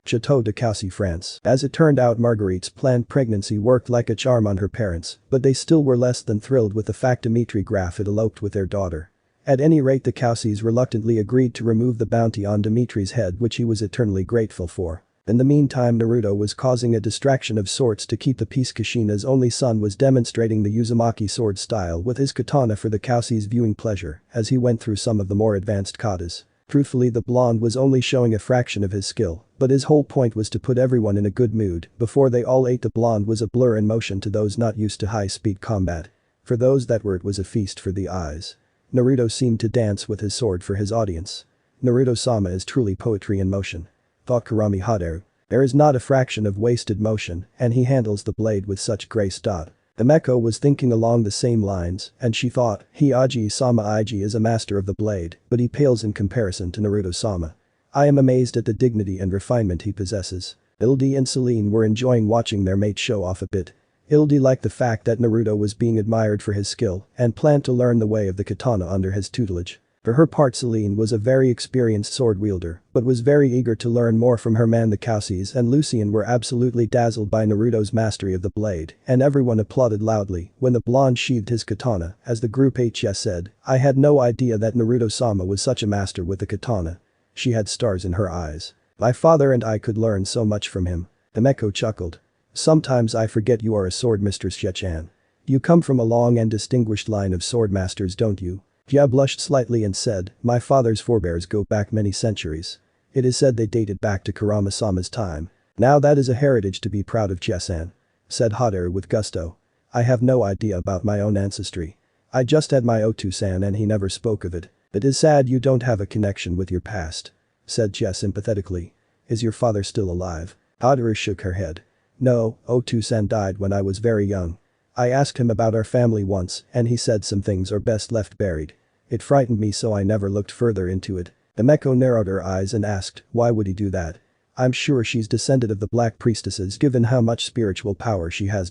Chateau de Cossey, France. As it turned out, Marguerite's planned pregnancy worked like a charm on her parents, but they still were less than thrilled with the fact Dimitri Graf had eloped with their daughter. At any rate, the Cousseys reluctantly agreed to remove the bounty on Dimitri's head, which he was eternally grateful for. In the meantime, Naruto was causing a distraction of sorts to keep the peace. Kushina's only son was demonstrating the Uzumaki sword style with his katana for the Cousseys' viewing pleasure as he went through some of the more advanced katas. Truthfully, the blonde was only showing a fraction of his skill, but his whole point was to put everyone in a good mood before they all ate. The blonde was a blur in motion to those not used to high-speed combat. For those that were, it was a feast for the eyes. Naruto seemed to dance with his sword for his audience. Naruto-sama is truly poetry in motion. Thought Karami Haderu. There is not a fraction of wasted motion, and he handles the blade with such grace. Himeko was thinking along the same lines, and she thought, Aji-sama Iji is a master of the blade, but he pales in comparison to Naruto-sama. I am amazed at the dignity and refinement he possesses. Ildi and Selene were enjoying watching their mate show off a bit. Ildi liked the fact that Naruto was being admired for his skill and planned to learn the way of the katana under his tutelage. For her part, Selene was a very experienced sword wielder, but was very eager to learn more from her man. The Cousseys and Lucien were absolutely dazzled by Naruto's mastery of the blade, and everyone applauded loudly when the blonde sheathed his katana. As the group HS said, I had no idea that Naruto-sama was such a master with the katana. She had stars in her eyes. My father and I could learn so much from him. Himeko chuckled. Sometimes I forget you are a sword mistress, Jie-chan. You come from a long and distinguished line of sword masters, don't you? Jia blushed slightly and said, my father's forebears go back many centuries. It is said they dated back to Kurama-sama's time. Now that is a heritage to be proud of, Jie-san, said Haderu with gusto. I have no idea about my own ancestry. I just had my Otu-san and he never spoke of it. It is sad you don't have a connection with your past, said Jia sympathetically. Is your father still alive? Haderu shook her head. No, Otu-san died when I was very young. I asked him about our family once and he said some things are best left buried. It frightened me, so I never looked further into it. Himeko narrowed her eyes and asked, why would he do that? I'm sure she's descended of the Black Priestesses given how much spiritual power she has.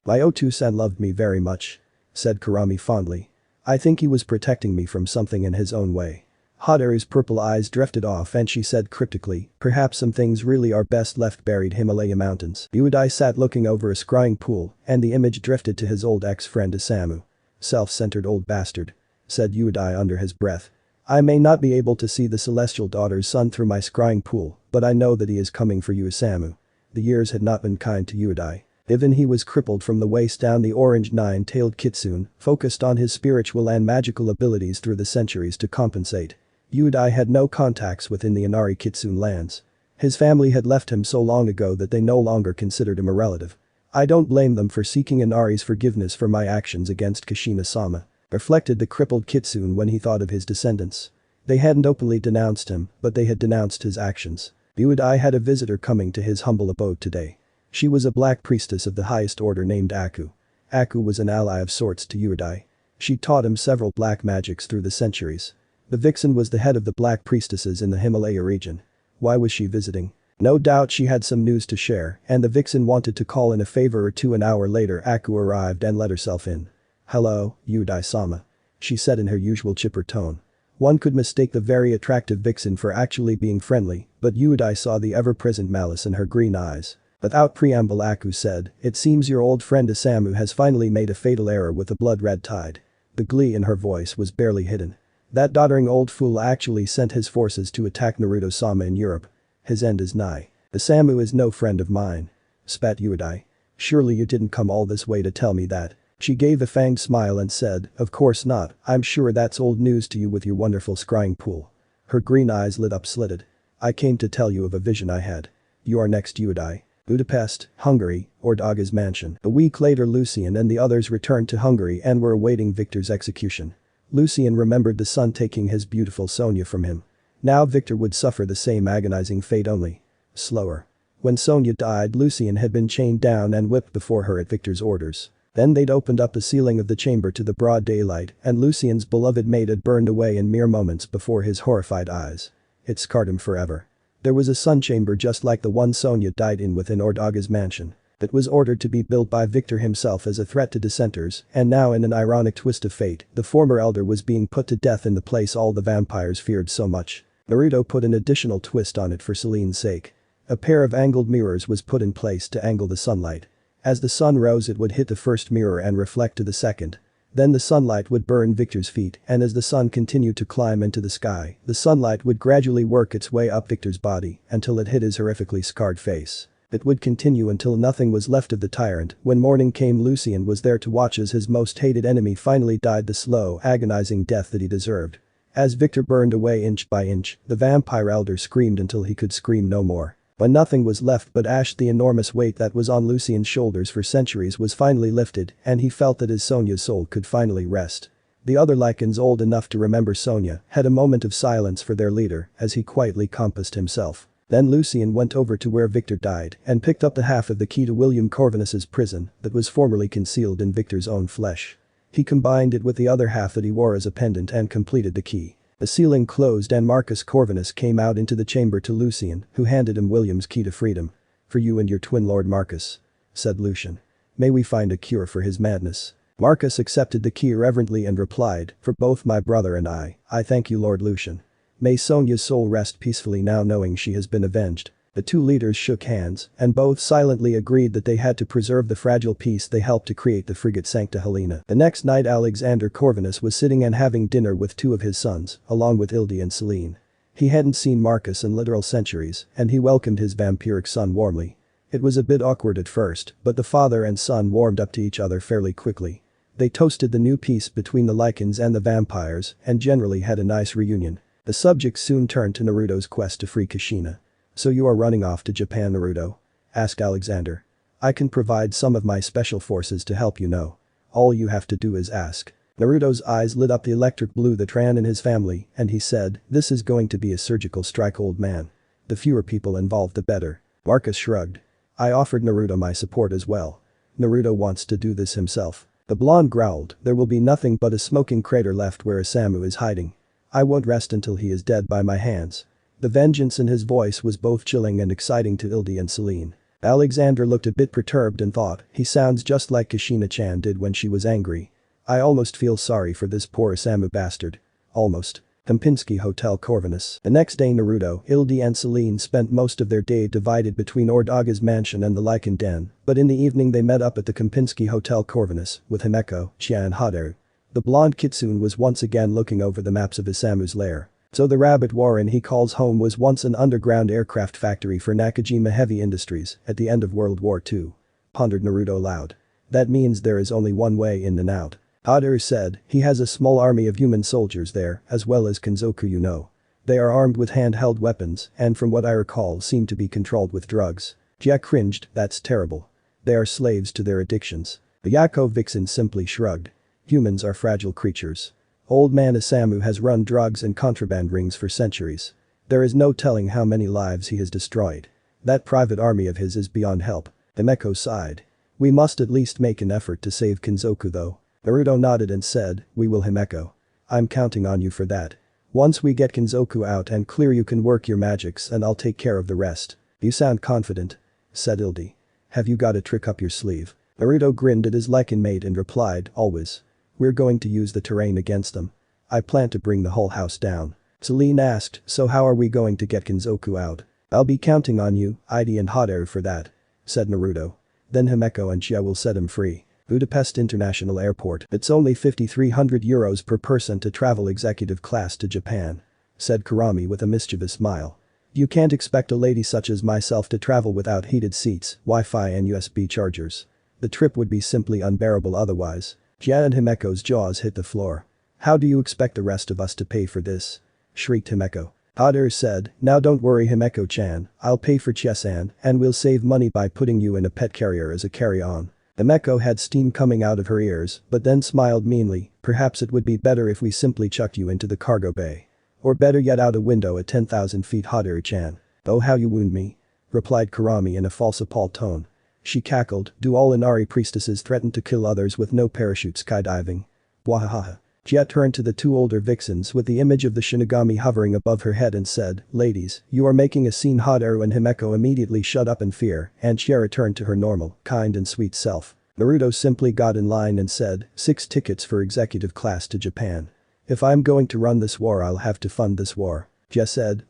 My Otu-san loved me very much," said Kurami fondly. "I think he was protecting me from something in his own way." Haru's purple eyes drifted off and she said cryptically, "Perhaps some things really are best left buried Himalaya mountains." Yudai sat looking over a scrying pool and the image drifted to his old ex-friend Isamu. "Self-centered old bastard," said Yudai under his breath. "I may not be able to see the celestial daughter's son through my scrying pool, but I know that he is coming for you, Isamu." The years had not been kind to Yudai. Even he was crippled from the waist down. The orange nine-tailed kitsune focused on his spiritual and magical abilities through the centuries to compensate. Yudai had no contacts within the Inari Kitsune lands. His family had left him so long ago that they no longer considered him a relative. "I don't blame them for seeking Inari's forgiveness for my actions against Kashina-sama," reflected the crippled kitsune when he thought of his descendants. They hadn't openly denounced him, but they had denounced his actions. Yudai had a visitor coming to his humble abode today. She was a black priestess of the highest order named Aku. Aku was an ally of sorts to Yudai. She taught him several black magics through the centuries. The vixen was the head of the black priestesses in the Himalaya region. Why was she visiting? No doubt she had some news to share, and the vixen wanted to call in a favor or two. An hour later Aku arrived and let herself in. "Hello, Yudai-sama," she said in her usual chipper tone. One could mistake the very attractive vixen for actually being friendly, but Yudai saw the ever-present malice in her green eyes. Without preamble Aku said, "It seems your old friend Isamu has finally made a fatal error with the blood-red tide." The glee in her voice was barely hidden. "That doddering old fool actually sent his forces to attack Naruto-sama in Europe. His end is nigh. Isamu is no friend of mine," spat Yudai. "Surely you didn't come all this way to tell me that." She gave a fanged smile and said, "Of course not, I'm sure that's old news to you with your wonderful scrying pool." Her green eyes lit up slitted. "I came to tell you of a vision I had. You are next, Yudai. Budapest, Hungary, or Daga's mansion." A week later Lucian and the others returned to Hungary and were awaiting Victor's execution. Lucian remembered the son taking his beautiful Sonia from him. Now Victor would suffer the same agonizing fate, only slower. When Sonia died, Lucian had been chained down and whipped before her at Victor's orders. Then they'd opened up the ceiling of the chamber to the broad daylight and Lucian's beloved maid had burned away in mere moments before his horrified eyes. It scarred him forever. There was a sun chamber just like the one Sonia died in within Ordaga's mansion. That was ordered to be built by Victor himself as a threat to dissenters, and now in an ironic twist of fate, the former elder was being put to death in the place all the vampires feared so much. Naruto put an additional twist on it for Selene's sake. A pair of angled mirrors was put in place to angle the sunlight. As the sun rose it would hit the first mirror and reflect to the second. Then the sunlight would burn Victor's feet and as the sun continued to climb into the sky, the sunlight would gradually work its way up Victor's body until it hit his horrifically scarred face. It would continue until nothing was left of the tyrant. When morning came Lucian was there to watch as his most hated enemy finally died the slow, agonizing death that he deserved. As Victor burned away inch by inch, the vampire elder screamed until he could scream no more. When nothing was left but ash, the enormous weight that was on Lucian's shoulders for centuries was finally lifted and he felt that his Sonia's soul could finally rest. The other Lycans old enough to remember Sonia had a moment of silence for their leader as he quietly compassed himself. Then Lucian went over to where Victor died and picked up the half of the key to William Corvinus's prison that was formerly concealed in Victor's own flesh. He combined it with the other half that he wore as a pendant and completed the key. The ceiling closed and Marcus Corvinus came out into the chamber to Lucian, who handed him William's key to freedom. "For you and your twin Lord Marcus," said Lucian. "May we find a cure for his madness." Marcus accepted the key reverently and replied, "For both my brother and I thank you, Lord Lucian. May Sonia's soul rest peacefully now knowing she has been avenged." The two leaders shook hands and both silently agreed that they had to preserve the fragile peace they helped to create the frigate Sancta Helena. The next night Alexander Corvinus was sitting and having dinner with two of his sons, along with Ildi and Selene. He hadn't seen Marcus in literal centuries and he welcomed his vampiric son warmly. It was a bit awkward at first, but the father and son warmed up to each other fairly quickly. They toasted the new peace between the Lycans and the vampires and generally had a nice reunion. The subject soon turned to Naruto's quest to free Kushina. "So you are running off to Japan, Naruto?" asked Alexander. "I can provide some of my special forces to help, you know. All you have to do is ask." Naruto's eyes lit up the electric blue that ran in his family and he said, "This is going to be a surgical strike, old man. The fewer people involved the better." Marcus shrugged. "I offered Naruto my support as well. Naruto wants to do this himself." The blonde growled, "There will be nothing but a smoking crater left where Isamu is hiding. I won't rest until he is dead by my hands." The vengeance in his voice was both chilling and exciting to Ildi and Selene. Alexandra looked a bit perturbed and thought, he sounds just like Kushina-chan did when she was angry. I almost feel sorry for this poor Isamu bastard. Almost. Kempinski Hotel Corvinus. The next day Naruto, Ildi and Selene spent most of their day divided between Ordaga's mansion and the Lichen Den, but in the evening they met up at the Kempinski Hotel Corvinus with Himeko, Chia and Haderu. The blonde kitsune was once again looking over the maps of Isamu's lair. So the rabbit warren he calls home was once an underground aircraft factory for Nakajima Heavy Industries at the end of World War II. Pondered Naruto aloud. That means there is only one way in and out. Haderu said, he has a small army of human soldiers there, as well as Kenzoku you know. They are armed with handheld weapons and from what I recall seem to be controlled with drugs. Jia cringed, that's terrible. They are slaves to their addictions. The Yako vixen simply shrugged. Humans are fragile creatures. Old man Isamu has run drugs and contraband rings for centuries. There is no telling how many lives he has destroyed. That private army of his is beyond help. Himeko sighed. We must at least make an effort to save Kenzoku though. Naruto nodded and said, we will Himeko. I'm counting on you for that. Once we get Kenzoku out and clear you can work your magics and I'll take care of the rest. You sound confident. Said Ildi. Have you got a trick up your sleeve? Naruto grinned at his lichen mate and replied, always. We're going to use the terrain against them. I plan to bring the whole house down. Selene asked, so how are we going to get Kenzoku out? I'll be counting on you, Idi and Haderu for that. Said Naruto. Then Himeko and Chia will set him free. Budapest International Airport. It's only 5,300 euros per person to travel executive class to Japan. Said Kurami with a mischievous smile. You can't expect a lady such as myself to travel without heated seats, Wi-Fi and USB chargers. The trip would be simply unbearable otherwise. Chia and Himeko's jaws hit the floor. How do you expect the rest of us to pay for this? Shrieked Himeko. Haderu said, now don't worry Himeko-chan, I'll pay for Chia-san and we'll save money by putting you in a pet carrier as a carry-on. Himeko had steam coming out of her ears but then smiled meanly, perhaps it would be better if we simply chucked you into the cargo bay. Or better yet out a window at 10,000 feet Haderu-chan. Oh how you wound me. Replied Kurami in a false appalled tone. She cackled, do all Inari priestesses threaten to kill others with no parachute skydiving? Wahaha. Chia turned to the two older vixens with the image of the Shinigami hovering above her head and said, ladies, you are making a scene. Haderu and Himeko immediately shut up in fear and Chia returned to her normal, kind and sweet self. Naruto simply got in line and said, 6 tickets for executive class to Japan. If I'm going to run this war I'll have to fund this war. Chia said,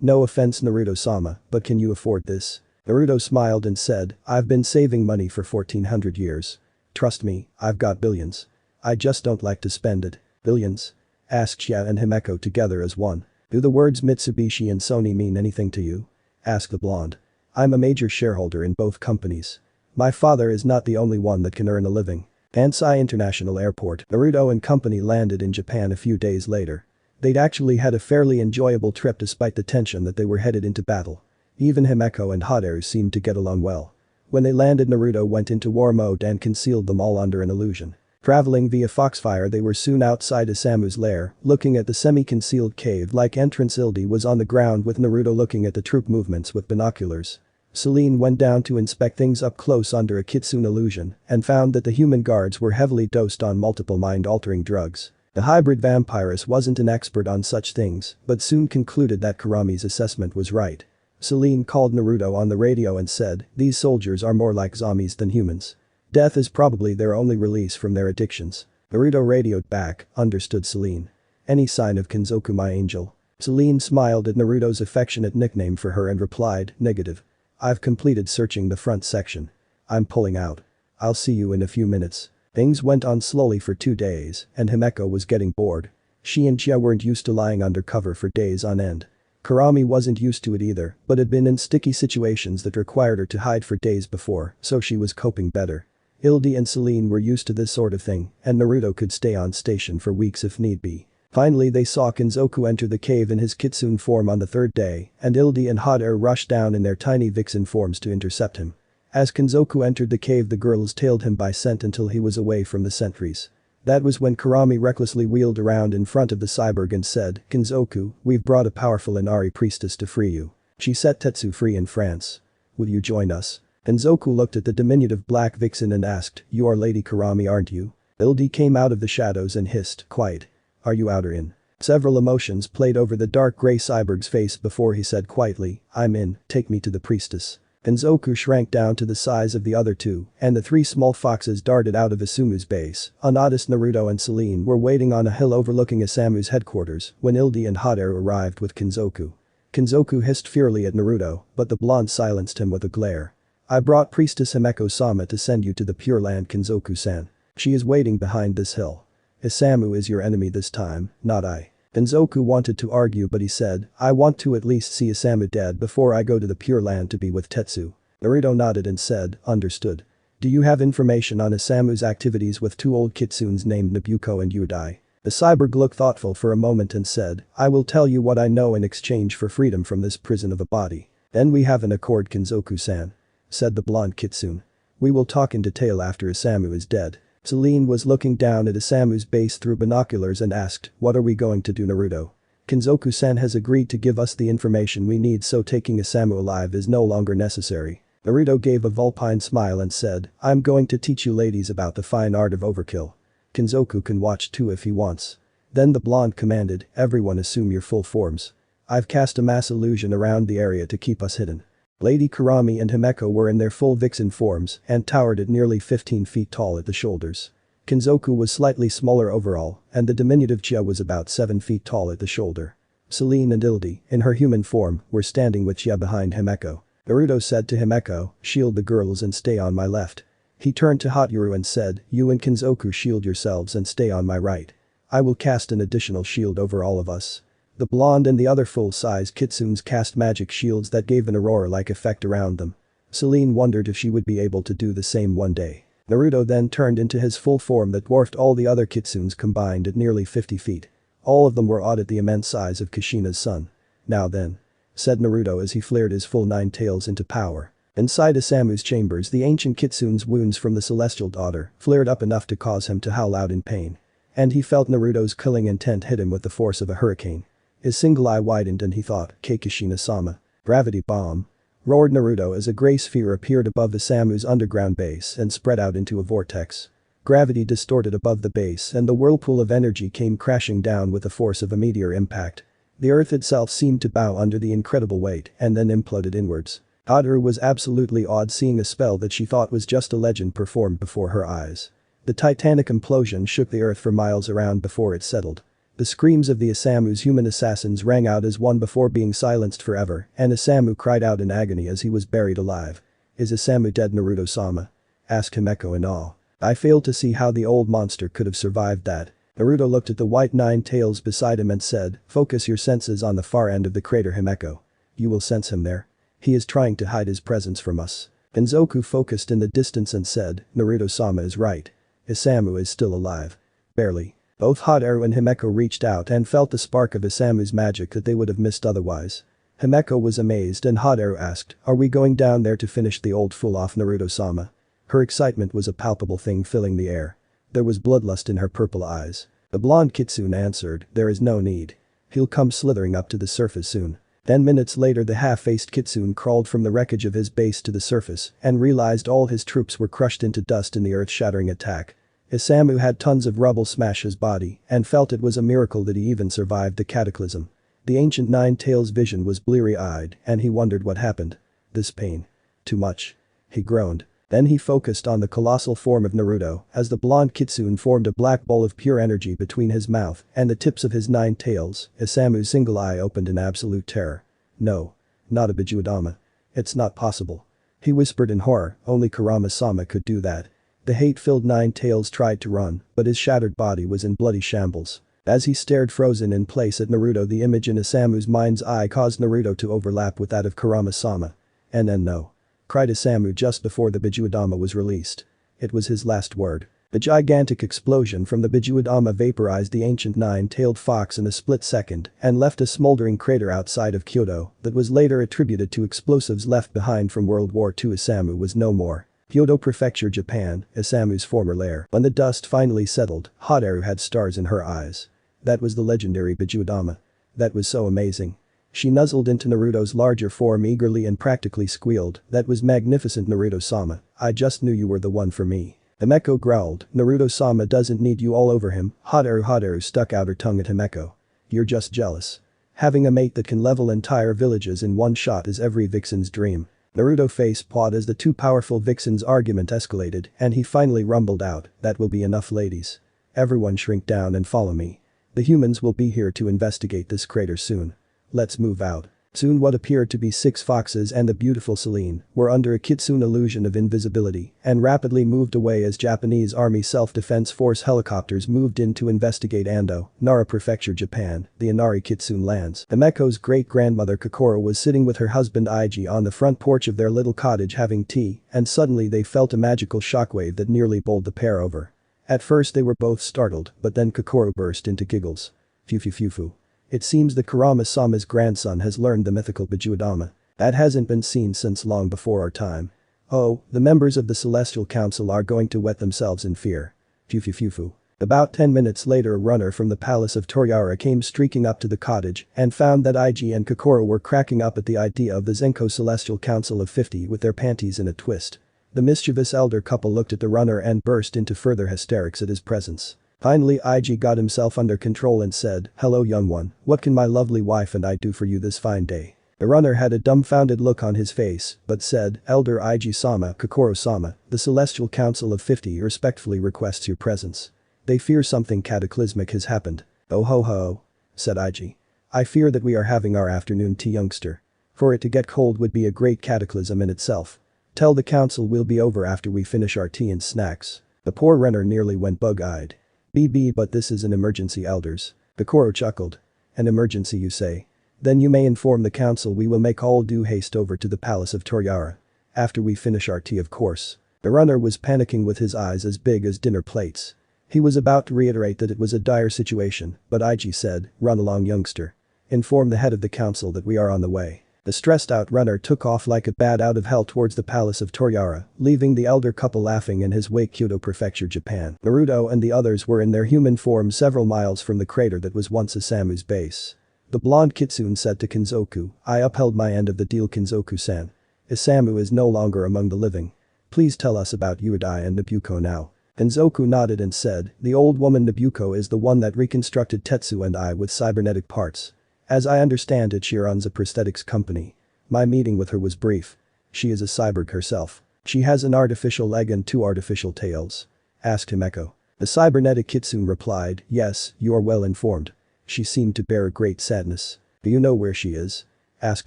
No offense Naruto-sama, but can you afford this? Naruto smiled and said, I've been saving money for 1400 years. Trust me, I've got billions. I just don't like to spend it. Billions? Asked Chia and Himeko together as one. Do the words Mitsubishi and Sony mean anything to you? Asked the blonde. I'm a major shareholder in both companies. My father is not the only one that can earn a living. Kansai International Airport. Naruto and company landed in Japan a few days later. They'd actually had a fairly enjoyable trip despite the tension that they were headed into battle. Even Himeko and Haderu seemed to get along well. When they landed Naruto went into war mode and concealed them all under an illusion. Traveling via Foxfire they were soon outside Isamu's lair, looking at the semi-concealed cave-like entrance. Ildi was on the ground with Naruto looking at the troop movements with binoculars. Selene went down to inspect things up close under a kitsune illusion and found that the human guards were heavily dosed on multiple mind-altering drugs. The hybrid vampiress wasn't an expert on such things, but soon concluded that Kurami's assessment was right. Selene called Naruto on the radio and said, these soldiers are more like zombies than humans. Death is probably their only release from their addictions. Naruto radioed back, understood Selene. Any sign of Kenzoku my angel? Selene smiled at Naruto's affectionate nickname for her and replied, negative. I've completed searching the front section. I'm pulling out. I'll see you in a few minutes. Things went on slowly for 2 days, and Himeko was getting bored. She and Chia weren't used to lying under cover for days on end. Kurami wasn't used to it either, but had been in sticky situations that required her to hide for days before, so she was coping better. Ildi and Selene were used to this sort of thing, and Naruto could stay on station for weeks if need be. Finally they saw Kenzoku enter the cave in his kitsune form on the 3rd day, and Ildi and Haderu rushed down in their tiny vixen forms to intercept him. As Kenzoku entered the cave the girls tailed him by scent until he was away from the sentries. That was when Kurami recklessly wheeled around in front of the cyborg and said, Kenzoku, we've brought a powerful Inari priestess to free you. She set Tetsu free in France. Will you join us? Kenzoku looked at the diminutive black vixen and asked, you are Lady Kurami aren't you? Ildi came out of the shadows and hissed, quiet. Are you out or in? Several emotions played over the dark gray cyborg's face before he said quietly, "I'm in, take me to the priestess." Kenzoku shrank down to the size of the other two, and the three small foxes darted out of Isamu's base. Unnoticed Naruto and Selene were waiting on a hill overlooking Isamu's headquarters when Ildi and Hadaru arrived with Kenzoku. Kenzoku hissed fiercely at Naruto, but the blonde silenced him with a glare. "I brought Priestess Himeko-sama to send you to the Pure Land, Kenzoku-san. She is waiting behind this hill. Isamu is your enemy this time, not I." Kenzoku wanted to argue but he said, "I want to at least see Isamu dead before I go to the Pure Land to be with Tetsu." Naruto nodded and said, "Understood. Do you have information on Isamu's activities with two old kitsunes named Nabuko and Yudai?" The cyborg looked thoughtful for a moment and said, "I will tell you what I know in exchange for freedom from this prison of a body." "Then we have an accord, Kenzoku-san," said the blonde kitsune. "We will talk in detail after Isamu is dead." Selene was looking down at Isamu's base through binoculars and asked, "What are we going to do, Naruto?" "Kenzoku-san has agreed to give us the information we need, so taking Isamu alive is no longer necessary." Naruto gave a vulpine smile and said, "I'm going to teach you ladies about the fine art of overkill. Kenzoku can watch too if he wants." Then the blonde commanded, "Everyone assume your full forms. I've cast a mass illusion around the area to keep us hidden." Lady Kurami and Himeko were in their full vixen forms and towered at nearly 15 feet tall at the shoulders. Kenzoku was slightly smaller overall, and the diminutive Chia was about 7 feet tall at the shoulder. Selene and Ildi, in her human form, were standing with Chia behind Himeko. Naruto said to Himeko, "Shield the girls and stay on my left." He turned to Hataru and said, "You and Kenzoku shield yourselves and stay on my right. I will cast an additional shield over all of us." The blonde and the other full-size kitsunes cast magic shields that gave an aurora-like effect around them. Selene wondered if she would be able to do the same one day. Naruto then turned into his full form that dwarfed all the other kitsunes combined at nearly 50 feet. All of them were awed at the immense size of Kushina's son. "Now then," said Naruto as he flared his full 9 tails into power. Inside Isamu's chambers, the ancient kitsune's wounds from the celestial daughter flared up enough to cause him to howl out in pain. And he felt Naruto's killing intent hit him with the force of a hurricane. His single eye widened and he thought, "Kushina-sama. Gravity bomb," roared Naruto as a gray sphere appeared above Isamu's underground base and spread out into a vortex. Gravity distorted above the base and the whirlpool of energy came crashing down with the force of a meteor impact. The earth itself seemed to bow under the incredible weight and then imploded inwards. Hataru was absolutely awed seeing a spell that she thought was just a legend performed before her eyes. The titanic implosion shook the earth for miles around before it settled. The screams of the Isamu's human assassins rang out as one before being silenced forever, and Isamu cried out in agony as he was buried alive. "Is Isamu dead, Naruto-sama?" asked Himeko in awe. "I failed to see how the old monster could have survived that." Naruto looked at the white 9 tails beside him and said, "Focus your senses on the far end of the crater, Himeko. You will sense him there. He is trying to hide his presence from us." Kenzoku focused in the distance and said, "Naruto-sama is right. Isamu is still alive. Barely." Both Hataru and Himeko reached out and felt the spark of Isamu's magic that they would have missed otherwise. Himeko was amazed and Hataru asked, "Are we going down there to finish the old fool off, Naruto-sama?" Her excitement was a palpable thing filling the air. There was bloodlust in her purple eyes. The blonde kitsune answered, "There is no need. He'll come slithering up to the surface soon." 10 minutes later the half-faced kitsune crawled from the wreckage of his base to the surface and realized all his troops were crushed into dust in the earth-shattering attack. Isamu had tons of rubble smash his body and felt it was a miracle that he even survived the cataclysm. The ancient 9 tails vision was bleary-eyed and he wondered what happened. This pain. Too much. He groaned. Then he focused on the colossal form of Naruto as the blonde kitsune formed a black ball of pure energy between his mouth and the tips of his 9 tails. Isamu's single eye opened in absolute terror. "No. Not a Bijuadama. It's not possible." He whispered in horror, "Only Kurama-sama could do that." The hate-filled 9 tails tried to run, but his shattered body was in bloody shambles. As he stared frozen in place at Naruto, the image in Isamu's mind's eye caused Naruto to overlap with that of Kurama-sama. "And then no," cried Isamu just before the Bijuadama was released. It was his last word. The gigantic explosion from the Bijuadama vaporized the ancient 9-tailed fox in a split second and left a smoldering crater outside of Kyoto that was later attributed to explosives left behind from World War II. Isamu was no more. Kyoto Prefecture, Japan, Isamu's former lair. When the dust finally settled, Hataru had stars in her eyes. That was the legendary Bijuadama. That was so amazing. She nuzzled into Naruto's larger form eagerly and practically squealed, "That was magnificent, Naruto-sama. I just knew you were the one for me." Himeko growled, "Naruto-sama doesn't need you all over him." Hataru stuck out her tongue at Himeko. You're just jealous. Having a mate that can level entire villages in one shot is every vixen's dream. Naruto face pawed as the two powerful vixens' argument escalated and he finally rumbled out, that will be enough ladies. Everyone shrink down and follow me. The humans will be here to investigate this crater soon. Let's move out. Soon what appeared to be 6 foxes and the beautiful Selene were under a kitsune illusion of invisibility and rapidly moved away as Japanese Army Self-Defense Force helicopters moved in to investigate Ando, Nara Prefecture, Japan, the Inari kitsune lands. Himeko's great-grandmother Kokoro was sitting with her husband Iji on the front porch of their little cottage having tea and suddenly they felt a magical shockwave that nearly bowled the pair over. At first they were both startled but then Kokoro burst into giggles. Fufu. It seems that Kurama-sama's grandson has learned the mythical Bijuadama. That hasn't been seen since long before our time. Oh, the members of the Celestial Council are going to wet themselves in fear. Fufu. About 10 minutes later a runner from the palace of Toriara came streaking up to the cottage and found that Iji and Kokoro were cracking up at the idea of the Zenko Celestial Council of 50 with their panties in a twist. The mischievous elder couple looked at the runner and burst into further hysterics at his presence. Finally Iji got himself under control and said, "Hello young one, what can my lovely wife and I do for you this fine day?" The runner had a dumbfounded look on his face, but said, "Elder Iji-sama, Kokoro-sama, the Celestial Council of 50 respectfully requests your presence. They fear something cataclysmic has happened." "Oh ho," said Iji. "I fear that we are having our afternoon tea, youngster. For it to get cold would be a great cataclysm in itself. Tell the council we'll be over after we finish our tea and snacks." The poor runner nearly went bug-eyed. But this is an emergency, elders." Kokoro chuckled. "An emergency you say? Then you may inform the council we will make all due haste over to the palace of Toriara. After we finish our tea of course." The runner was panicking with his eyes as big as dinner plates. He was about to reiterate that it was a dire situation, but Iji said, "Run along youngster. Inform the head of the council that we are on the way." The stressed-out runner took off like a bat out of hell towards the palace of Toriara, leaving the elder couple laughing in his wake. Kyoto Prefecture, Japan. Naruto and the others were in their human form several miles from the crater that was once Isamu's base. The blonde kitsune said to Kinzoku, "I upheld my end of the deal, Kinzoku-san. Isamu is no longer among the living. Please tell us about Uedai and Nobuko now." Kinzoku nodded and said, "The old woman Nobuko is the one that reconstructed Tetsu and I with cybernetic parts. As I understand it, she runs a prosthetics company. My meeting with her was brief. She is a cyborg herself. She has an artificial leg and 2 artificial tails." Asked Himeko. The cybernetic kitsune replied, "Yes, you are well informed. She seemed to bear a great sadness." "Do you know where she is?" asked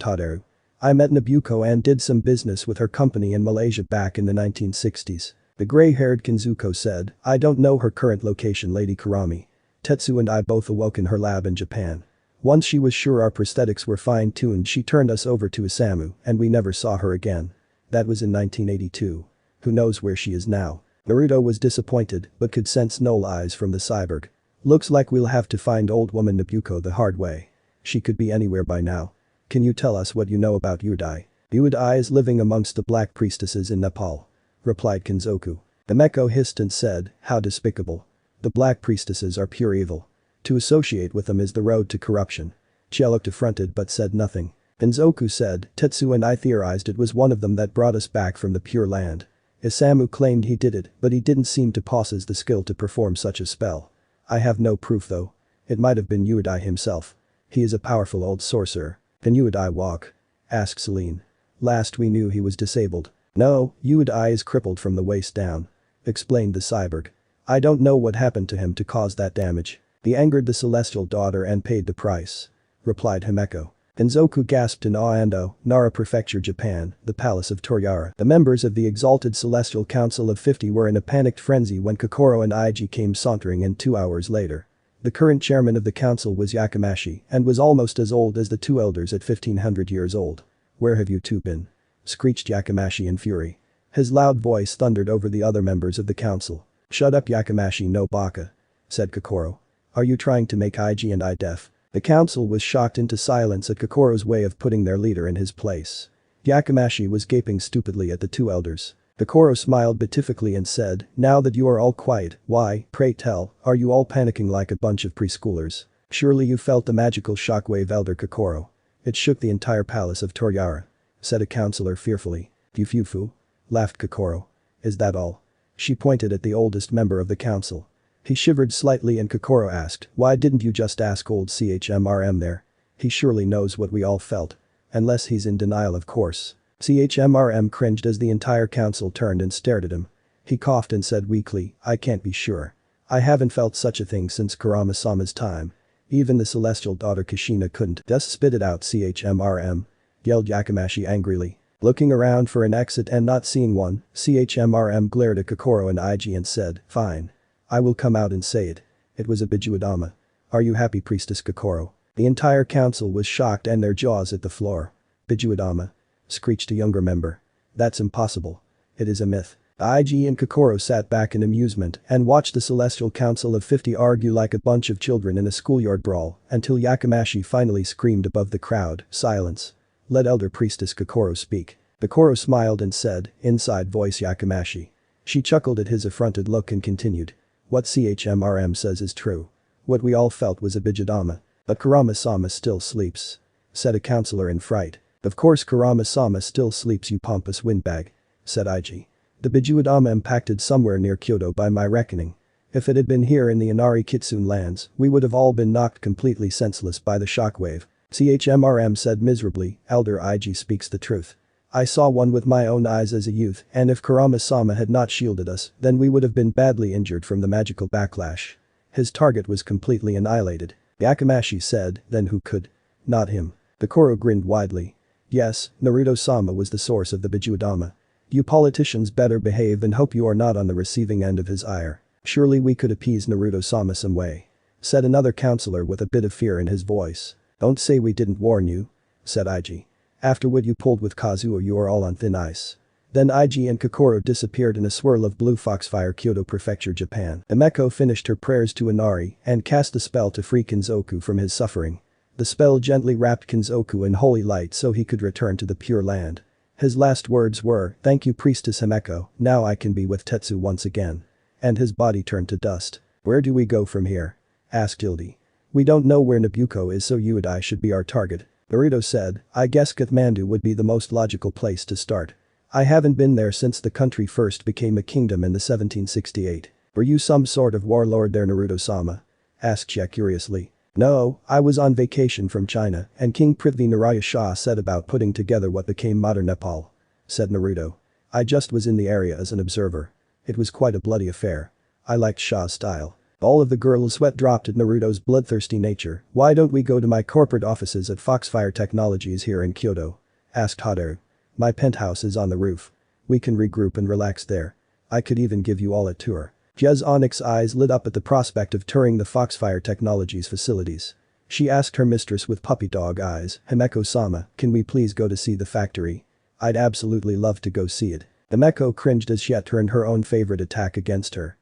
Haderu. "I met Nobuko and did some business with her company in Malaysia back in the 1960s. The gray-haired Kinzuko said, "I don't know her current location, Lady Kurami. Tetsu and I both awoke in her lab in Japan. Once she was sure our prosthetics were fine-tuned she turned us over to Isamu and we never saw her again. That was in 1982. Who knows where she is now?" Naruto was disappointed but could sense no lies from the cyborg. "Looks like we'll have to find old woman Nobuko the hard way. She could be anywhere by now. Can you tell us what you know about Uedai?" "Uedai is living amongst the black priestesses in Nepal," replied Kinzoku. Himeko hissed and said, "How despicable. The black priestesses are pure evil. To associate with them is the road to corruption." Chia looked affronted but said nothing. Kinzoku said, "Tetsu and I theorized it was one of them that brought us back from the Pure Land. Isamu claimed he did it but he didn't seem to possess the skill to perform such a spell. I have no proof though. It might have been Uedai himself. He is a powerful old sorcerer." "Can Uedai walk?" asked Selene. "Last we knew he was disabled." "No, Uedai is crippled from the waist down," explained the cyborg. "I don't know what happened to him to cause that damage. He angered the celestial daughter and paid the price," replied Himeko. Kinzoku gasped in awe. Ando, Nara Prefecture, Japan, the palace of Toriara. The members of the exalted Celestial Council of 50 were in a panicked frenzy when Kokoro and Iji came sauntering in 2 hours later. The current chairman of the council was Yakamashi and was almost as old as the 2 elders at 1500 years old. "Where have you 2 been?" screeched Yakamashi in fury. His loud voice thundered over the other members of the council. "Shut up Yakamashi no baka," said Kokoro. "Are you trying to make Iji and I deaf?" The council was shocked into silence at Kokoro's way of putting their leader in his place. Yakamashi was gaping stupidly at the 2 elders. Kokoro smiled beatifically and said, "Now that you are all quiet, why, pray tell, are you all panicking like a bunch of preschoolers? Surely you felt the magical shockwave, Elder Kokoro. It shook the entire palace of Toriara," said a councillor fearfully. "Fufu," laughed Kokoro. "Is that all?" She pointed at the oldest member of the council. He shivered slightly and Kokoro asked, "Why didn't you just ask old CHMRM there? He surely knows what we all felt. Unless he's in denial, of course." CHMRM cringed as the entire council turned and stared at him. He coughed and said weakly, "I can't be sure. I haven't felt such a thing since Kurama-sama's time. Even the celestial daughter Kushina couldn't." "Just spit it out, CHMRM," yelled Yakamashi angrily. Looking around for an exit and not seeing one, CHMRM glared at Kokoro and Ig and said, "Fine. I will come out and say it. It was a Bijuadama. Are you happy, Priestess Kokoro?" The entire council was shocked and their jaws hit the floor. "Bijuadama?" screeched a younger member. "That's impossible. It is a myth." Ig and Kokoro sat back in amusement and watched the Celestial Council of 50 argue like a bunch of children in a schoolyard brawl until Yakamashi finally screamed above the crowd, "Silence. Let Elder Priestess Kokoro speak." Kokoro smiled and said, "Inside voice Yakamashi." She chuckled at his affronted look and continued. "What CHMRM says is true. What we all felt was a Bijuadama. But Kurama-sama still sleeps," said a counselor in fright. "Of course Kurama-sama still sleeps, you pompous windbag," said Ig. "The Bijuadama impacted somewhere near Kyoto by my reckoning. If it had been here in the Inari Kitsune lands, we would have all been knocked completely senseless by the shockwave." CHMRM said miserably, "Elder Ig speaks the truth. I saw one with my own eyes as a youth, and if Kurama-sama had not shielded us, then we would have been badly injured from the magical backlash. His target was completely annihilated." Yakamashi said, "Then who could?" "Not him." Kokoro grinned widely. "Yes, Naruto-sama was the source of the Bijuadama. You politicians better behave and hope you are not on the receiving end of his ire. Surely we could appease Naruto-sama some way," said another counselor with a bit of fear in his voice. "Don't say we didn't warn you," said Ig. "After what you pulled with Kazuo, you are all on thin ice." Then Ig and Kokoro disappeared in a swirl of blue foxfire. Kyoto Prefecture, Japan. Himeko finished her prayers to Inari and cast a spell to free Kinzoku from his suffering. The spell gently wrapped Kinzoku in holy light so he could return to the Pure Land. His last words were, "Thank you, Priestess Himeko, now I can be with Tetsu once again." And his body turned to dust. "Where do we go from here?" asked Hildy. "We don't know where Nabucco is, so you and I should be our target," Naruto said. "I guess Kathmandu would be the most logical place to start. I haven't been there since the country first became a kingdom in the 1768. Were you some sort of warlord there, Naruto-sama?" asked Chia curiously. "No, I was on vacation from China and King Prithvi Naraya Shah set about putting together what became modern Nepal," said Naruto. "I just was in the area as an observer. It was quite a bloody affair. I liked Shah's style." All of the girls' sweat dropped at Naruto's bloodthirsty nature. "Why don't we go to my corporate offices at Foxfire Technologies here in Kyoto?" asked Haru. "My penthouse is on the roof. We can regroup and relax there. I could even give you all a tour." Chia's onyx eyes lit up at the prospect of touring the Foxfire Technologies facilities. She asked her mistress with puppy dog eyes, "Himeko-sama, can we please go to see the factory? I'd absolutely love to go see it." Himeko cringed as Chia turned her own favorite attack against her.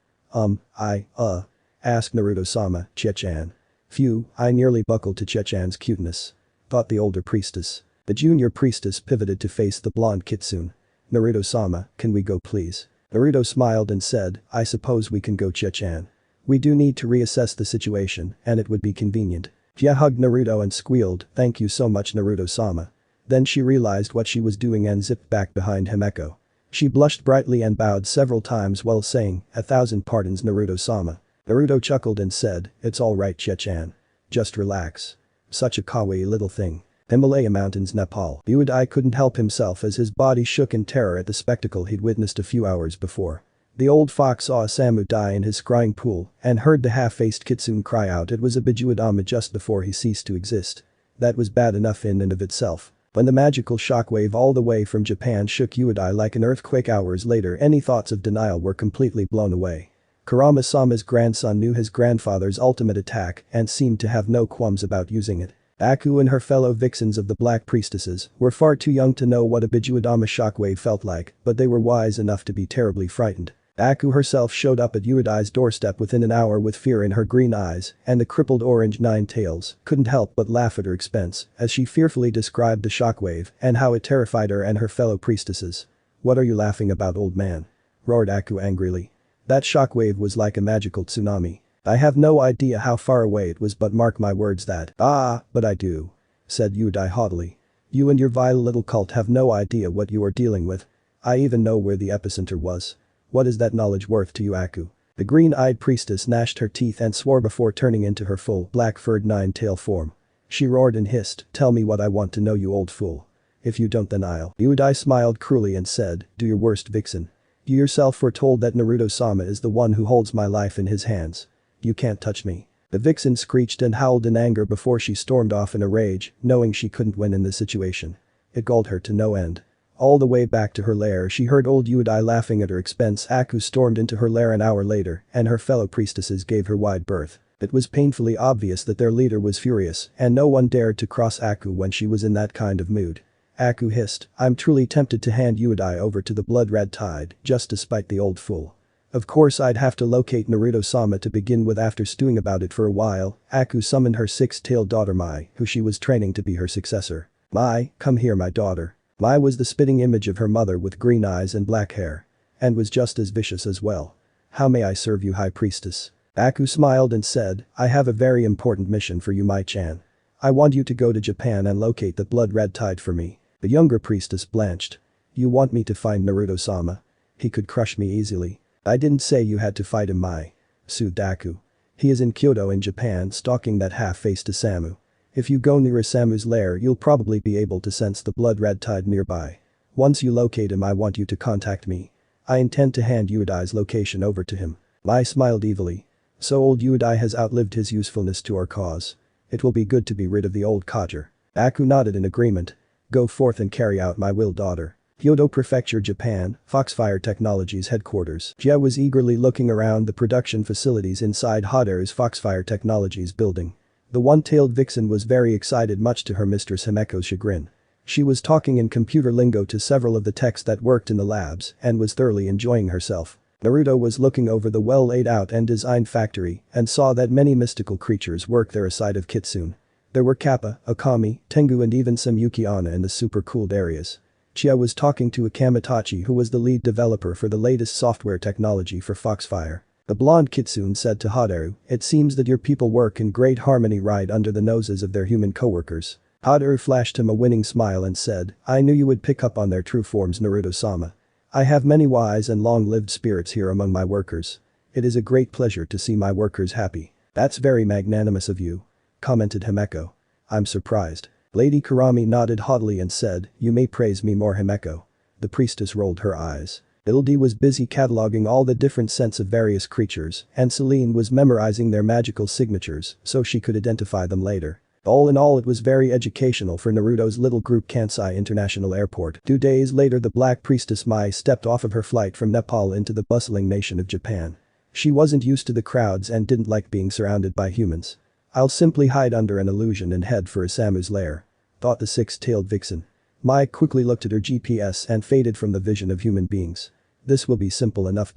Asked Naruto-sama, "Chia-chan." "Phew, I nearly buckled to Chia-chan's cuteness," thought the older priestess. The junior priestess pivoted to face the blonde kitsune. "Naruto-sama, can we go please?" Naruto smiled and said, "I suppose we can go, Chia-chan. We do need to reassess the situation and it would be convenient." Chia hugged Naruto and squealed, "Thank you so much, Naruto-sama." Then she realized what she was doing and zipped back behind Himeko. She blushed brightly and bowed several times while saying, "1,000 pardons, Naruto-sama." Naruto chuckled and said, "It's alright, Chia-chan. Just relax. Such a kawaii little thing." Himalaya Mountains, Nepal. Uday couldn't help himself as his body shook in terror at the spectacle he'd witnessed a few hours before. The old fox saw Osamu die in his scrying pool and heard the half-faced kitsune cry out it was a Bijuadama just before he ceased to exist. That was bad enough in and of itself. When the magical shockwave all the way from Japan shook Uday like an earthquake hours later, any thoughts of denial were completely blown away. Kurama-sama's grandson knew his grandfather's ultimate attack and seemed to have no qualms about using it. Aku and her fellow vixens of the Black Priestesses were far too young to know what a Bijuadama shockwave felt like, but they were wise enough to be terribly frightened. Aku herself showed up at Udai's doorstep within an hour with fear in her green eyes, and the crippled orange Nine-Tails couldn't help but laugh at her expense as she fearfully described the shockwave and how it terrified her and her fellow priestesses. "What are you laughing about, old man?" roared Aku angrily. "That shockwave was like a magical tsunami. I have no idea how far away it was, but mark my words that." But I do," said Udai haughtily. "You and your vile little cult have no idea what you are dealing with. I even know where the epicenter was." "What is that knowledge worth to you, Aku?" The green-eyed priestess gnashed her teeth and swore before turning into her full, black-furred nine-tail form. She roared and hissed, "Tell me what I want to know, you old fool. If you don't, then I'll." Yudai smiled cruelly and said, "Do your worst, vixen. You yourself were told that Naruto-sama is the one who holds my life in his hands. You can't touch me." The vixen screeched and howled in anger before she stormed off in a rage, knowing she couldn't win in this situation. It galled her to no end. All the way back to her lair she heard old Yudai laughing at her expense. Aku stormed into her lair an hour later, and her fellow priestesses gave her wide berth. It was painfully obvious that their leader was furious, and no one dared to cross Aku when she was in that kind of mood. Aku hissed, "I'm truly tempted to hand Yudai over to the blood red tide, just to spite the old fool. Of course I'd have to locate Naruto-sama to begin with." After stewing about it for a while, Aku summoned her six-tailed daughter Mai, who she was training to be her successor. "Mai, come here, my daughter." Mai was the spitting image of her mother with green eyes and black hair. And was just as vicious as well. "How may I serve you, High Priestess?" Aku smiled and said, "I have a very important mission for you, Mai-chan. I want you to go to Japan and locate the blood red tide for me." The younger priestess blanched. "You want me to find Naruto-sama? He could crush me easily." "I didn't say you had to fight him, Mai," soothed Aku. "He is in Kyoto in Japan stalking that half-faced Isamu. If you go near Isamu's lair you'll probably be able to sense the blood red tide nearby. Once you locate him I want you to contact me. I intend to hand Yudai's location over to him." Mai smiled evilly. "So old Yudai has outlived his usefulness to our cause. It will be good to be rid of the old codger." Aku nodded in agreement. "Go forth and carry out my will, daughter." Kyoto Prefecture, Japan, Foxfire Technologies headquarters. Jia was eagerly looking around the production facilities inside Haderu's Foxfire Technologies building. The one-tailed vixen was very excited, much to her mistress Himeko's chagrin. She was talking in computer lingo to several of the techs that worked in the labs and was thoroughly enjoying herself. Naruto was looking over the well-laid-out and designed factory and saw that many mystical creatures worked there aside of Kitsune. There were Kappa, Okami, Tengu and even some Yuki-onna in the super-cooled areas. Chia was talking to Akamitachi, who was the lead developer for the latest software technology for Foxfire. The blonde Kitsune said to Haderu, "It seems that your people work in great harmony right under the noses of their human co-workers." Haderu flashed him a winning smile and said, "I knew you would pick up on their true forms, Naruto-sama. I have many wise and long-lived spirits here among my workers. It is a great pleasure to see my workers happy." "That's very magnanimous of you," commented Himeko. "I'm surprised." Lady Kurami nodded haughtily and said, "You may praise me more, Himeko." The priestess rolled her eyes. Ildi was busy cataloging all the different scents of various creatures, and Selene was memorizing their magical signatures so she could identify them later. All in all, it was very educational for Naruto's little group. Kansai International Airport. 2 days later, the Black Priestess Mai stepped off of her flight from Nepal into the bustling nation of Japan. She wasn't used to the crowds and didn't like being surrounded by humans. "I'll simply hide under an illusion and head for Isamu's lair," thought the six-tailed vixen. Mai quickly looked at her GPS and faded from the vision of human beings. This will be simple enough.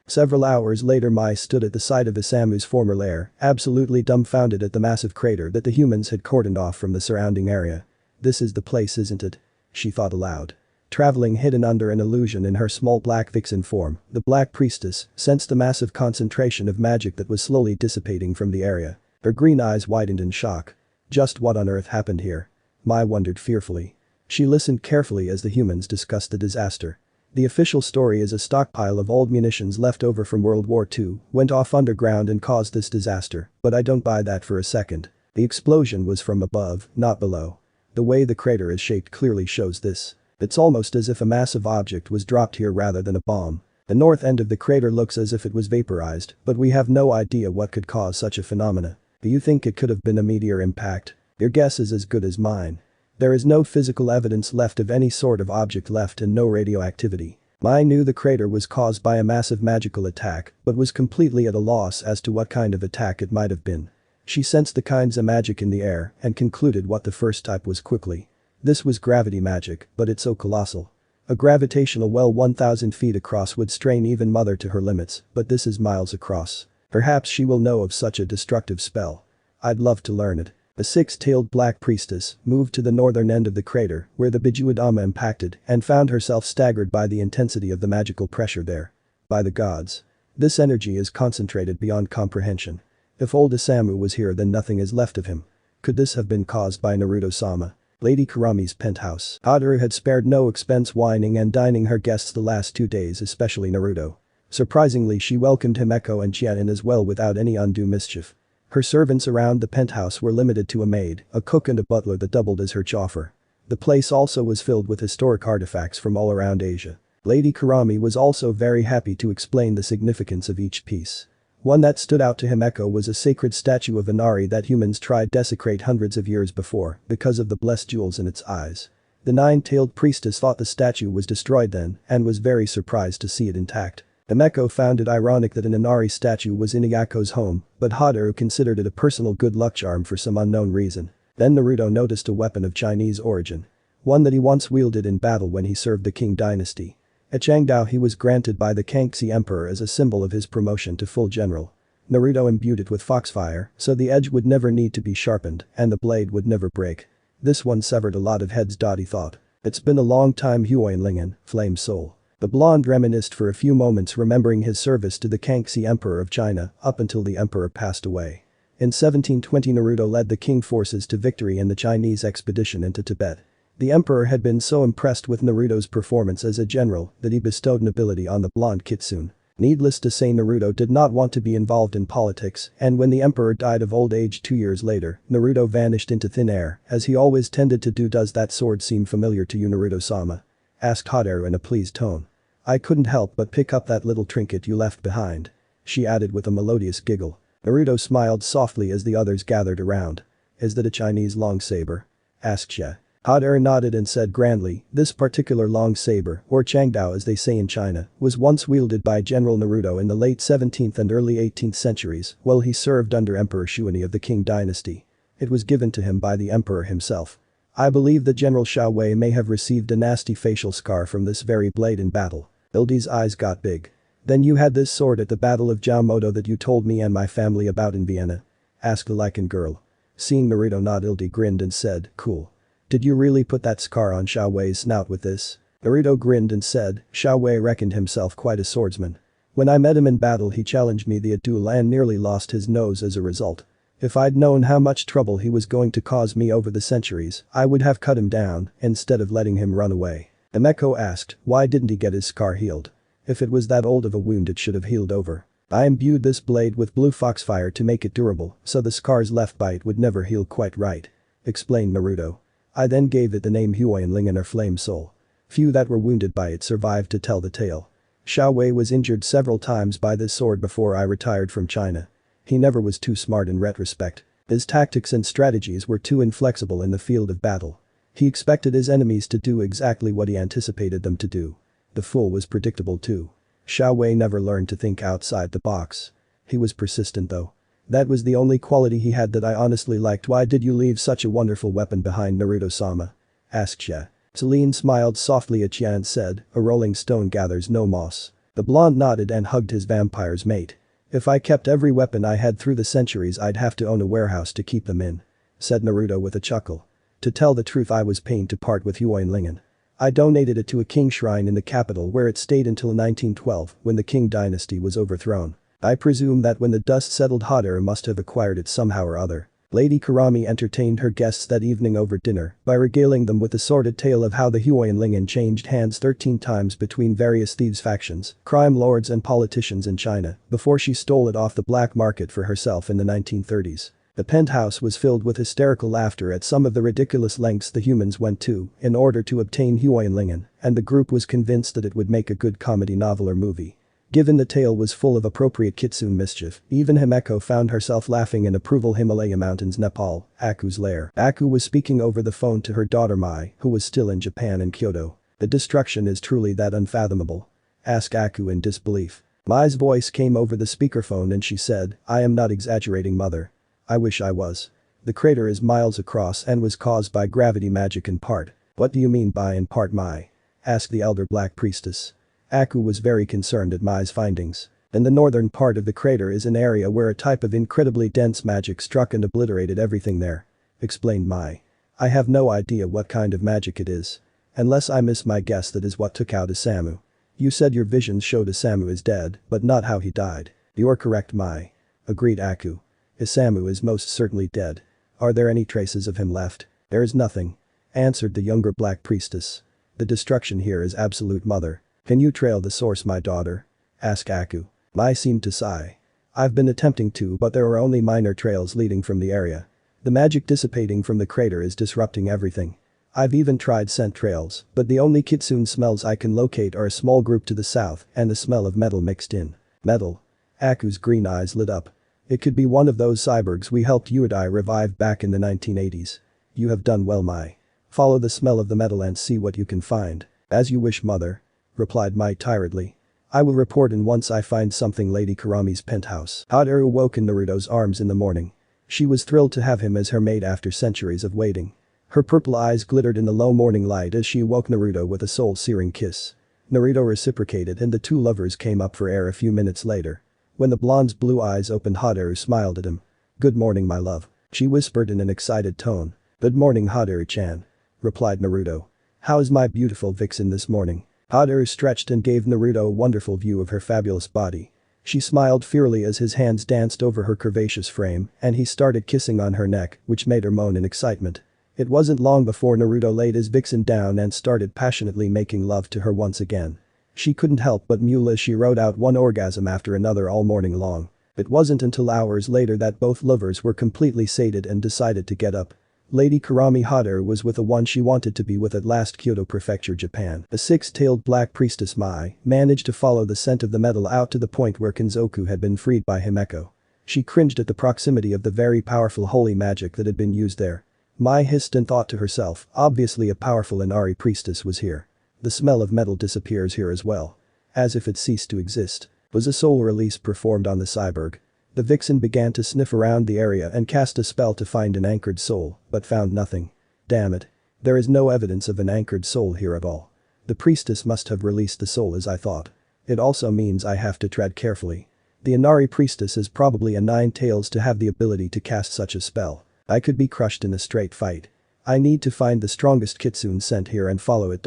Several hours later, Mai stood at the site of Isamu's former lair, absolutely dumbfounded at the massive crater that the humans had cordoned off from the surrounding area. "This is the place, isn't it?" she thought aloud. Traveling hidden under an illusion in her small black vixen form, the Black Priestess sensed a massive concentration of magic that was slowly dissipating from the area. Her green eyes widened in shock. Just what on earth happened here? Mai wondered fearfully. She listened carefully as the humans discussed the disaster. The official story is a stockpile of old munitions left over from World War II went off underground and caused this disaster, but I don't buy that for a second. The explosion was from above, not below. The way the crater is shaped clearly shows this. It's almost as if a massive object was dropped here rather than a bomb. The north end of the crater looks as if it was vaporized, but we have no idea what could cause such a phenomena. Do you think it could have been a meteor impact? Your guess is as good as mine. There is no physical evidence left of any sort of object left and no radioactivity. Mai knew the crater was caused by a massive magical attack, but was completely at a loss as to what kind of attack it might have been. She sensed the kinds of magic in the air and concluded what the first type was quickly. This was gravity magic, but it's so colossal. A gravitational well 1,000 feet across would strain even Mother to her limits, but this is miles across. Perhaps she will know of such a destructive spell. I'd love to learn it. The six-tailed Black Priestess moved to the northern end of the crater where the Bijuadama impacted and found herself staggered by the intensity of the magical pressure there. By the gods. This energy is concentrated beyond comprehension. If old Isamu was here, then nothing is left of him. Could this have been caused by Naruto-sama? Lady Kurami's penthouse. Haderu had spared no expense wining and dining her guests the last 2 days, especially Naruto. Surprisingly, she welcomed Himeko and Chia in as well without any undue mischief. Her servants around the penthouse were limited to a maid, a cook and a butler that doubled as her chauffeur. The place also was filled with historic artifacts from all around Asia. Lady Kurami was also very happy to explain the significance of each piece. One that stood out to Himeko was a sacred statue of Inari that humans tried desecrate hundreds of years before because of the blessed jewels in its eyes. The nine-tailed priestess thought the statue was destroyed then and was very surprised to see it intact. Himeko found it ironic that an Inari statue was in Iyako's home, but Hadaru considered it a personal good luck charm for some unknown reason. Then Naruto noticed a weapon of Chinese origin. One that he once wielded in battle when he served the Qing dynasty. At Changdao he was granted by the Kangxi Emperor as a symbol of his promotion to full general. Naruto imbued it with foxfire, so the edge would never need to be sharpened and the blade would never break. This one severed a lot of heads. He thought. It's been a long time. Huoyin flame soul. The blonde reminisced for a few moments, remembering his service to the Kangxi Emperor of China up until the emperor passed away. In 1720 Naruto led the Qing forces to victory in the Chinese expedition into Tibet. The emperor had been so impressed with Naruto's performance as a general that he bestowed nobility on the blonde kitsune. Needless to say, Naruto did not want to be involved in politics, and when the emperor died of old age 2 years later, Naruto vanished into thin air, as he always tended to do. Does that sword seem familiar to you, Naruto-sama? Asked Hadaru in a pleased tone. I couldn't help but pick up that little trinket you left behind. She added with a melodious giggle. Naruto smiled softly as the others gathered around. Is that a Chinese long saber? Asked Xie. Hadaru nodded and said grandly, this particular long saber, or Changdao as they say in China, was once wielded by General Naruto in the late 17th and early 18th centuries while he served under Emperor Shuani of the Qing dynasty. It was given to him by the emperor himself. I believe that General Xiao Wei may have received a nasty facial scar from this very blade in battle. Ildi's eyes got big. Then you had this sword at the Battle of Jiaomodo that you told me and my family about in Vienna? Asked the lichen girl. Seeing Naruto nod, Ildi grinned and said, cool. Did you really put that scar on Xiao Wei's snout with this? Naruto grinned and said, Xiao Wei reckoned himself quite a swordsman. When I met him in battle he challenged me the duel and nearly lost his nose as a result. If I'd known how much trouble he was going to cause me over the centuries, I would have cut him down instead of letting him run away. Himeko asked, why didn't he get his scar healed? If it was that old of a wound it should have healed over. I imbued this blade with blue foxfire to make it durable, so the scars left by it would never heal quite right. Explained Naruto. I then gave it the name Huoyin or Flame Soul. Few that were wounded by it survived to tell the tale. Xiao Wei was injured several times by this sword before I retired from China. He never was too smart in retrospect. His tactics and strategies were too inflexible in the field of battle. He expected his enemies to do exactly what he anticipated them to do. The fool was predictable too. Xiao Wei never learned to think outside the box. He was persistent though. That was the only quality he had that I honestly liked. Why did you leave such a wonderful weapon behind, Naruto-sama? Asked Xie. Selene smiled softly at Xie and said, a rolling stone gathers no moss. The blonde nodded and hugged his vampire's mate. If I kept every weapon I had through the centuries I'd have to own a warehouse to keep them in. Said Naruto with a chuckle. To tell the truth, I was pained to part with Huoyin. I donated it to a king shrine in the capital where it stayed until 1912 when the Qing dynasty was overthrown. I presume that when the dust settled Hadaru must have acquired it somehow or other. Lady Kurami entertained her guests that evening over dinner by regaling them with the sordid tale of how the Huoyin changed hands 13 times between various thieves factions, crime lords and politicians in China before she stole it off the black market for herself in the 1930s. The penthouse was filled with hysterical laughter at some of the ridiculous lengths the humans went to in order to obtain Huoyin, and the group was convinced that it would make a good comedy novel or movie. Given the tale was full of appropriate kitsune mischief, even Himeko found herself laughing in approval. Himalaya Mountains, Nepal, Aku's lair. Aku was speaking over the phone to her daughter Mai, who was still in Japan and Kyoto. The destruction is truly that unfathomable? Asked Aku in disbelief. Mai's voice came over the speakerphone and she said, I am not exaggerating, mother. I wish I was. The crater is miles across and was caused by gravity magic in part. What do you mean by in part, Mai? Asked the elder black priestess. Aku was very concerned at Mai's findings. In the northern part of the crater is an area where a type of incredibly dense magic struck and obliterated everything there. Explained Mai. I have no idea what kind of magic it is. Unless I miss my guess, that is what took out Isamu. You said your visions showed Isamu is dead, but not how he died. You're correct, Mai. Agreed Aku. Isamu is most certainly dead. Are there any traces of him left? There is nothing. Answered the younger black priestess. The destruction here is absolute, mother. Can you trail the source, my daughter? asked Aku. Mai seemed to sigh. I've been attempting to, but there are only minor trails leading from the area. The magic dissipating from the crater is disrupting everything. I've even tried scent trails, but the only kitsune smells I can locate are a small group to the south and the smell of metal mixed in. Metal? Aku's green eyes lit up. It could be one of those cyborgs we helped Uedai revive back in the 1980s. You have done well, Mai. Follow the smell of the metal and see what you can find. As you wish, mother, replied Mai tiredly. I will report in once I find something. Lady Karami's penthouse. Haru woke in Naruto's arms in the morning. She was thrilled to have him as her mate after centuries of waiting. Her purple eyes glittered in the low morning light as she woke Naruto with a soul-searing kiss. Naruto reciprocated and the two lovers came up for air a few minutes later. When the blonde's blue eyes opened, Haru smiled at him. Good morning, my love, she whispered in an excited tone. Good morning, Haru-chan, replied Naruto. How is my beautiful vixen this morning? Haru stretched and gave Naruto a wonderful view of her fabulous body. She smiled fiercely as his hands danced over her curvaceous frame and he started kissing on her neck, which made her moan in excitement. It wasn't long before Naruto laid his vixen down and started passionately making love to her once again. She couldn't help but mew as she rode out one orgasm after another all morning long. It wasn't until hours later that both lovers were completely sated and decided to get up. Lady Karami Haru was with the one she wanted to be with at last. Kyoto Prefecture, Japan. The six-tailed black priestess Mai managed to follow the scent of the metal out to the point where Kinzoku had been freed by Himeko. She cringed at the proximity of the very powerful holy magic that had been used there. Mai hissed and thought to herself, obviously a powerful Inari priestess was here. The smell of metal disappears here as well. As if it ceased to exist. Was a soul release performed on the cyborg? The vixen began to sniff around the area and cast a spell to find an anchored soul, but found nothing. Damn it. There is no evidence of an anchored soul here at all. The priestess must have released the soul as I thought. It also means I have to tread carefully. The Inari priestess is probably a nine-tails to have the ability to cast such a spell. I could be crushed in a straight fight. I need to find the strongest kitsune scent here and follow it.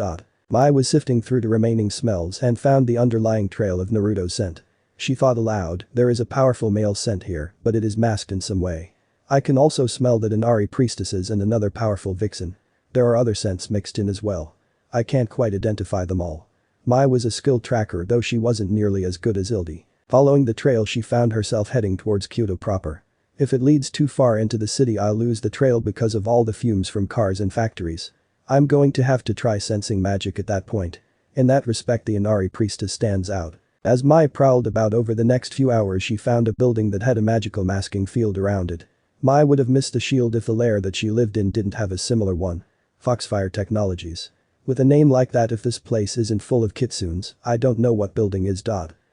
Mai was sifting through the remaining smells and found the underlying trail of Naruto's scent. She thought aloud, there is a powerful male scent here, but it is masked in some way. I can also smell the Inari priestesses and another powerful vixen. There are other scents mixed in as well. I can't quite identify them all. Mai was a skilled tracker, though she wasn't nearly as good as Ildi. Following the trail, she found herself heading towards Kyoto proper. If it leads too far into the city, I'll lose the trail because of all the fumes from cars and factories. I'm going to have to try sensing magic at that point. In that respect, the Inari priestess stands out. As Mai prowled about over the next few hours, she found a building that had a magical masking field around it. Mai would have missed the shield if the lair that she lived in didn't have a similar one. Foxfire Technologies. With a name like that, if this place isn't full of kitsunes, I don't know what building is.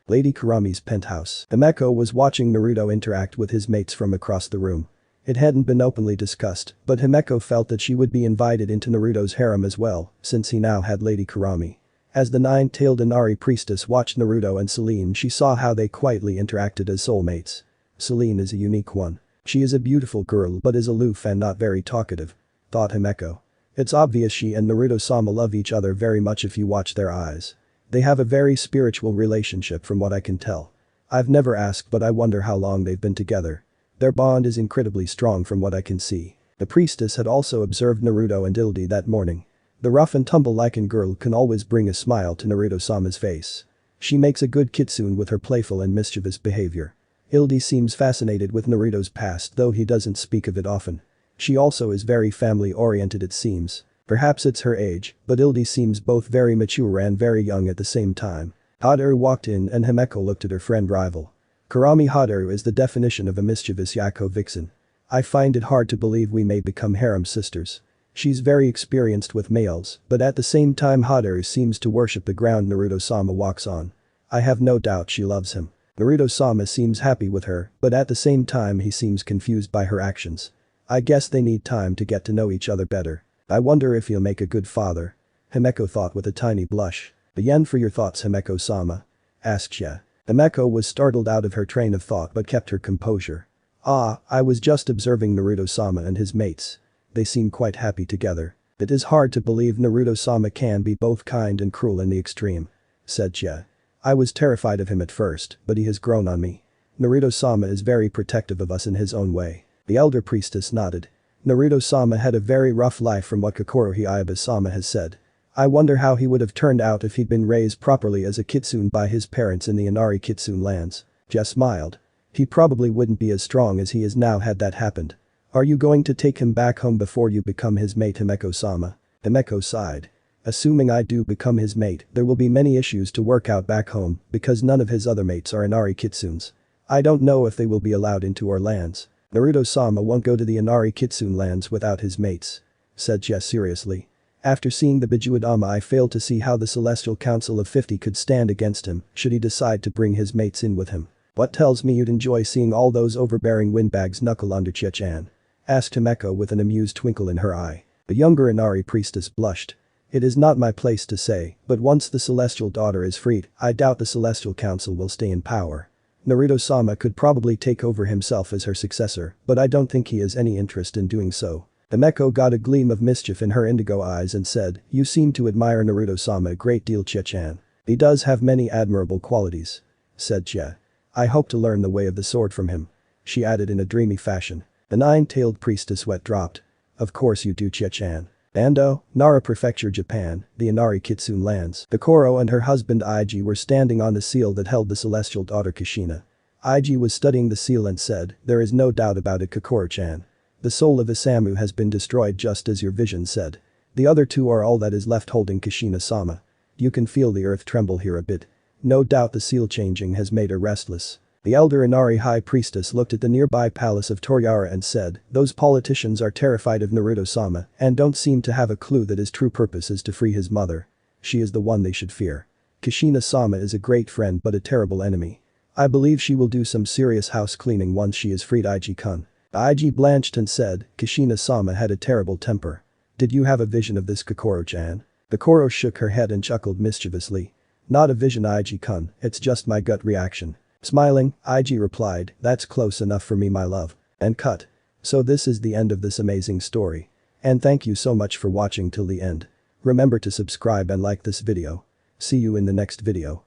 Lady Karami's penthouse. Himeko was watching Naruto interact with his mates from across the room. It hadn't been openly discussed, but Himeko felt that she would be invited into Naruto's harem as well, since he now had Lady Karami. As the nine-tailed Inari priestess watched Naruto and Selene, she saw how they quietly interacted as soulmates. Selene is a unique one. She is a beautiful girl but is aloof and not very talkative, thought Himeko. It's obvious she and Naruto-sama love each other very much if you watch their eyes. They have a very spiritual relationship from what I can tell. I've never asked, but I wonder how long they've been together. Their bond is incredibly strong from what I can see. The priestess had also observed Naruto and Ildi that morning. The rough and tumble lichen girl can always bring a smile to Naruto-sama's face. She makes a good kitsune with her playful and mischievous behavior. Ildi seems fascinated with Naruto's past, though he doesn't speak of it often. She also is very family-oriented, it seems. Perhaps it's her age, but Ildi seems both very mature and very young at the same time. Haru walked in and Himeko looked at her friend rival. Karami Haru is the definition of a mischievous Yako vixen. I find it hard to believe we may become harem sisters. She's very experienced with males, but at the same time Haru seems to worship the ground Naruto-sama walks on. I have no doubt she loves him. Naruto-sama seems happy with her, but at the same time he seems confused by her actions. I guess they need time to get to know each other better. I wonder if he'll make a good father. Himeko thought with a tiny blush. The yen for your thoughts, Himeko-sama? Asked Shia. Himeko was startled out of her train of thought but kept her composure. I was just observing Naruto-sama and his mates. They seem quite happy together. It is hard to believe Naruto-sama can be both kind and cruel in the extreme, said Shia. I was terrified of him at first, but he has grown on me. Naruto-sama is very protective of us in his own way. The elder priestess nodded. Naruto-sama had a very rough life from what Kokoro Hyaiba-sama has said. I wonder how he would have turned out if he'd been raised properly as a kitsune by his parents in the Inari kitsune lands. Jess smiled. He probably wouldn't be as strong as he is now had that happened. Are you going to take him back home before you become his mate, Himeko-sama? Himeko sighed. Assuming I do become his mate, there will be many issues to work out back home because none of his other mates are Inari kitsunes. I don't know if they will be allowed into our lands. Naruto-sama won't go to the Inari kitsune lands without his mates, said Jess seriously. After seeing the Bijuadama, I fail to see how the Celestial Council of 50 could stand against him should he decide to bring his mates in with him. What tells me you'd enjoy seeing all those overbearing windbags knuckle under Chie-chan? Asked Himeko with an amused twinkle in her eye. The younger Inari priestess blushed. It is not my place to say, but once the celestial daughter is freed, I doubt the Celestial Council will stay in power. Naruto-sama could probably take over himself as her successor, but I don't think he has any interest in doing so. Himeko got a gleam of mischief in her indigo eyes and said, you seem to admire Naruto-sama a great deal, Chie-chan. He does have many admirable qualities, said Chie. I hope to learn the way of the sword from him, she added in a dreamy fashion. The nine-tailed priestess sweat dropped. Of course you do, Chie-chan. Ando, Nara Prefecture, Japan, the Inari Kitsune lands. Kokoro and her husband Iji were standing on the seal that held the celestial daughter Kushina. Iji was studying the seal and said, there is no doubt about it, Kokoro-chan. The soul of Isamu has been destroyed just as your vision said. The other two are all that is left holding Kushina-sama. You can feel the earth tremble here a bit. No doubt the seal changing has made her restless. The elder Inari high priestess looked at the nearby palace of Toriara and said, those politicians are terrified of Naruto-sama and don't seem to have a clue that his true purpose is to free his mother. She is the one they should fear. Kushina-sama is a great friend but a terrible enemy. I believe she will do some serious house cleaning once she is freed. Iji-kun. Iji blanched and said, Kushina-sama had a terrible temper. Did you have a vision of this, Kokoro-chan? Kokoro shook her head and chuckled mischievously. Not a vision, Iji-kun, it's just my gut reaction. Smiling, Iji replied, that's close enough for me, my love. And cut. So this is the end of this amazing story. And thank you so much for watching till the end. Remember to subscribe and like this video. See you in the next video.